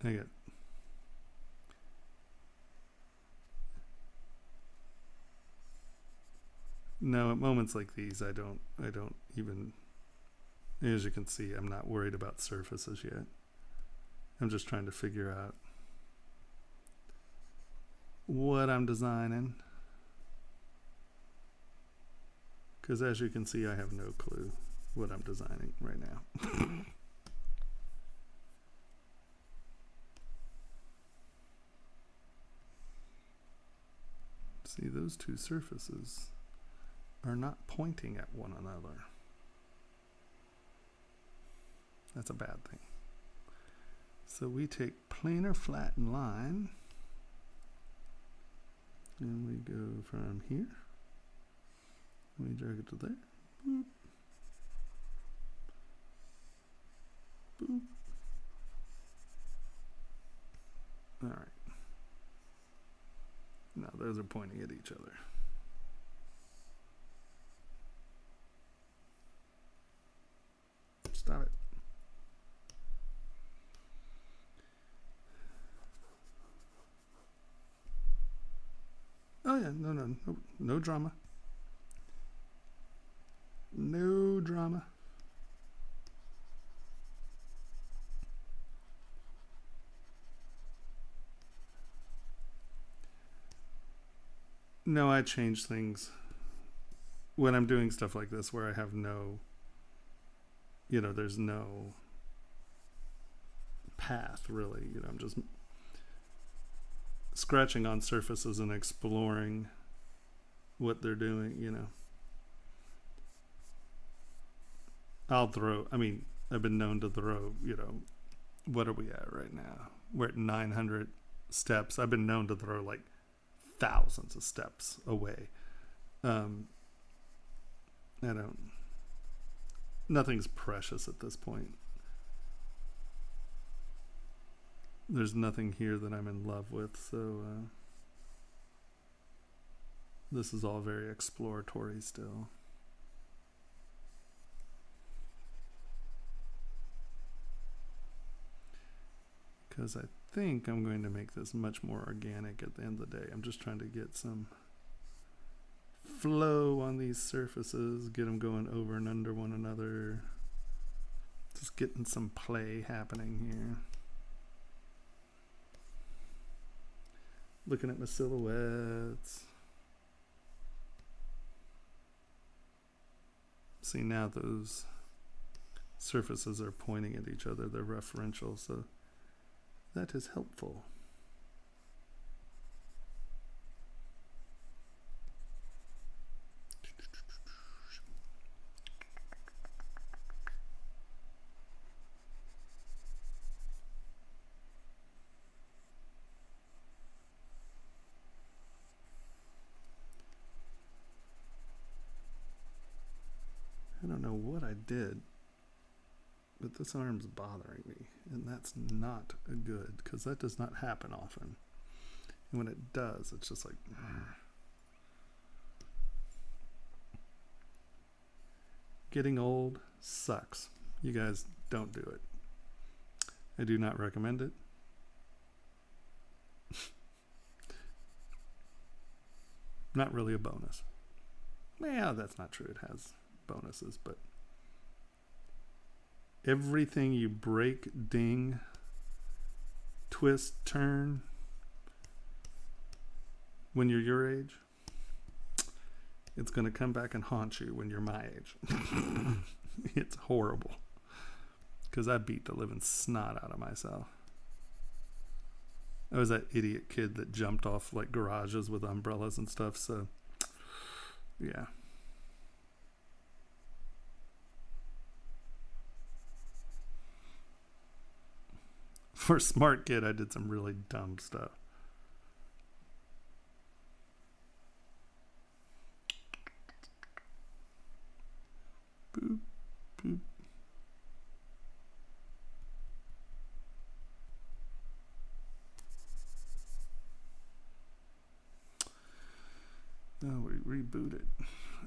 I got... No, at moments like these, I don't even, as you can see, I'm not worried about surfaces yet. I'm just trying to figure out what I'm designing. Because as you can see, I have no clue what I'm designing right now. See, those 2 surfaces are not pointing at one another. That's a bad thing. So we take planar, flat, and line, and we go from here. We drag it to there. Boop. Boop. All right. Now those are pointing at each other. Stop it. Oh yeah, no drama. No drama. No, I change things when I'm doing stuff like this where I have no, there's no path really. I'm just scratching on surfaces and exploring what they're doing, I've been known to throw, what are we at right now? We're at 900 steps. I've been known to throw like thousands of steps away. Nothing's precious at this point. There's nothing here that I'm in love with, so this is all very exploratory still. Because I think I'm going to make this much more organic at the end of the day. I'm just trying to get some flow on these surfaces, get them going over and under one another. Just getting some play happening here. Looking at my silhouettes. See, now those surfaces are pointing at each other. They're referential, so that is helpful. I don't know what I did, but this arm's bothering me, and that's not good, because that does not happen often. And when it does, it's just like, getting old sucks. You guys don't do it. I do not recommend it. Not really a bonus. Well, that's not true. It has bonuses, but everything you break, ding, twist, turn when you're your age, it's going to come back and haunt you when you're my age. It's horrible, because I beat the living snot out of myself. I was that idiot kid that jumped off like garages with umbrellas and stuff, so yeah. For a smart kid, I did some really dumb stuff. Boop, boop. Oh, we rebooted.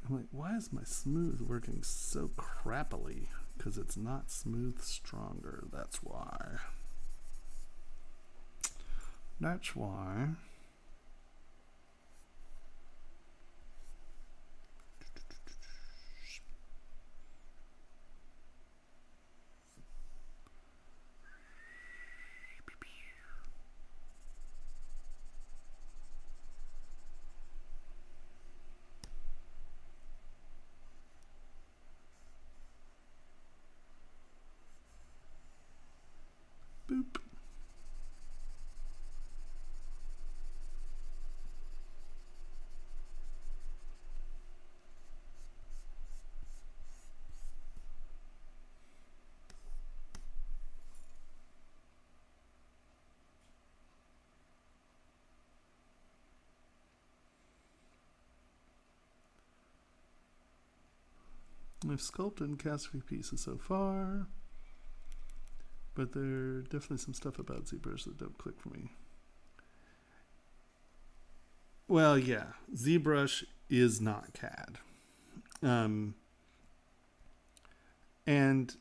I'm like, why is my smooth working so crappily? Because it's not smooth stronger. That's why. That's why. Boop. I've sculpted and cast a few pieces so far, but there are definitely some stuff about ZBrush that don't click for me. Well, yeah, ZBrush is not CAD. And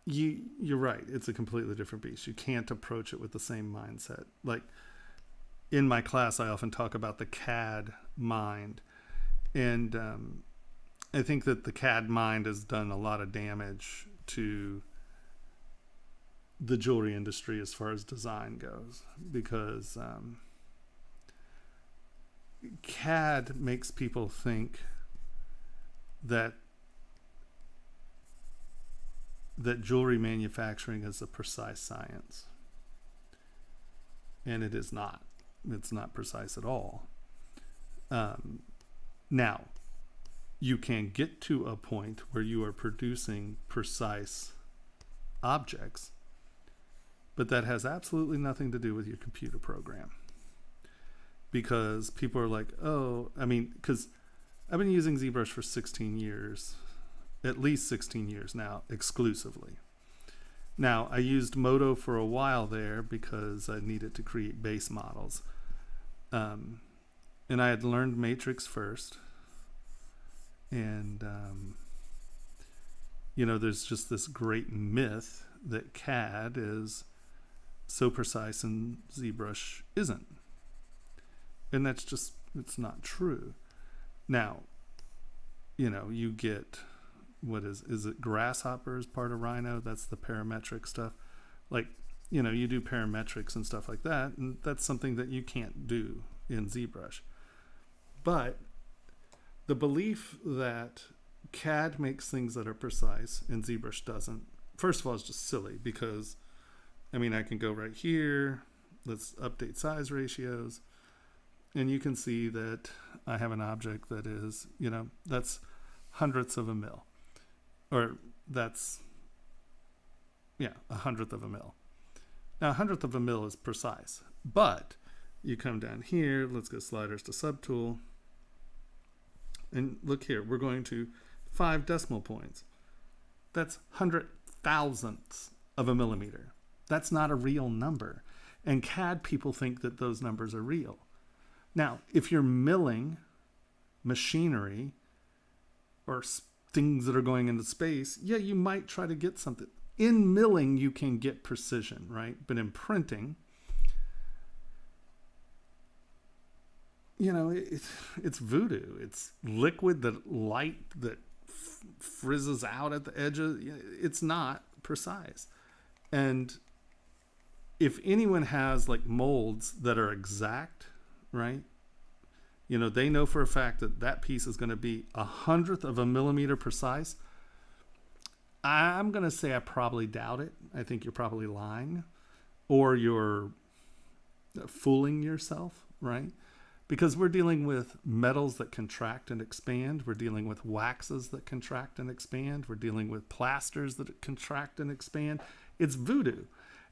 you're right. It's a completely different beast. You can't approach it with the same mindset. Like in my class, I often talk about the CAD mind. And I think that the CAD mind has done a lot of damage to the jewelry industry as far as design goes, because CAD makes people think that jewelry manufacturing is a precise science, and it is not. It's not precise at all. Now, you can get to a point where you are producing precise objects, but that has absolutely nothing to do with your computer program. Because people are like, oh, I mean, because I've been using ZBrush for 16 years, at least 16 years now, exclusively. Now, I used Modo for a while there because I needed to create base models. And I had learned Matrix first. And, you know, there's just this great myth that CAD is so precise and ZBrush isn't. And that's just, it's not true. Now, you know, you get, what is it Grasshopper as part of Rhino? That's the parametric stuff. Like, you know, you do parametrics and stuff like that, and that's something that you can't do in ZBrush. But the belief that CAD makes things that are precise and ZBrush doesn't, first of all, is just silly, because, I mean, I can go right here, let's update size ratios, and you can see that I have an object that is, you know, that's hundredths of a mil. Or that's, yeah, 100th of a mil. Now, 100th of a mil is precise. But you come down here, let's go sliders to subtool. And look here, we're going to 5 decimal points. That's 100,000ths of a millimeter. That's not a real number. And CAD people think that those numbers are real. Now, if you're milling machinery or things that are going into space, yeah, you might try to get something. In milling, you can get precision, right? But in printing, you know, it's voodoo. It's liquid, that light that frizzes out at the edges. It's not precise. And if anyone has like molds that are exact, right? You know, they know for a fact that that piece is going to be 100th of a millimeter precise. I'm going to say I probably doubt it. I think you're probably lying, or you're fooling yourself, right? Because we're dealing with metals that contract and expand. We're dealing with waxes that contract and expand. We're dealing with plasters that contract and expand. It's voodoo.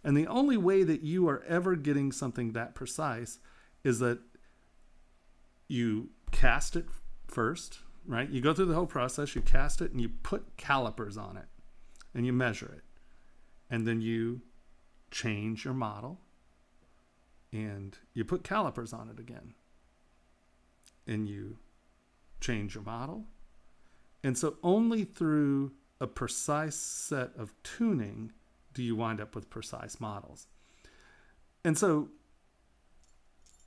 And the only way that you are ever getting something that precise is that you cast it first, right? You go through the whole process, you cast it, and you put calipers on it, and you measure it. And then you change your model, and you put calipers on it again. And you change your model. And so only through a precise set of tuning do you wind up with precise models. And so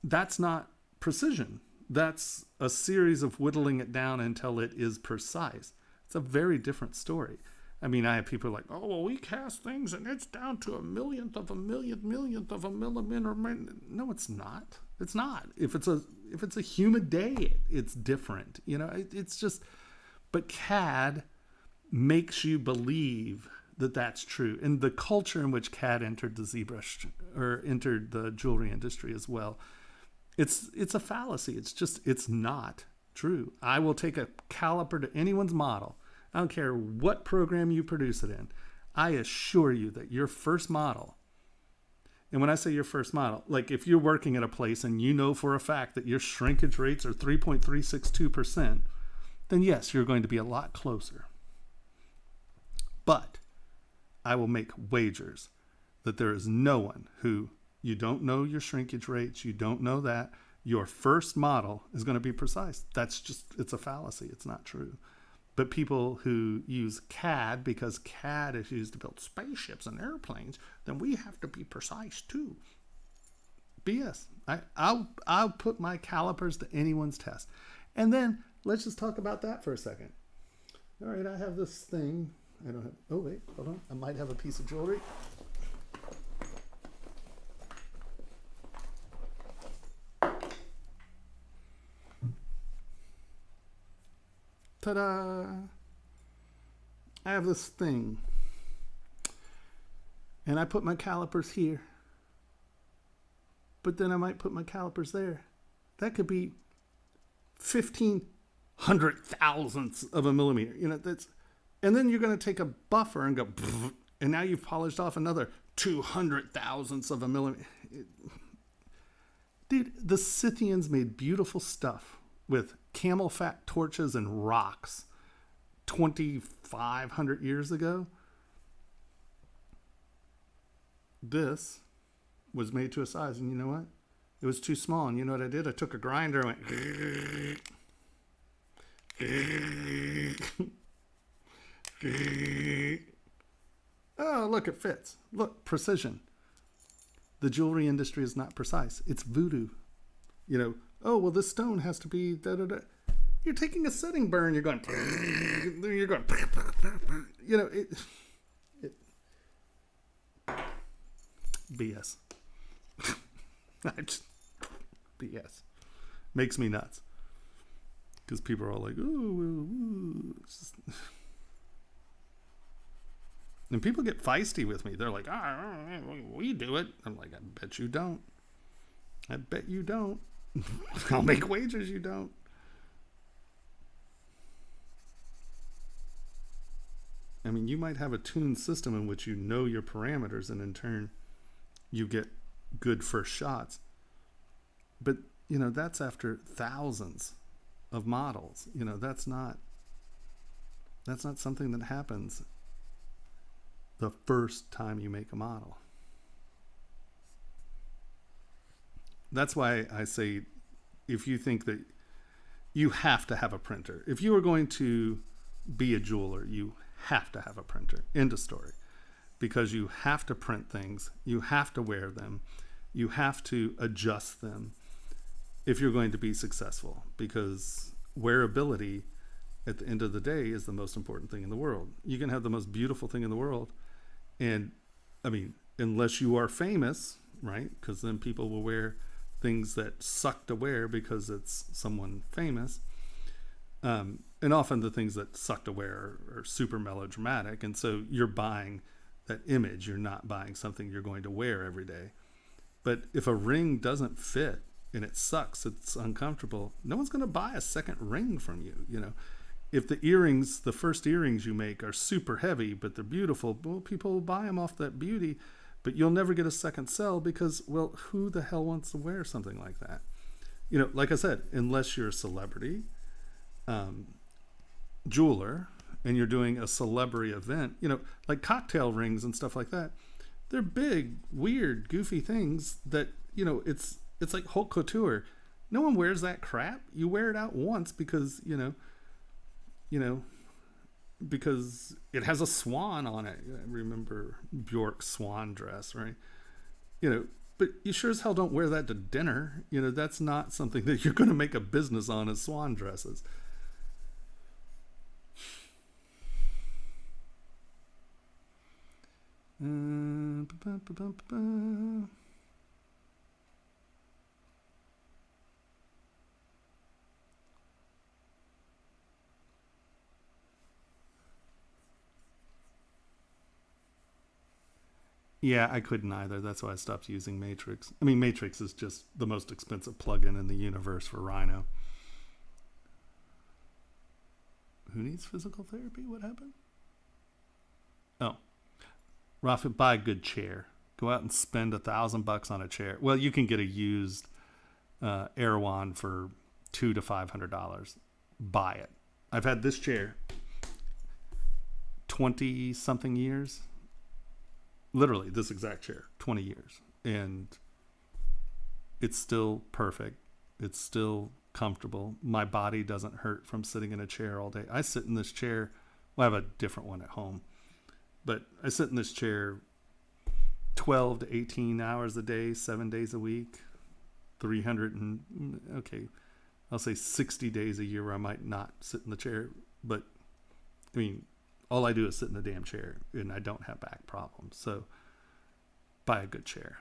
that's not precision. That's a series of whittling it down until it is precise. It's a very different story. I mean, I have people like, oh, well, we cast things and it's down to a millionth of a millionth of a millimeter. No, it's not. It's not. If it's a humid day, it's different. You know, it's just, but CAD makes you believe that that's true. And the culture in which CAD entered the ZBrush, or entered the jewelry industry as well, it's a fallacy. It's not true. I will take a caliper to anyone's model. I don't care what program you produce it in. I assure you that your first model And when I say your first model, like if you're working at a place and you know for a fact that your shrinkage rates are 3.362%, then yes, you're going to be a lot closer. But I will make wagers that there is no one who, you don't know your shrinkage rates, you don't know that, your first model is going to be precise. That's just, it's a fallacy. It's not true. But people who use CAD, because CAD is used to build spaceships and airplanes, then we have to be precise too. BS. I'll put my calipers to anyone's test. And then let's just talk about that for a second. All right, I have this thing. I don't have, oh wait, hold on. I might have a piece of jewelry. Ta-da! I have this thing. And I put my calipers here. But then I might put my calipers there. That could be 1,500 thousandths of a millimeter. You know, that's, and then you're going to take a buffer and go, and now you've polished off another 200 thousandths of a millimeter. Dude, the Scythians made beautiful stuff with camel fat torches and rocks 2,500 years ago. This was made to a size, and you know what? It was too small, and you know what I did? I took a grinder and went, oh, look, it fits. Look, precision. The jewelry industry is not precise. It's voodoo. You know, oh, well, this stone has to be da-da-da. You're taking a setting burn. You're going, you know, BS. BS. Makes me nuts. Because people are all like, ooh. And people get feisty with me. They're like, we do it. I'm like, I bet you don't. I bet you don't. I'll make wagers you don't. I mean, you might have a tuned system in which you know your parameters, and in turn, you get good first shots. But, you know, that's after thousands of models. You know, that's not something that happens the first time you make a model. That's why I say, if you think that you have to have a printer, if you are going to be a jeweler, you have to have a printer. End of story. Because you have to print things, you have to wear them, you have to adjust them if you're going to be successful. Because wearability, at the end of the day, is the most important thing in the world. You can have the most beautiful thing in the world, and I mean, unless you are famous, right? Because then people will wear things that suck to wear because it's someone famous. And often the things that suck to wear are super melodramatic. And so you're buying that image. You're not buying something you're going to wear every day. But if a ring doesn't fit and it sucks, it's uncomfortable, no one's going to buy a second ring from you. You know, if the earrings, the first earrings you make are super heavy, but they're beautiful, well, people will buy them off that beauty, but you'll never get a second sell because, well, who the hell wants to wear something like that? You know, like I said, unless you're a celebrity, jeweler, and you're doing a celebrity event, you know, like cocktail rings and stuff like that. They're big, weird, goofy things that, you know, it's like haute couture. No one wears that crap. You wear it out once because, you know, because it has a swan on it. I remember Bjork's swan dress, right? You know, but you sure as hell don't wear that to dinner. You know, that's not something that you're going to make a business on, as swan dresses. Yeah, I couldn't either. That's why I stopped using Matrix. I mean, Matrix is just the most expensive plugin in the universe for Rhino. Who needs physical therapy? What happened? Oh, Rafa, buy a good chair. go out and spend $1,000 on a chair. Well, you can get a used Erewhon for $200 to $500. Buy it. I've had this chair 20 something years. Literally, this exact chair, 20 years. And it's still perfect. It's still comfortable. My body doesn't hurt from sitting in a chair all day. I sit in this chair. Well, I have a different one at home. But I sit in this chair 12 to 18 hours a day, 7 days a week, 'll say 60 days a year where I might not sit in the chair. But, I mean, all I do is sit in the damn chair, and I don't have back problems. So, buy a good chair.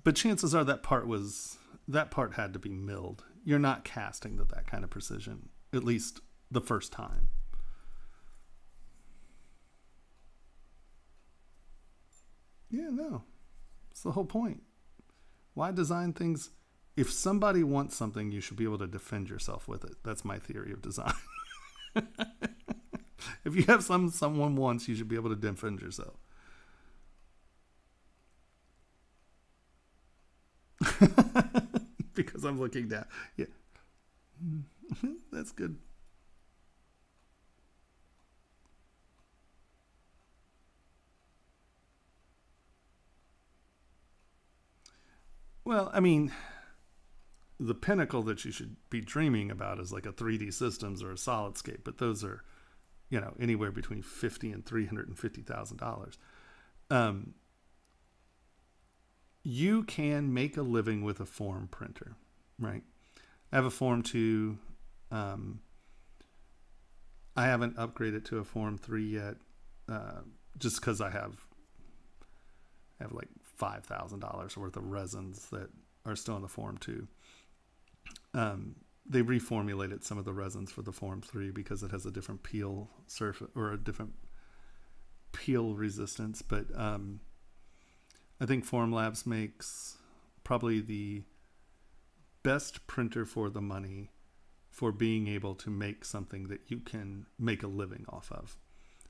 But chances are that part had to be milled. You're not casting to that kind of precision, at least the first time. Yeah, no. It's the whole point. Why design things? If somebody wants something, you should be able to defend yourself with it. That's my theory of design. If you have someone wants, you should be able to defend yourself. Because I'm looking down. Yeah. That's good. Well, I mean, the pinnacle that you should be dreaming about is like a 3D Systems or a SolidScape, but those are, anywhere between $50,000 and $350,000. You can make a living with a form printer, right? I have a Form 2. I haven't upgraded to a Form 3 yet, just because I have like $5,000 worth of resins that are still in the Form 2. They reformulated some of the resins for the Form 3 because it has a different peel surface or a different peel resistance. But I think Formlabs makes probably the best printer for the money for being able to make something that you can make a living off of.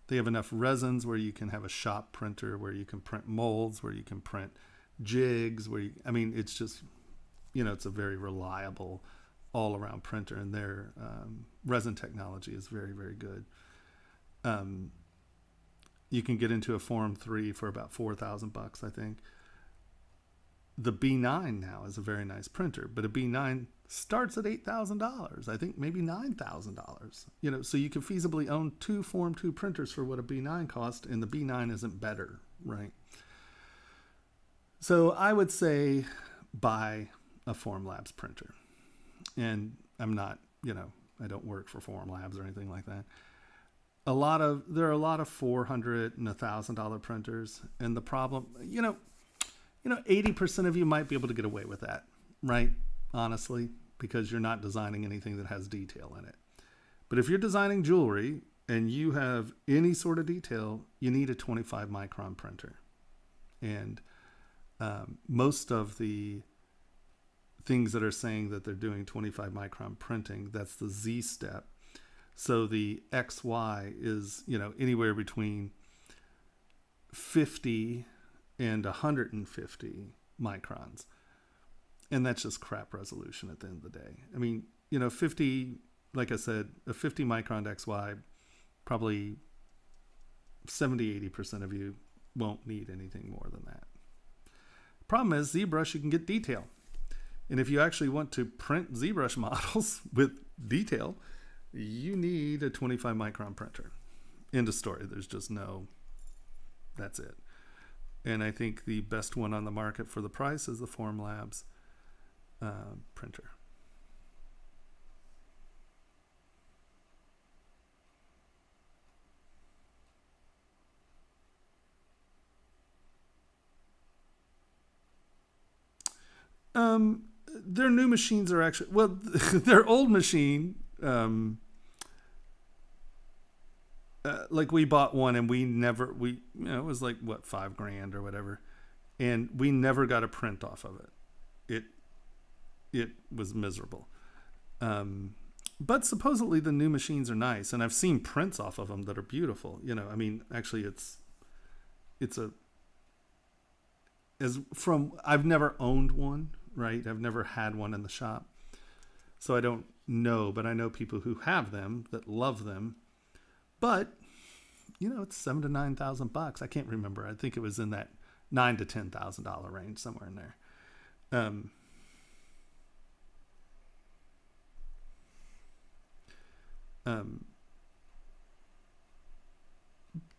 They have enough resins where you can have a shop printer, where you can print molds, where you can print jigs, it's just, it's a very reliable all-around printer, and their resin technology is very, very good. You can get into a Form 3 for about $4,000, I think. The B9 now is a very nice printer, but a B9 starts at $8,000. I think maybe $9,000. So you can feasibly own two Form 2 printers for what a B9 cost, and the B9 isn't better, right? So I would say buy a Formlabs printer. And I'm not, I don't work for Formlabs or anything like that. There are a lot of $400 and $1,000 printers, and the problem, 80% of you might be able to get away with that, right? Honestly, because you're not designing anything that has detail in it. But if you're designing jewelry and you have any sort of detail, you need a 25 micron printer. And most of the things that are saying that they're doing 25 micron printing, that's the Z step. So the XY is, anywhere between 50 and 150 microns. And that's just crap resolution at the end of the day. 50, like I said, a 50 micron XY, probably 70-80% of you won't need anything more than that. Problem is, ZBrush, you can get detail. And if you actually want to print ZBrush models with detail, you need a 25 micron printer. End of story. There's just that's it. And I think the best one on the market for the price is the Formlabs printer. Their new machines are actually, their old machine, like we bought one and it was like $5,000 or whatever, and we never got a print off of it. It was miserable. But supposedly the new machines are nice, and I've seen prints off of them that are beautiful. You know, I mean, actually, it's a as from I've never owned one, right? I've never had one in the shop, so I don't know. But I know people who have them that love them. But you know, it's $7,000 to $9,000. I can't remember. I think it was in that $9,000 to $10,000 range, somewhere in there. Um, um,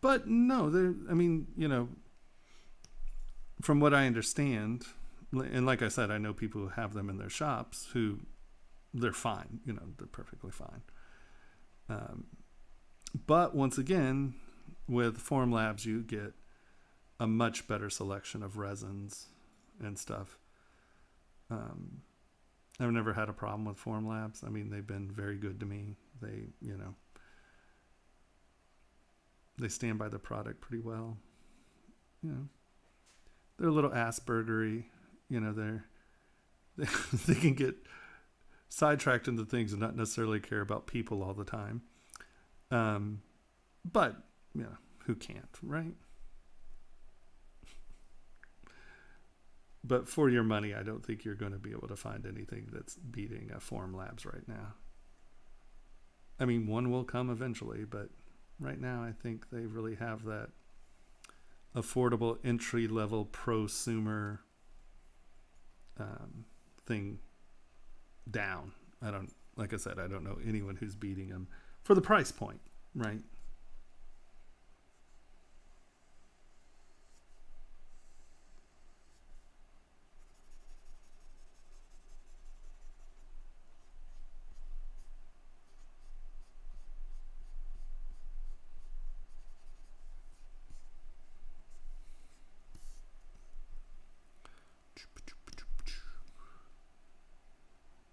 but no, there. I mean, you know, from what I understand, and like I said, I know people who have them in their shops who they're fine. You know, they're perfectly fine. Um, but once again, with Formlabs, you get a much better selection of resins and stuff. I've never had a problem with Formlabs. I mean, they've been very good to me. They, you know, they stand by the product pretty well. You know, they're a little Aspergery. You know, they can get sidetracked into things and not necessarily care about people all the time. But you know, who can't, right? But for your money, I don't think you're going to be able to find anything that's beating a Formlabs right now. I mean, one will come eventually, but right now I think they really have that affordable entry-level prosumer thing down. Like I said, I don't know anyone who's beating them for the price point, right?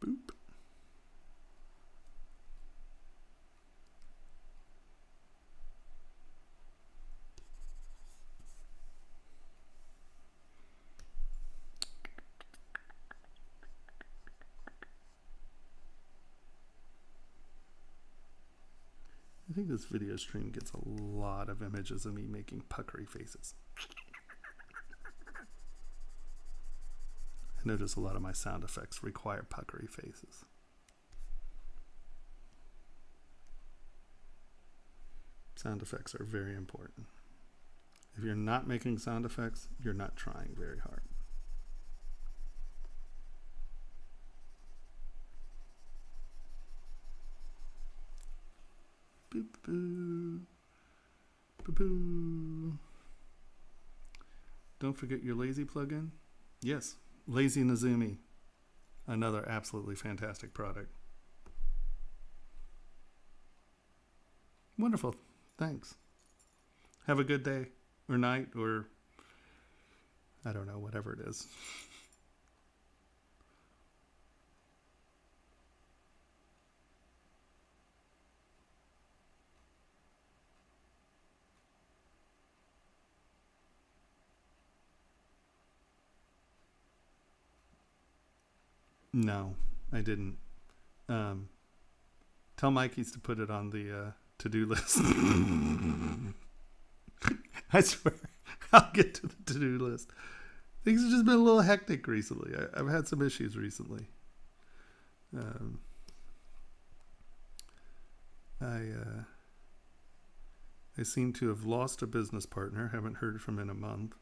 Boop. I think this video stream gets a lot of images of me making puckery faces. I notice a lot of my sound effects require puckery faces. Sound effects are very important. If you're not making sound effects, you're not trying very hard. Boop, boo. Boo, boo. Don't forget your Lazy plugin. Yes, Lazy Nezumi. Another absolutely fantastic product. Wonderful. Thanks. Have a good day or night or I don't know, whatever it is. No, I didn't. Tell Mikey's to put it on the to-do list. I swear, I'll get to the to-do list. Things have just been a little hectic recently. I've had some issues recently. I seem to have lost a business partner. Haven't heard from him in a month,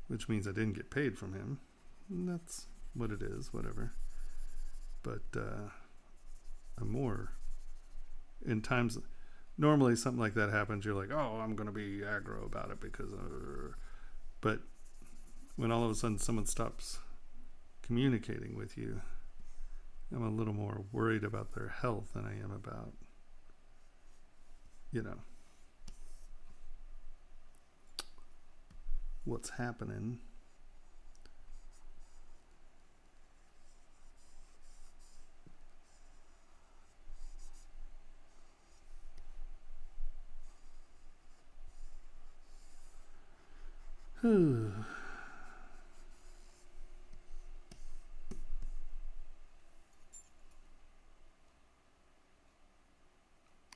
which means I didn't get paid from him. And that's what it is, whatever. But I'm more in times. Normally, something like that happens. You're like, "Oh, I'm going to be aggro about it because," but when all of a sudden someone stops communicating with you, I'm a little more worried about their health than I am about, what's happening.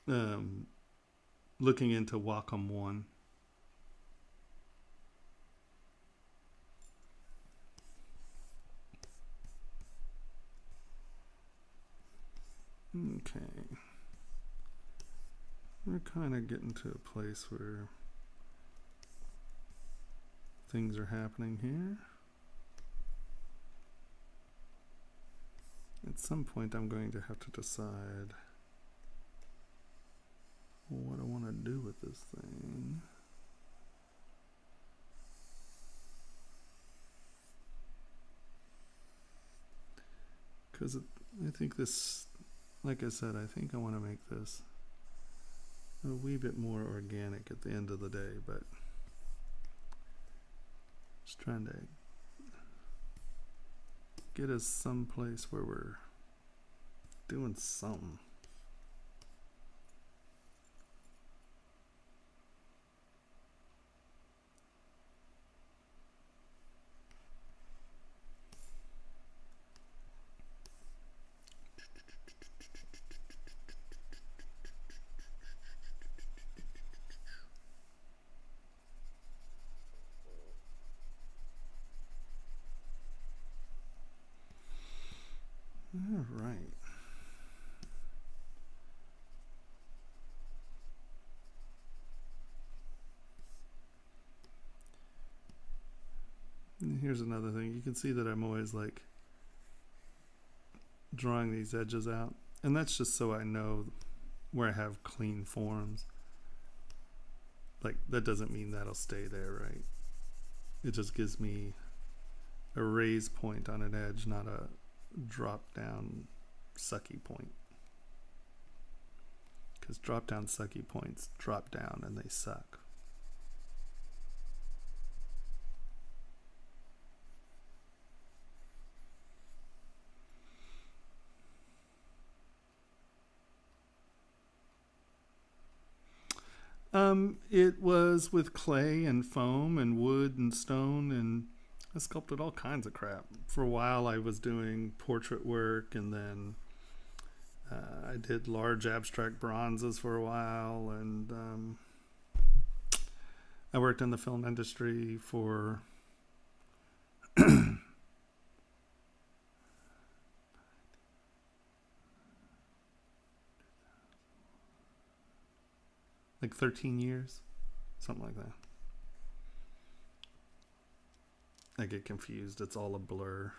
looking into Wacom 1. Okay. We're kind of getting to a place where things are happening here. At some point I'm going to have to decide what I want to do with this thing. Because I think this, like I said, I think I want to make this a wee bit more organic at the end of the day, but just trying to get us someplace where we're doing something. All right. And here's another thing. You can see that I'm always like drawing these edges out, and that's just so I know where I have clean forms. Like, that doesn't mean that'll stay there, right? It just gives me a raise point on an edge, not a drop down sucky point. Because drop down sucky points drop down and they suck. It was with clay and foam and wood and stone, and I sculpted all kinds of crap. For a while I was doing portrait work, and then I did large abstract bronzes for a while, and I worked in the film industry for like 13 years, something like that. I get confused. It's all a blur.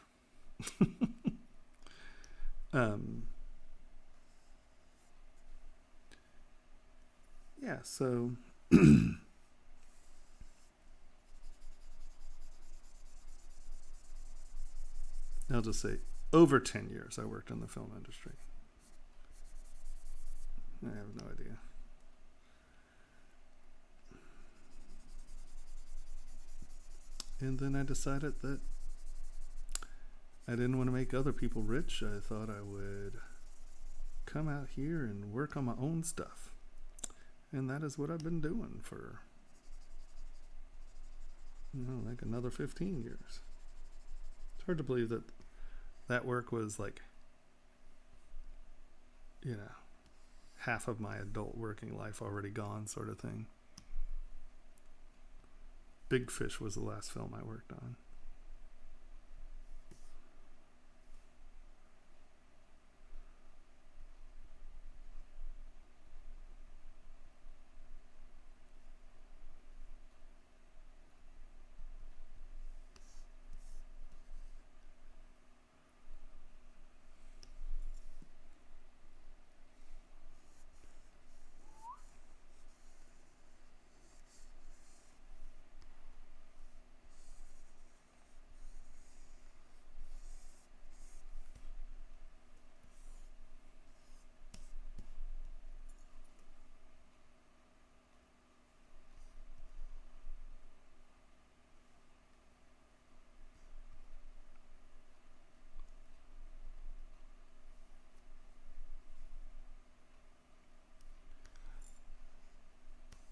Yeah, so I'll just say over 10 years I worked in the film industry. I have no idea. And then I decided that I didn't want to make other people rich. I thought I would come out here and work on my own stuff. And that is what I've been doing for, like another 15 years. It's hard to believe that that work was like, half of my adult working life already gone, sort of thing. Big Fish was the last film I worked on.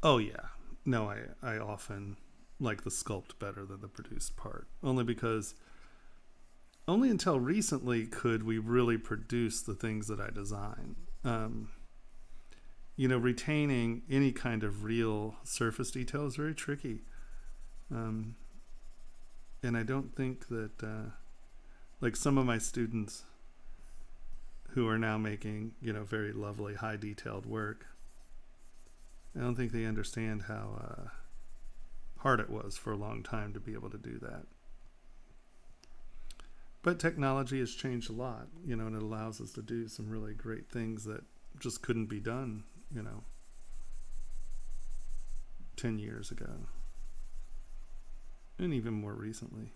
Oh yeah. No, I often like the sculpt better than the produced part. Only because only until recently could we really produce the things that I design. retaining any kind of real surface detail is very tricky. And I don't think that, like some of my students who are now making, very lovely, high detailed work, I don't think they understand how hard it was for a long time to be able to do that. But technology has changed a lot, and it allows us to do some really great things that just couldn't be done, 10 years ago. And even more recently,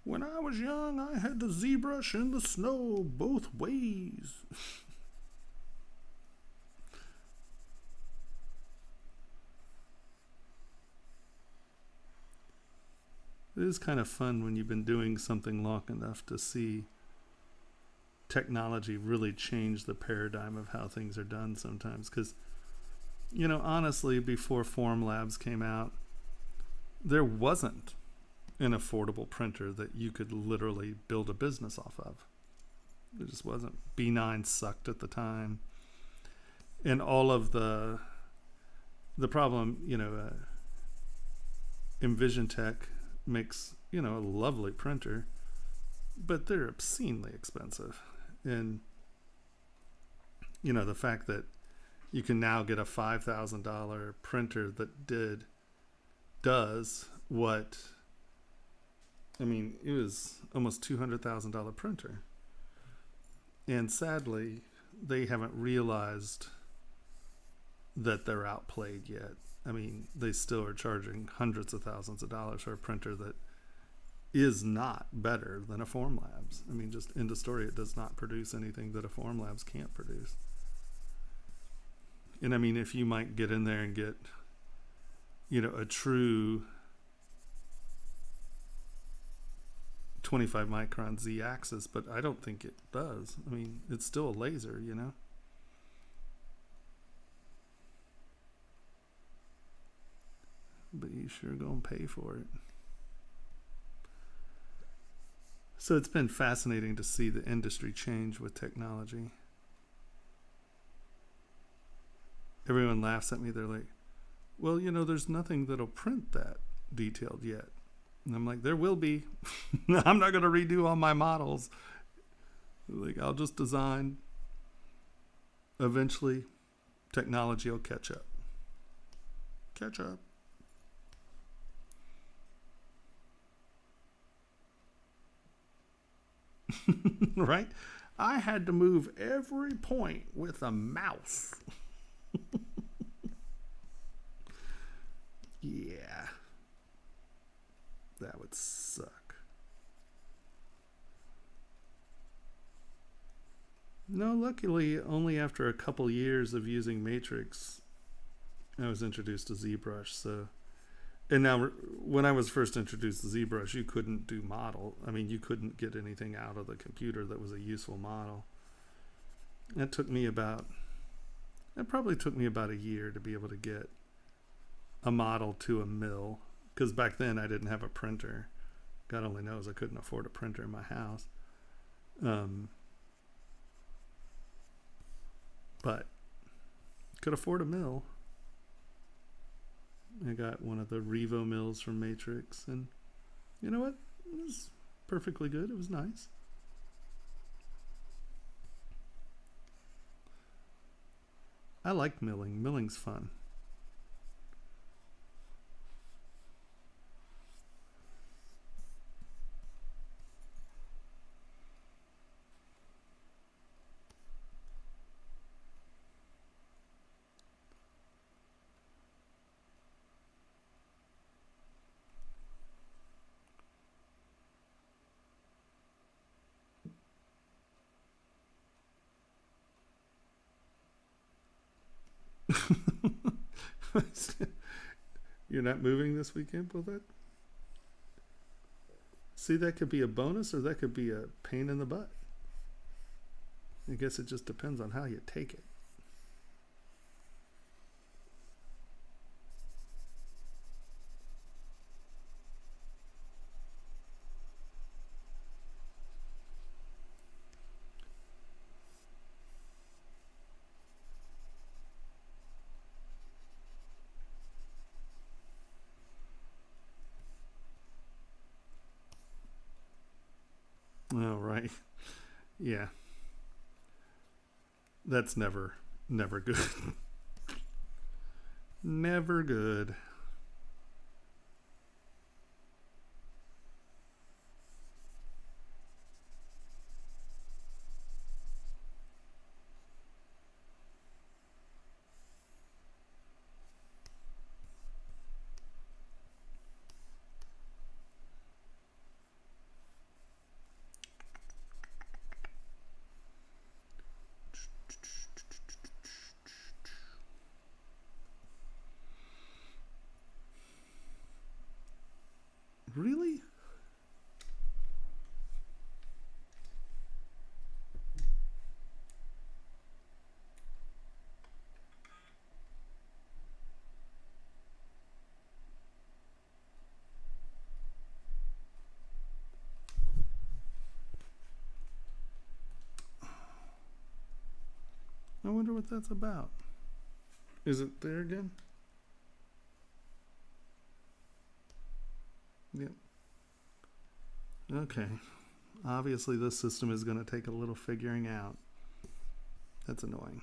When I was young, I had the ZBrush in the snow both ways. It is kind of fun when you've been doing something long enough to see technology really change the paradigm of how things are done sometimes. Because, honestly, before Formlabs came out, there wasn't an affordable printer that you could literally build a business off of. It just wasn't. B9 sucked at the time. And all of the problem, Envision Tech makes, a lovely printer, but they're obscenely expensive. And, the fact that you can now get a $5,000 printer that does what, it was almost $200,000 printer. And sadly, they haven't realized that they're outplayed yet. They still are charging hundreds of thousands of dollars for a printer that is not better than a Formlabs. Just end of story, it does not produce anything that a Formlabs can't produce. And if you might get in there and get, a true 25 micron Z-axis, but I don't think it does. It's still a laser, But you sure gonna pay for it. So it's been fascinating to see the industry change with technology. Everyone laughs at me. They're like, well, there's nothing that'll print that detailed yet. And I'm like, there will be. I'm not going to redo all my models. Like, I'll just design. Eventually, technology will catch up. Catch up. Right? I had to move every point with a mouse. Yeah. That would suck. No, luckily, only after a couple years of using Matrix, I was introduced to ZBrush. So, and now, when I was first introduced to ZBrush, you couldn't do model. You couldn't get anything out of the computer that was a useful model. It probably took me about a year to be able to get a model to a mill. Because back then I didn't have a printer. God only knows I couldn't afford a printer in my house. But could afford a mill. I got one of the Revo mills from Matrix, and you know what? It was perfectly good. It was nice. I like milling. Milling's fun. You're not moving this weekend, will that? See, that could be a bonus or that could be a pain in the butt. I guess it just depends on how you take it. Right. Yeah. That's never good. Never good. Really? I wonder what that's about. Is it there again? Yep. Okay. Obviously, this system is going to take a little figuring out. That's annoying.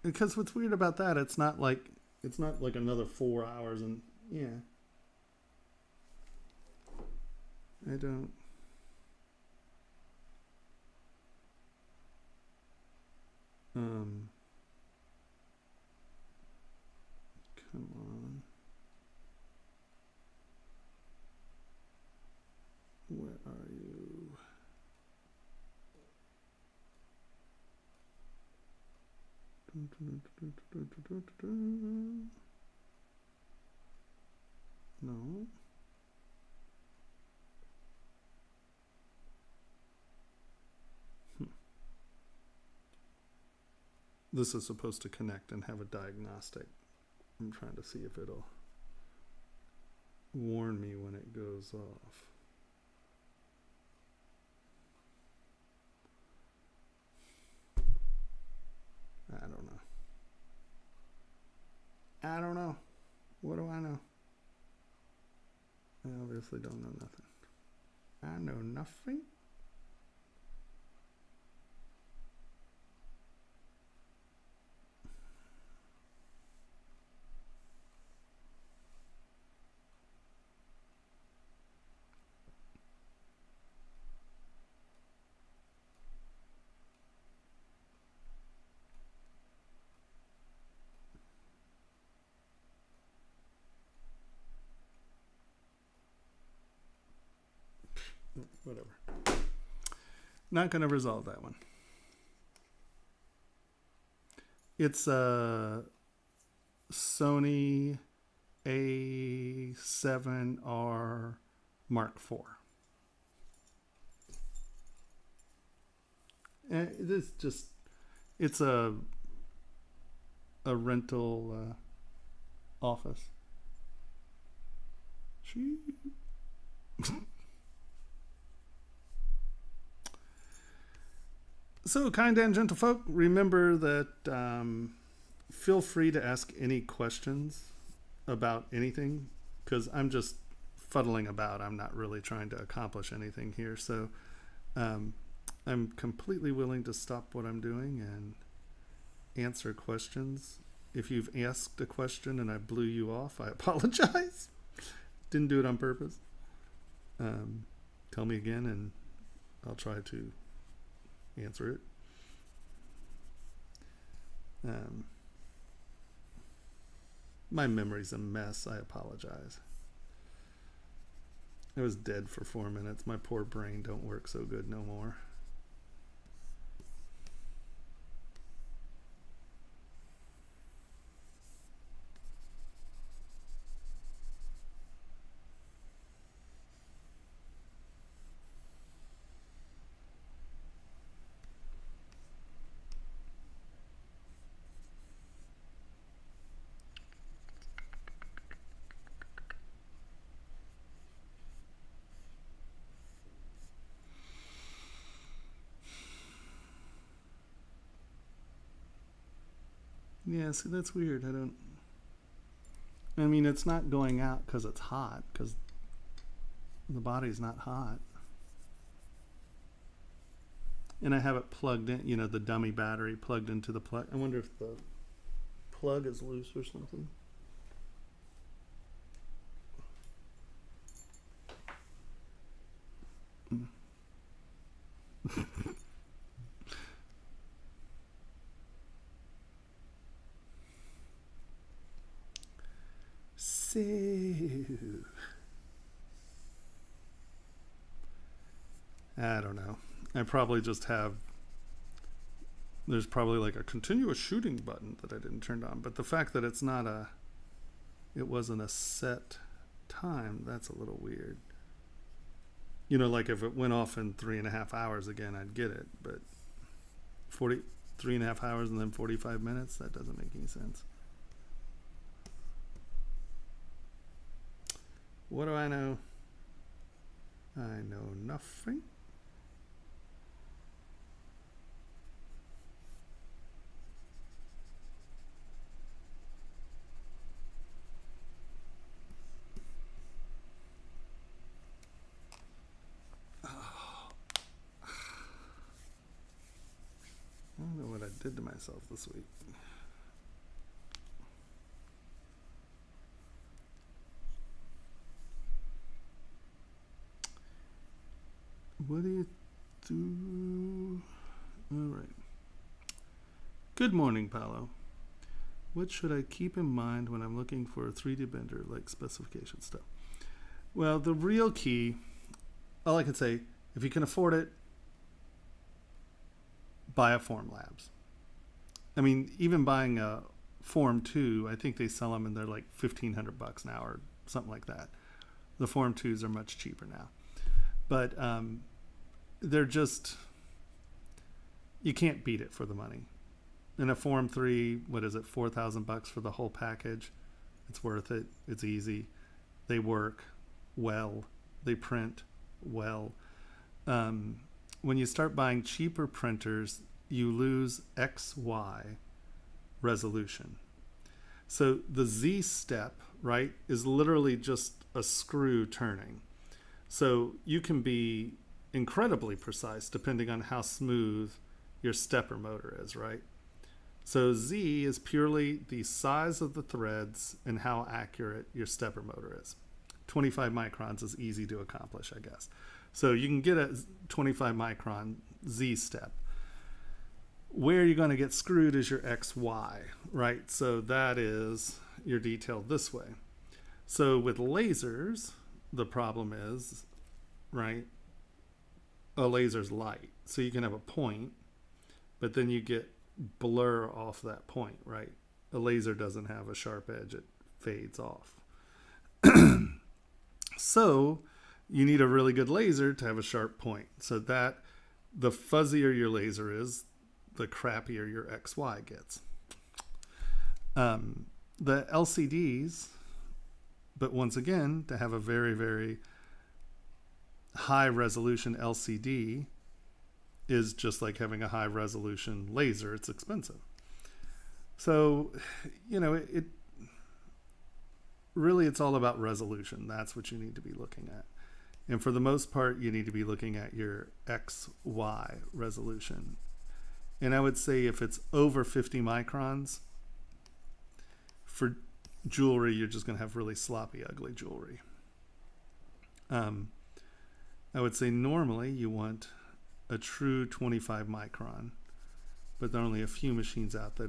Because what's weird about that, it's not like another 4 hours, and yeah. I don't. Come on. Where are you? No. This is supposed to connect and have a diagnostic. I'm trying to see if it'll warn me when it goes off. I don't know. I don't know. What do I know? I obviously don't know nothing. I know nothing. Whatever. Not going to resolve that one. It's a Sony A7R Mark IV. It's a rental office. So, kind and gentle folk, remember that feel free to ask any questions about anything, because I'm just fuddling about. I'm not really trying to accomplish anything here. So I'm completely willing to stop what I'm doing and answer questions. If you've asked a question and I blew you off, I apologize. Didn't do it on purpose. Tell me again and I'll try to answer it. My memory's a mess. I apologize. I was dead for 4 minutes. My poor brain don't work so good no more. Yeah, see, that's weird. I mean, it's not going out because it's hot, because the body's not hot. And I have it plugged in, you know, the dummy battery plugged into the plug. I wonder if the plug is loose or something. So, I don't know. I probably just have, there's probably like a continuous shooting button that I didn't turn on. But the fact that it's not it wasn't a set time, that's a little weird. You know, like if it went off in 3.5 hours again, I'd get it. But 3.5 hours and then 45 minutes, that doesn't make any sense. What do I know? I know nothing. I don't know what I did to myself this week. What do you do? All right. Good morning, Paolo. What should I keep in mind when I'm looking for a 3D bender, like specification stuff? Well, the real key, all I can say, if you can afford it, buy a Formlabs. I mean, even buying a Form 2, I think they sell them and they're like $1,500 now or something like that. The Form 2s are much cheaper now. But they're just, you can't beat it for the money. In a Form 3, what is it, $4,000 for the whole package? It's worth it. It's easy. They work well. They print well. When you start buying cheaper printers, you lose XY resolution. So the Z step, right, is literally just a screw turning. So you can be incredibly precise depending on how smooth your stepper motor is, right? So Z is purely the size of the threads and how accurate your stepper motor is. 25 microns is easy to accomplish, I guess. So you can get a 25 micron Z step. Where you're going to get screwed is your XY, right? So that is your detail this way. So with lasers, the problem is, right, a laser's light. So you can have a point, but then you get blur off that point, right? A laser doesn't have a sharp edge. It fades off. So you need a really good laser to have a sharp point. So that the fuzzier your laser is, the crappier your XY gets. The LCDs, but once again, to have a very, very high resolution LCD is just like having a high resolution laser. It's expensive. So, you know, it really, it's all about resolution. That's what you need to be looking at. And for the most part, you need to be looking at your XY resolution. And I would say if it's over 50 microns, for jewelry, you're just going to have really sloppy, ugly jewelry. I would say normally you want a true 25 micron, but there are only a few machines out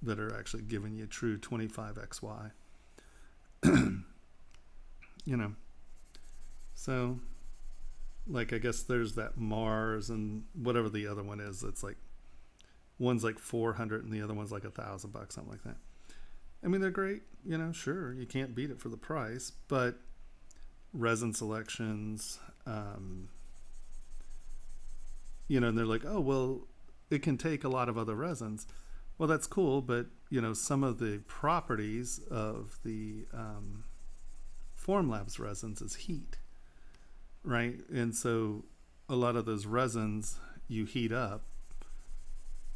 that are actually giving you true 25 XY. You know, so like I guess there's that Mars and whatever the other one is. It's like one's like 400 and the other one's like $1,000, something like that. I mean, they're great, you know, sure, you can't beat it for the price, but resin selections, you know, and they're like, oh, well, it can take a lot of other resins. Well, that's cool, but, you know, some of the properties of the Formlabs resins is heat, right? And so a lot of those resins you heat up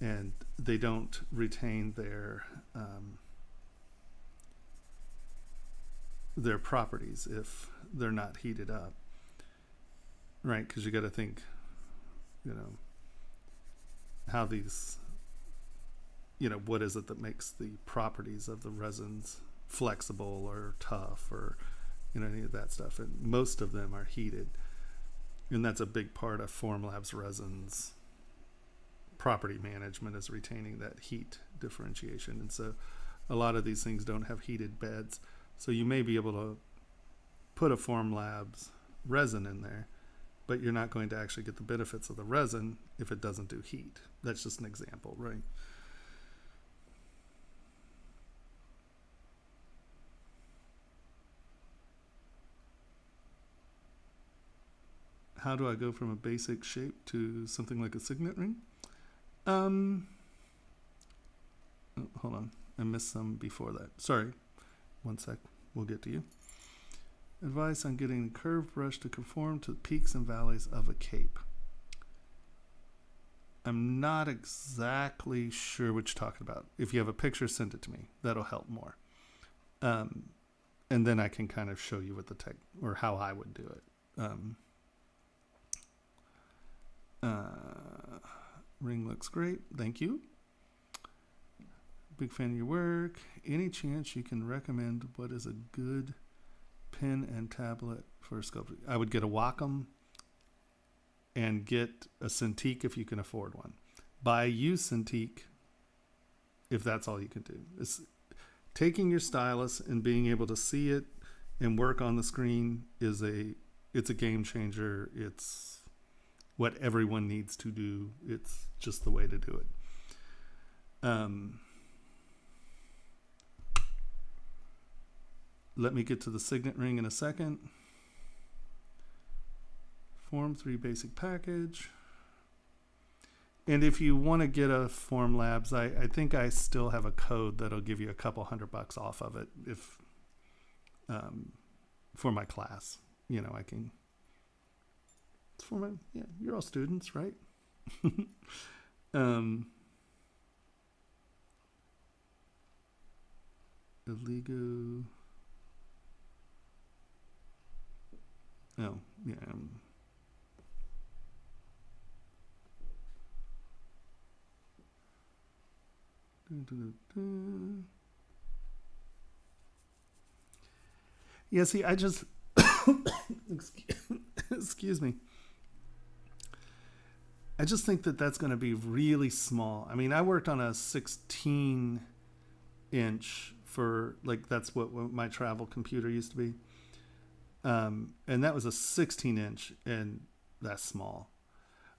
and they don't retain their their properties if they're not heated up, right? Because you got to think, how these, what is it that makes the properties of the resins flexible or tough or, any of that stuff. And most of them are heated. And that's a big part of Formlabs resins property management, is retaining that heat differentiation. And so a lot of these things don't have heated beds. So you may be able to put a Formlabs resin in there, but you're not going to actually get the benefits of the resin if it doesn't do heat. That's just an example, right? How do I go from a basic shape to something like a signet ring? Oh, hold on. I missed some before that. Sorry. One sec. We'll get to you. Advice on getting a curved brush to conform to the peaks and valleys of a cape. I'm not exactly sure what you're talking about. If you have a picture, send it to me. That'll help more. And then I can kind of show you what the tech, or how I would do it. Ring looks great. Thank you. Big fan of your work. Any chance you can recommend what is a good pen and tablet for sculpting? I would get a Wacom and get a Cintiq if you can afford one. Buy a Cintiq if that's all you can do. It's taking your stylus and being able to see it and work on the screen it's a game changer. It's what everyone needs to do. It's just the way to do it. Let me get to the signet ring in a second. Form 3 basic package. And if you want to get a Formlabs, I think I still have a code that'll give you a couple $100 off of it if for my class. I can. It's for my, you're all students, right? Illegal. Oh, yeah. Yeah, see, I just excuse me. I just think that that's going to be really small. I mean, I worked on a 16 inch for, that's what my travel computer used to be. And that was a 16 inch, and that's small.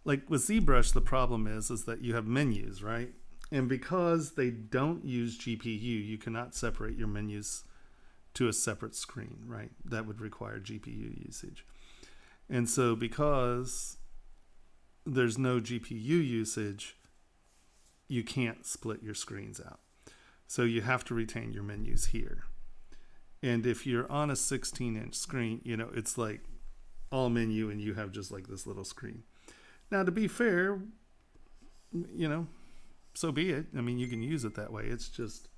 Like with ZBrush, the problem is that you have menus, right? And because they don't use GPU, you cannot separate your menus to a separate screen, right? That would require GPU usage. And so because there's no GPU usage, you can't split your screens out. So you have to retain your menus here. And if you're on a 16-inch screen, it's like all menu and you have just like this little screen. Now, to be fair, so be it. I mean, you can use it that way. It's just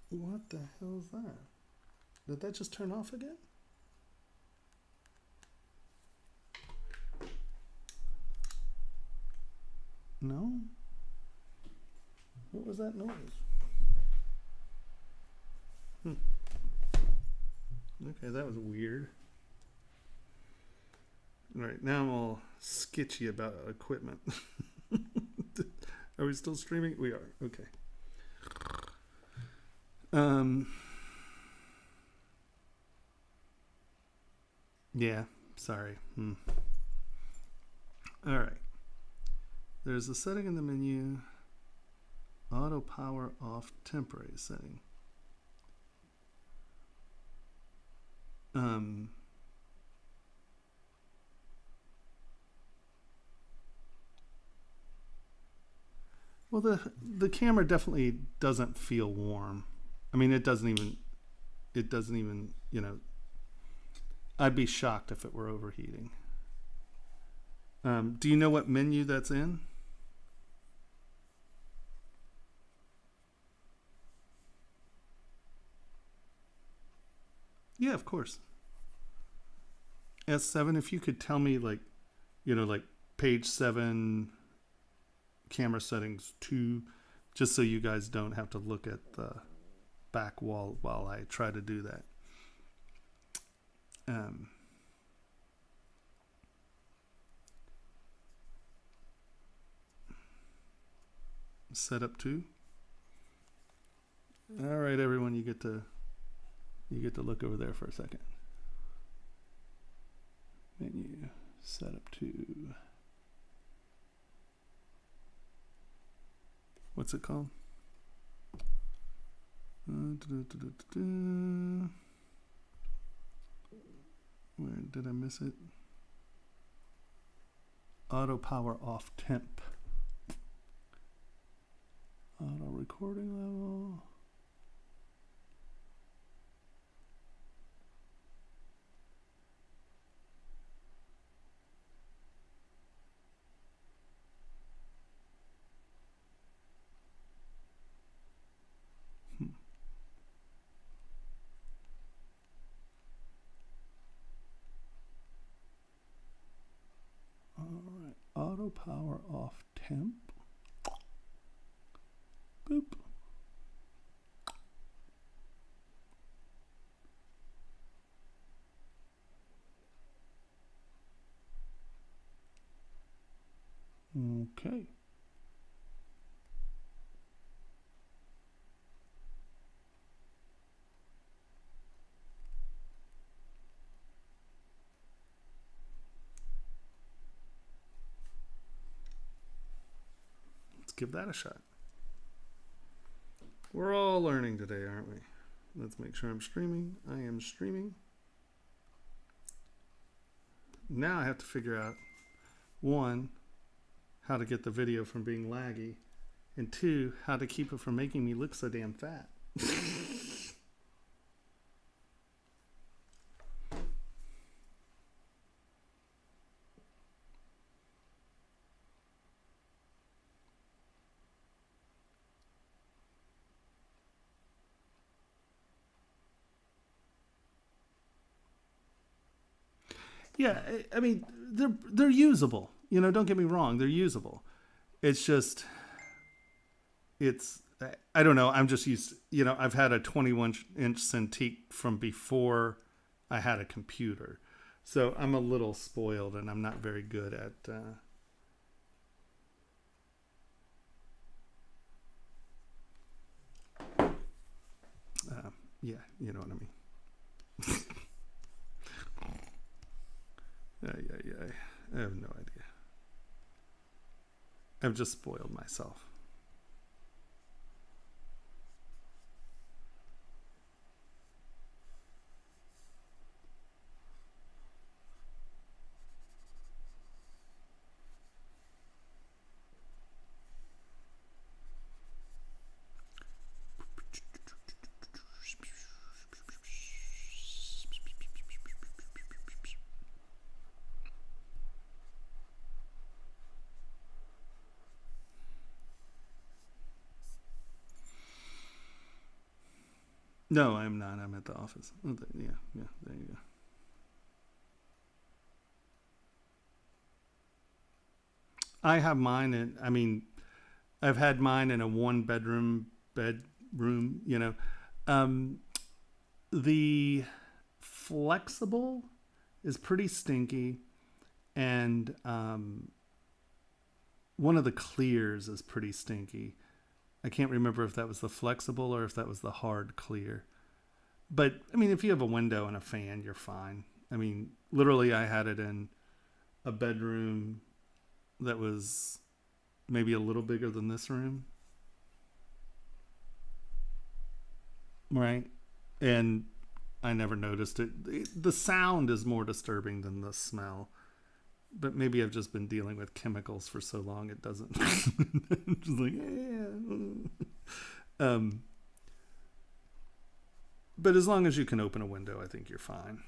what the hell is that? Did that just turn off again? No? What was that noise? Okay, that was weird. All right, now I'm all sketchy about equipment. Are we still streaming? We are. Okay. Yeah, sorry. All right. There's a setting in the menu, auto power off temporary setting. Well, the camera definitely doesn't feel warm. I mean, it doesn't even, it doesn't even, I'd be shocked if it were overheating. Do you know what menu that's in? Yeah, of course. S7, if you could tell me like page 7, camera settings 2, just so you guys don't have to look at the back wall while I try to do that. Setup 2. All right, everyone, you get to look over there for a second. Menu, setup 2. What's it called? Where did I miss it? Auto power off temp. Auto recording level. Alright, auto power off temp. Boop. Okay. Let's give that a shot. We're all learning today, aren't we? Let's make sure I'm streaming. I am streaming. Now I have to figure out, 1, how to get the video from being laggy, and 2, how to keep it from making me look so damn fat. Yeah, I mean, they're usable. Don't get me wrong, they're usable. It's just, I don't know. I'm just used. I've had a 21-inch Cintiq from before I had a computer, so I'm a little spoiled, and I'm not very good at. Yeah, you know what I mean. Yeah. I have no idea. I've just spoiled myself. No, I'm not. I'm at the office. Oh, yeah, there you go. I have mine I've had mine in a 1-bedroom bedroom, The flexible is pretty stinky, and one of the clears is pretty stinky. I can't remember if that was the flexible or if that was the hard clear. But, if you have a window and a fan, you're fine. Literally, I had it in a bedroom that was maybe a little bigger than this room. Right? And I never noticed it. The sound is more disturbing than the smell. But maybe I've just been dealing with chemicals for so long it doesn't. Just like, yeah. But as long as you can open a window, I think you're fine.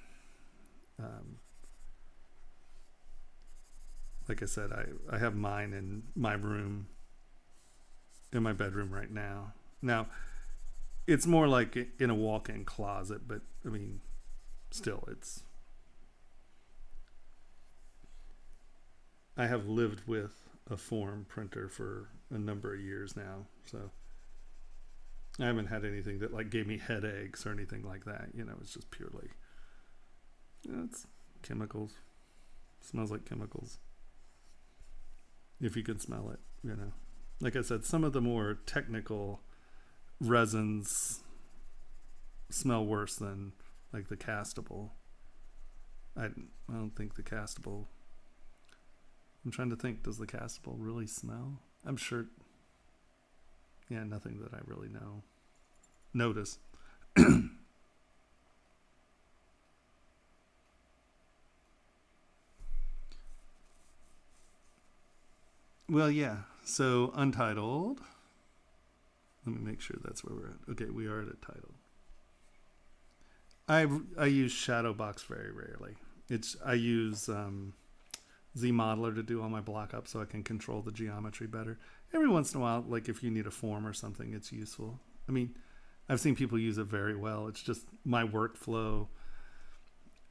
Like I said, I have mine in my room, in my bedroom right now. Now, it's more like in a walk-in closet, but I mean, still, I have lived with a form printer for a number of years now, so I haven't had anything that like gave me headaches or anything like that. You know, it's just purely, it's chemicals. It smells like chemicals. If you can smell it, you know. Like I said, some of the more technical resins smell worse than like the castable. I don't think the castable. I'm trying to think, does the castable really smell? I'm sure. Yeah, nothing that I really notice. Well, yeah. So Untitled. Let me make sure that's where we're at. Okay, we are at a title. I use shadow box very rarely. I use ZModeler to do all my block up so I can control the geometry better. Every once in a while, like if you need a form or something, it's useful. I mean, I've seen people use it very well. It's just my workflow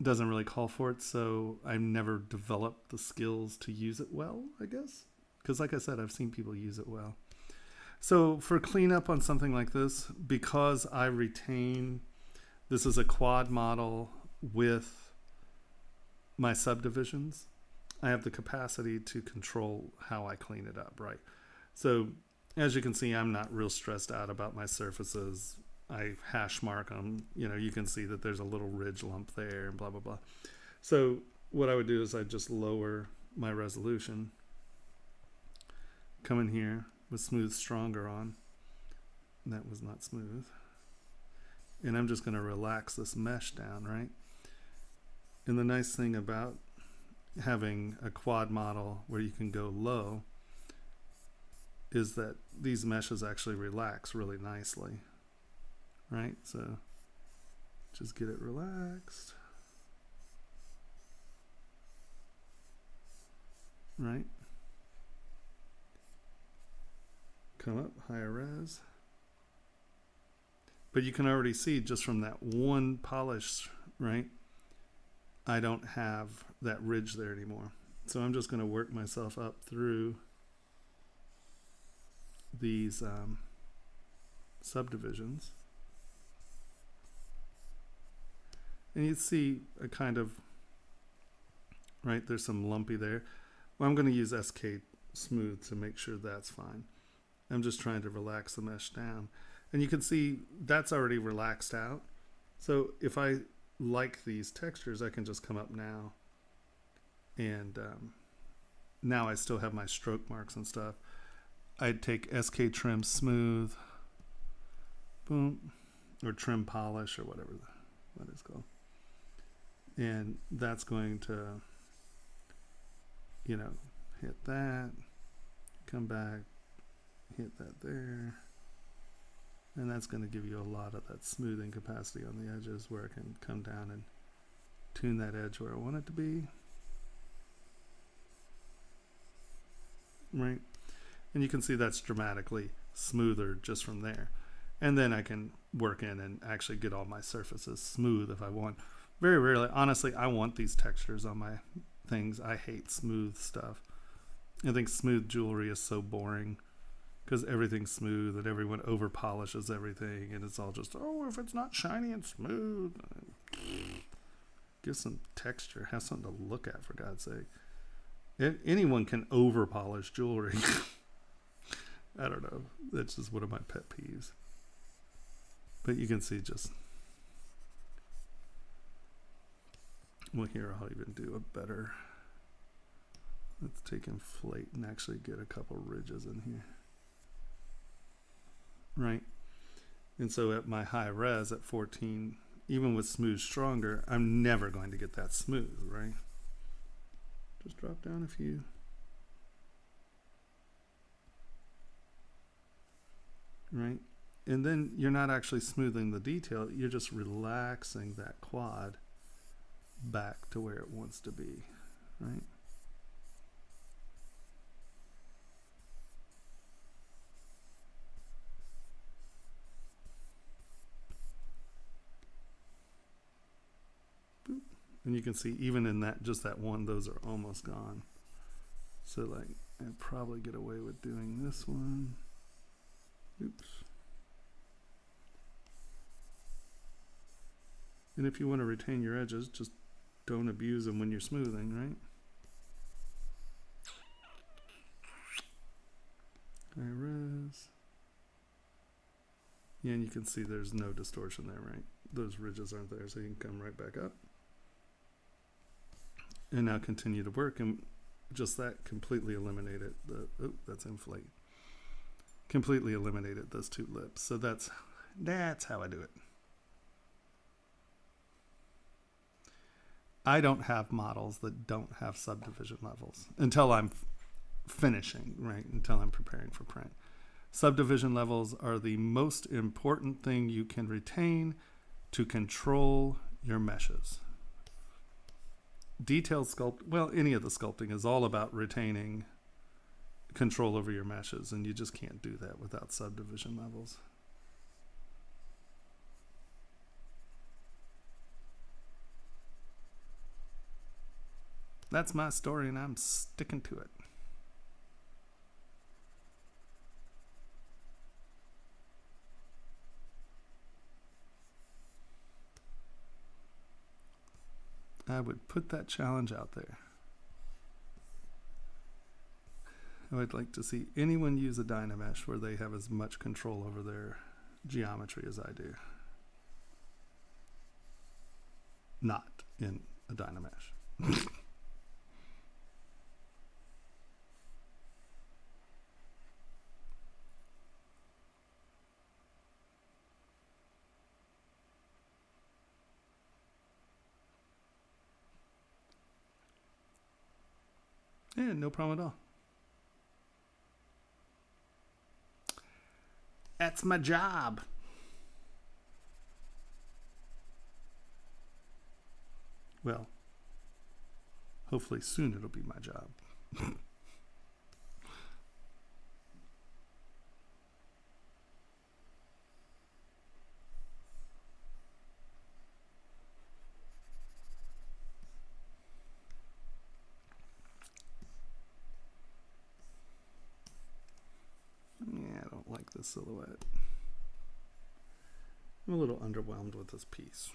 doesn't really call for it, so I've never developed the skills to use it well, I guess. Because like I said, I've seen people use it well. So for cleanup on something like this, because I retain, this is a quad model with my subdivisions, I have the capacity to control how I clean it up, right? So as you can see, I'm not real stressed out about my surfaces. I hash mark them. You know, you can see that there's a little ridge lump there and blah, blah, blah. So what I would do is I'd just lower my resolution. Come in here with Smooth Stronger on. That was not smooth. And I'm just going to relax this mesh down, right? And the nice thing about having a quad model where you can go low is that these meshes actually relax really nicely, right? So just get it relaxed, right? Come up, higher res. But you can already see just from that one polish, right? I don't have that ridge there anymore. So I'm just going to work myself up through these subdivisions. And you see a kind of, right, there's some lumpy there. Well, I'm going to use SK Smooth to make sure that's fine. I'm just trying to relax the mesh down. And you can see that's already relaxed out. So if I like these textures, I can just come up now. And now I still have my stroke marks and stuff. I'd take SK Trim Smooth, boom, or Trim Polish or whatever that is called. And that's going to, you know, hit that, come back, hit that there. And that's going to give you a lot of that smoothing capacity on the edges where I can come down and tune that edge where I want it to be. Right? And you can see that's dramatically smoother just from there. And then I can work in and actually get all my surfaces smooth if I want. Very rarely, honestly, I want these textures on my things. I hate smooth stuff. I think smooth jewelry is so boring because everything's smooth and everyone over polishes everything and it's all just, oh, if it's not shiny and smooth, give some texture, have something to look at, for God's sake. Anyone can over polish jewelry. I don't know, that's just one of my pet peeves. But you can see just, well, here I'll even do a better, let's take Inflate and actually get a couple ridges in here. Right? And so at my high res at 14, even with Smooth Stronger, I'm never going to get that smooth, right? Just drop down a few. Right? And then you're not actually smoothing the detail, you're just relaxing that quad back to where it wants to be, right? Boop. And you can see even in that, just that one, those are almost gone. So like, I'd probably get away with doing this one. Oops. And if you want to retain your edges, just don't abuse them when you're smoothing, right? High res. Yeah, and you can see there's no distortion there, right? Those ridges aren't there, so you can come right back up. And now continue to work, and just that completely eliminated the, oh, that's inflate. Completely eliminated those two lips. So that's how I do it. I don't have models that don't have subdivision levels until I'm finishing, right? Until I'm preparing for print. Subdivision levels are the most important thing you can retain to control your meshes. Detailed sculpt, well, any of the sculpting is all about retaining control over your meshes, and you just can't do that without subdivision levels. That's my story, and I'm sticking to it. I would put that challenge out there. I would like to see anyone use a Dynamesh where they have as much control over their geometry as I do. Not in a Dynamesh. Yeah, no problem at all. That's my job. Well, hopefully soon it'll be my job. Yeah, I don't like this silhouette. I'm a little underwhelmed with this piece.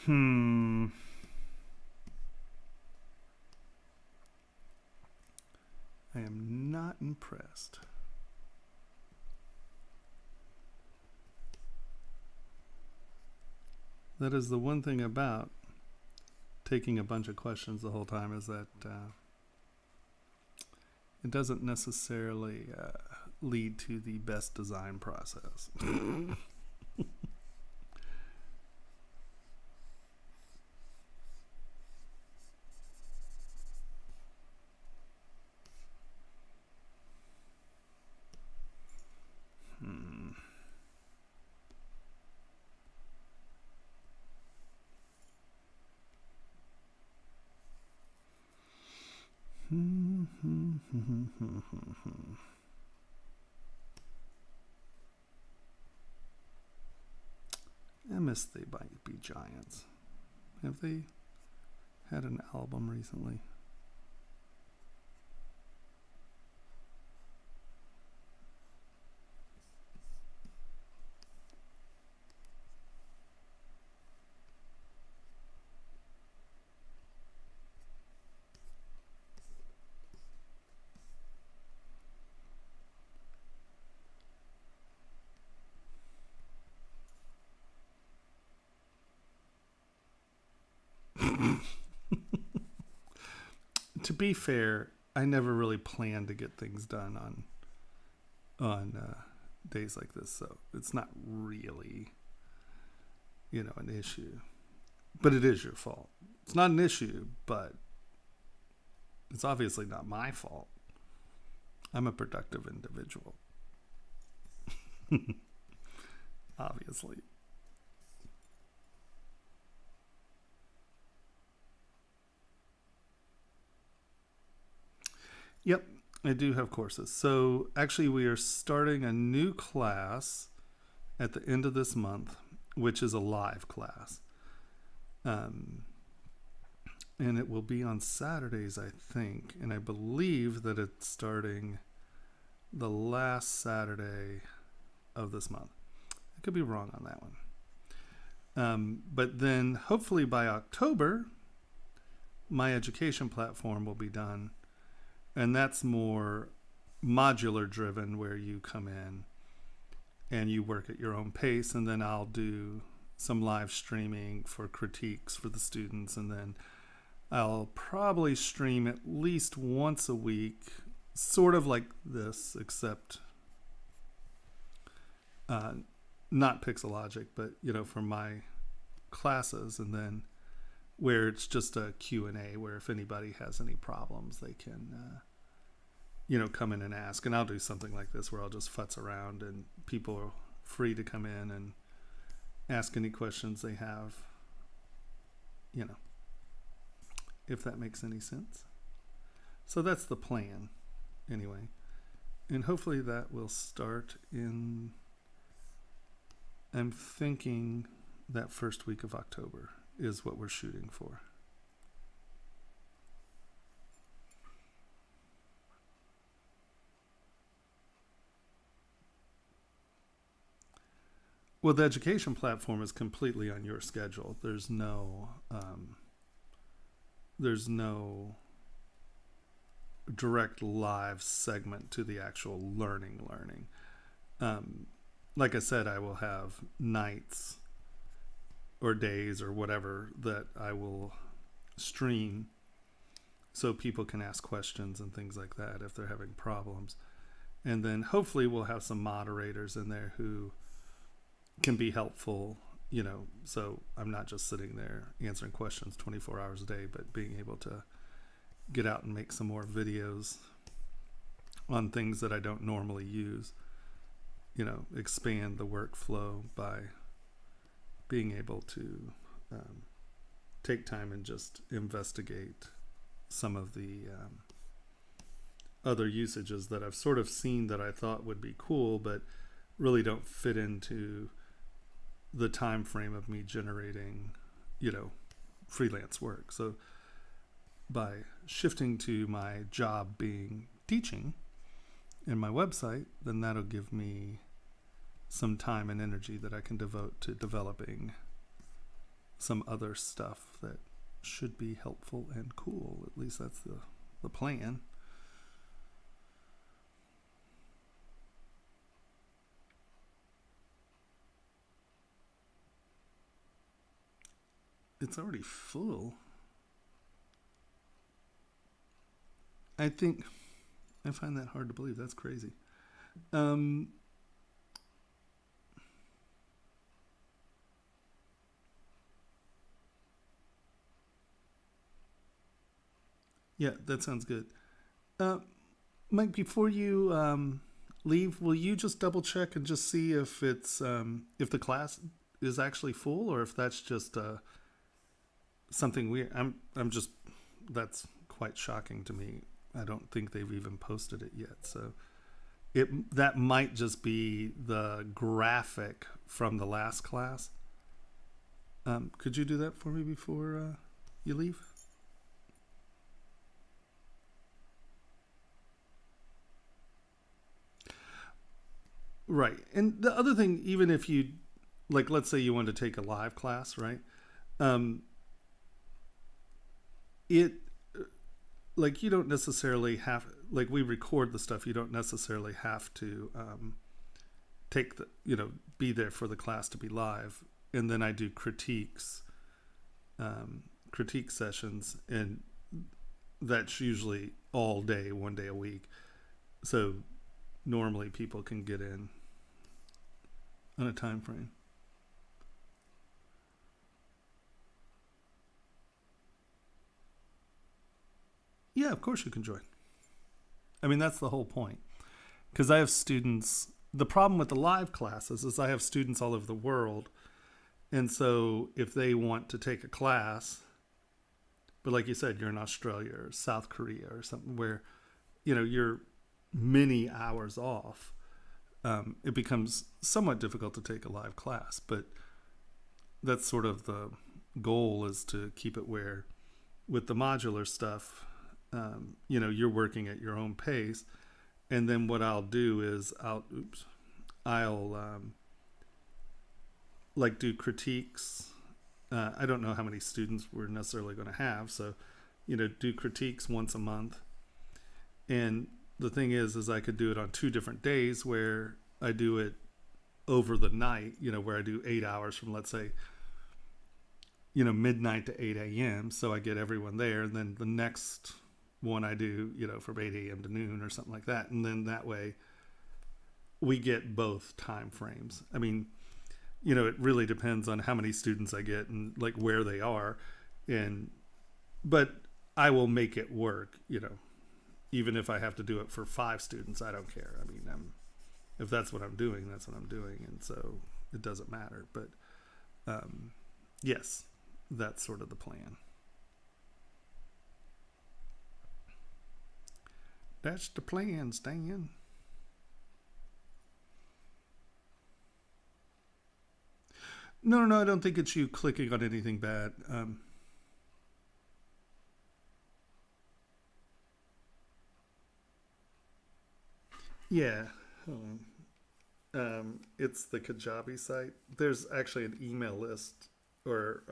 I am not impressed. That is the one thing about taking a bunch of questions the whole time, is that it doesn't necessarily lead to the best design process. I miss They Might Be Giants. Have they had an album recently? To be fair, I never really planned to get things done on days like this, so it's not really, an issue. But it is your fault. It's not an issue, but It's obviously not my fault. I'm a productive individual. Obviously. Yep, I do have courses. So actually, we are starting a new class at the end of this month, which is a live class. And it will be on Saturdays, I think. And I believe that it's starting the last Saturday of this month. I could be wrong on that one. But then hopefully by October, my education platform will be done. And that's more modular driven, where you come in and you work at your own pace. And then I'll do some live streaming for critiques for the students. And then I'll probably stream at least once a week, sort of like this, except not Pixologic, but, for my classes. And then where it's just a Q&A, where if anybody has any problems, they can, come in and ask. And I'll do something like this where I'll just futz around and people are free to come in and ask any questions they have, if that makes any sense. So that's the plan, anyway. And hopefully that will start I'm thinking that first week of October is what we're shooting for. Well, the education platform is completely on your schedule. There's no direct live segment to the actual learning. Like I said, I will have nights or days or whatever that I will stream so people can ask questions and things like that if they're having problems. And then hopefully we'll have some moderators in there who can be helpful, so I'm not just sitting there answering questions 24 hours a day, but being able to get out and make some more videos on things that I don't normally use, expand the workflow by being able to take time and just investigate some of the other usages that I've sort of seen that I thought would be cool, but really don't fit into the time frame of me generating, freelance work. So by shifting to my job being teaching and my website, then that'll give me some time and energy that I can devote to developing some other stuff that should be helpful and cool. At least that's the plan. It's already full. I find that hard to believe. That's crazy. Yeah, that sounds good. Mike, before you leave, will you just double check and just see if it's if the class is actually full, or if that's just something weird? That's quite shocking to me. I don't think they've even posted it yet. So that might just be the graphic from the last class. Could you do that for me before you leave? Right. And the other thing, even if you, let's say you want to take a live class, right? You don't necessarily have, we record the stuff. You don't necessarily have to be there for the class to be live. And then I do critique sessions, and that's usually all day, one day a week. So normally people can get in on a time frame. Yeah, of course you can join. I mean, that's the whole point. Because I have students, the problem with the live classes is I have students all over the world. And so if they want to take a class, but like you said, you're in Australia or South Korea or something where, you're many hours off, it becomes somewhat difficult to take a live class. But that's sort of the goal, is to keep it where with the modular stuff, you're working at your own pace. And then what I'll do is I'll like do critiques. I don't know how many students we're necessarily going to have. So, do critiques once a month. And the thing is I could do it on 2 different days where I do it over the night, where I do 8 hours from, let's say, midnight to 8 a.m. So I get everyone there. And then the next one I do, from 8 a.m. to noon or something like that. And then that way we get both time frames. I mean, it really depends on how many students I get and like where they are. But I will make it work, even if I have to do it for 5 students, I don't care. I mean, if that's what I'm doing, that's what I'm doing. And so it doesn't matter. But yes, that's sort of the plan. That's the plan, Stan. No, I don't think it's you clicking on anything bad. Yeah, hold on. It's the Kajabi site. There's actually an email list, or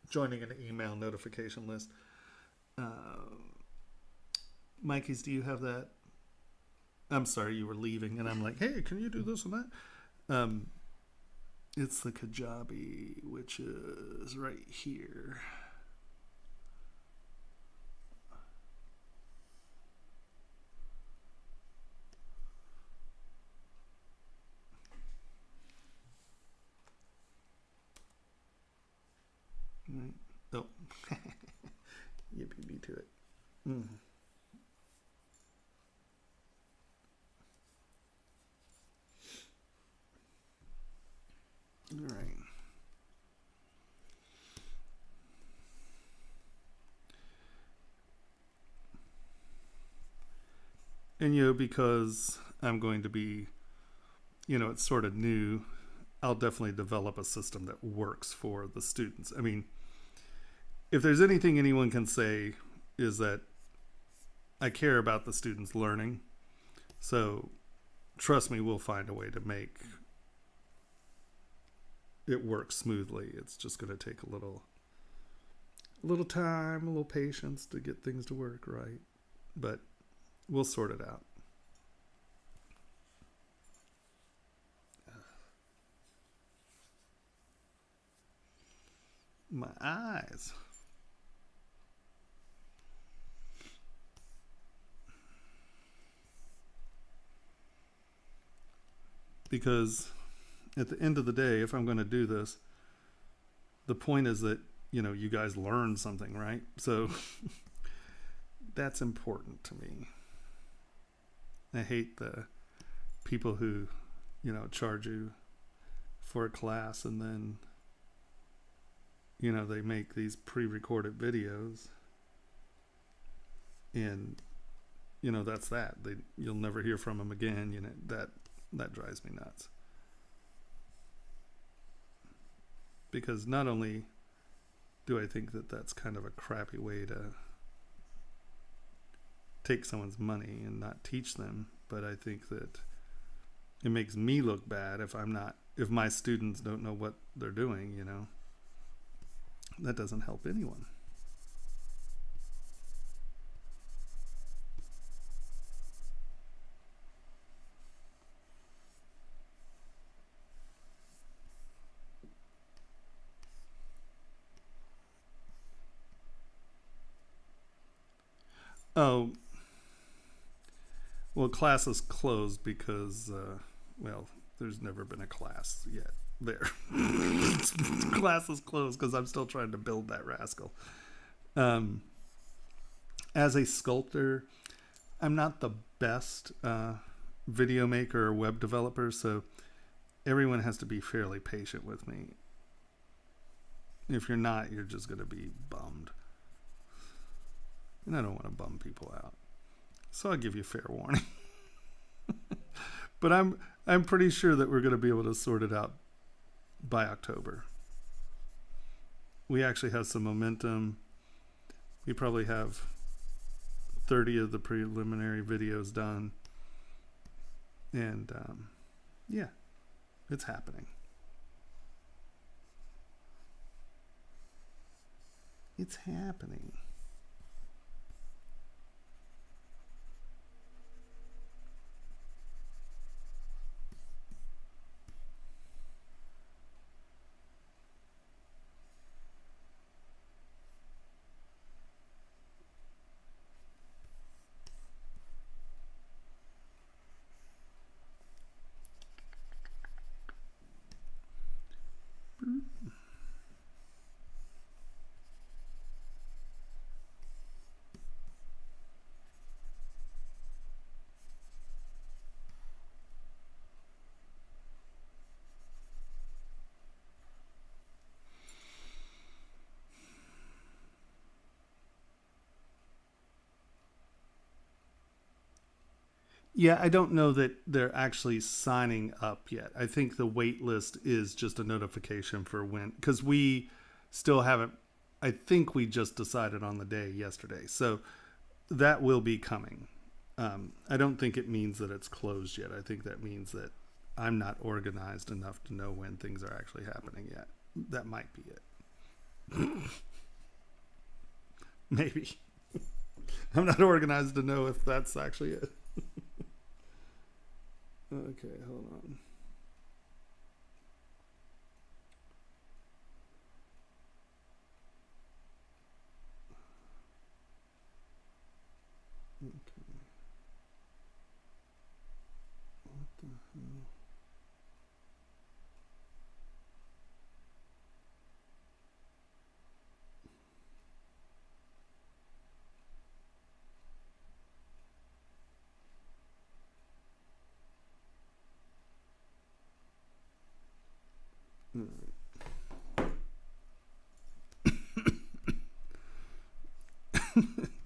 joining an email notification list. Mikey's, do you have that? I'm sorry, you were leaving, and I'm like, hey, can you do this and that? It's the Kajabi, which is right here. Right. Oh, you beat me to it. All right. And because I'm going to be, it's sort of new, I'll definitely develop a system that works for the students. I mean, if there's anything anyone can say, is that I care about the students learning. So trust me, we'll find a way to make it work smoothly. It's just going to take a little time, a little patience to get things to work right. But we'll sort it out. My eyes. Because at the end of the day, if I'm going to do this, the point is that, you guys learn something, right? So that's important to me. I hate the people who, charge you for a class and then, they make these pre-recorded videos and, that's that. You'll never hear from them again. That drives me nuts. Because not only do I think that that's kind of a crappy way to take someone's money and not teach them, but I think that it makes me look bad if my students don't know what they're doing, That doesn't help anyone. Oh, well, class is closed because, there's never been a class yet there. Class is closed because I'm still trying to build that rascal. as a sculptor, I'm not the best video maker or web developer, so everyone has to be fairly patient with me. If you're not, you're just going to be bummed. And I don't want to bum people out. So I'll give you fair warning. But I'm pretty sure that we're going to be able to sort it out by October. We actually have some momentum. We probably have 30 of the preliminary videos done. And yeah, it's happening. It's happening. Yeah, I don't know that they're actually signing up yet. I think the wait list is just a notification for when, because we still haven't, I think we just decided on the day yesterday. So that will be coming. I don't think it means that it's closed yet. I think that means that I'm not organized enough to know when things are actually happening yet. That might be it. Maybe. I'm not organized to know if that's actually it. Okay, hold on. Okay. What the hell?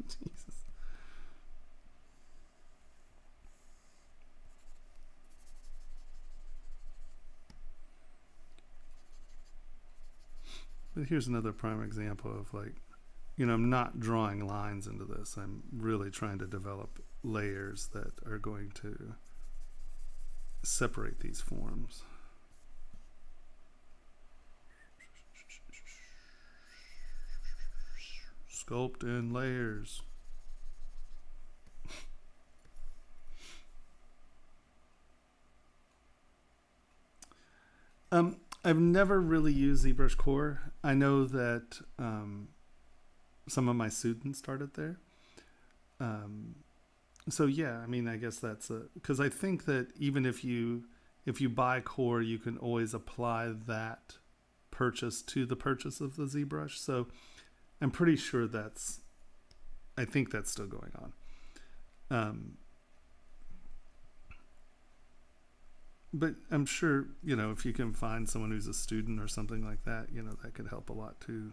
Jesus. But here's another prime example of, like, I'm not drawing lines into this. I'm really trying to develop layers that are going to separate these forms. Sculpt in layers. I've never really used ZBrush Core. I know that some of my students started there. So yeah, I mean, I guess that's because I think that even if you buy Core, you can always apply that purchase to the purchase of the ZBrush. So I'm pretty sure I think that's still going on. But I'm sure, if you can find someone who's a student or something like that, that could help a lot too.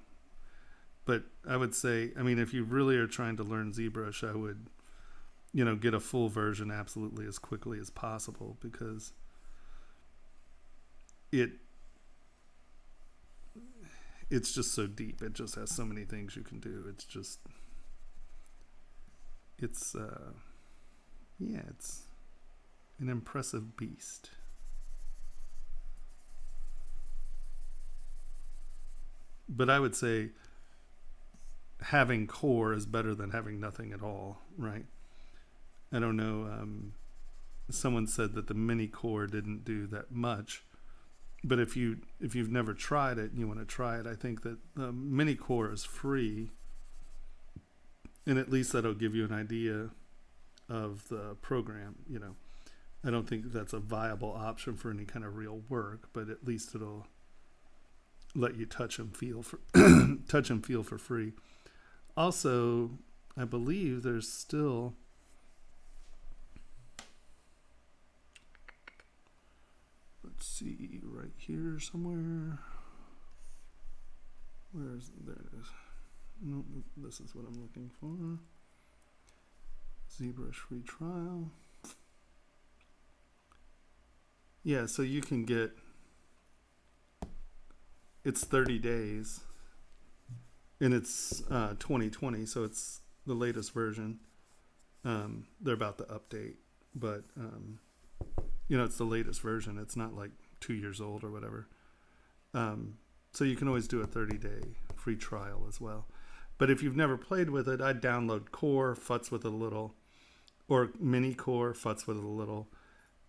But I would say, I mean, if you really are trying to learn ZBrush, I would, get a full version absolutely as quickly as possible, because it's just so deep. It just has so many things you can do. It's an impressive beast. But I would say having Core is better than having nothing at all, right? I don't know. Someone said that the mini Core didn't do that much. But if you've never tried it and you want to try it, I think that the mini Core is free, and at least that'll give you an idea of the program. I don't think that's a viable option for any kind of real work, but at least it'll let you touch and feel for free. Also, I believe there's still, let's see, right here somewhere. There it is. No, this is what I'm looking for. ZBrush free trial. Yeah, so you can get, it's 30 days, and it's 2020, so it's the latest version. They're about to update, but it's the latest version. It's not like 2 years old or whatever. So you can always do a 30-day free trial as well. But if you've never played with it, I'd download Core, futz with it a little, or Mini Core, futz with it a little,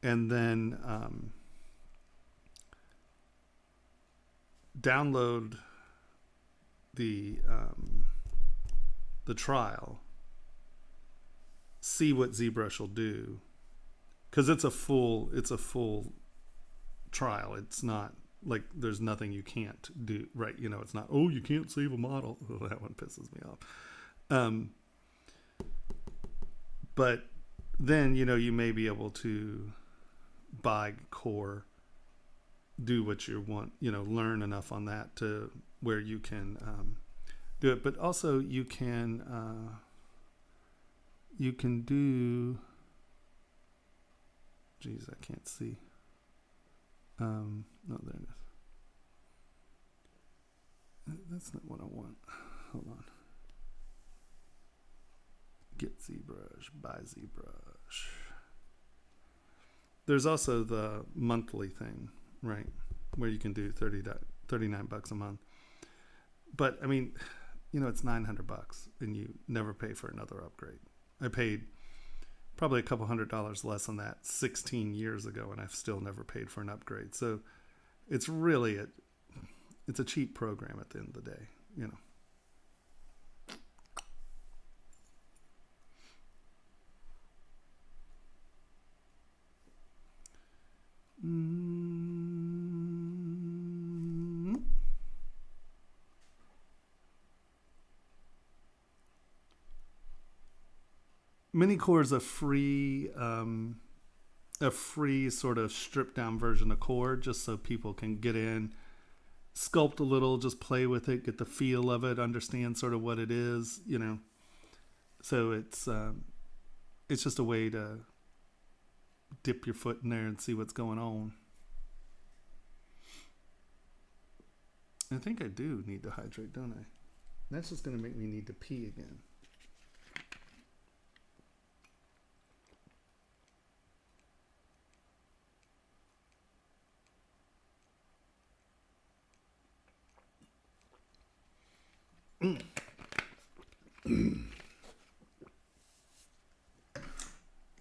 and then download the trial. See what ZBrush will do, because it's a full trial. It's not like there's nothing you can't do, right? It's not, oh, you can't save a model. Oh, that one pisses me off. But then, you may be able to buy Core, do what you want, learn enough on that to where you can do it. But also you can do, geez, I can't see. No, there it is. That's not what I want. Hold on. Get ZBrush, buy ZBrush. There's also the monthly thing, right? Where you can do $39 a month. But I mean, it's $900 and you never pay for another upgrade. I paid probably a couple $100 less than that 16 years ago, and I've still never paid for an upgrade. So it's really it's a cheap program at the end of the day, Minicore is a free sort of stripped down version of Core, just so people can get in, sculpt a little, just play with it, get the feel of it, understand sort of what it is, So it's just a way to dip your foot in there and see what's going on. I think I do need to hydrate, don't I? That's just going to make me need to pee again.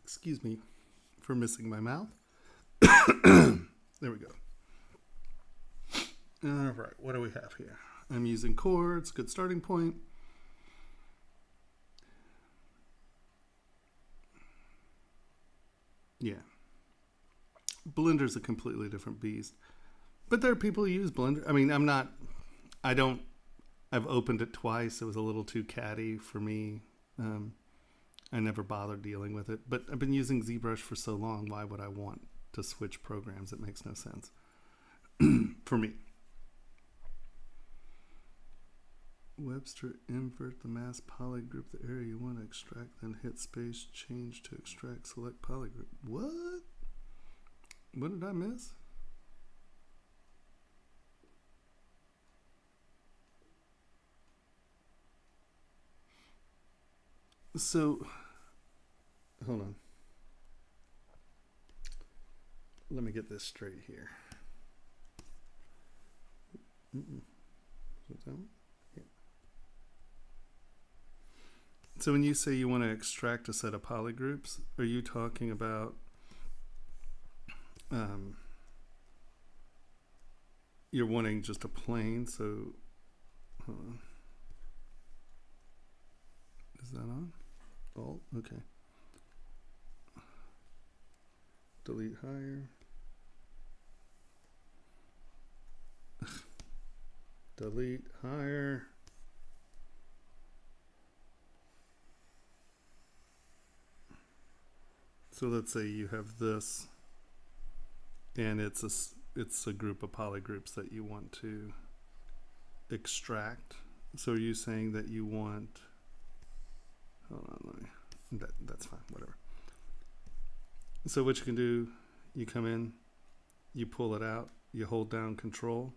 Excuse me for missing my mouth. There we go. All right, what do we have here? I'm using Core. It's a good starting point. Yeah. Blender's a completely different beast. But there are people who use Blender. I mean, I've opened it twice. It was a little too catty for me. I never bothered dealing with it. But I've been using ZBrush for so long. Why would I want to switch programs? It makes no sense for me. Webster, invert the mask poly group, the area you want to extract, then hit space, change to extract, select poly group. What? What did I miss? So, hold on. Let me get this straight here. Is that one? Yeah. So when you say you want to extract a set of polygroups, are you talking about you're wanting just a plane? So, hold on. Is that on? Alt, okay. Delete higher. Delete higher. So let's say you have this, and it's a group of polygroups that you want to extract. So are you saying that you want, hold on, that's fine, whatever. So what you can do, you come in, you pull it out, you hold down Control,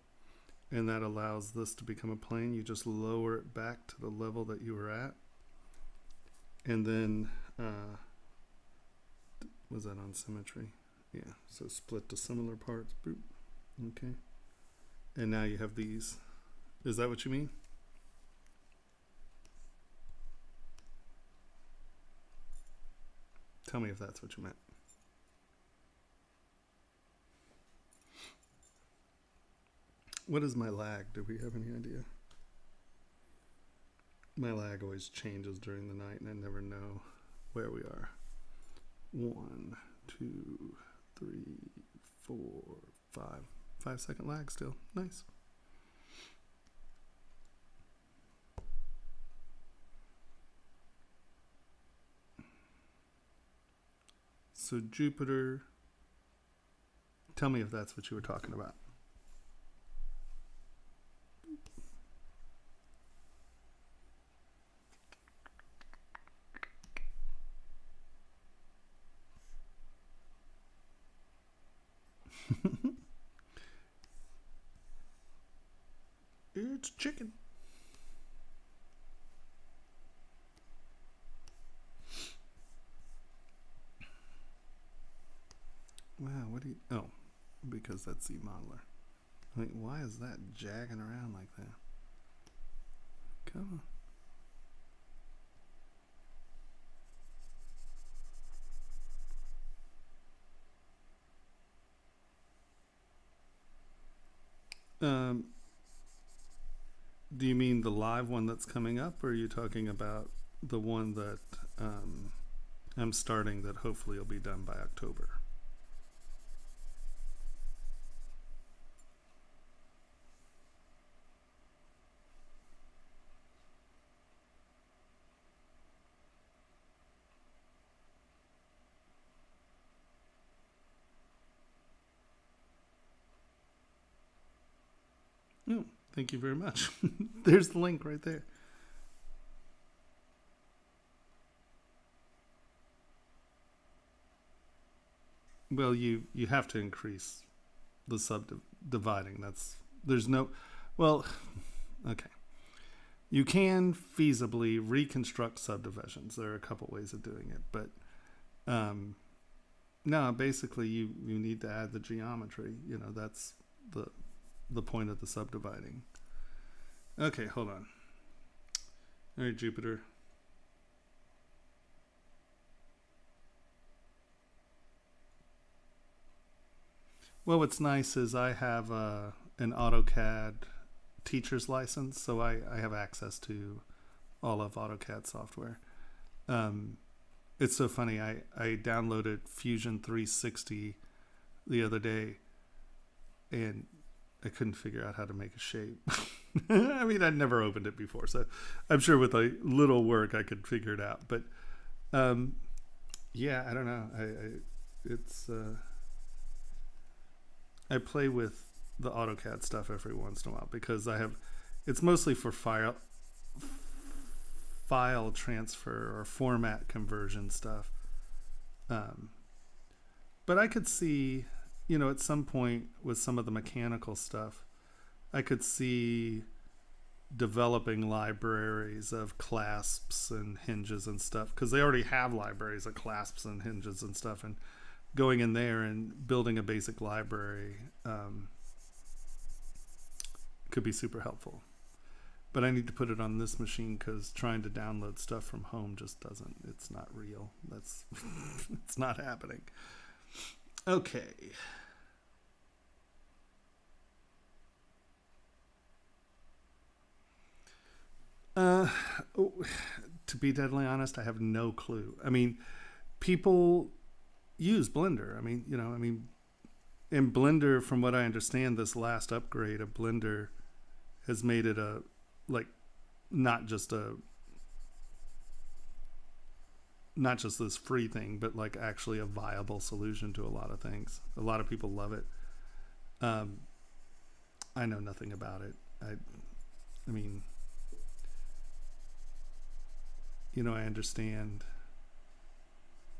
and that allows this to become a plane. You just lower it back to the level that you were at, and then was that on symmetry? Yeah, so split to similar parts. Boop. Okay, and now you have these. Is that what you mean? Tell me if that's what you meant. What is my lag? Do we have any idea? My lag always changes during the night and I never know where we are. 1, 2, 3, 4, 5. 5-second lag still. Nice. So Jupiter, tell me if that's what you were talking about. It's chicken. Wow, what do you, oh, because that's the modeler. I mean, why is that jagging around like that? Come on. Do you mean the live one that's coming up, or are you talking about the one that I'm starting that hopefully will be done by October? Oh, thank you very much. There's the link right there. Well, you have to increase the subdividing. There's no, well, okay. You can feasibly reconstruct subdivisions. There are a couple ways of doing it, but no, basically you need to add the geometry. You know, that's the point of the subdividing. Okay, hold on. All right, Jupiter. Well, what's nice is I have an AutoCAD teacher's license, so I have access to all of AutoCAD software. It's so funny. I downloaded Fusion 360 the other day, and I couldn't figure out how to make a shape. I mean, I'd never opened it before, so I'm sure with a little work I could figure it out. But yeah, I don't know. I play with the AutoCAD stuff every once in a while because it's mostly for file transfer or format conversion stuff. But I could see, you know, at some point with some of the mechanical stuff, I could see developing libraries of clasps and hinges and stuff, because they already have libraries of clasps and hinges and stuff, and going in there and building a basic library could be super helpful. But I need to put it on this machine because trying to download stuff from home just doesn't, it's not real. That's it's not happening. Okay. To be deadly honest, I have no clue. I mean, people use Blender. I mean, in Blender, from what I understand, this last upgrade of Blender has made it not not just this free thing, but like actually a viable solution to a lot of things. A lot of people love it. I know nothing about it. I mean, I understand,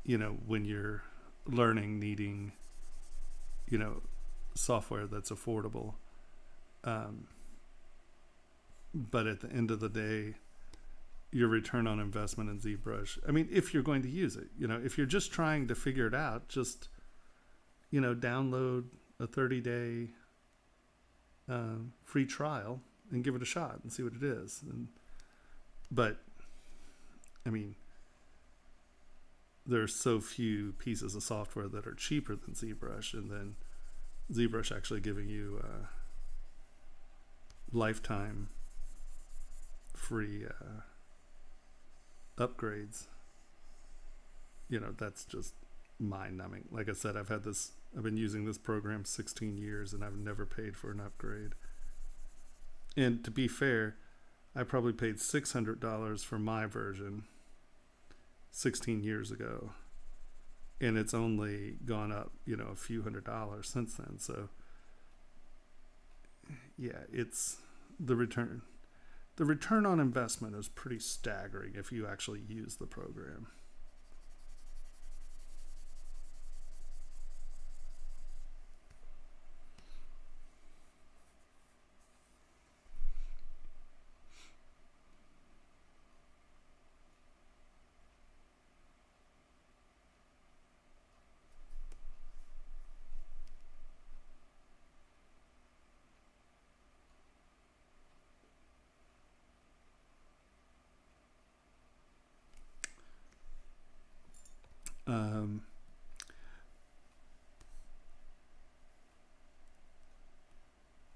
when you're learning, needing, software that's affordable. But at the end of the day, your return on investment in ZBrush, I mean, if you're going to use it, if you're just trying to figure it out, just, download a 30-day free trial and give it a shot and see what it is. But I mean, there's so few pieces of software that are cheaper than ZBrush, and then ZBrush actually giving you lifetime free upgrades. That's just mind-numbing. Like I said, I've been using this program 16 years and I've never paid for an upgrade. And to be fair, I probably paid $600 for my version 16 years ago, and it's only gone up, a few $100s since then. So yeah, it's the return on investment is pretty staggering if you actually use the program.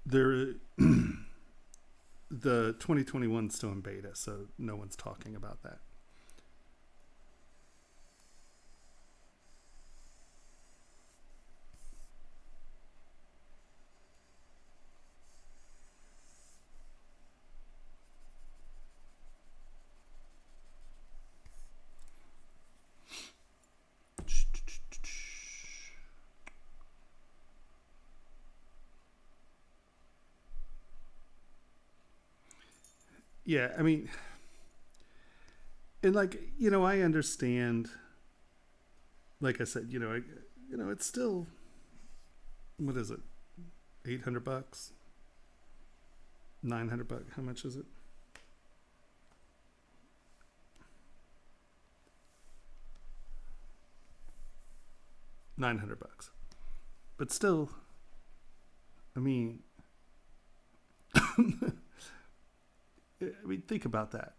There, the 2021 is still in beta, so no one's talking about that. Yeah, I mean, and like, I understand, like I said, it's still, what is it? $800, $900. How much is it? $900. But still, I mean, think about that.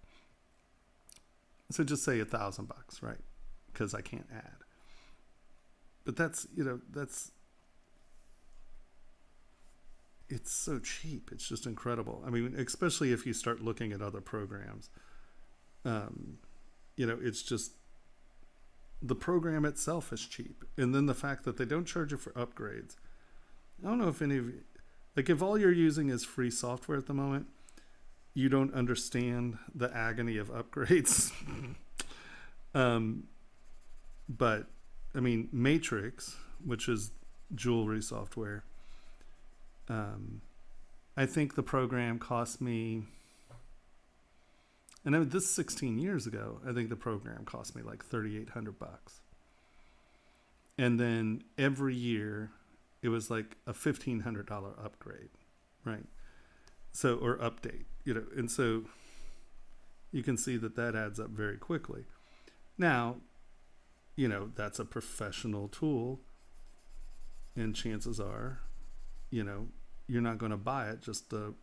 So just say $1,000, right? Because I can't add. But that's it's so cheap. It's just incredible. I mean, especially if you start looking at other programs. It's just the program itself is cheap, and then the fact that they don't charge you for upgrades. I don't know if any of you, like, if all you're using is free software at the moment, you don't understand the agony of upgrades. But I mean, Matrix, which is jewelry software, I think the program cost me, and this is 16 years ago, I think the program cost me like $3,800. And then every year it was like a $1,500 upgrade, right? So, or update, and so you can see that adds up very quickly. Now, that's a professional tool, and chances are, you're not going to buy it just to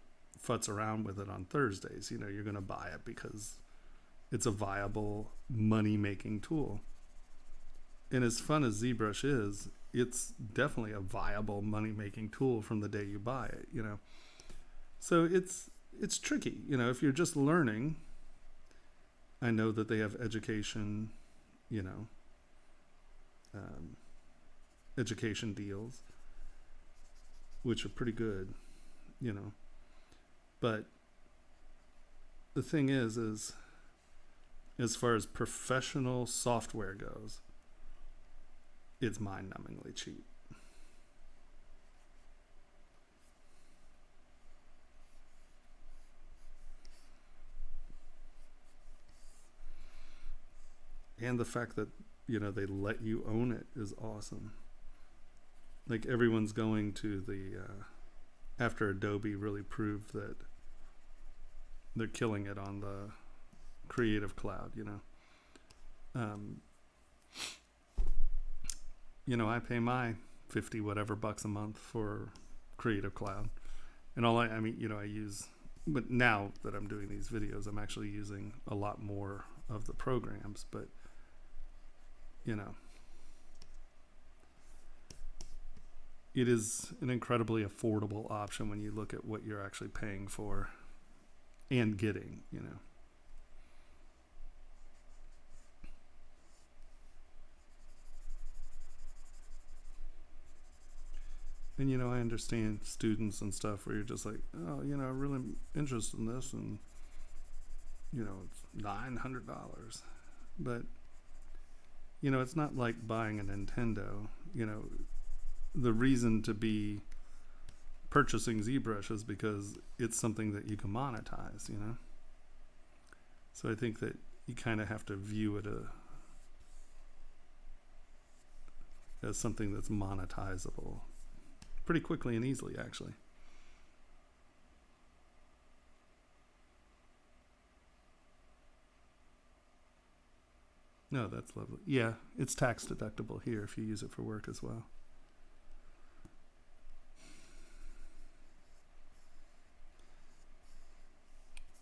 futz around with it on Thursdays. You're going to buy it because it's a viable money-making tool. And as fun as ZBrush is, it's definitely a viable money-making tool from the day you buy it, So it's tricky, if you're just learning. I know that they have education, education deals, which are pretty good, But the thing is as far as professional software goes, it's mind-numbingly cheap. And the fact that, they let you own it is awesome. Like, everyone's going to the, after Adobe really proved that they're killing it on the Creative Cloud, I pay my 50 whatever bucks a month for Creative Cloud. And I use, but now that I'm doing these videos, I'm actually using a lot more of the programs, but it is an incredibly affordable option when you look at what you're actually paying for and getting, And, I understand students and stuff where you're just like, oh, I'm really interested in this, and, it's $900. But, it's not like buying a Nintendo. The reason to be purchasing ZBrush is because it's something that you can monetize, So I think that you kind of have to view it as something that's monetizable pretty quickly and easily, actually. No, that's lovely. Yeah, it's tax deductible here if you use it for work as well.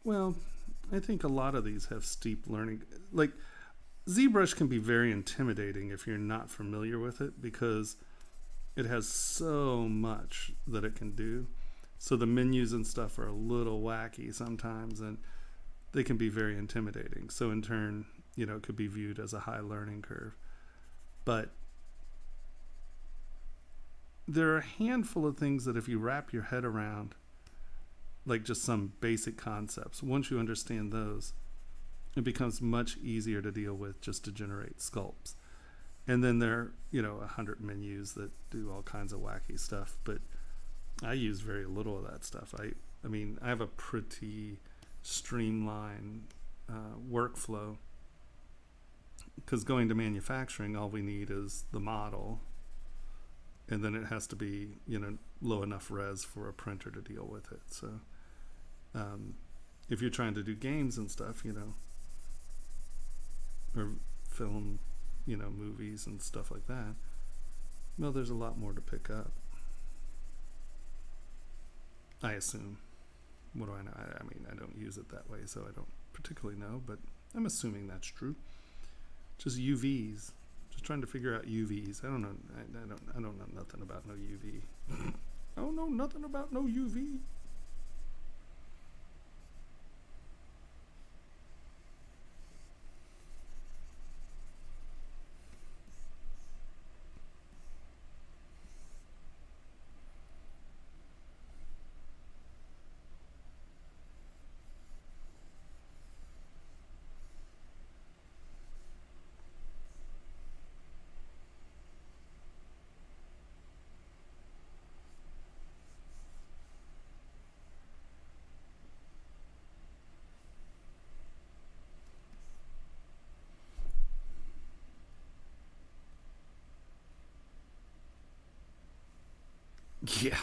Well, I think a lot of these have steep learning. Like, ZBrush can be very intimidating if you're not familiar with it, because it has so much that it can do. So the menus and stuff are a little wacky sometimes, and they can be very intimidating. So in turn, it could be viewed as a high learning curve. But there are a handful of things that if you wrap your head around, like just some basic concepts, once you understand those, it becomes much easier to deal with just to generate sculpts. And then there are, 100 menus that do all kinds of wacky stuff, but I use very little of that stuff. I have a pretty streamlined workflow, because going to manufacturing, all we need is the model, and then it has to be, low enough res for a printer to deal with it. So if you're trying to do games and stuff, or film, movies and stuff like that, well, there's a lot more to pick up, I assume. What do I know? I don't use it that way, so I don't particularly know, but I'm assuming that's true. Just UVs. Just trying to figure out UVs. I don't know. I don't know nothing about no UV. I don't know nothing about no UV. Yeah.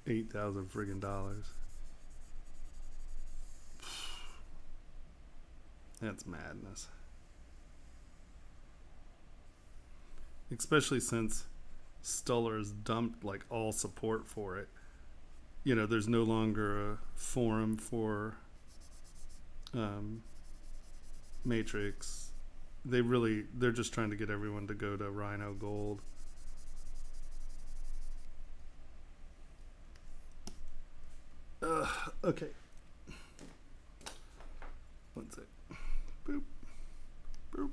$8,000 friggin' dollars. That's madness. Especially since Stuller's dumped like all support for it. There's no longer a forum for Matrix. They're just trying to get everyone to go to Rhino Gold. Okay. One sec. Boop. Boop.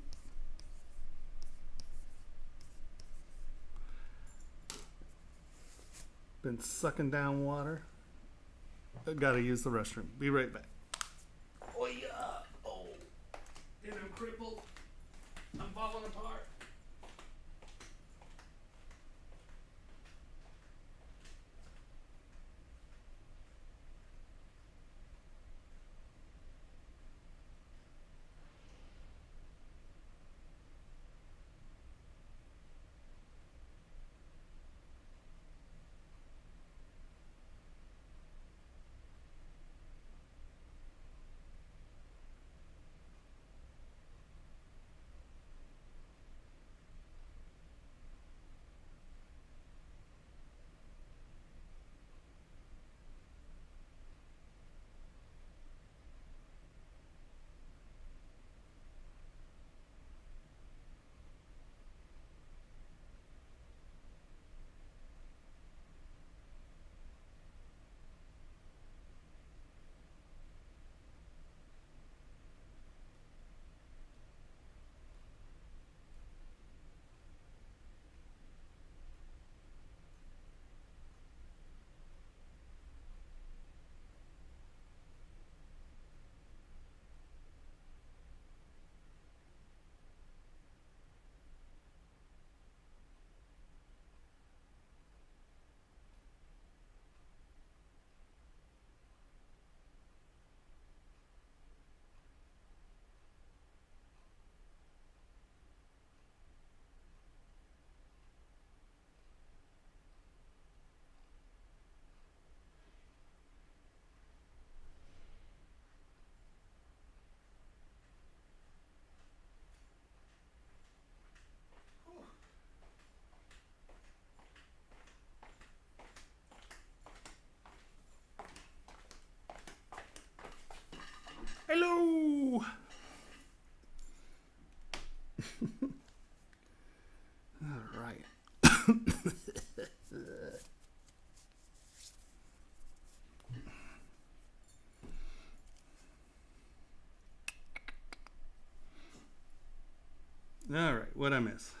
Been sucking down water. I gotta use the restroom. Be right back. Oi. crippled. I'm falling apart. Hello. All right. All right, what'd I miss?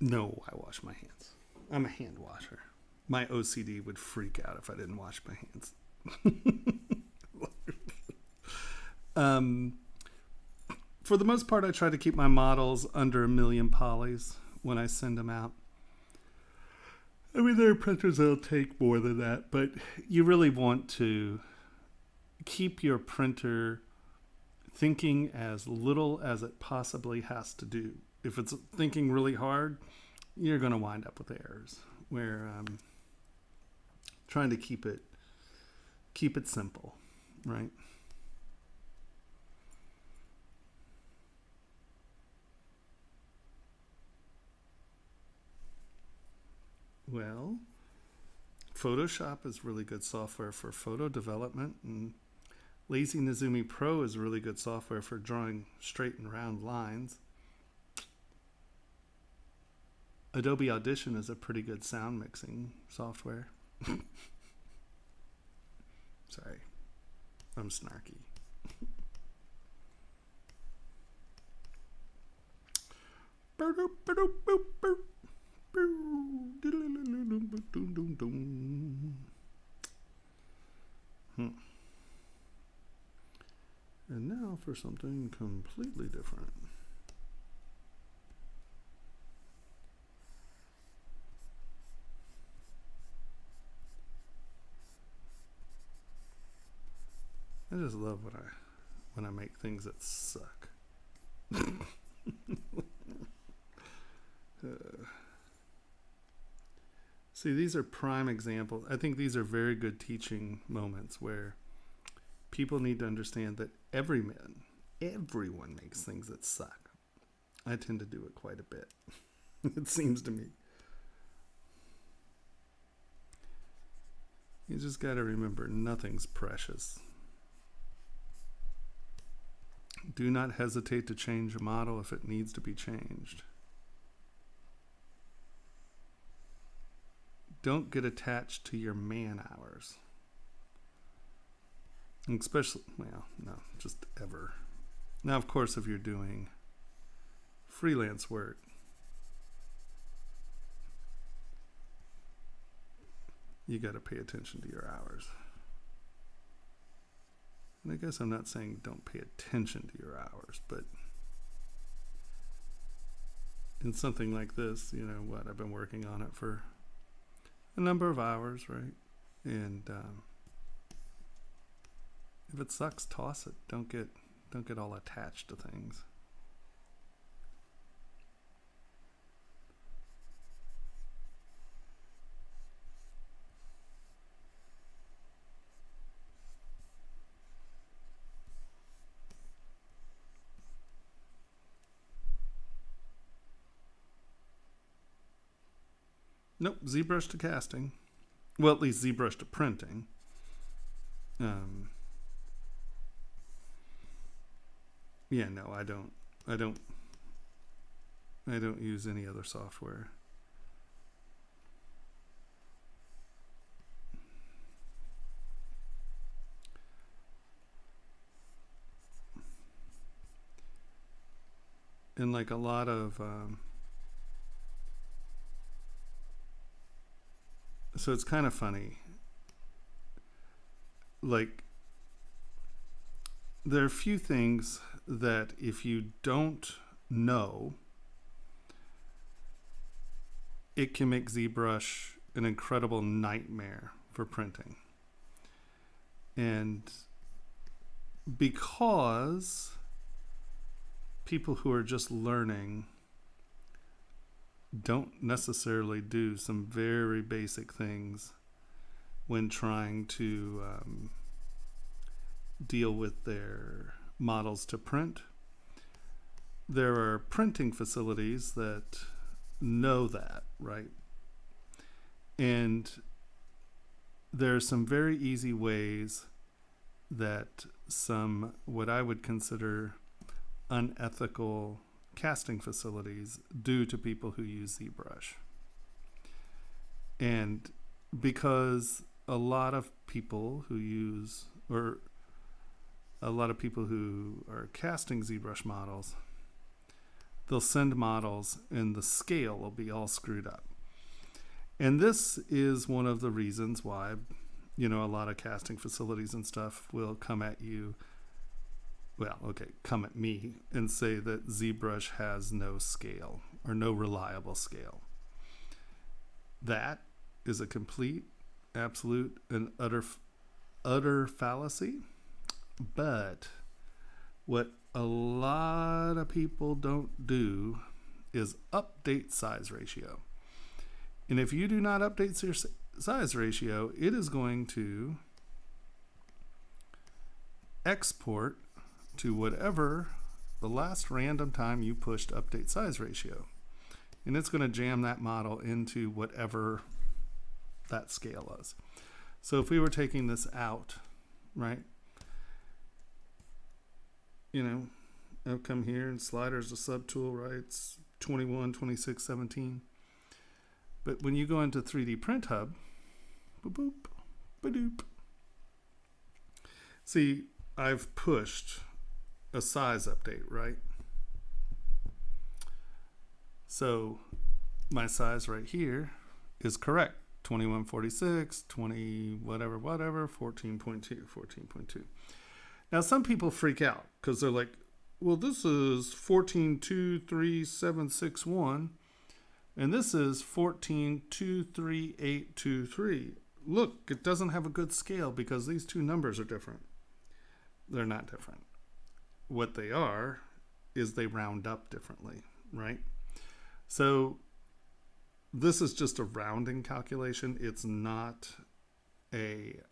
No, I wash my hands. I'm a hand washer. My OCD would freak out if I didn't wash my hands. For the most part, I try to keep my models under 1 million polys when I send them out. I mean, there are printers that'll take more than that, but you really want to keep your printer thinking as little as it possibly has to do. If it's thinking really hard, you're going to wind up with errors. Where trying to keep it simple, right? Well, Photoshop is really good software for photo development, and Lazy Nezumi Pro is really good software for drawing straight and round lines. Adobe Audition is a pretty good sound mixing software. Sorry, I'm snarky. And now for something completely different. I just love when I make things that suck. See, these are prime examples. I think these are very good teaching moments where people need to understand that everyone makes things that suck. I tend to do it quite a bit. It seems to me. You just got to remember, nothing's precious. Do not hesitate to change a model if it needs to be changed. Don't get attached to your man hours. Especially, well, no, just ever. Now, of course, if you're doing freelance work, you got to pay attention to your hours. And I guess I'm not saying don't pay attention to your hours, but in something like this, you know what, I've been working on it for a number of hours, right? And if it sucks, toss it. Don't get all attached to things. Nope, ZBrush to casting. Well, at least ZBrush to printing. Yeah, no, I don't use any other software. And like a lot of so it's kind of funny. Like, there are a few things that if you don't know, it can make ZBrush an incredible nightmare for printing. And because people who are just learning don't necessarily do some very basic things when trying to deal with their models to print. There are printing facilities that know that, right? And there are some very easy ways that some, what I would consider unethical casting facilities do to people who use ZBrush. And because a lot of people who use, or a lot of people who are casting ZBrush models, they'll send models and the scale will be all screwed up. And this is one of the reasons why, you know, a lot of casting facilities and stuff will come at you, well, okay, come at me and say that ZBrush has no scale or no reliable scale. That is a complete, absolute, and utter fallacy. But what a lot of people don't do is update size ratio. And if you do not update your size ratio, it is going to export to whatever the last random time you pushed update size ratio. And it's going to jam that model into whatever that scale is. So if we were taking this out, right? You know, I've come here and sliders a subtool, right? It's 21, 26, 17. But when you go into 3D Print Hub, boop, boop, ba-doop. See, I've pushed a size update, right? So my size right here is correct. 2146, 20, whatever, 14.2, 14.2. Now some people freak out because they're like, well, this is 14.23761 and this is 14.23823. Look, it doesn't have a good scale because these two numbers are different. They're not different. What they are is they round up differently, right? So this is just a rounding calculation. It's not a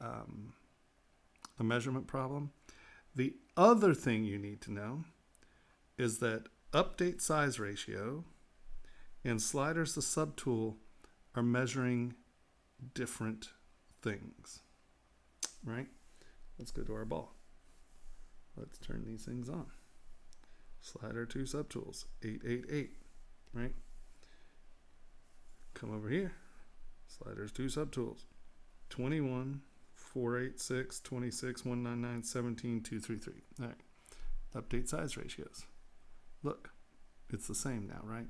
measurement problem. The other thing you need to know is that update size ratio and sliders the subtool are measuring different things, right? Let's go to our ball. Let's turn these things on. Slider 2 subtools, 888, right? Come over here. Sliders 2 subtools, 21, 486, 26, 199, 17, 233. All right. Update size ratios. Look, It's the same now, right?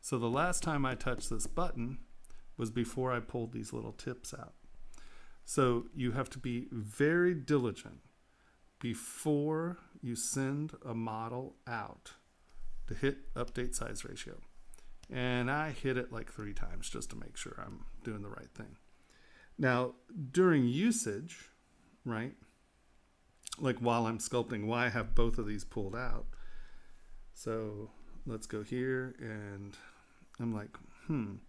So the last time I touched this button was before I pulled these little tips out. So you have to be very diligent before you send a model out to hit update size ratio. And I hit it like 3 times just to make sure I'm doing the right thing. Now, during usage, right, like while I'm sculpting, why I have both of these pulled out. So let's go here, and I'm like, I'm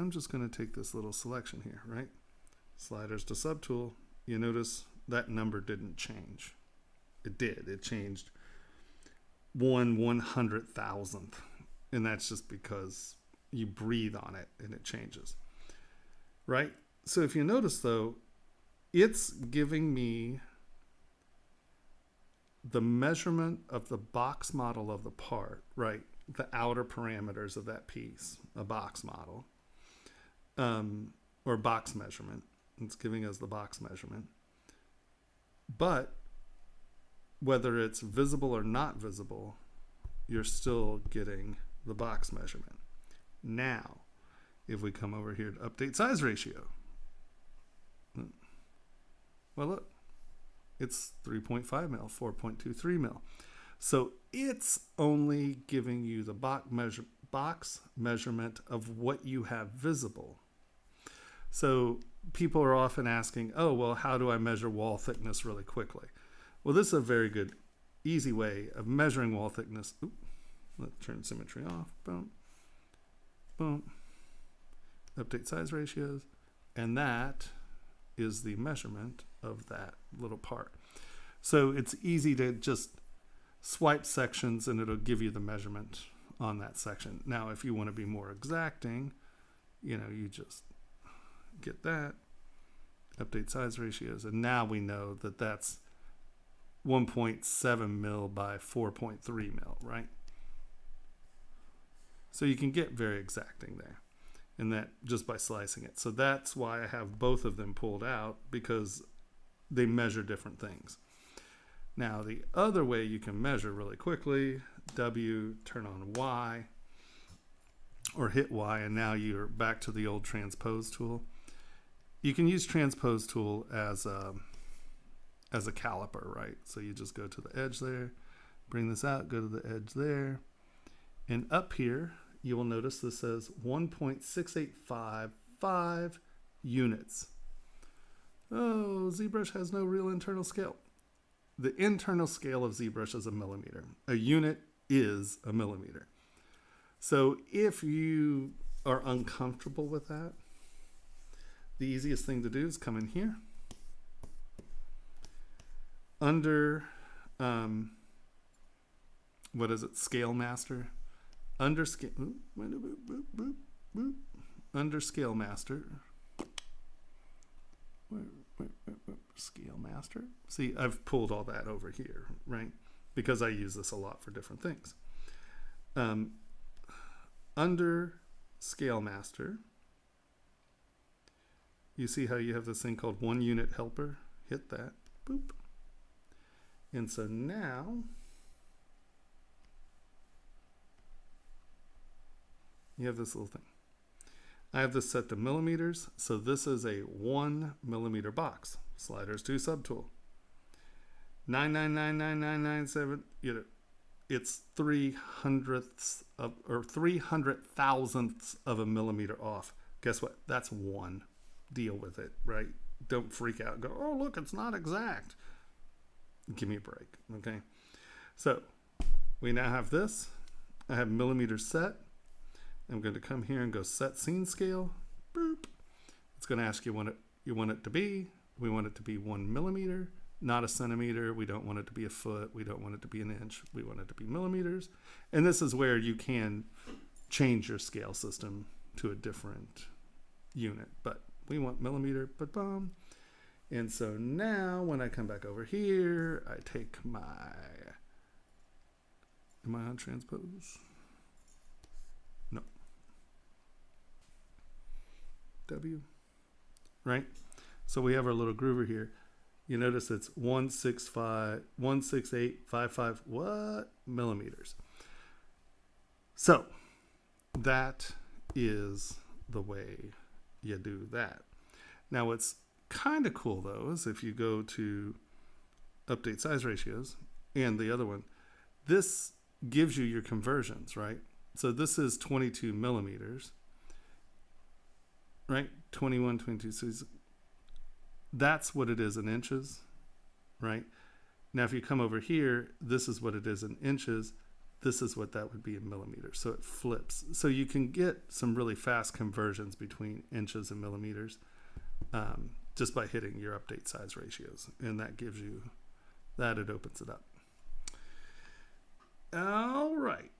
just going to take this little selection here, right? Sliders to subtool. You notice that number didn't change. It did. It changed 1/100,000th. And that's just because you breathe on it and it changes, right? So if you notice, though, it's giving me the measurement of the box model of the part, right? The outer parameters of that piece, a box model, or box measurement. It's giving us the box measurement. But whether it's visible or not visible, you're still getting the box measurement. Now, if we come over here to update size ratio, well, look, it's 3.5 mil, 4.23 mil. So it's only giving you the box measurement of what you have visible. So people are often asking, oh, well, how do I measure wall thickness really quickly? Well, this is a very good, easy way of measuring wall thickness. Oops, let's turn symmetry off. Boom. Boom. Update size ratios. And that is the measurement of that little part. So it's easy to just swipe sections and it'll give you the measurement on that section. Now, if you want to be more exacting, you just get that, update size ratios, and now we know that that's 1.7 mil by 4.3 mil, right? So you can get very exacting there, and that just by slicing it. So that's why I have both of them pulled out, because they measure different things. Now, the other way you can measure really quickly, W, turn on Y, or hit Y, and now you're back to the old transpose tool. You can use transpose tool as a caliper, right? So you just go to the edge there, bring this out, go to the edge there, and up here you will notice this says 1.6855 units. Oh, ZBrush has no real internal scale. The internal scale of ZBrush is a millimeter. A unit is a millimeter. So if you are uncomfortable with that, the easiest thing to do is come in here. Under, Scale Master. Under Scale Master. Scale Master. See, I've pulled all that over here, right? Because I use this a lot for different things. Under Scale Master, you see how you have this thing called 1 unit helper? Hit that. Boop. And so now you have this little thing. I have this set to millimeters, so this is a 1 millimeter box. Sliders to subtool. 9999997. It's 300,000ths of a millimeter off. Guess what? That's 1. Deal with it, right? Don't freak out and go, oh, look, it's not exact. Give me a break, okay? So we now have this. I have millimeters set. I'm going to come here and go set scene scale. Boop. It's going to ask you what you want it to be. We want it to be 1 millimeter, not a centimeter. We don't want it to be a foot. We don't want it to be an inch. We want it to be millimeters. And this is where you can change your scale system to a different unit. But we want millimeter, but boom. And so now when I come back over here, I take my, am I on transpose? No. W, right? So we have our little groover here. You notice it's 16855 what? Millimeters. So that is the way you do that. Now what's kind of cool though is if you go to update size ratios and the other one, this gives you your conversions, right? So this is 22 millimeters, right? 21, 22. So that's what it is in inches, right? Now, if you come over here, this is what it is in inches. This is what that would be in millimeters. So it flips. So you can get some really fast conversions between inches and millimeters just by hitting your update size ratios. And that gives you that, it opens it up. All right.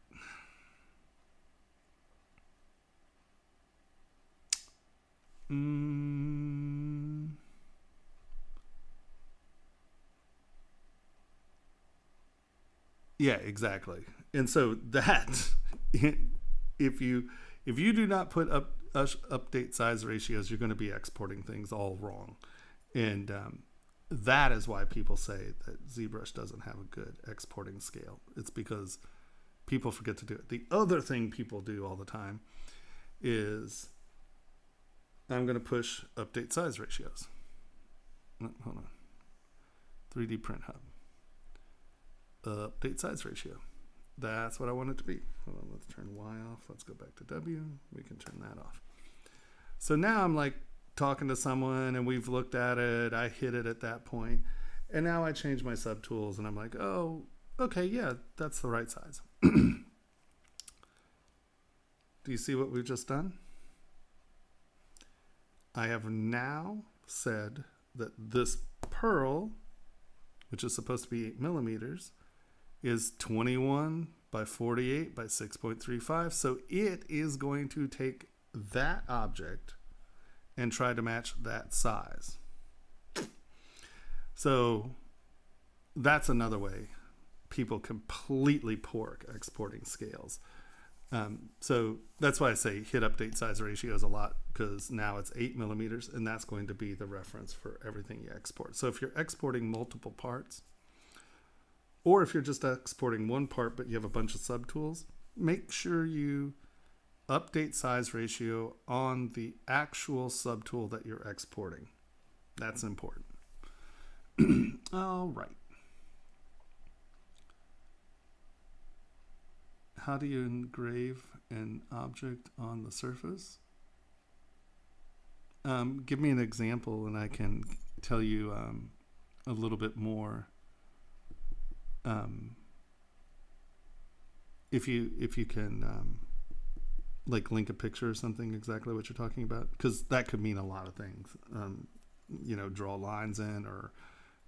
Yeah, exactly. And so that if you do not put up update size ratios, you're going to be exporting things all wrong. And that is why people say that ZBrush doesn't have a good exporting scale. It's because people forget to do it. The other thing people do all the time is I'm going to push update size ratios. Hold on. 3D Print Hub. Update size ratio. That's what I want it to be. Hold on, let's turn Y off. Let's go back to W. We can turn that off. So now I'm like talking to someone and we've looked at it. I hit it at that point. And now I change my subtools and I'm like, oh, okay, yeah, that's the right size. Do you see what we've just done? I have now said that this pearl, which is supposed to be 8 millimeters, is 21 by 48 by 6.35. So it is going to take that object and try to match that size. So that's another way people completely pork exporting scales. So that's why I say hit update size ratios a lot, because now it's 8 millimeters and that's going to be the reference for everything you export. So if you're exporting multiple parts, or if you're just exporting one part but you have a bunch of subtools, make sure you update size ratio on the actual subtool that you're exporting. That's important. All right. How do you engrave an object on the surface? Give me an example and I can tell you a little bit more. If you can like link a picture or something, exactly what you're talking about, because that could mean a lot of things. You know, draw lines in, or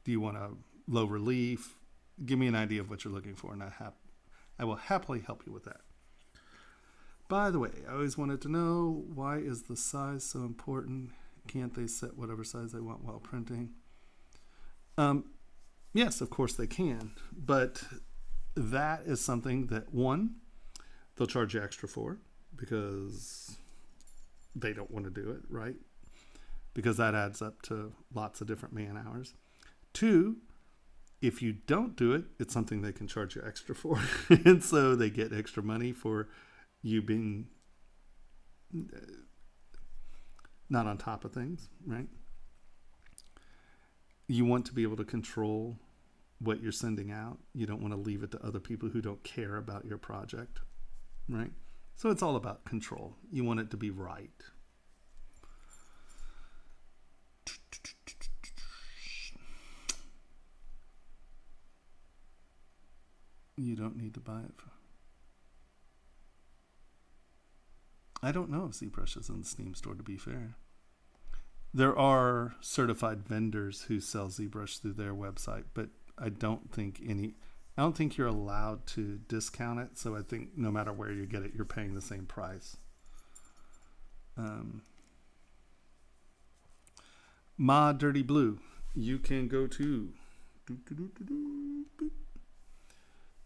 do you want a low relief? Give me an idea of what you're looking for, and I will happily help you with that. By the way, I always wanted to know, why is the size so important? Can't they set whatever size they want while printing? Yes, of course they can, but that is something that, one, they'll charge you extra for because they don't want to do it, right? Because that adds up to lots of different man hours. Two, if you don't do it, it's something they can charge you extra for. And so they get extra money for you being not on top of things, right? You want to be able to control what you're sending out. You don't want to leave it to other people who don't care about your project, right? So it's all about control. You want it to be right. You don't need to buy it. I don't know if ZBrush is in the Steam store, to be fair. There are certified vendors who sell ZBrush through their website, but I don't think you're allowed to discount it. So I think no matter where you get it, you're paying the same price. Ma Dirty Blue, you can go to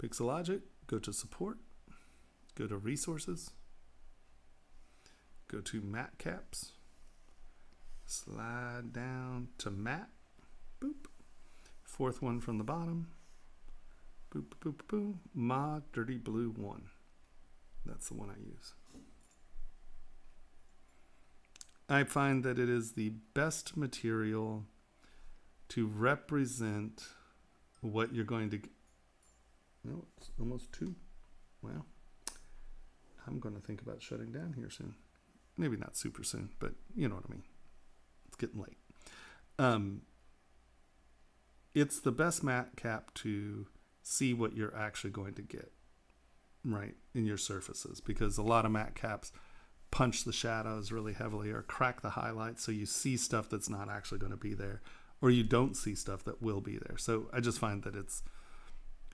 Pixologic, go to support, go to resources, go to matte caps, slide down to matte, boop, fourth one from the bottom, boop, boop, boop, boop, Ma Dirty Blue 1. That's the one I use. I find that it is the best material to represent what you're going to. No, it's almost 2. Wow. I'm going to think about shutting down here soon. Maybe not super soon, but you know what I mean. It's getting late. It's the best matte cap to see what you're actually going to get, right, in your surfaces, because a lot of matte caps punch the shadows really heavily or crack the highlights, so you see stuff that's not actually going to be there, or you don't see stuff that will be there. So I just find that it's,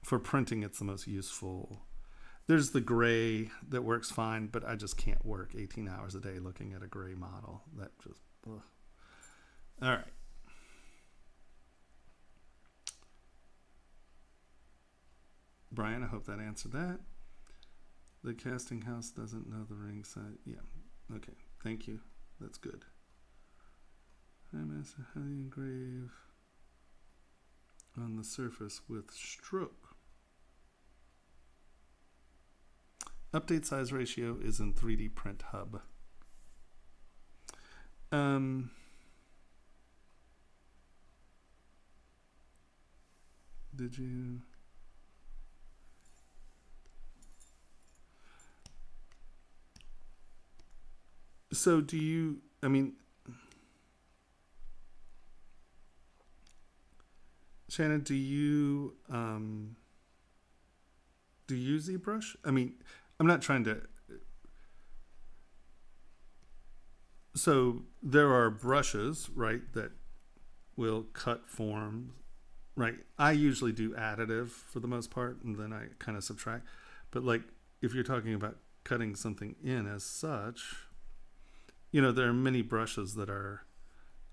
for printing, it's the most useful. There's the gray that works fine, but I just can't work 18 hours a day looking at a gray model. That just, ugh. All right. Brian, I hope that answered that. The casting house doesn't know the ring size. Yeah. Okay. Thank you. That's good. Hi, Master. How do you engrave on the surface with stroke? Update size ratio is in 3D Print Hub. Did you? So do you, I mean, Shannon, do you ZBrush? I mean, I'm not trying to. So there are brushes, right, that will cut forms, right? I usually do additive for the most part, and then I kind of subtract. But like, if you're talking about cutting something in as such, you know, there are many brushes that are,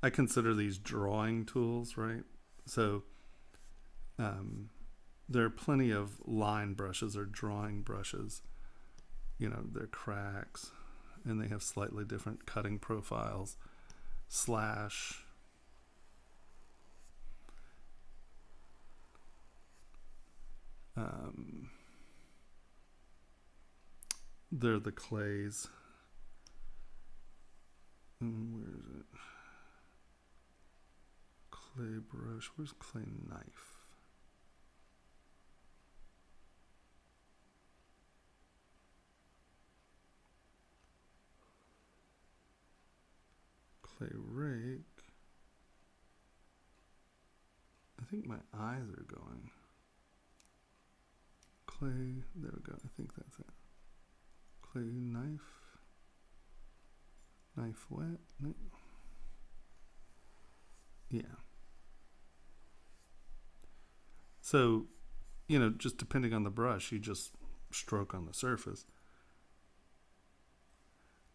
I consider these drawing tools, right? So there are plenty of line brushes or drawing brushes. You know, they're cracks, and they have slightly different cutting profiles. Slash. They're the clays. Where is it? Clay brush. Where's clay knife? Clay rake. I think my eyes are going. Clay, there we go. I think that's it. Clay knife. Knife wet. Yeah. So, you know, just depending on the brush, you just stroke on the surface.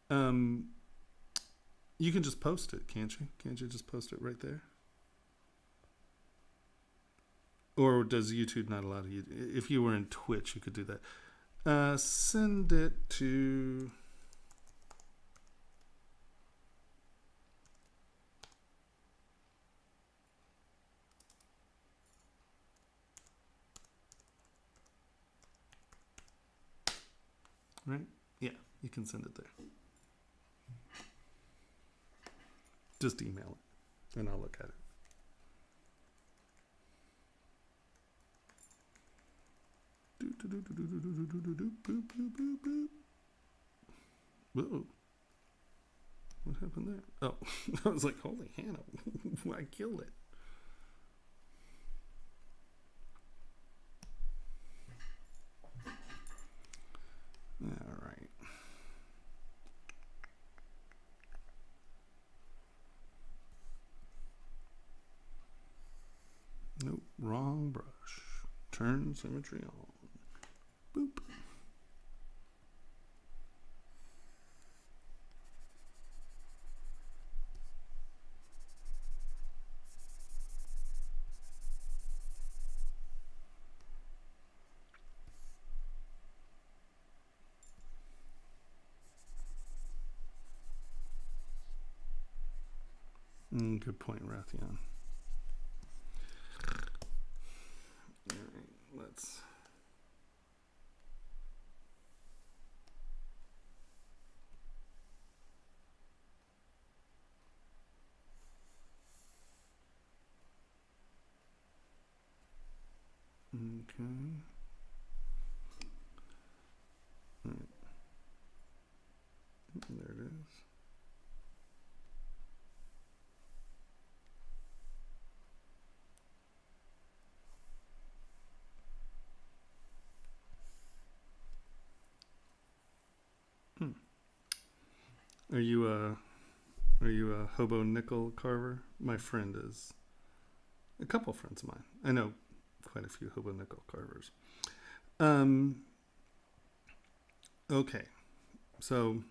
You can just post it, can't you? Can't you just post it right there? Or does YouTube not allow you? If you were in Twitch, you could do that. Send it to. Right? Yeah, you can send it there. Just email it, and I'll look at it. Whoa. What happened there? Oh, I was like, holy Hannah, I killed it. All right. Nope, wrong brush. Turn symmetry on. Boop. Good point, Rathion. All right, let's. Okay. All right. There it is. Are you a hobo nickel carver? My friend is. A couple friends of mine. I know quite a few hobo nickel carvers. Okay, so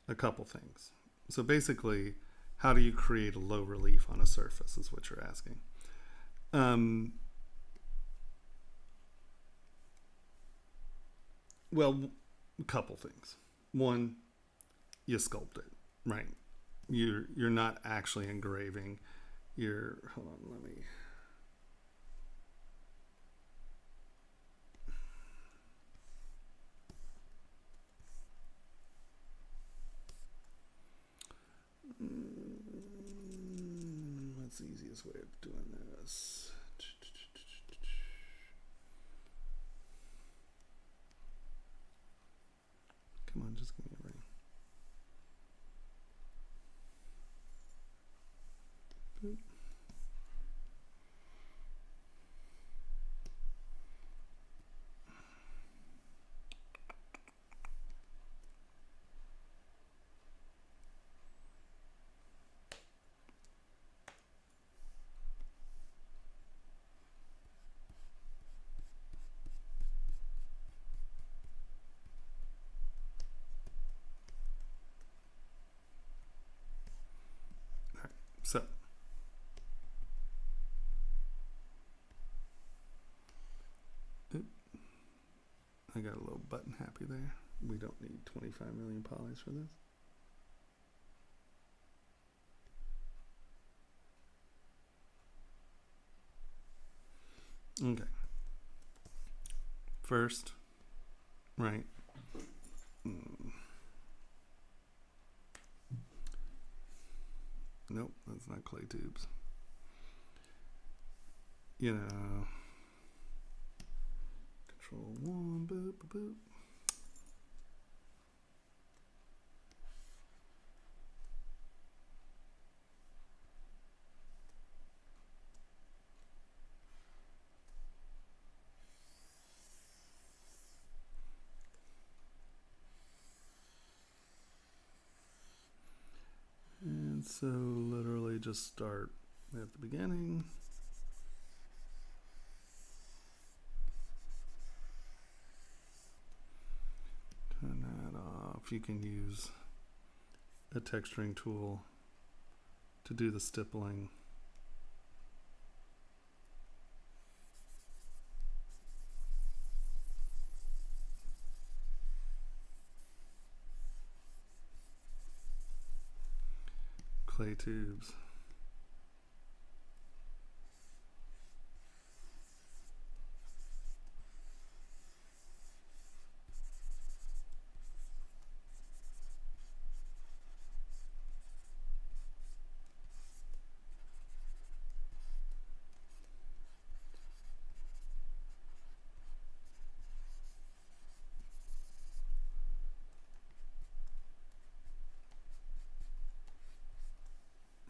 a couple things. So basically, how do you create a low relief on a surface is what you're asking. Well, a couple things. One, you sculpt it, right? You're not actually engraving. Hold on, let me. What's the easiest way of doing this? Come on, just give me a ring. Boop. So, I got a little button happy there. We don't need 25 million polys for this. Okay. First, right. Nope, that's not clay tubes. You know, Control 1, boop, boop, boop. And so literally just start at the beginning. Turn that off. You can use a texturing tool to do the stippling. Clay tubes.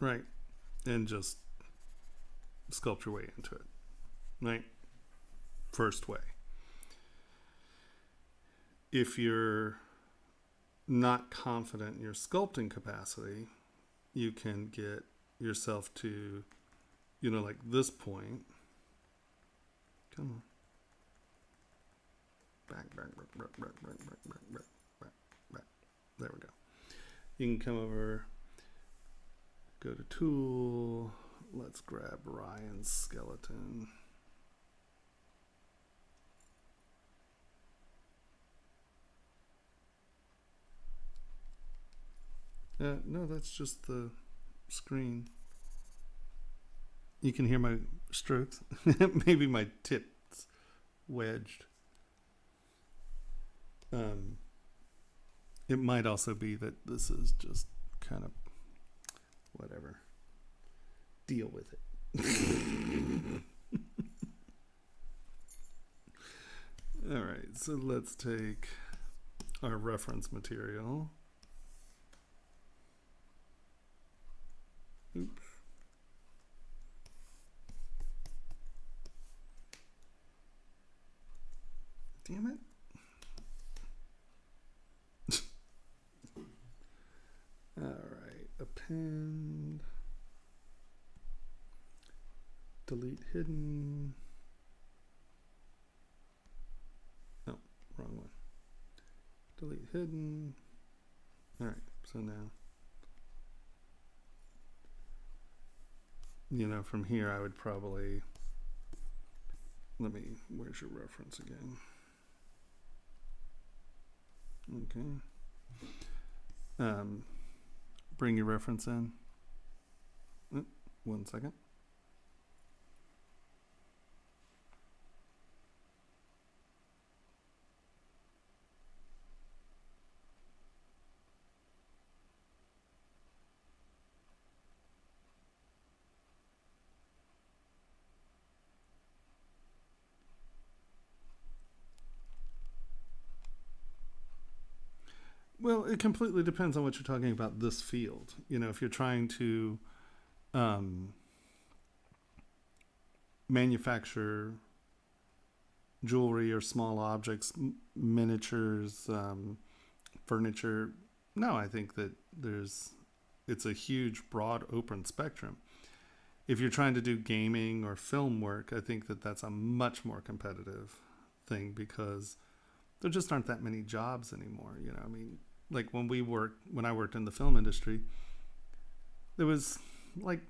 Right, and just sculpt your way into it, right? First way. If you're not confident in your sculpting capacity, you can get yourself to, like this point. Come on. Back. There we go. You can come over, go to Tool. Let's grab Ryan's skeleton. No, that's just the screen. You can hear my strokes. Maybe my tips wedged. It might also be that this is just kind of whatever. Deal with it. All right, so let's take our reference material. Oops. Damn it. All right, append, delete hidden. Oh, wrong one. Delete hidden. All right, so now, you know, from here I would probably, where's your reference again? Okay. Bring your reference in. 1 second. Well, it completely depends on what you're talking about this field. You know, if you're trying to manufacture jewelry or small objects, miniatures, furniture, no, I think that it's a huge, broad, open spectrum. If you're trying to do gaming or film work, I think that that's a much more competitive thing because there just aren't that many jobs anymore. You know, I mean, like when I worked in the film industry, there was like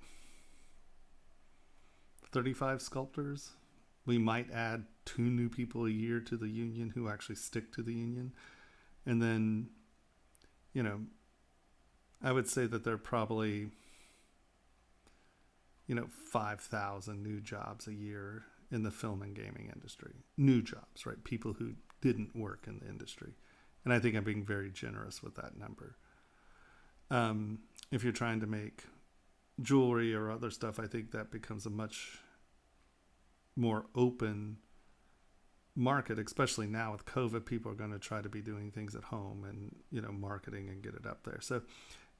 35 sculptors. We might add 2 new people a year to the union who actually stick to the union. And then, you know, I would say that there are probably, 5,000 new jobs a year in the film and gaming industry. New jobs, right? People who didn't work in the industry. And I think I'm being very generous with that number. If you're trying to make jewelry or other stuff, I think that becomes a much more open market, especially now with COVID. People are going to try to be doing things at home and, marketing and get it up there. So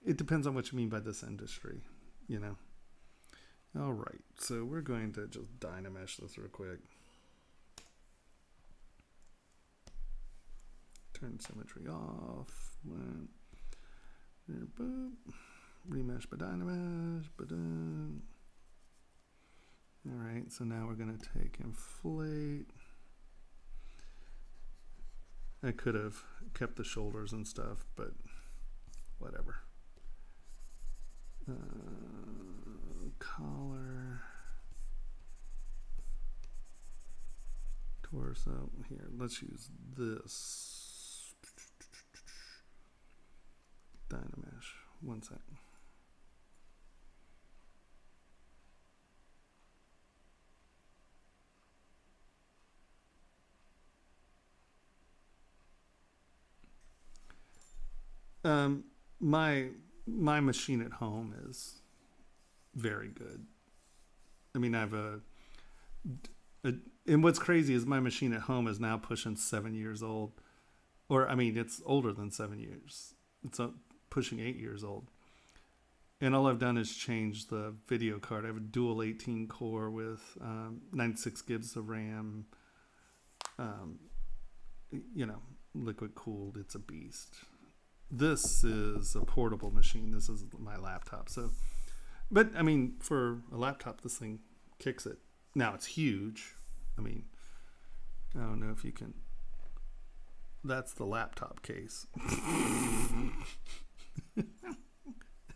it depends on what you mean by this industry, All right, so we're going to just Dynamesh this real quick. Turn symmetry off. There, boop. Remesh by Dynamesh. All right, so now we're going to take inflate. I could have kept the shoulders and stuff, but whatever. Collar. Torso. Here, let's use this. Dynamesh. 1 second. My machine at home is very good. I mean, I have and what's crazy is my machine at home is now pushing 7 years old, or I mean, it's older than 7 years. It's pushing 8 years old, and all I've done is change the video card. I have a dual 18 core with 96 gigs of RAM. Liquid cooled. It's a beast. This is a portable machine. This is my laptop. So, but I mean, for a laptop, this thing kicks it. Now it's huge. I mean, I don't know if you can. That's the laptop case.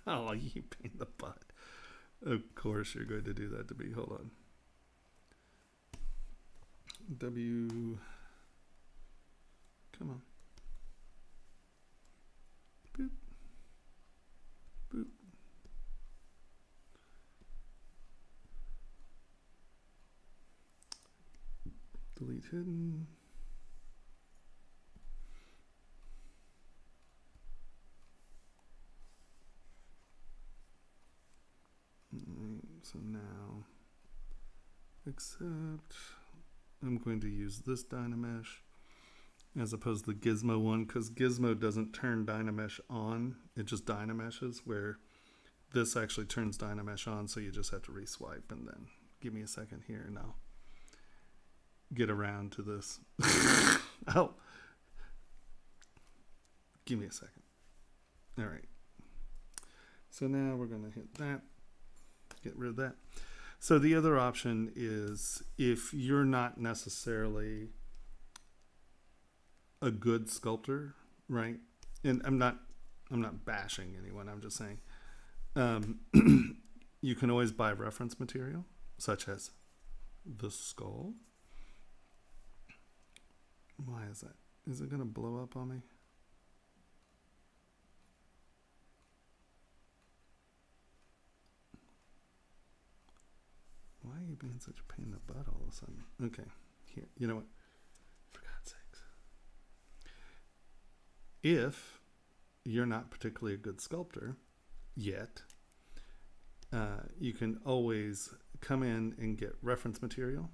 Oh, you pain in the butt. Of course you're going to do that to me. Hold on. Come on. Boop. Boop. Delete hidden. So now, except I'm going to use this Dynamesh. as opposed to the Gizmo one, because Gizmo doesn't turn Dynamesh on, it just Dynameshes, where this actually turns Dynamesh on, so you just have to reswipe. And then give me a second here and I'll get around to this. Oh, give me a second. All right. So now we're going to hit that, get rid of that. So the other option is, if you're not necessarily a good sculptor, right? And I'm not bashing anyone. I'm just saying, you can always buy reference material, such as the skull. Why is that? Is it going to blow up on me? Why are you being such a pain in the butt all of a sudden? Okay, here. You know what? For God's sakes. If you're not particularly a good sculptor yet, you can always come in and get reference material.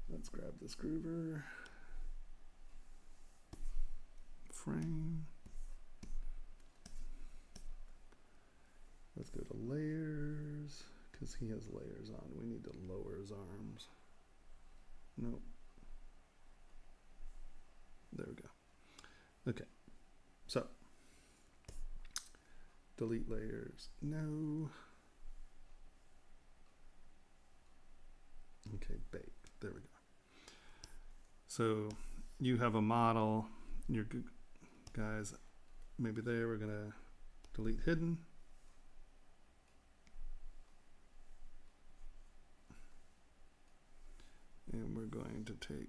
Let's grab this groover. Frame. Let's go to layers, because he has layers on. We need to lower his arms. Nope. There we go. Okay. So, delete layers. No. Okay, bake. There we go. So, you have a model. Your guys, maybe there. We're going to delete hidden. And we're going to take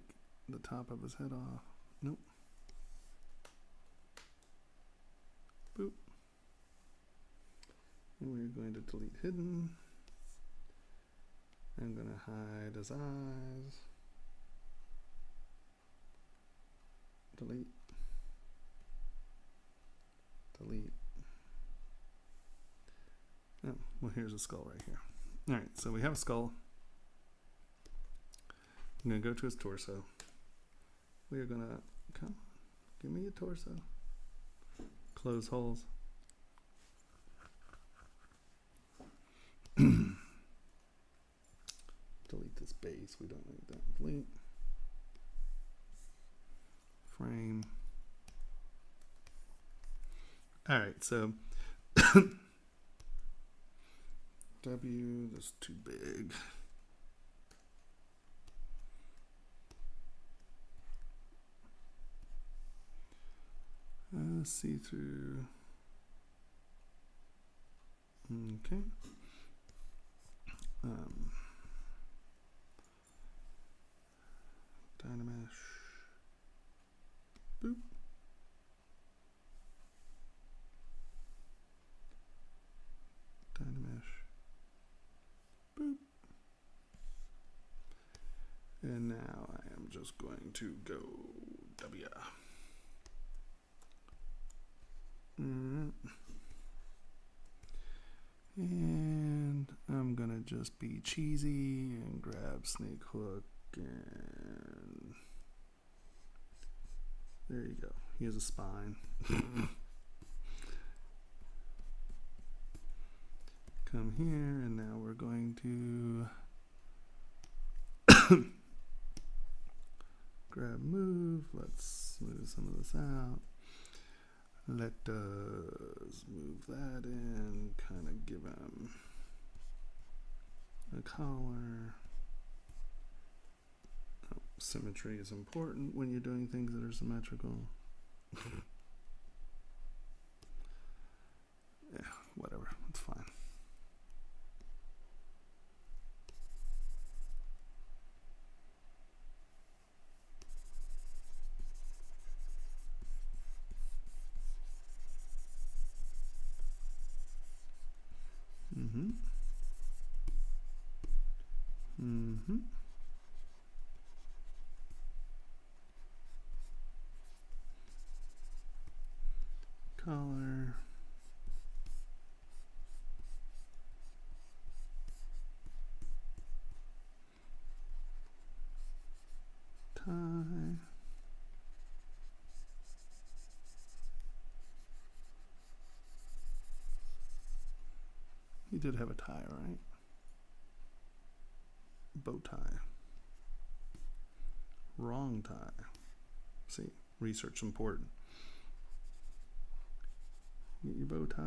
the top of his head off. Nope. Boop. And we're going to delete hidden. I'm going to hide his eyes. Delete. Delete. Oh, well, here's a skull right here. All right, so we have a skull. I'm going to go to his torso. We are going to, come on, give me a torso. Close holes. Delete this base. We don't need that. Delete. Frame. All right, so W, that's too big. See through. Okay. Dynamesh. Boop. Dynamesh. Boop. And now I am just going to go W. And I'm gonna just be cheesy and grab snake hook, and there you go. He has a spine. Come here, and now we're going to grab move. Let's smooth some of this out. Let us move that in, kind of give him a collar. Oh, symmetry is important when you're doing things that are symmetrical. Yeah, whatever, it's fine. Collar. Tie. did have a tie, right? Bow tie. Wrong tie. See, research important. Get your bow tie.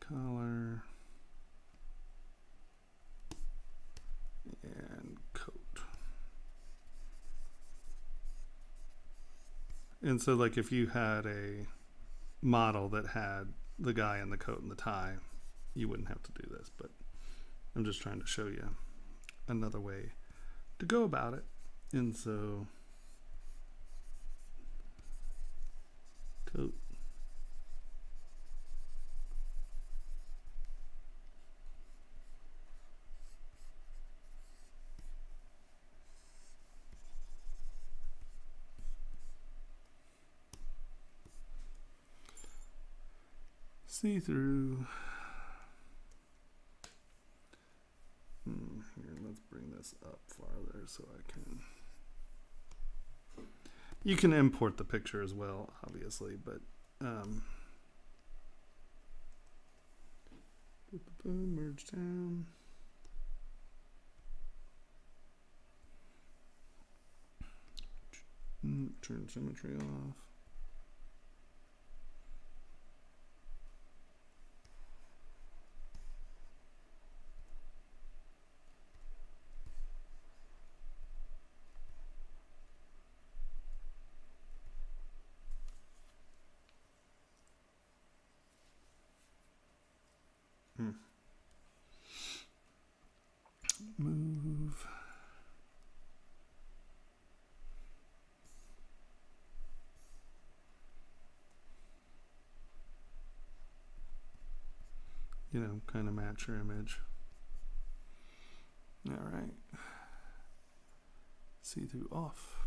Collar. And coat. And so like if you had a model that had the guy in the coat and the tie, you wouldn't have to do this, but I'm just trying to show you another way to go about it. And so coat. See-through. Here, let's bring this up farther so I can. You can import the picture as well, obviously, but merge down. Turn symmetry off. Move. You know, kind of match your image. All right. See through off.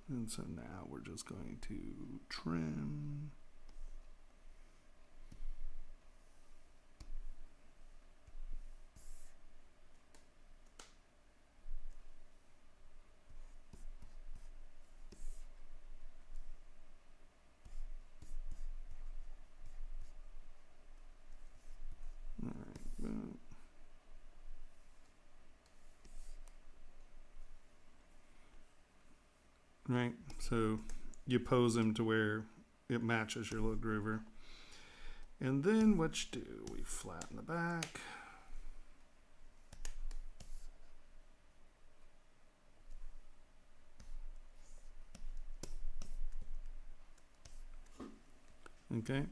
And so now we're just going to trim. Right, so you pose him to where it matches your little groover. And then what you do, we flatten the back. Okay,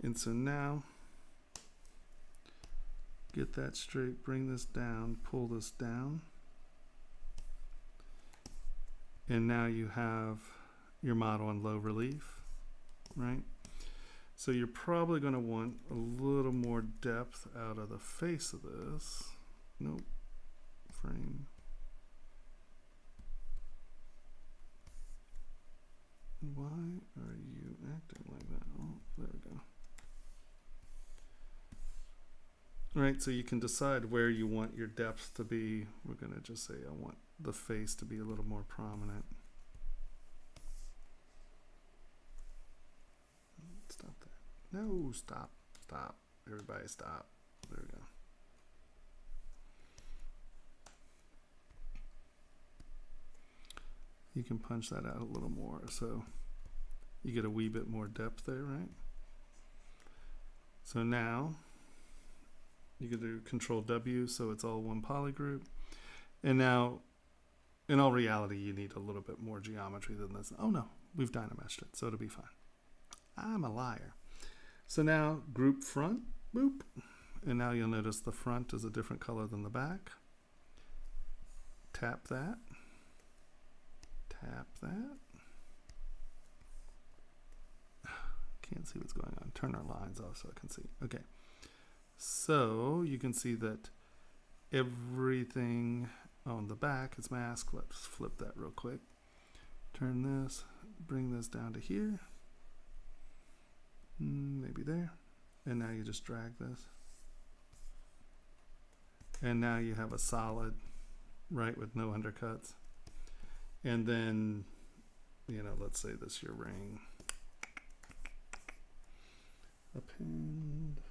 and so now, get that straight, bring this down, pull this down. And now you have your model in low relief, right? So you're probably going to want a little more depth out of the face of this. Nope. Frame. Why are you acting like that? Oh, there we go. All right, so you can decide where you want your depth to be. We're going to just say I want the face to be a little more prominent. Stop that. No, stop. Stop. Everybody stop. There we go. You can punch that out a little more so you get a wee bit more depth there, right? So now you can do Control W so it's all one poly group. And now, in all reality, you need a little bit more geometry than this. Oh no, we've dynameshed it, so it'll be fine. I'm a liar. So now, group front, boop. And now you'll notice the front is a different color than the back. Tap that. Tap that. Can't see what's going on. Turn our lines off so I can see. Okay. So you can see that everything on the back is masked. Let's flip that real quick. Turn this, bring this down to here. Maybe there. And now you just drag this. And now you have a solid, right, with no undercuts. And then, let's say this is your ring. Append.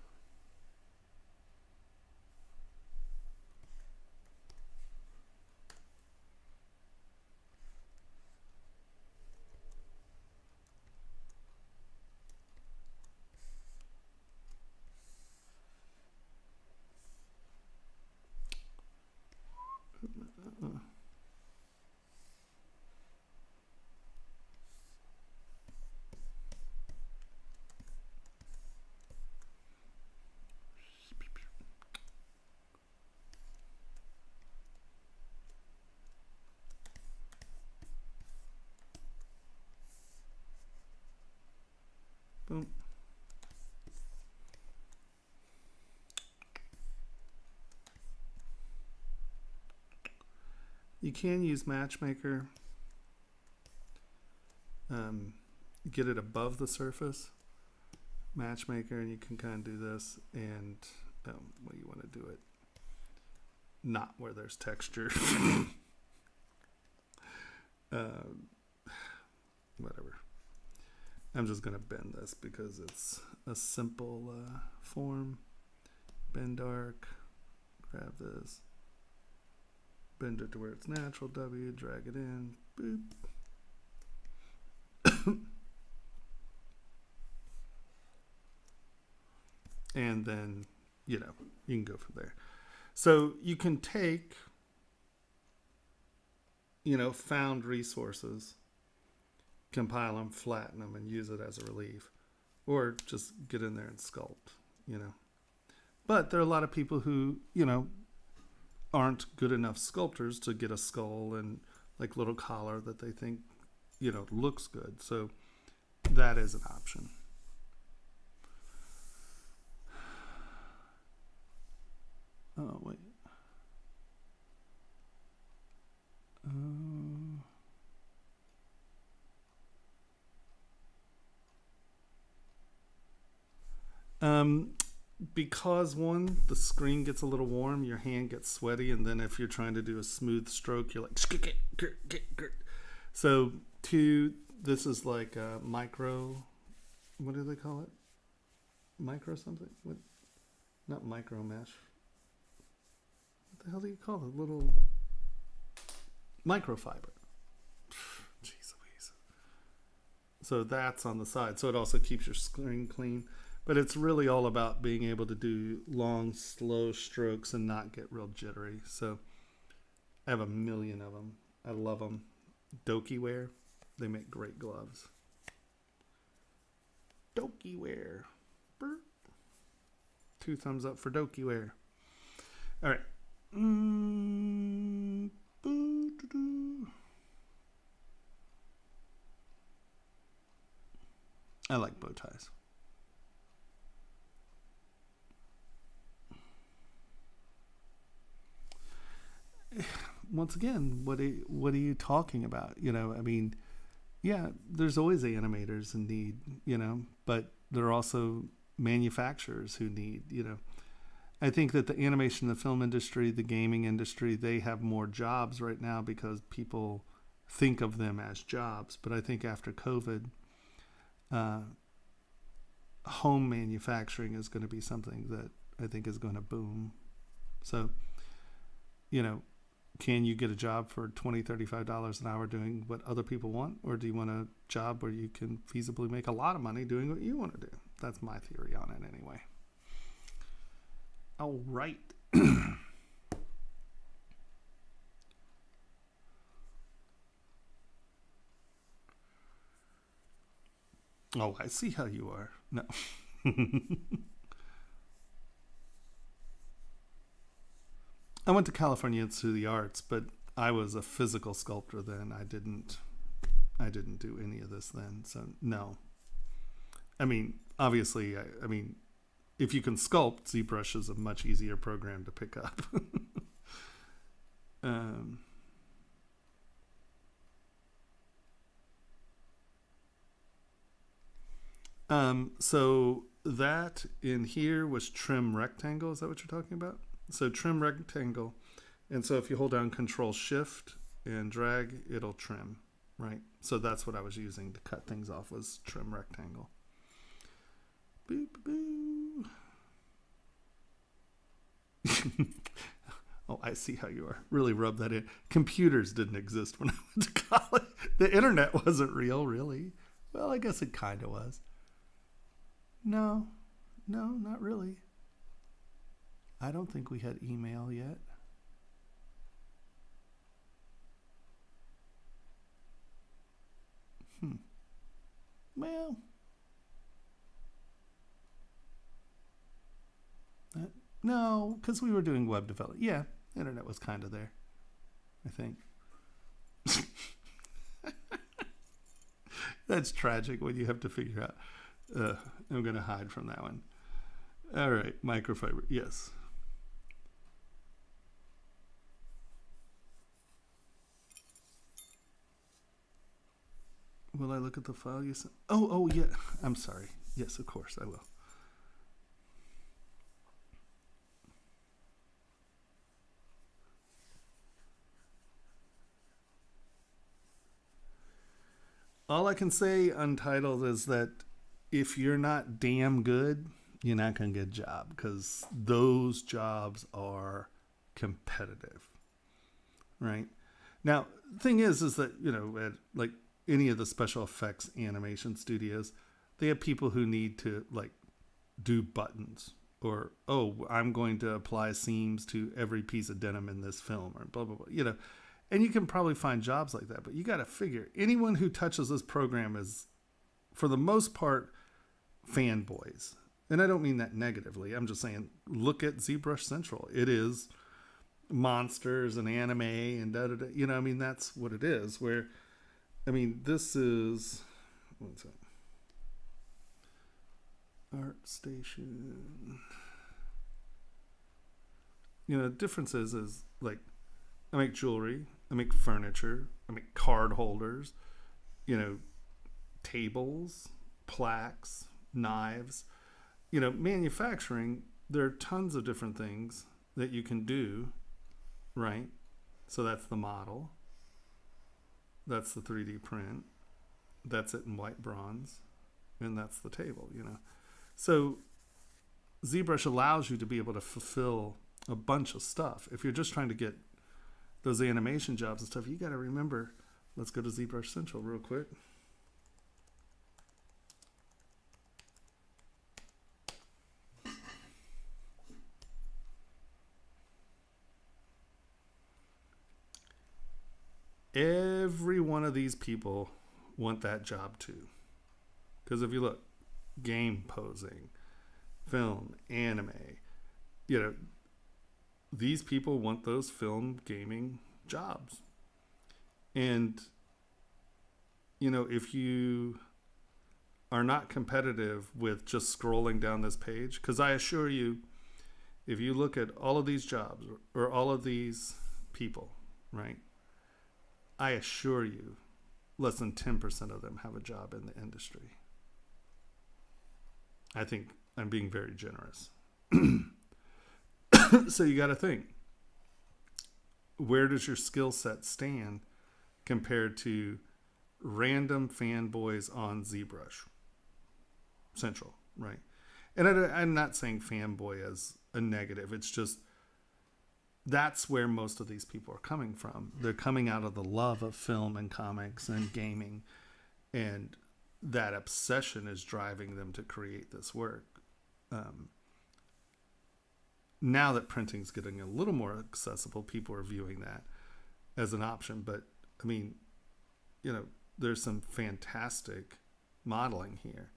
Boom. You can use Matchmaker. Get it above the surface. Matchmaker, and you can kind of do this, and you want to do it not where there's texture. Whatever. I'm just going to bend this because it's a simple form. Bend arc, grab this, bend it to where it's natural, W, drag it in, boop. And then, you can go from there. So you can take, found resources, compile them, flatten them, and use it as a relief. Or just get in there and sculpt, But there are a lot of people who, aren't good enough sculptors to get a skull and like little collar that they think, looks good. So that is an option. Oh, wait. Because the screen gets a little warm, your hand gets sweaty, and then if you're trying to do a smooth stroke, you're like, so two, this is like a micro, what do they call it? Micro something? What? Not micro mesh. What the hell do you call it? Little microfiber. Jeez Louise. So that's on the side. So it also keeps your screen clean. But it's really all about being able to do long, slow strokes and not get real jittery. So I have a million of them. I love them. Dokiware. They make great gloves. Dokiware. 2 thumbs up for Dokiware. All right. I like bow ties. Once again, what are you talking about? Yeah, there's always animators in need, but there are also manufacturers who need, I think that the animation, the film industry, the gaming industry, they have more jobs right now because people think of them as jobs. But I think after COVID, home manufacturing is going to be something that I think is going to boom. So, can you get a job for $20, $35 an hour doing what other people want? Or do you want a job where you can feasibly make a lot of money doing what you want to do? That's my theory on it anyway. All right. Oh, I see how you are. No. I went to California Institute of the Arts, but I was a physical sculptor then. I didn't do any of this then. So no. I mean, obviously, I mean, if you can sculpt, ZBrush is a much easier program to pick up. So that in here was trim rectangle. Is that what you're talking about? So trim rectangle. And so if you hold down Control Shift and drag, it'll trim, right? So that's what I was using to cut things off, was trim rectangle. Boop, boop. Oh, I see how you are. Really rub that in. Computers didn't exist when I went to college. The internet wasn't real, really. Well, I guess it kind of was. No, not really. I don't think we had email yet. Well, no, because we were doing web development. Yeah, internet was kind of there, I think. That's tragic when you have to figure out. I'm going to hide from that one. All right, microfiber. Yes. Will I look at the file you sent? Oh, yeah. I'm sorry. Yes, of course I will. All I can say untitled is that if you're not damn good, you're not going to get a job, because those jobs are competitive, right? Now, the thing is that, at like any of the special effects animation studios, they have people who need to like do buttons, or, oh, I'm going to apply seams to every piece of denim in this film, or blah, blah, blah, And you can probably find jobs like that, but you got to figure anyone who touches this program is, for the most part, fanboys. And I don't mean that negatively. I'm just saying, look at ZBrush Central. It is monsters and anime and da-da-da. That's what it is. This is, what's that? Art Station. The difference is like, I make jewelry, I make furniture, I make card holders, tables, plaques, knives. Manufacturing, there are tons of different things that you can do, right? So that's the model. That's the 3D print. That's it in white bronze. And that's the table, So ZBrush allows you to be able to fulfill a bunch of stuff. If you're just trying to get those animation jobs and stuff, you got to remember, let's go to ZBrush Central real quick. Every one of these people want that job too. Because if you look, game posing, film, anime, these people want those film gaming jobs. And, if you are not competitive with just scrolling down this page, because I assure you, if you look at all of these jobs or all of these people, right, I assure you less than 10% of them have a job in the industry. I think I'm being very generous. So you got to think, where does your skill set stand compared to random fanboys on ZBrush Central, right? And I'm not saying fanboy as a negative. It's just, that's where most of these people are coming from. They're coming out of the love of film and comics and gaming, and that obsession is driving them to create this work. Now that printing's getting a little more accessible, people are viewing that as an option. But there's some fantastic modeling here,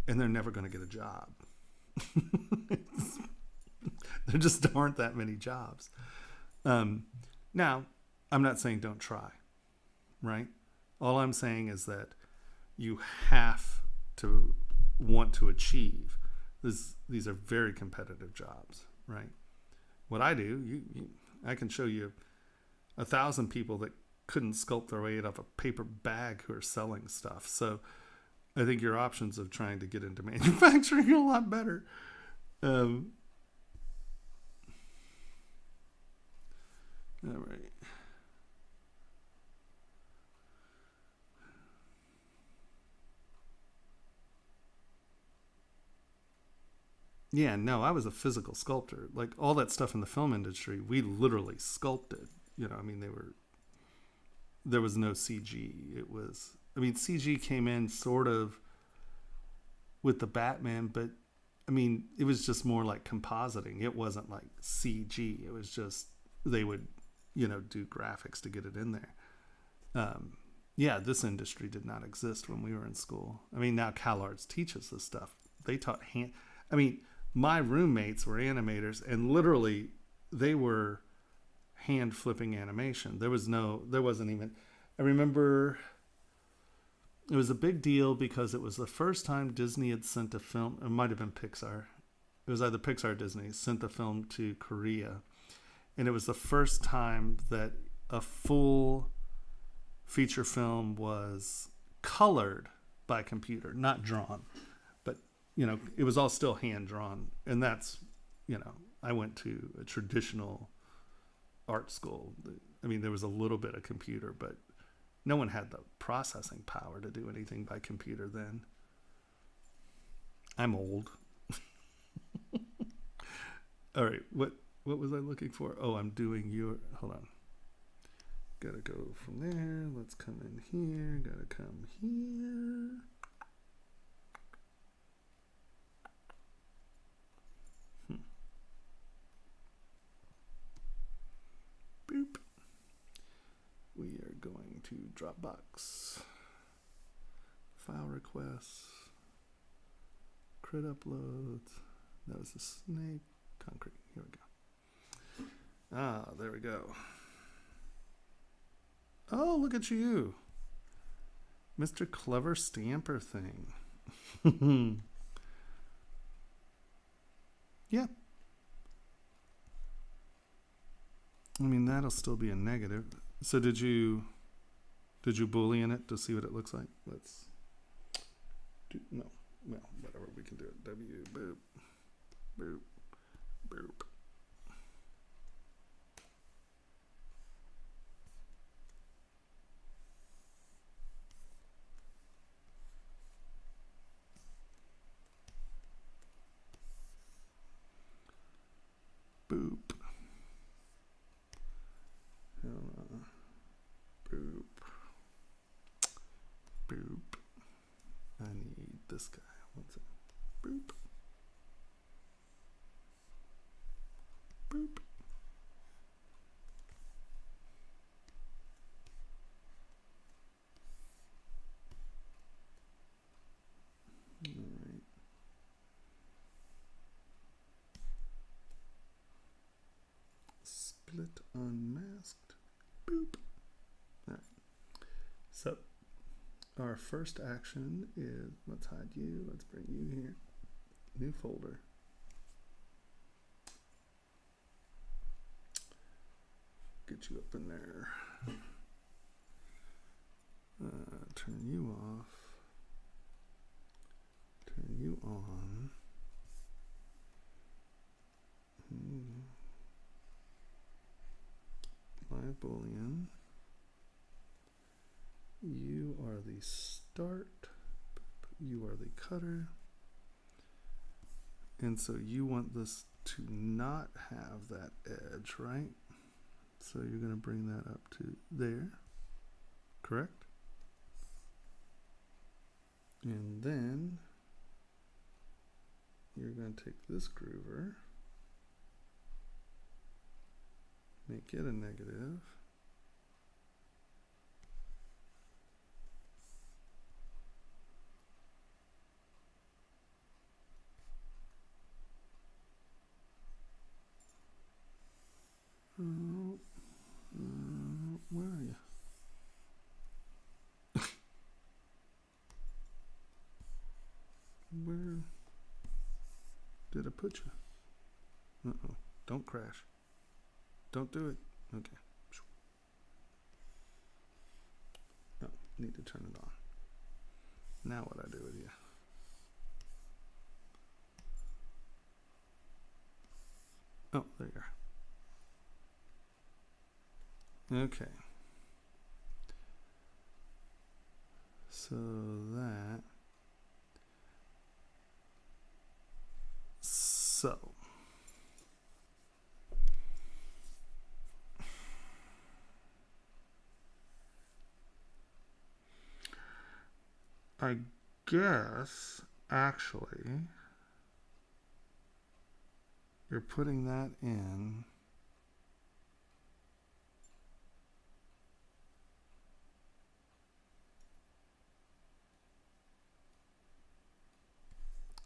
and they're never going to get a job. There just aren't that many jobs. Now, I'm not saying don't try, right? All I'm saying is that you have to want to achieve. These are very competitive jobs, right? What I do, I can show you 1,000 people that couldn't sculpt their way out of a paper bag who are selling stuff. So I think your options of trying to get into manufacturing are a lot better. All right. Yeah, no, I was a physical sculptor. Like all that stuff in the film industry, we literally sculpted. You know, I mean, there was no CG. It was, I mean, CG came in sort of with the Batman, but I mean, it was just more like compositing. It wasn't like CG. It was just they would, do graphics to get it in there. Yeah, this industry did not exist when we were in school. I mean, now CalArts teaches this stuff. They taught hand. I mean, my roommates were animators, and literally, they were hand flipping animation. There wasn't even. I remember it was a big deal because it was the first time Disney had sent a film. It might have been Pixar. It was either Pixar or Disney sent the film to Korea, and it was the first time that a full feature film was colored by computer, not drawn. But it was all still hand drawn, and that's I went to a traditional art school. I mean, there was a little bit of computer, but no one had the processing power to do anything by computer then. I'm old. All right, what was I looking for? Oh, I'm doing your. Hold on. Gotta go from there. Let's come in here. Gotta come here. Boop. We are going to Dropbox. File requests. Crit uploads. That was the snake. Concrete. Here we go. Ah, there we go. Oh, look at you. Mr. Clever Stamper thing. Yeah. I mean, that'll still be a negative. So did you Boolean it to see what it looks like? Let's do, no. Well, whatever, we can do it. W, boop, boop, boop. Boop. Boop. Boop. I need this guy. What's it? Boop. Boop. All right. Split unmasked. Boop. All right. So our first action is let's hide you. Let's bring you here. New folder. Get you up in there. Turn you off. Turn you on. Live Boolean. You are the start. You are the cutter. And so you want this to not have that edge, right? So you're going to bring that up to there. Correct? And then you're going to take this groover, make it a negative. Where are you? Where did I put you? Uh-oh. Don't crash. Don't do it. Okay. Oh, need to turn it on. Now what I do with you? Oh, there you are. Okay. So that. So. I guess, actually, you're putting that in.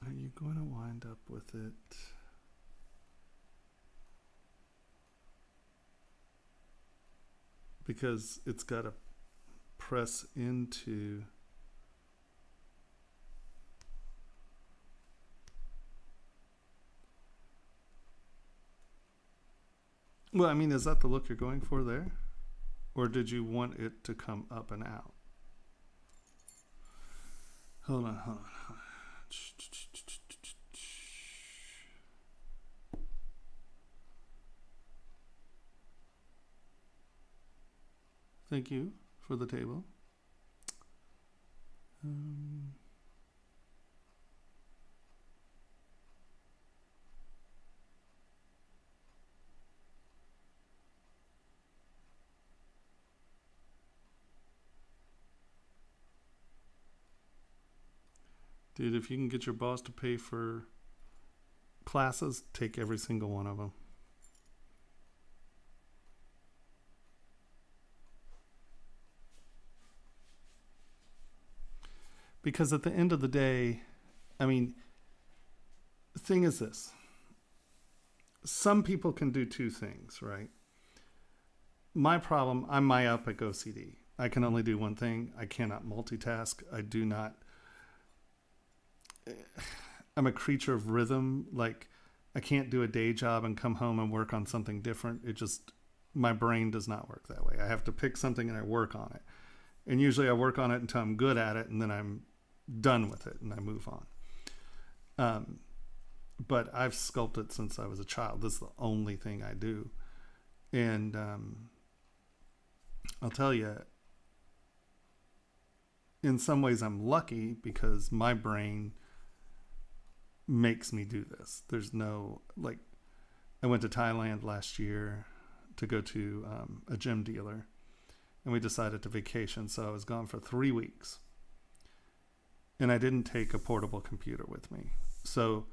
Are you going to wind up with it? Because it's got to press into. Well, I mean, is that the look you're going for there? Or did you want it to come up and out? Hold on, hold on. Thank you for the table. Dude, if you can get your boss to pay for classes, take every single one of them. Because at the end of the day, I mean, the thing is this. Some people can do two things, right? My problem, I'm myopic OCD. I can only do one thing. I cannot multitask. I do not. I'm a creature of rhythm. Like, I can't do a day job and come home and work on something different. It just, my brain does not work that way. I have to pick something and I work on it. And usually I work on it until I'm good at it, and then I'm done with it and I move on. But I've sculpted since I was a child. This is the only thing I do. And I'll tell you, in some ways I'm lucky because my brain makes me do this. There's no, like, I went to Thailand last year to go to a gym dealer, and we decided to vacation. So I was gone for 3 weeks, and I didn't take a portable computer with me. So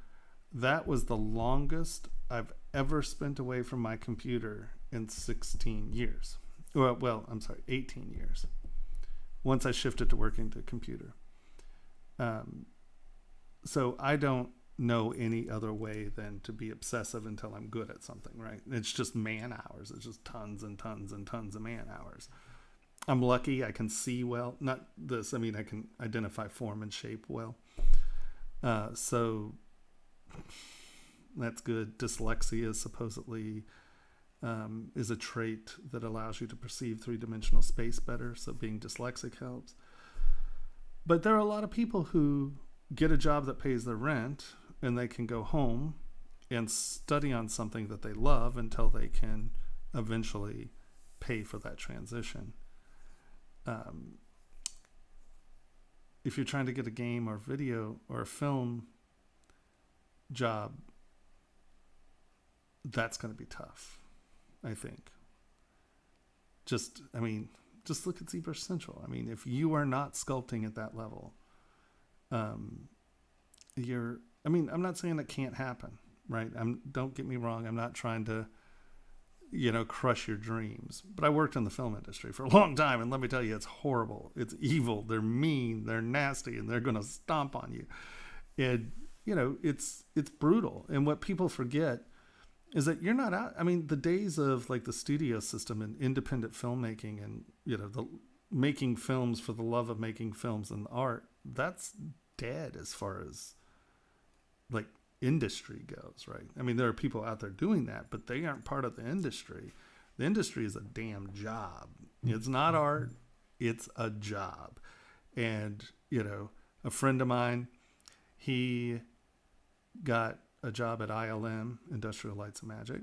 that was the longest I've ever spent away from my computer in 16 years. Well, I'm sorry, 18 years. Once I shifted to working to computer. So I don't know any other way than to be obsessive until I'm good at something, right? It's just man hours. It's just tons and tons and tons of man hours. I'm lucky I can see well. Not this, I mean, I can identify form and shape well. So that's good. Dyslexia is supposedly is a trait that allows you to perceive three-dimensional space better. So being dyslexic helps. But there are a lot of people who get a job that pays their rent, and they can go home and study on something that they love until they can eventually pay for that transition. If you're trying to get a game or video or a film job, that's going to be tough, I think. Just look at ZBrush Central. I mean, if you are not sculpting at that level, I'm not saying it can't happen, right? Don't get me wrong. I'm not trying to, crush your dreams. But I worked in the film industry for a long time, and let me tell you, it's horrible. It's evil. They're mean. They're nasty, and they're going to stomp on you. And, it's brutal. And what people forget is that you're not out. I mean, the days of like the studio system and independent filmmaking and, the making films for the love of making films and art, that's dead as far as like industry goes, right? I mean, there are people out there doing that, but they aren't part of the industry. The industry is a damn job. It's not art. It's a job. And, a friend of mine, he got a job at ILM, Industrial Lights and Magic,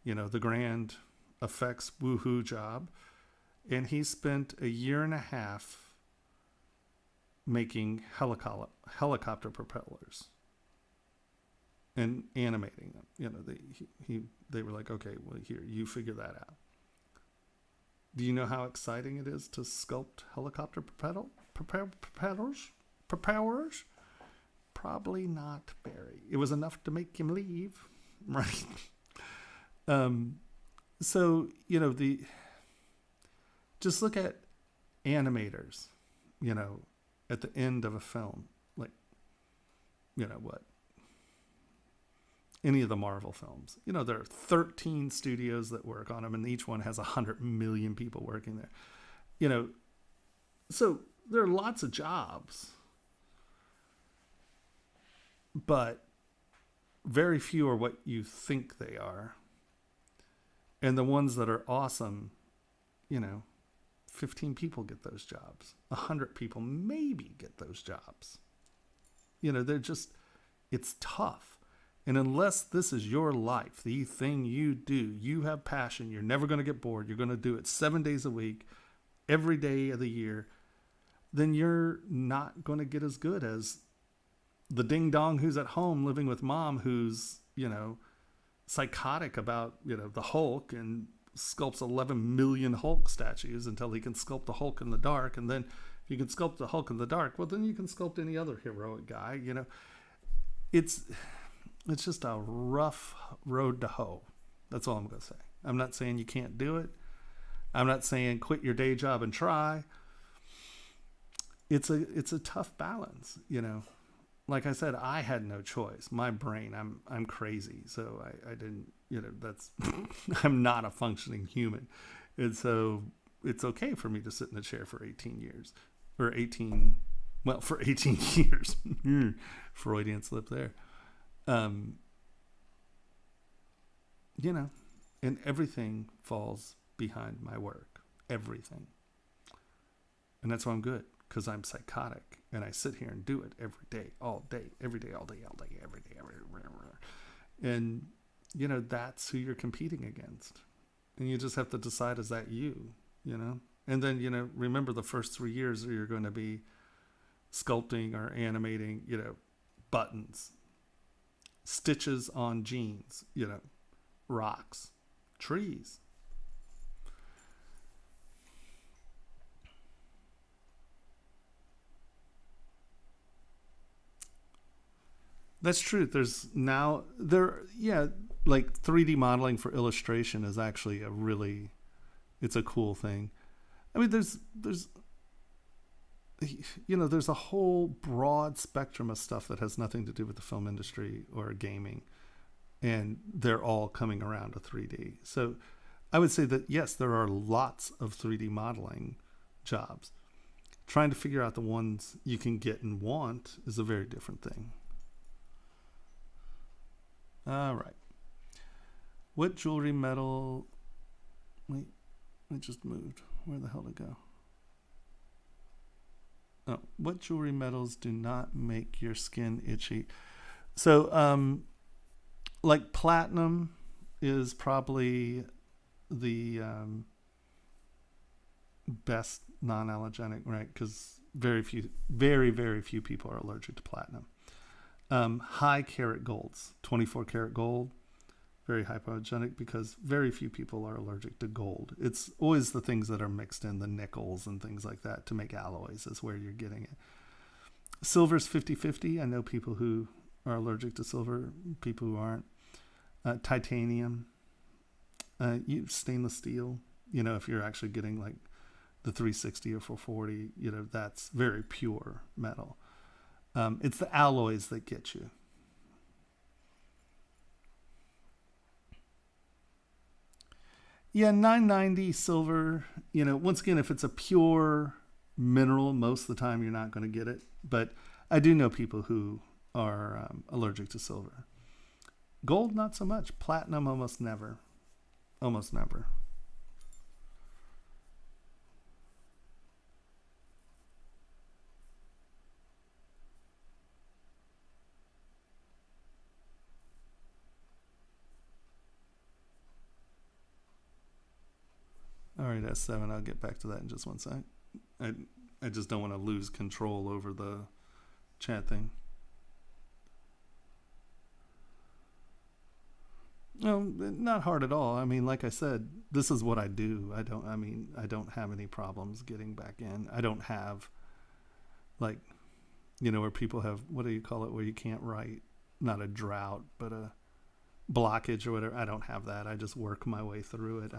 the grand effects woohoo job, and he spent a year and a half making helicopter propellers and animating them. You know, they were like, okay, well, here, you figure that out. Do you know how exciting it is to sculpt helicopter propellers? Probably not very. It was enough to make him leave, right? So, you know, just look at animators, you know, at the end of a film, like, you know, what? Any of the Marvel films. You know, there are 13 studios that work on them, and each one has 100 million people working there. You know, so there are lots of jobs, but very few are what you think they are. And the ones that are awesome, you know, 15 people get those jobs. 100 people maybe get those jobs. You know, it's tough. And unless this is your life, the thing you do, you have passion, you're never going to get bored, you're going to do it 7 days a week, every day of the year, then you're not going to get as good as the ding dong who's at home living with mom, who's, you know, psychotic about, you know, the Hulk and sculpts 11 million Hulk statues until he can sculpt the Hulk in the dark. And then if you can sculpt the Hulk in the dark, well, then you can sculpt any other heroic guy. You know, it's just a rough road to hoe. That's all I'm going to say. I'm not saying you can't do it. I'm not saying quit your day job and try. It's a tough balance, you know. Like I said, I had no choice. My brain, I'm crazy, so I didn't, you know, that's I'm not a functioning human. And so it's okay for me to sit in a chair for 18 years or 18 years. Freudian slip there. You know, and everything falls behind my work. Everything. And that's why I'm good, because I'm psychotic and I sit here and do it every day, all day, every day, all day, every day. And, you know, that's who you're competing against. And you just have to decide, is that you, you know? And then, you know, remember the first 3 years you're going to be sculpting or animating, you know, buttons, stitches on jeans, you know, rocks, trees. That's true. Like 3D modeling for illustration is actually it's a cool thing. I mean, there's a whole broad spectrum of stuff that has nothing to do with the film industry or gaming, and they're all coming around to 3D. So I would say that, yes, there are lots of 3D modeling jobs. Trying to figure out the ones you can get and want is a very different thing. All right. What jewelry metal... Wait, it just moved. Where the hell did it go? Oh, what jewelry metals do not make your skin itchy? So, like platinum is probably the best non-allergenic, right? Because very few people are allergic to platinum. High carat golds, 24 karat gold, very hypoallergenic because very few people are allergic to gold. It's always the things that are mixed in, the nickels and things like that to make alloys is where you're getting it. Silver's 50-50. I know people who are allergic to silver, people who aren't. Titanium, stainless steel, you know, if you're actually getting like the 360 or 440, you know, that's very pure metal. It's the alloys that get you. Yeah, 990 silver, you know, once again, if it's a pure mineral, most of the time you're not going to get it. But I do know people who are allergic to silver. Gold, not so much. Platinum, almost never. Almost never. 20-7. I'll get back to that in just one sec. I just don't want to lose control over the chat thing. No, not hard at all. I mean, like I said, this is what I do. I don't have any problems getting back in. I don't have, like, where people have, what do you call it, where you can't write, not a drought, but a blockage or whatever. I don't have that. I just work my way through it.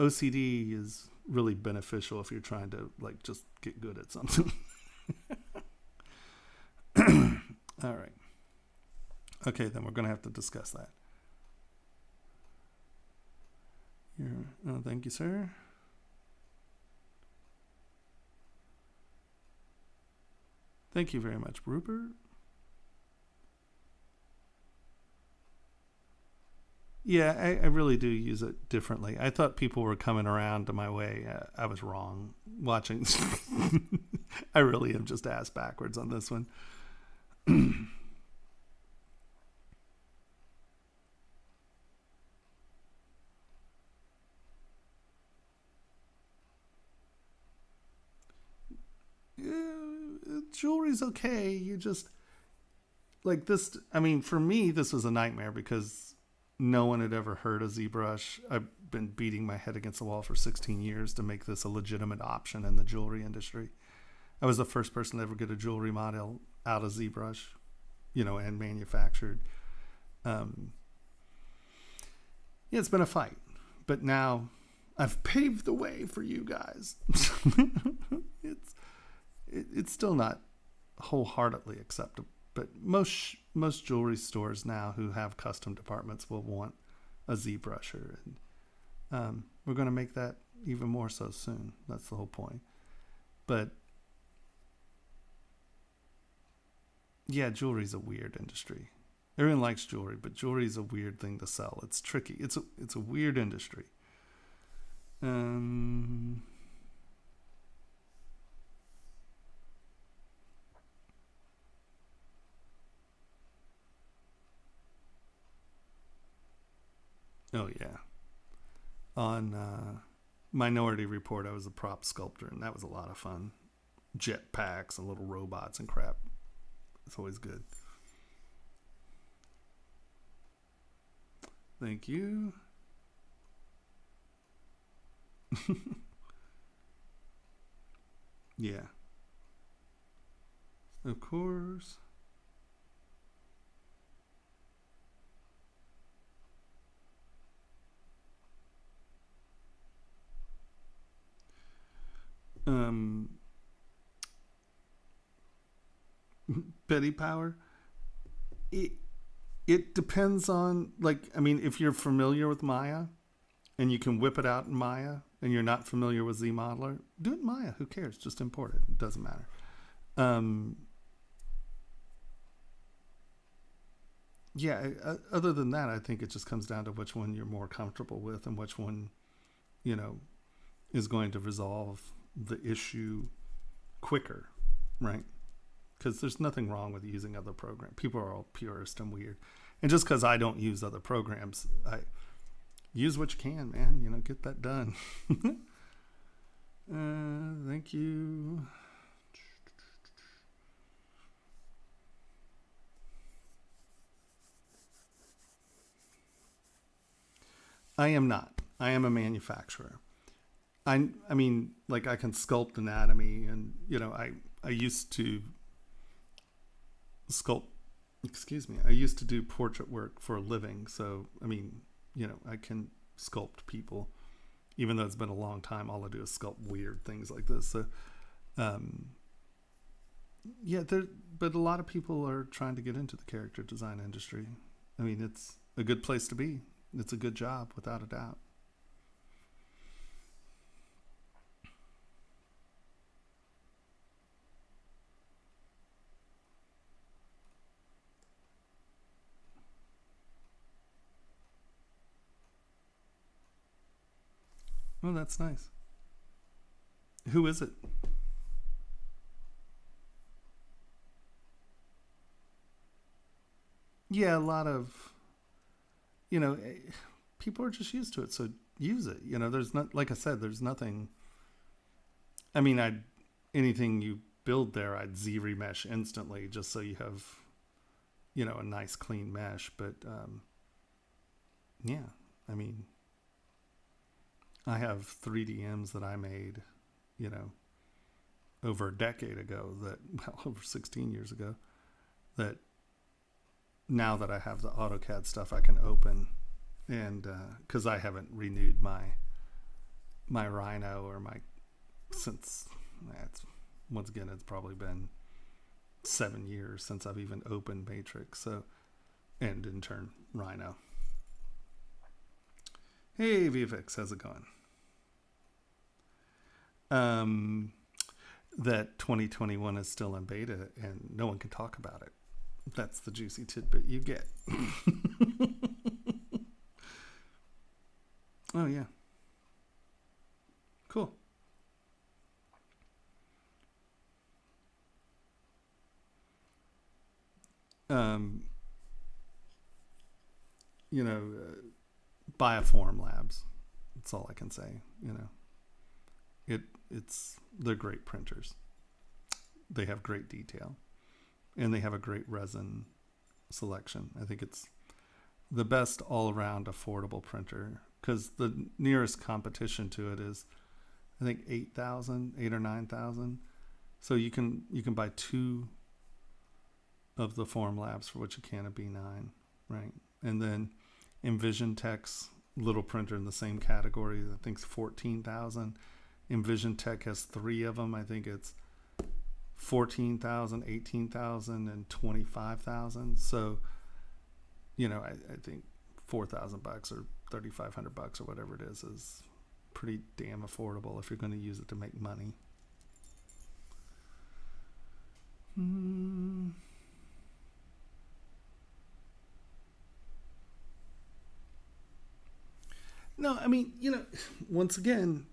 OCD is really beneficial if you're trying to, like, just get good at something. All right. Okay, then we're going to have to discuss that. Oh, thank you, sir. Thank you very much, Rupert. Yeah, I really do use it differently. I thought people were coming around to my way. I was wrong. Watching. I really am just ass backwards on this one. Jewelry's okay. You just, like this. I mean, for me, this was a nightmare because no one had ever heard of ZBrush. I've been beating my head against the wall for 16 years to make this a legitimate option in the jewelry industry. I was the first person to ever get a jewelry model out of ZBrush, and manufactured. Yeah, it's been a fight, but now I've paved the way for you guys. It's still not wholeheartedly acceptable, but most jewelry stores now who have custom departments will want a ZBrusher, and we're going to make that even more so soon. That's the whole point. But yeah, jewelry's a weird industry. Everyone likes jewelry, but jewelry is a weird thing to sell. It's tricky. It's a weird industry. Oh yeah. On Minority Report, I was a prop sculptor, and that was a lot of fun. Jetpacks and little robots and crap. It's always good. Thank you. Yeah. Of course. Petty power. It depends on, like, I mean, if you're familiar with Maya and you can whip it out in Maya and you're not familiar with ZModeler, do it in Maya. Who cares? Just import it. It doesn't matter. Yeah, other than that, I think it just comes down to which one you're more comfortable with and which one, is going to resolve the issue quicker, right? Because there's nothing wrong with using other programs. People are all purist and weird. And just because I don't use other programs, I use what you can, man. Get that done. Thank you. I am not. I am a manufacturer. I mean, like, I can sculpt anatomy, and I used to sculpt. Excuse me. I used to do portrait work for a living, so I mean, I can sculpt people, even though it's been a long time. All I do is sculpt weird things like this. So, yeah, but a lot of people are trying to get into the character design industry. I mean, it's a good place to be. It's a good job, without a doubt. Oh, that's nice. Who is it? Yeah, a lot of, people are just used to it. So use it. You know, there's not, like I said, there's nothing. I mean, anything you build there, I'd Z-remesh instantly just so you have, you know, a nice clean mesh. But yeah, I mean, I have 3DMs that I made, you know, over a decade ago over 16 years ago, that now that I have the AutoCAD stuff, I can open, and because I haven't renewed my Rhino or since once again, it's probably been 7 years since I've even opened Matrix, so, and in turn Rhino. Hey VFX, how's it going? That 2021 is still in beta and no one can talk about it. That's the juicy tidbit you get. Oh yeah. Cool. You know, Bioform Labs. That's all I can say. You know, they're great printers. They have great detail, and they have a great resin selection. I think it's the best all-around affordable printer, because the nearest competition to it is, I think, 8,000 or 9,000. So you can buy 2 of the Form Labs for what you can of B9, right? And then Envision Tech's little printer in the same category, I think, is 14,000. Envision Tech has 3 of them. I think it's 14,000, 18,000, and 25,000. So, you know, I think $4,000 or $3,500 or whatever it is pretty damn affordable if you're going to use it to make money. No, I mean, you know, once again,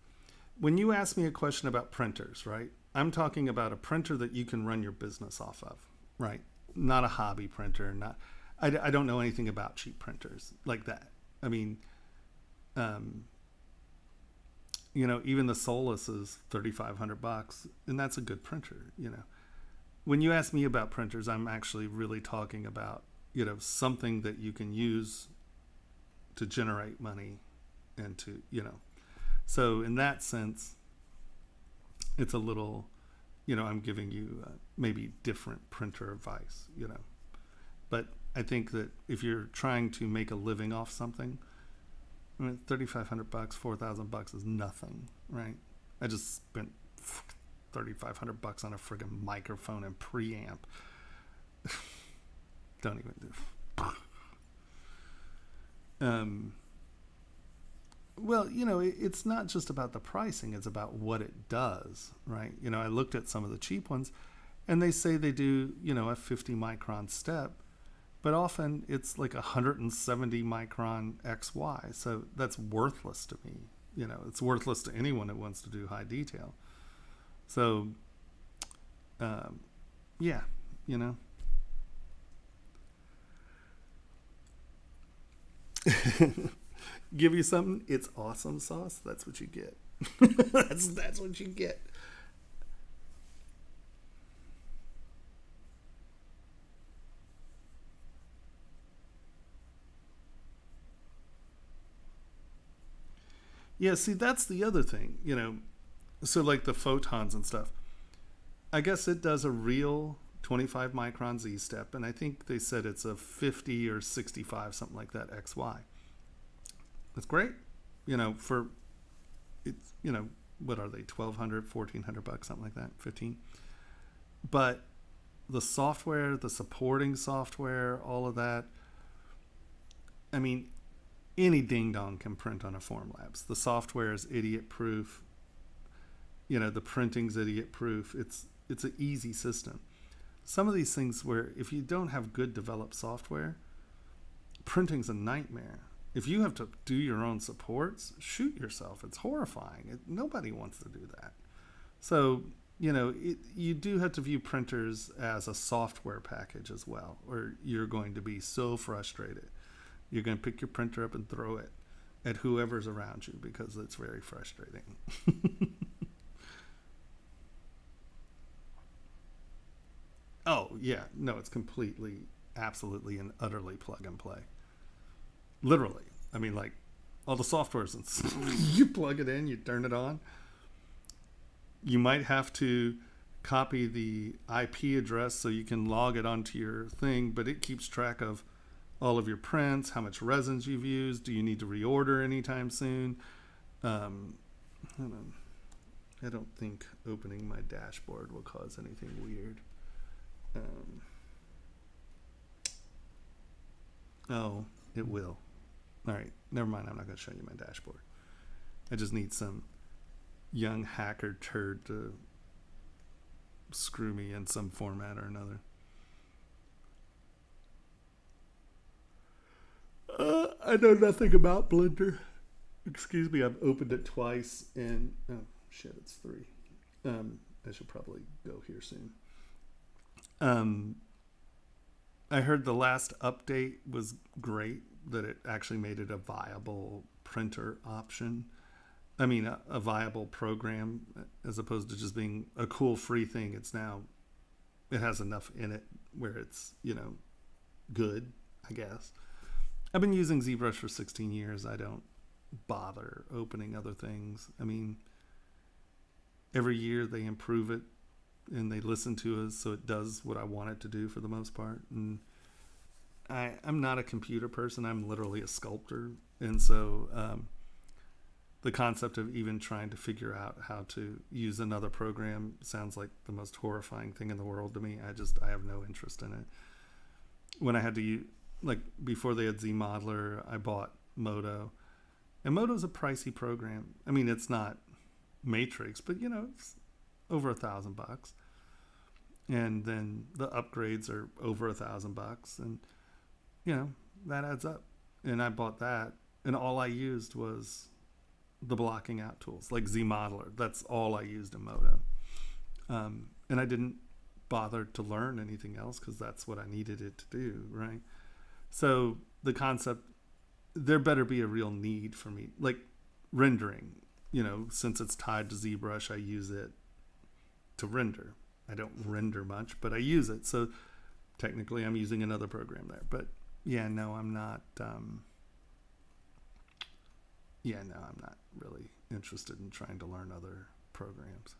when you ask me a question about printers, right, I'm talking about a printer that you can run your business off of, right? Not a hobby printer. I don't know anything about cheap printers like that. I mean, you know, even the Solus is $3,500, and that's a good printer. You know, when you ask me about printers, I'm actually really talking about, you know, something that you can use to generate money and to, you know, so in that sense, it's a little, you know, I'm giving you maybe different printer advice, you know, but I think that if you're trying to make a living off something, I mean, $3,500, $4,000 is nothing, right? I just spent $3,500 on a friggin' microphone and preamp. Don't even do. Well, you know, it's not just about the pricing, it's about what it does, right? You know, I looked at some of the cheap ones, and they say they do, you know, a 50 micron step, but often it's like 170 micron XY. So that's worthless to me. You know, it's worthless to anyone that wants to do high detail. So, yeah, you know. Give you something, it's awesome sauce. That's what you get. that's what you get. Yeah, see, that's the other thing, you know. So like the photons and stuff, I guess it does a real 25 micron Z step, and I think they said it's a 50 or 65, something like that, XY. That's great, you know, for it's, you know, what are they, $1,200, $1,400, something like that, 15. But the software, the supporting software, all of that, I mean, any ding dong can print on a Formlabs. The software is idiot proof. You know, the printing's idiot proof. It's an easy system. Some of these things where if you don't have good developed software, printing's a nightmare. If you have to do your own supports, shoot yourself. It's horrifying. Nobody wants to do that. So, you know, you do have to view printers as a software package as well, or you're going to be so frustrated. You're going to pick your printer up and throw it. at whoever's around you, because it's very frustrating. Oh, yeah. No, it's completely, absolutely, and utterly plug and play. Literally. I mean, like, all the softwares, you plug it in, you turn it on. You might have to copy the IP address so you can log it onto your thing, but it keeps track of all of your prints, how much resins you've used, do you need to reorder anytime soon. Hold on. I don't think opening my dashboard will cause anything weird. Oh, it will. All right, never mind. I'm not going to show you my dashboard. I just need some young hacker turd to screw me in some format or another. I know nothing about Blender. Excuse me, I've opened it twice and oh shit, it's 3. I should probably go here soon. I heard the last update was great, that it actually made it a viable printer option. I mean, a viable program, as opposed to just being a cool free thing. It's now, it has enough in it where it's, good, I guess. I've been using ZBrush for 16 years. I don't bother opening other things. I mean, every year they improve it and they listen to us, so it does what I want it to do for the most part. And I'm not a computer person. I'm literally a sculptor. And so the concept of even trying to figure out how to use another program sounds like the most horrifying thing in the world to me. I have no interest in it. When I had to use, like before they had ZModeler, I bought Modo. And Modo's a pricey program. I mean, it's not Matrix, but it's over $1,000. And then the upgrades are over $1,000, and that adds up. And I bought that, and all I used was the blocking out tools, like ZModeler. That's all I used in Modo. And I didn't bother to learn anything else because that's what I needed it to do, right? So the concept, there better be a real need for me, like rendering. Since it's tied to ZBrush, I use it to render. I don't render much, but I use it. So technically I'm using another program there. But yeah, no, I'm not. I'm not really interested in trying to learn other programs.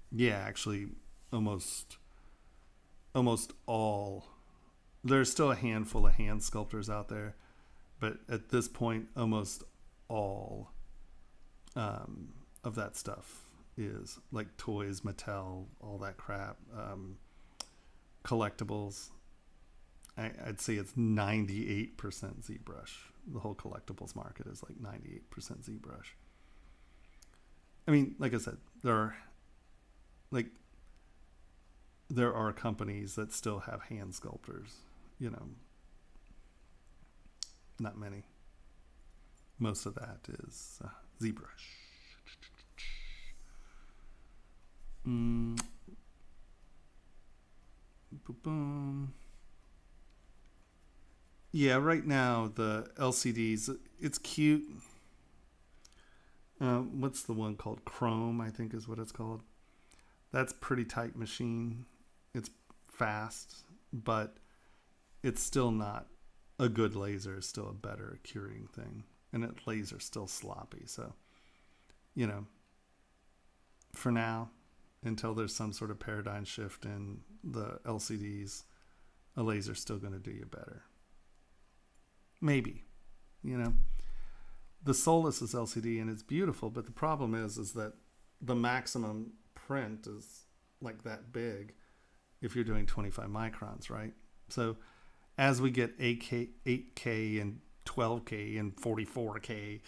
Yeah, actually, almost all. There's still a handful of hand sculptors out there, but at this point, almost all of that stuff is like toys, Mattel, all that crap, collectibles. I'd say it's 98% ZBrush. The whole collectibles market is like 98% ZBrush. I mean, like I said, there are companies that still have hand sculptors, not many. Most of that is ZBrush. Boom. Yeah, right now the LCDs, it's cute. What's the one called? Chrome, I think is what it's called. That's pretty tight machine. It's fast, but it's still not a good laser. It's still a better curing thing. And it laser's still sloppy. So, for now, until there's some sort of paradigm shift in the LCDs, a laser's still going to do you better. Maybe, The Solus is LCD and it's beautiful, but the problem is that the maximum print is like that big if you're doing 25 microns, right? So as we get 8K and 12K and 44K,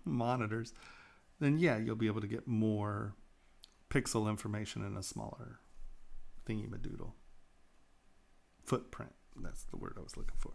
monitors, then yeah, you'll be able to get more pixel information in a smaller thingy-madoodle. Footprint, that's the word I was looking for.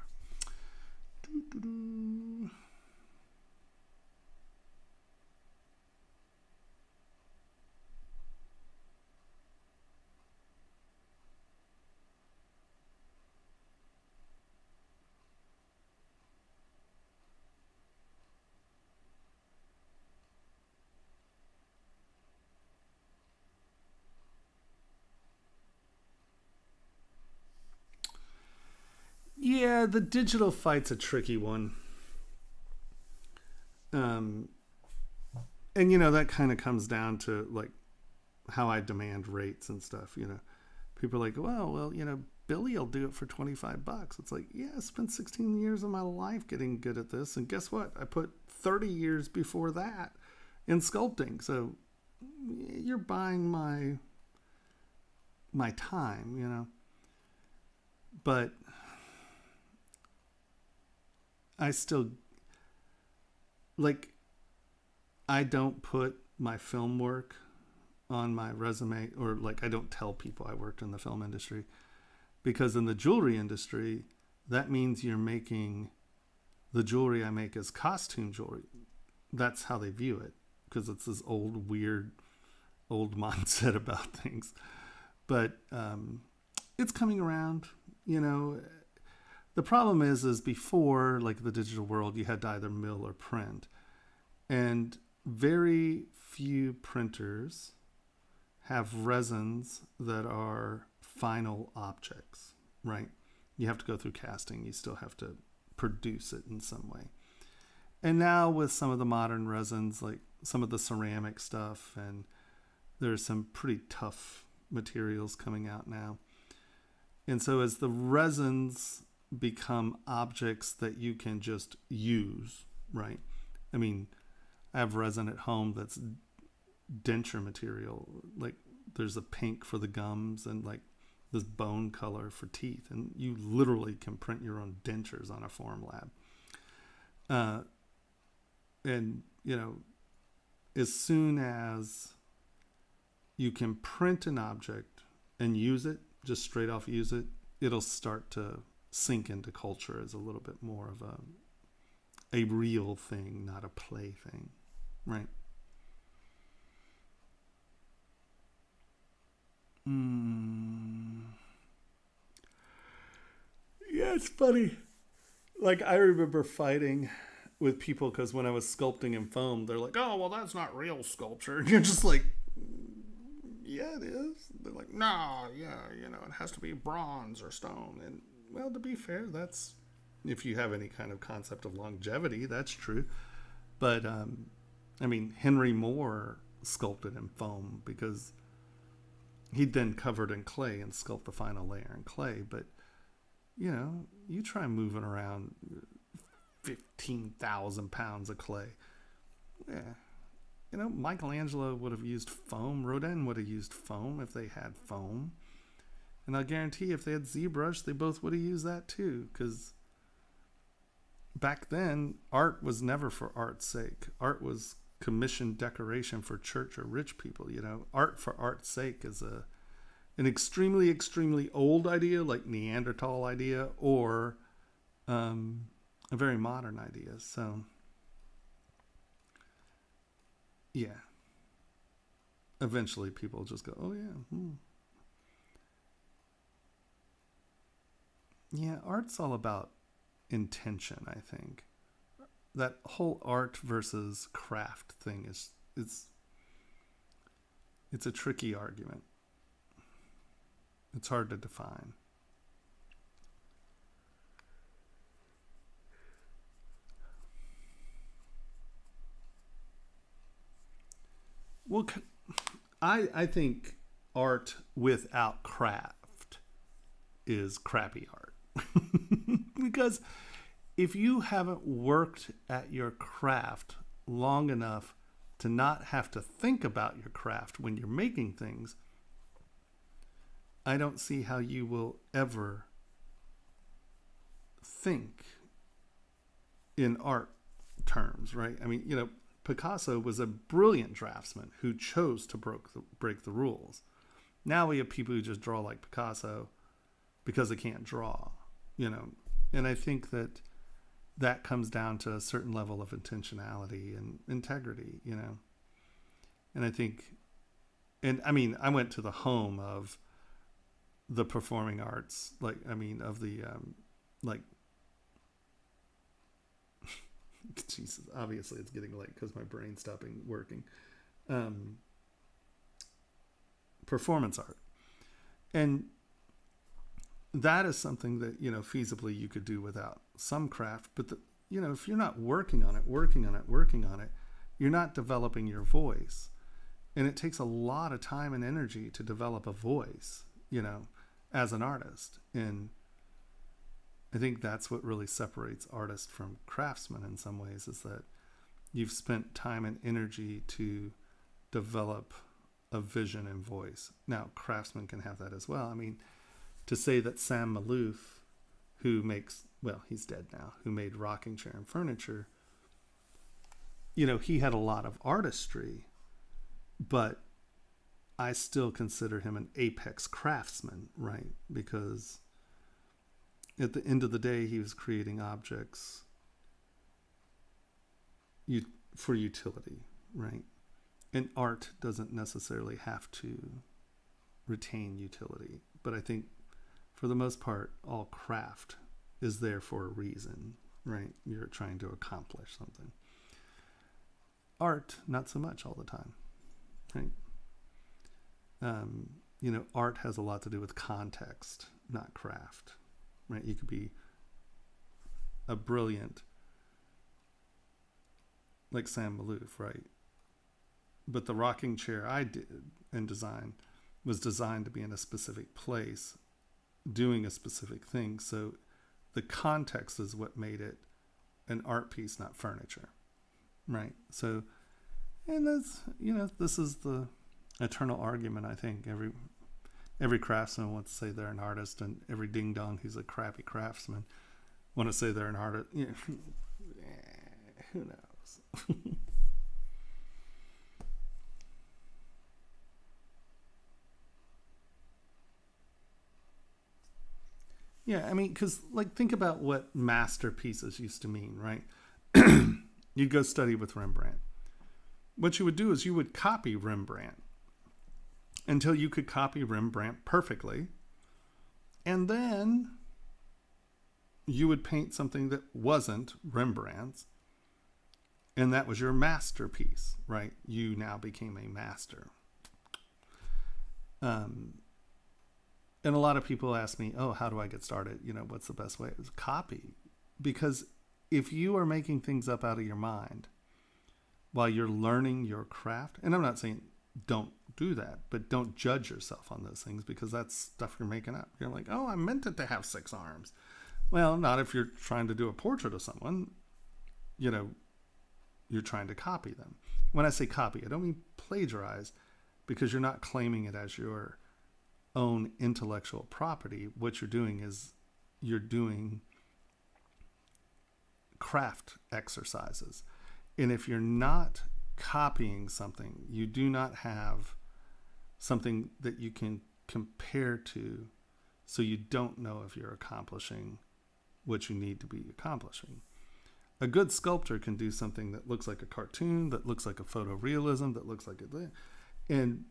The digital fight's a tricky one. And that kind of comes down to like how I demand rates and stuff. People are like, well, Billy will do it for $25. It's like, yeah, I spent 16 years of my life getting good at this, and guess what? I put 30 years before that in sculpting. So you're buying my time, But I still I don't put my film work on my resume, or I don't tell people I worked in the film industry, because in the jewelry industry, that means you're making the jewelry I make as costume jewelry. That's how they view it, because it's this weird old mindset about things. But it's coming around, The problem is before, the digital world, you had to either mill or print. And very few printers have resins that are final objects, right? You have to go through casting. You still have to produce it in some way. And now with some of the modern resins, like some of the ceramic stuff, and there's some pretty tough materials coming out now. And so as the resins become objects that you can just use, right? I mean, I have resin at home that's denture material. There's a pink for the gums and this bone color for teeth. And you literally can print your own dentures on a form lab. As soon as you can print an object and use it, just straight off use it, it'll start to sink into culture as a little bit more of a real thing, not a play thing, right? Yeah, it's funny. I remember fighting with people because when I was sculpting in foam, they're like, oh, well, that's not real sculpture. And you're just like, yeah, it is. They're like, no, yeah, it has to be bronze or stone. And, well, to be fair, that's, if you have any kind of concept of longevity, that's true. But, Henry Moore sculpted in foam because he'd then covered in clay and sculpt the final layer in clay. But, you try moving around 15,000 pounds of clay. Yeah. Michelangelo would have used foam. Rodin would have used foam if they had foam. And I'll guarantee if they had ZBrush, they both would have used that too. Because back then, art was never for art's sake. Art was commissioned decoration for church or rich people. Art for art's sake is an extremely, extremely old idea, like Neanderthal idea, or a very modern idea. So, yeah. Eventually people just go, oh yeah. Yeah, art's all about intention, I think. That whole art versus craft thing it's a tricky argument. It's hard to define. Well, I think art without craft is crappy art. Because if you haven't worked at your craft long enough to not have to think about your craft when you're making things, I don't see how you will ever think in art terms, right? Picasso was a brilliant draftsman who chose to break the rules. Now we have people who just draw like Picasso because they can't draw, And I think that comes down to a certain level of intentionality and integrity, And I think, I went to the home of the performing arts, of the, Jesus, obviously it's getting late because my brain's stopping working. Performance art. And that is something that, feasibly you could do without some craft. But, if you're not working on it, you're not developing your voice. And it takes a lot of time and energy to develop a voice, as an artist. And I think that's what really separates artist from craftsman in some ways, is that you've spent time and energy to develop a vision and voice. Now, craftsmen can have that as well. I mean, to say that Sam Malouf, who makes, well, he's dead now, who made rocking chair and furniture, he had a lot of artistry, but I still consider him an apex craftsman, right? Because at the end of the day, he was creating objects for utility, right? And art doesn't necessarily have to retain utility. But I think for the most part, all craft is there for a reason, right? You're trying to accomplish something. Art, not so much all the time, right? Art has a lot to do with context, not craft, right? You could be a brilliant, like Sam Malouf, right? But the rocking chair I did and designed was designed to be in a specific place, doing a specific thing. So the context is what made it an art piece, not furniture, right? So, and that's, this is the eternal argument. I think every craftsman wants to say they're an artist, and every ding dong who's a crappy craftsman want to say they're an artist. Who knows? Yeah, I mean, because think about what masterpieces used to mean, right? You'd go study with Rembrandt. What you would do is you would copy Rembrandt until you could copy Rembrandt perfectly. And then you would paint something that wasn't Rembrandt's. And that was your masterpiece, right? You now became a master. And a lot of people ask me, oh, how do I get started? What's the best way? It's copy. Because if you are making things up out of your mind while you're learning your craft, and I'm not saying don't do that, but don't judge yourself on those things, because that's stuff you're making up. You're like, oh, I meant it to have 6 arms. Well, not if you're trying to do a portrait of someone. You're trying to copy them. When I say copy, I don't mean plagiarize, because you're not claiming it as your own intellectual property. What you're doing is you're doing craft exercises. And if you're not copying something, you do not have something that you can compare to, so you don't know if you're accomplishing what you need to be accomplishing. A good sculptor can do something that looks like a cartoon, that looks like a photorealism, that looks like and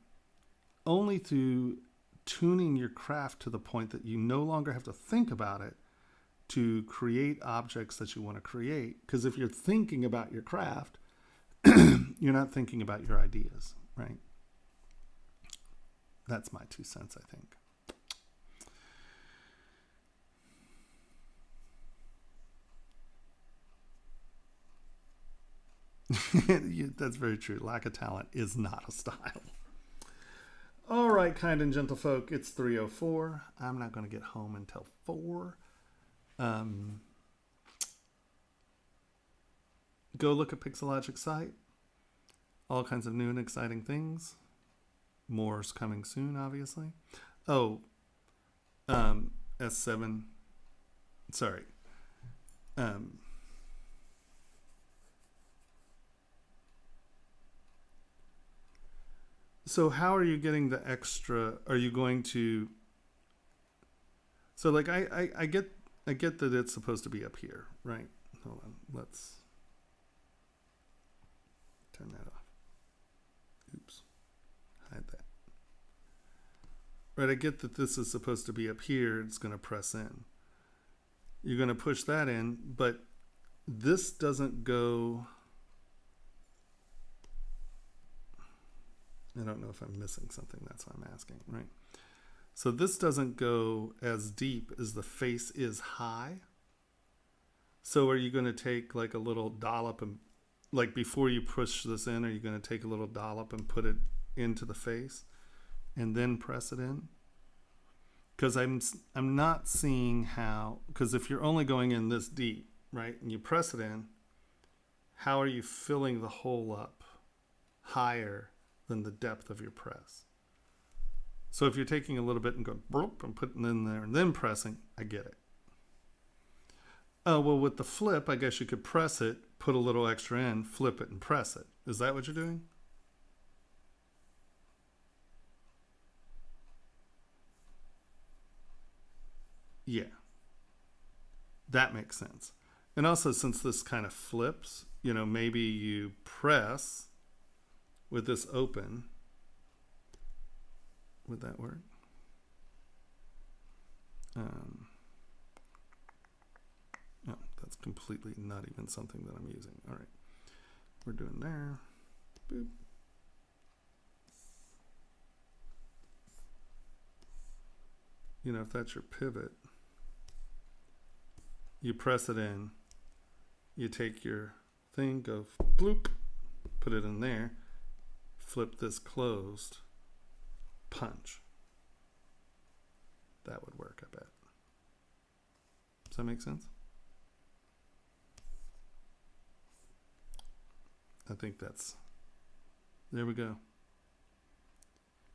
only through tuning your craft to the point that you no longer have to think about it to create objects that you want to create. Because if you're thinking about your craft, you're not thinking about your ideas, right? That's my 2 cents, I think. That's very true. Lack of talent is not a style. All right, kind and gentle folk, it's 3:04. I'm not going to get home until 4. Go look at Pixologic's site. All kinds of new and exciting things. More's coming soon, obviously. Oh, S7. Sorry. So how are you getting the extra? Are you going to? So I get that it's supposed to be up here, right? Hold on, let's turn that off. Oops, hide that. Right, I get that this is supposed to be up here. It's going to press in. You're going to push that in, but this doesn't go. I don't know if I'm missing something. That's why I'm asking, right? So this doesn't go as deep as the face is high. So are you going to take like a little dollop and like before you push this in, are you going to take a little dollop and put it into the face and then press it in? Because I'm not seeing how, because if you're only going in this deep, right, and you press it in, how are you filling the hole up higher than the depth of your press? So if you're taking a little bit and going bloop and putting it in there and then pressing, I get it. Oh, well, with the flip, I guess you could press it, put a little extra in, flip it, and press it. Is that what you're doing? Yeah. That makes sense. And also, since this kind of flips, you know, maybe you press with this open. Would that work? No, that's completely not even something that I'm using. All right, we're doing there. Boop. You know, if that's your pivot, you press it in, you take your thing, go bloop, put it in there, flip this closed, punch. That would work, I bet. Does that make sense? I think that's, there we go.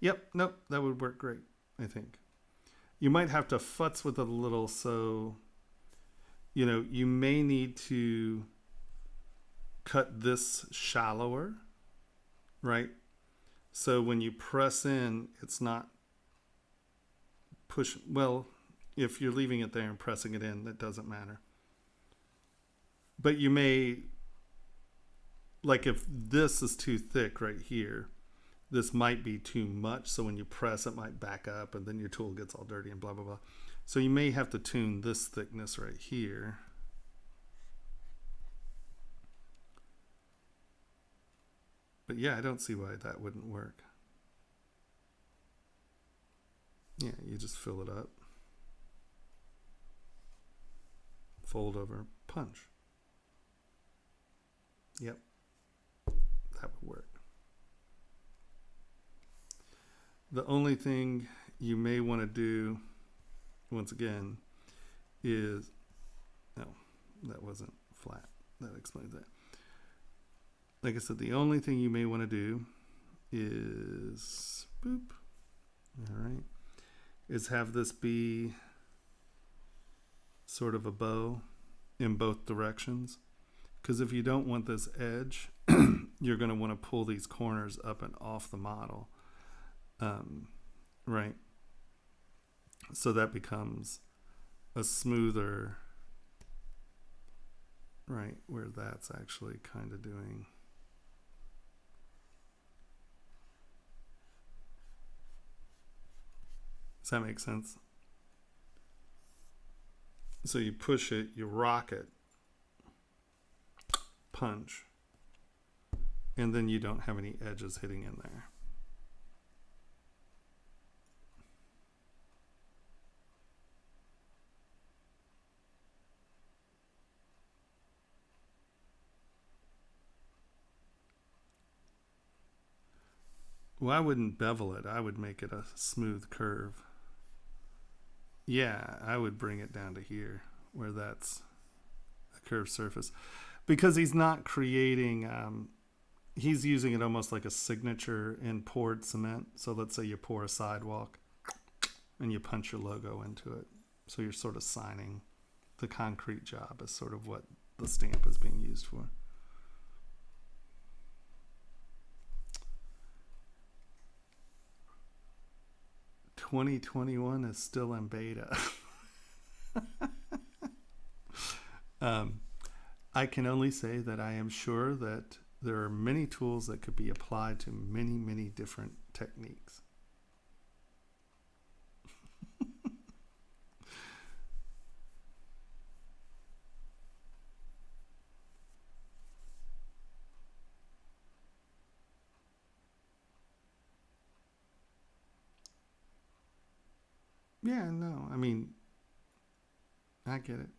Yep, nope, that would work great, I think. You might have to futz with it a little, so, you know, you may need to cut this shallower, right? So when you press in, it's not push, well, if you're leaving it there and pressing it in, that doesn't matter. But you may, like if this is too thick right here, this might be too much. So when you press, it might back up and then your tool gets all dirty and blah, blah, blah. So you may have to tune this thickness right here. But yeah, I don't see why that wouldn't work. Yeah, you just fill it up. Fold over, punch. Yep, that would work. The only thing you may want to do, once again, is, no, that wasn't flat. That explains that. Like I said, the only thing you may want to do is, boop, all right, is have this be sort of a bow in both directions. Because if you don't want this edge, you're going to want to pull these corners up and off the model. Right. So that becomes a smoother, right, where that's actually kind of doing. Does that make sense? So you push it, you rock it, punch, and then you don't have any edges hitting in there. Well, I wouldn't bevel it. I would make it a smooth curve. Yeah, I would bring it down to here where that's a curved surface. Because he's not creating, he's using it almost like a signature in poured cement. So let's say you pour a sidewalk and you punch your logo into it. So you're sort of signing the concrete job as sort of what the stamp is being used for. "2021 is still in beta." I can only say that I am sure that there are many tools that could be applied to many, many different techniques. Yeah, no, I mean, I get it.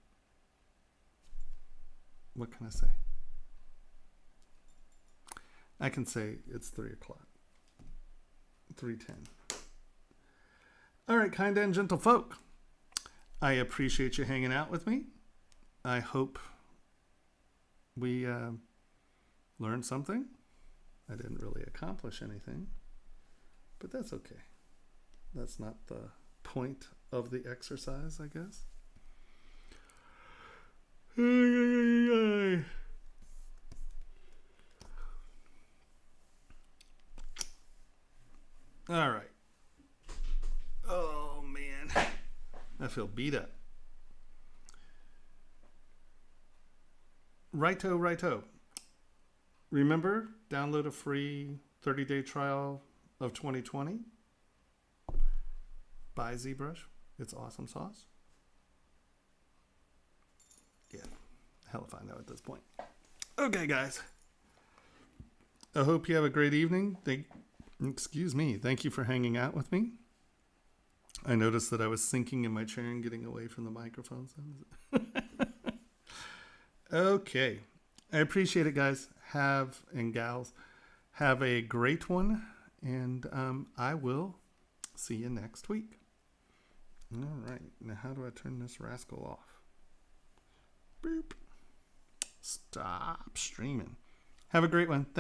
What can I say? I can say it's 3 o'clock. 3:10. All right, kind and gentle folk. I appreciate you hanging out with me. I hope we learned something. I didn't really accomplish anything, but that's okay. That's not the point of the exercise, I guess. All right. Oh, man. I feel beat up. Righto. Remember, download a free 30-day trial of 2020. Buy ZBrush. It's awesome sauce. Yeah. Hell if I know at this point. Okay, guys. I hope you have a great evening. Excuse me. Thank you for hanging out with me. I noticed that I was sinking in my chair and getting away from the microphone. Okay. I appreciate it, guys. And gals. Have a great one. And I will see you next week. All right. Now, how do I turn this rascal off? Boop. Stop streaming. Have a great one. Thanks.